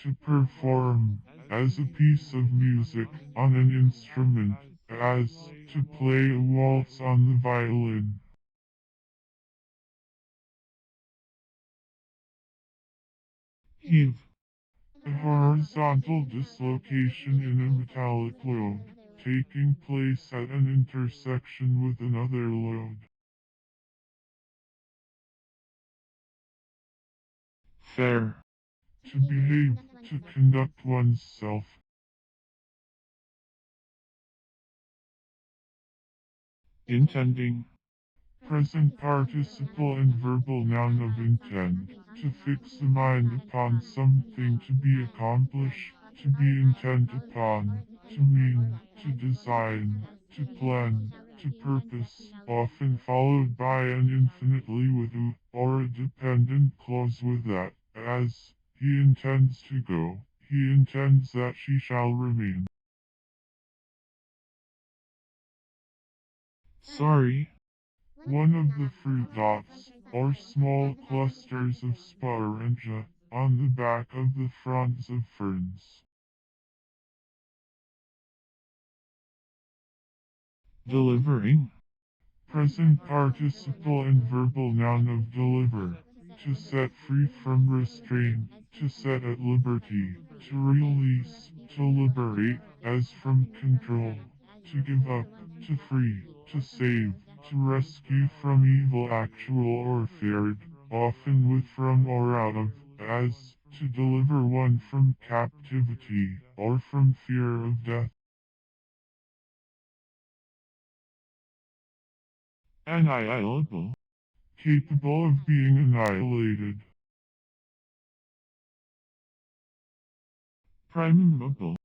B: To perform, as a piece of music, on an instrument, as, to play a waltz on the violin.
A: Heave.
B: A horizontal dislocation in a metallic load, taking place at an intersection with another load.
A: Fair.
B: To behave, to conduct oneself.
A: Intending.
B: Present participle and verbal noun of intend. To fix the mind upon something to be accomplished, to be intent upon, to mean, to design, to plan, to purpose, often followed by an infinitely with who, or a dependent clause with that, as, he intends to go, he intends that she shall remain.
A: Sorry.
B: One of the fruit dots, or small clusters of sporangia, on the back of the fronds of ferns.
A: Delivering.
B: Present participle and verbal noun of deliver. To set free from restraint, to set at liberty, to release, to liberate, as from control, to give up, to free, to save, to rescue from evil actual or feared, often with from or out of, as, to deliver one from captivity, or from fear of death.
A: Annihilable.
B: Capable of being annihilated.
A: Primable.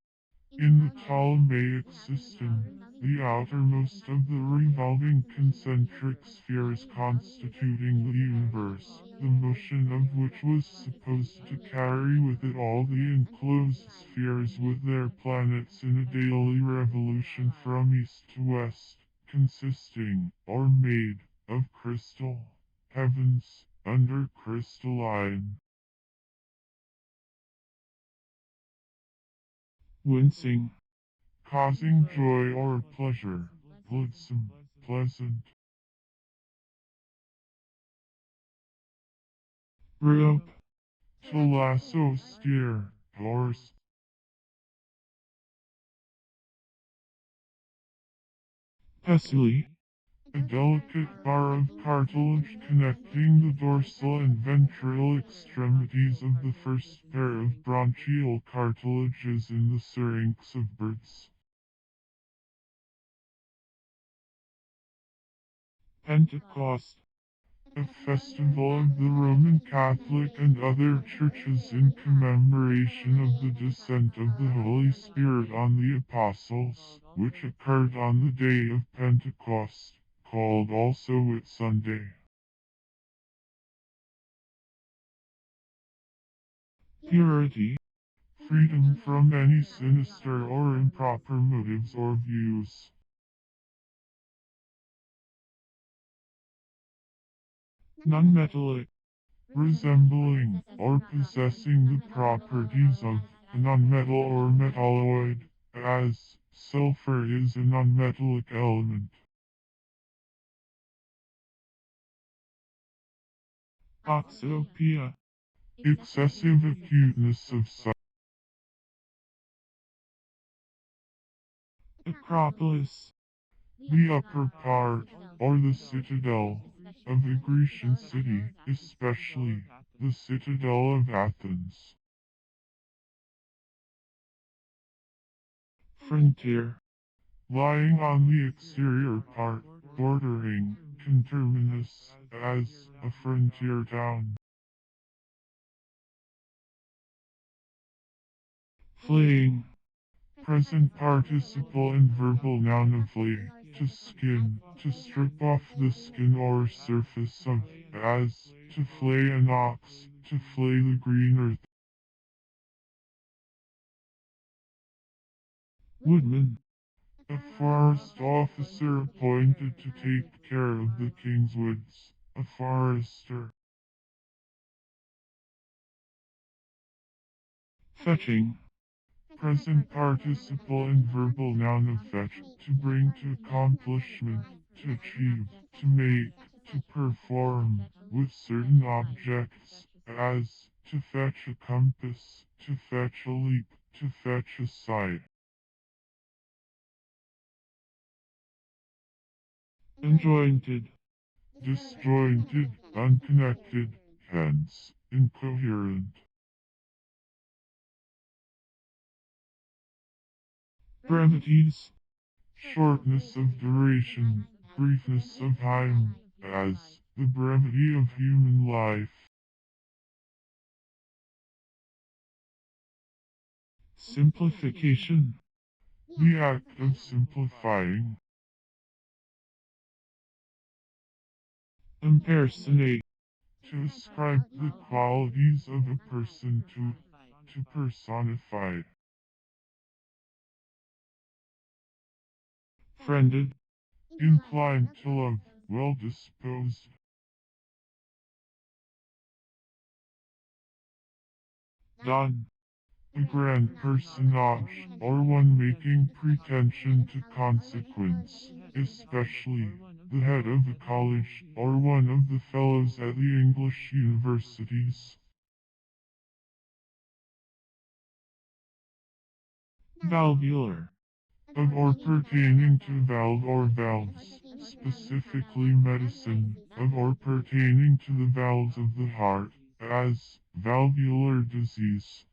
B: In the Ptolemaic system, the outermost of the revolving concentric spheres constituting the universe, the motion of which was supposed to carry with it all the enclosed spheres with their planets in a daily revolution from east to west, consisting, or made, of crystal, heavens, under crystalline.
A: Wincing.
B: Causing joy or pleasure, blithesome, pleasant.
A: Rope.
B: To lasso steer, horse.
A: Pessily.
B: A delicate bar of cartilage connecting the dorsal and ventral extremities of the first pair of bronchial cartilages in the syrinx of birds.
A: Pentecost.
B: A festival of the Roman Catholic and other churches in commemoration of the descent of the Holy Spirit on the apostles, which occurred on the day of Pentecost, called also Whitsunday.
A: Purity.
B: Freedom from any sinister or improper motives or views.
A: Non-metallic.
B: Resembling or possessing the properties of a nonmetal or metalloid, as sulfur is a nonmetallic element.
A: Oxopia.
B: Excessive acuteness of sight.
A: Acropolis.
B: The upper part, or the citadel, of a Grecian city, especially the citadel of Athens.
A: Frontier.
B: Lying on the exterior part, bordering, conterminous, as a frontier town.
A: Flaying.
B: Present participle and verbal noun of flay, to skin, to strip off the skin or surface of, as, to flay an ox, to flay the green earth.
A: Woodman.
B: A forest officer appointed to take care of the king's woods, a forester.
A: Fetching.
B: Present participle and verbal noun of fetch, to bring to accomplishment, to achieve, to make, to perform, with certain objects, as, to fetch a compass, to fetch a leap, to fetch a sight.
A: Enjointed.
B: Disjointed, unconnected, hence, incoherent.
A: Brevities.
B: Shortness of duration, Briefness of time, as the brevity of human life.
A: Simplification.
B: The act of simplifying.
A: Impersonate.
B: To ascribe the qualities of a person to personify.
A: Friended.
B: Inclined to love, well disposed.
A: Don.
B: A grand personage, or one making pretension to consequence, especially the head of a college, or one of the fellows at the English universities.
A: Valvular.
B: Of or pertaining to valve or valves, specifically medicine, of or pertaining to the valves of the heart, as valvular disease.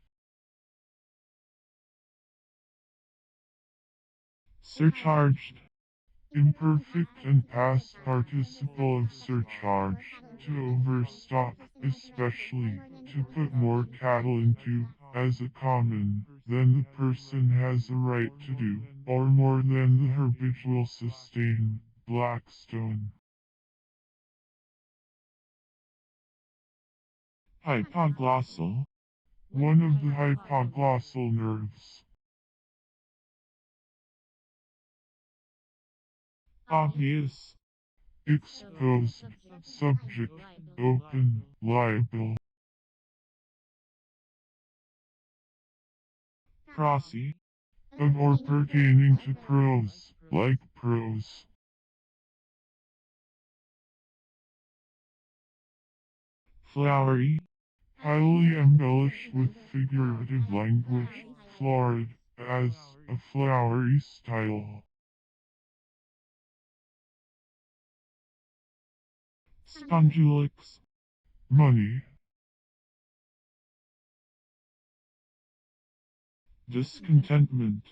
A: Surcharged.
B: Imperfect and past participle of surcharge, to overstock, especially, to put more cattle into, as a common, than the person has a right to do, or more than the herbage will sustain. Blackstone.
A: Hypoglossal.
B: One of the hypoglossal nerves.
A: Obvious.
B: Exposed, subject, open, liable.
A: Prosy.
B: Of or pertaining to prose, like prose.
A: Flowery.
B: Highly embellished with figurative language, florid, as a flowery style.
A: Spongulix.
B: Money,
A: Discontentment.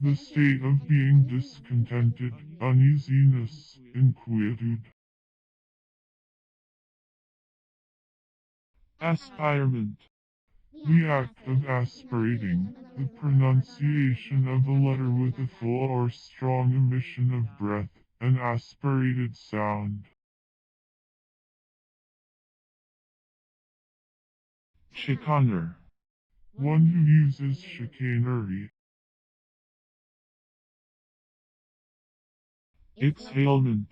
B: the state of being discontented, uneasiness, inquietude.
A: Aspirement.
B: The act of aspirating, the pronunciation of a letter with a full or strong emission of breath, an aspirated sound.
A: Chicaner.
B: One who uses chicanery.
A: Exhalement.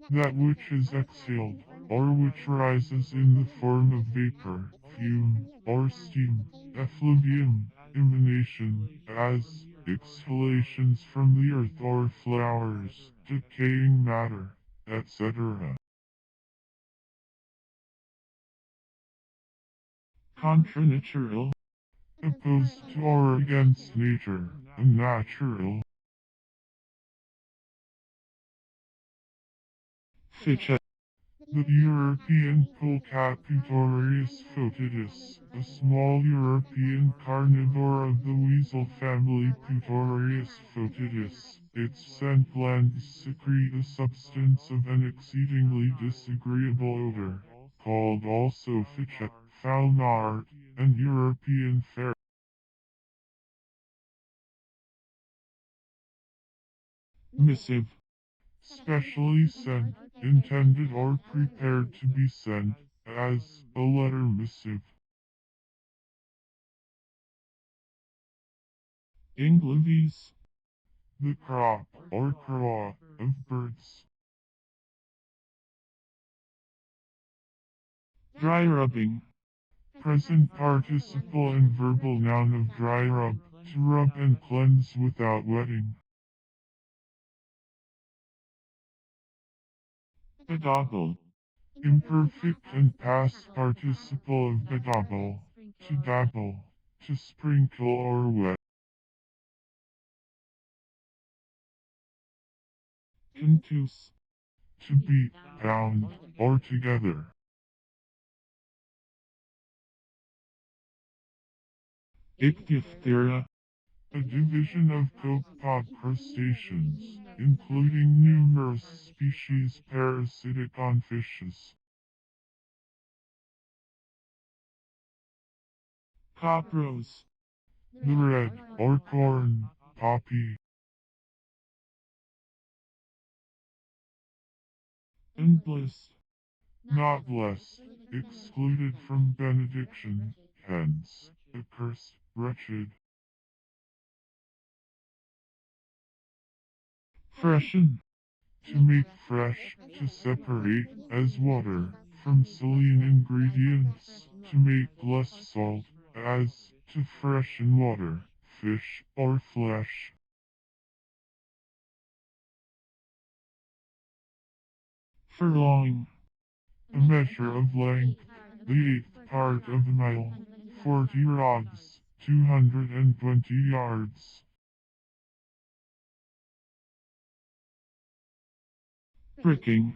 B: That which is exhaled, or which rises in the form of vapor, fume, or steam, effluvium, emanation, as exhalations from the earth or flowers, decaying matter, etc.
A: Contranatural.
B: Opposed to or against nature, unnatural.
A: Fichet.
B: The European polecat Porteress foetidus, a small European carnivore of the weasel family Porteress foetidus. Its scent glands secrete a substance of an exceedingly disagreeable odor, called also fichet, foulnard, and European fair.
A: Missive.
B: Specially sent, intended or prepared to be sent, as a letter missive.
A: Inglevis.
B: The crop, or craw, of birds.
A: Dry rubbing.
B: Present participle and verbal noun of dry rub, to rub and cleanse without wetting.
A: Bedoggle.
B: Imperfect and past participle of bedoggle, to dabble, to sprinkle or wet.
A: Contus.
B: To beat, pound, or together.
A: Ichthyoptera.
B: a division of copepod crustaceans, including numerous species parasitic on fishes.
A: Copros.
B: The red, or corn, poppy.
A: Endless.
B: Not less, excluded from benediction, hence, accursed, wretched.
A: Freshen.
B: To make fresh, to separate, as water, from saline ingredients, to make less salt, as, to freshen water, fish, or flesh.
A: Furlong.
B: A measure of length, the eighth part of a mile, 40 rods, 220 yards.
A: Bricking.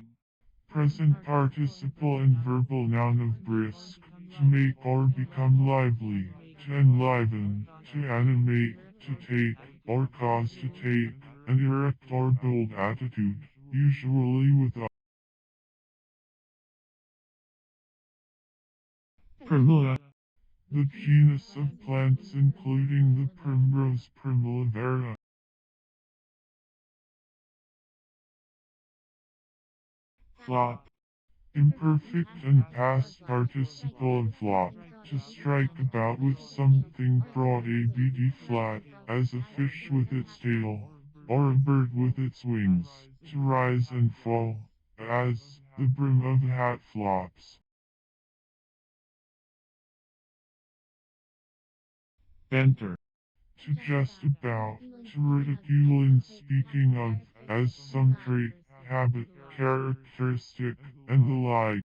B: Present participle and verbal noun of brisk, to make or become lively, to enliven, to animate, to take, or cause to take, an erect or bold attitude, usually with a
A: Primula.
B: the genus of plants including the primrose primavera.
A: Flop.
B: Imperfect and past participle of flop, to strike about with something broad abd flat, as a fish with its tail, or a bird with its wings, to rise and fall, as the brim of a hat flops.
A: Banter.
B: To jest about, to ridicule in speaking of, as some trait, habit, characteristic, and the like.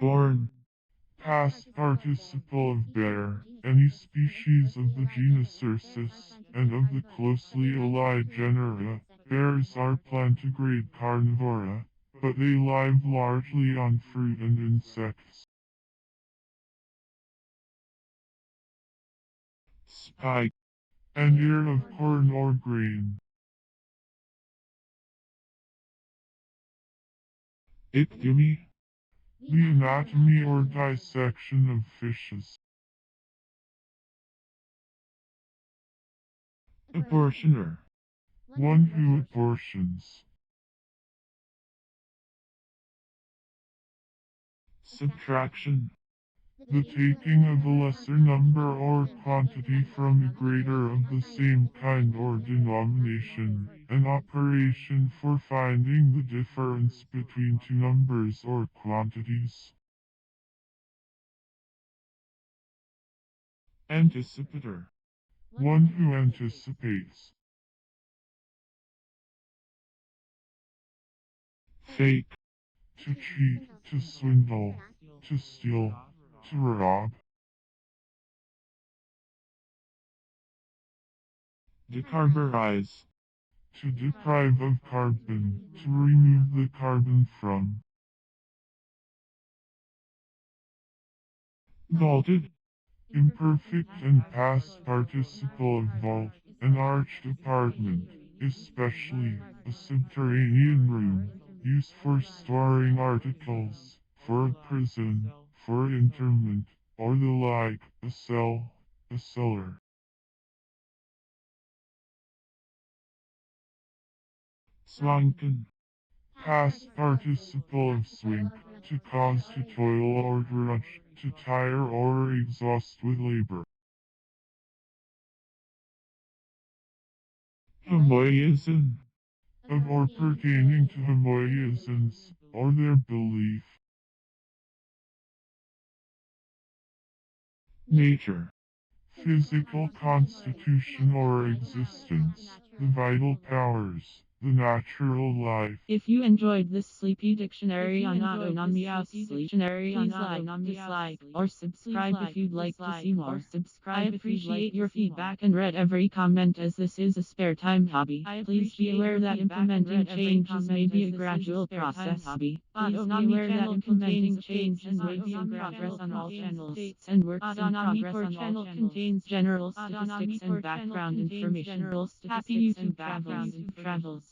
A: Born.
B: Past participle of bear, any species of the genus Ursus, and of the closely allied genera. Bears are plantigrade carnivora, but they live largely on fruit and insects.
A: Spike.
B: An ear of corn or grain.
A: Ictemy.
B: The anatomy or dissection of fishes.
A: Apportioner.
B: One who apportions.
A: Subtraction.
B: The taking of a lesser number or quantity from a greater of the same kind or denomination, an operation for finding the difference between two numbers or quantities.
A: Anticipator.
B: One who anticipates.
A: Fake.
B: To cheat, to swindle, to steal, to rob.
A: Decarburize.
B: To deprive of carbon, to remove the carbon from.
A: Vaulted.
B: Imperfect and past participle of vault, an arched apartment, especially a subterranean room, used for storing articles, for a prison, for interment, or the like, a cell, a cellar.
A: Swanken.
B: Past participle of swink, to cause to toil or drudge, to tire or exhaust with labor.
A: Homoiism.
B: Of or pertaining to homoiisms, or their belief.
A: Nature.
B: Physical constitution or existence, the vital powers, the natural life.
C: If you enjoyed this sleepy dictionary on autonomous sleep, please like, dislike, or subscribe if you'd like to see more. I appreciate your feedback and read every comment as this is a spare time hobby. Please be aware that implementing changes may be a gradual process. Please be aware that implementing changes may be in progress on all channels. And works in progress channel contains general statistics and background information. Happy YouTube travels.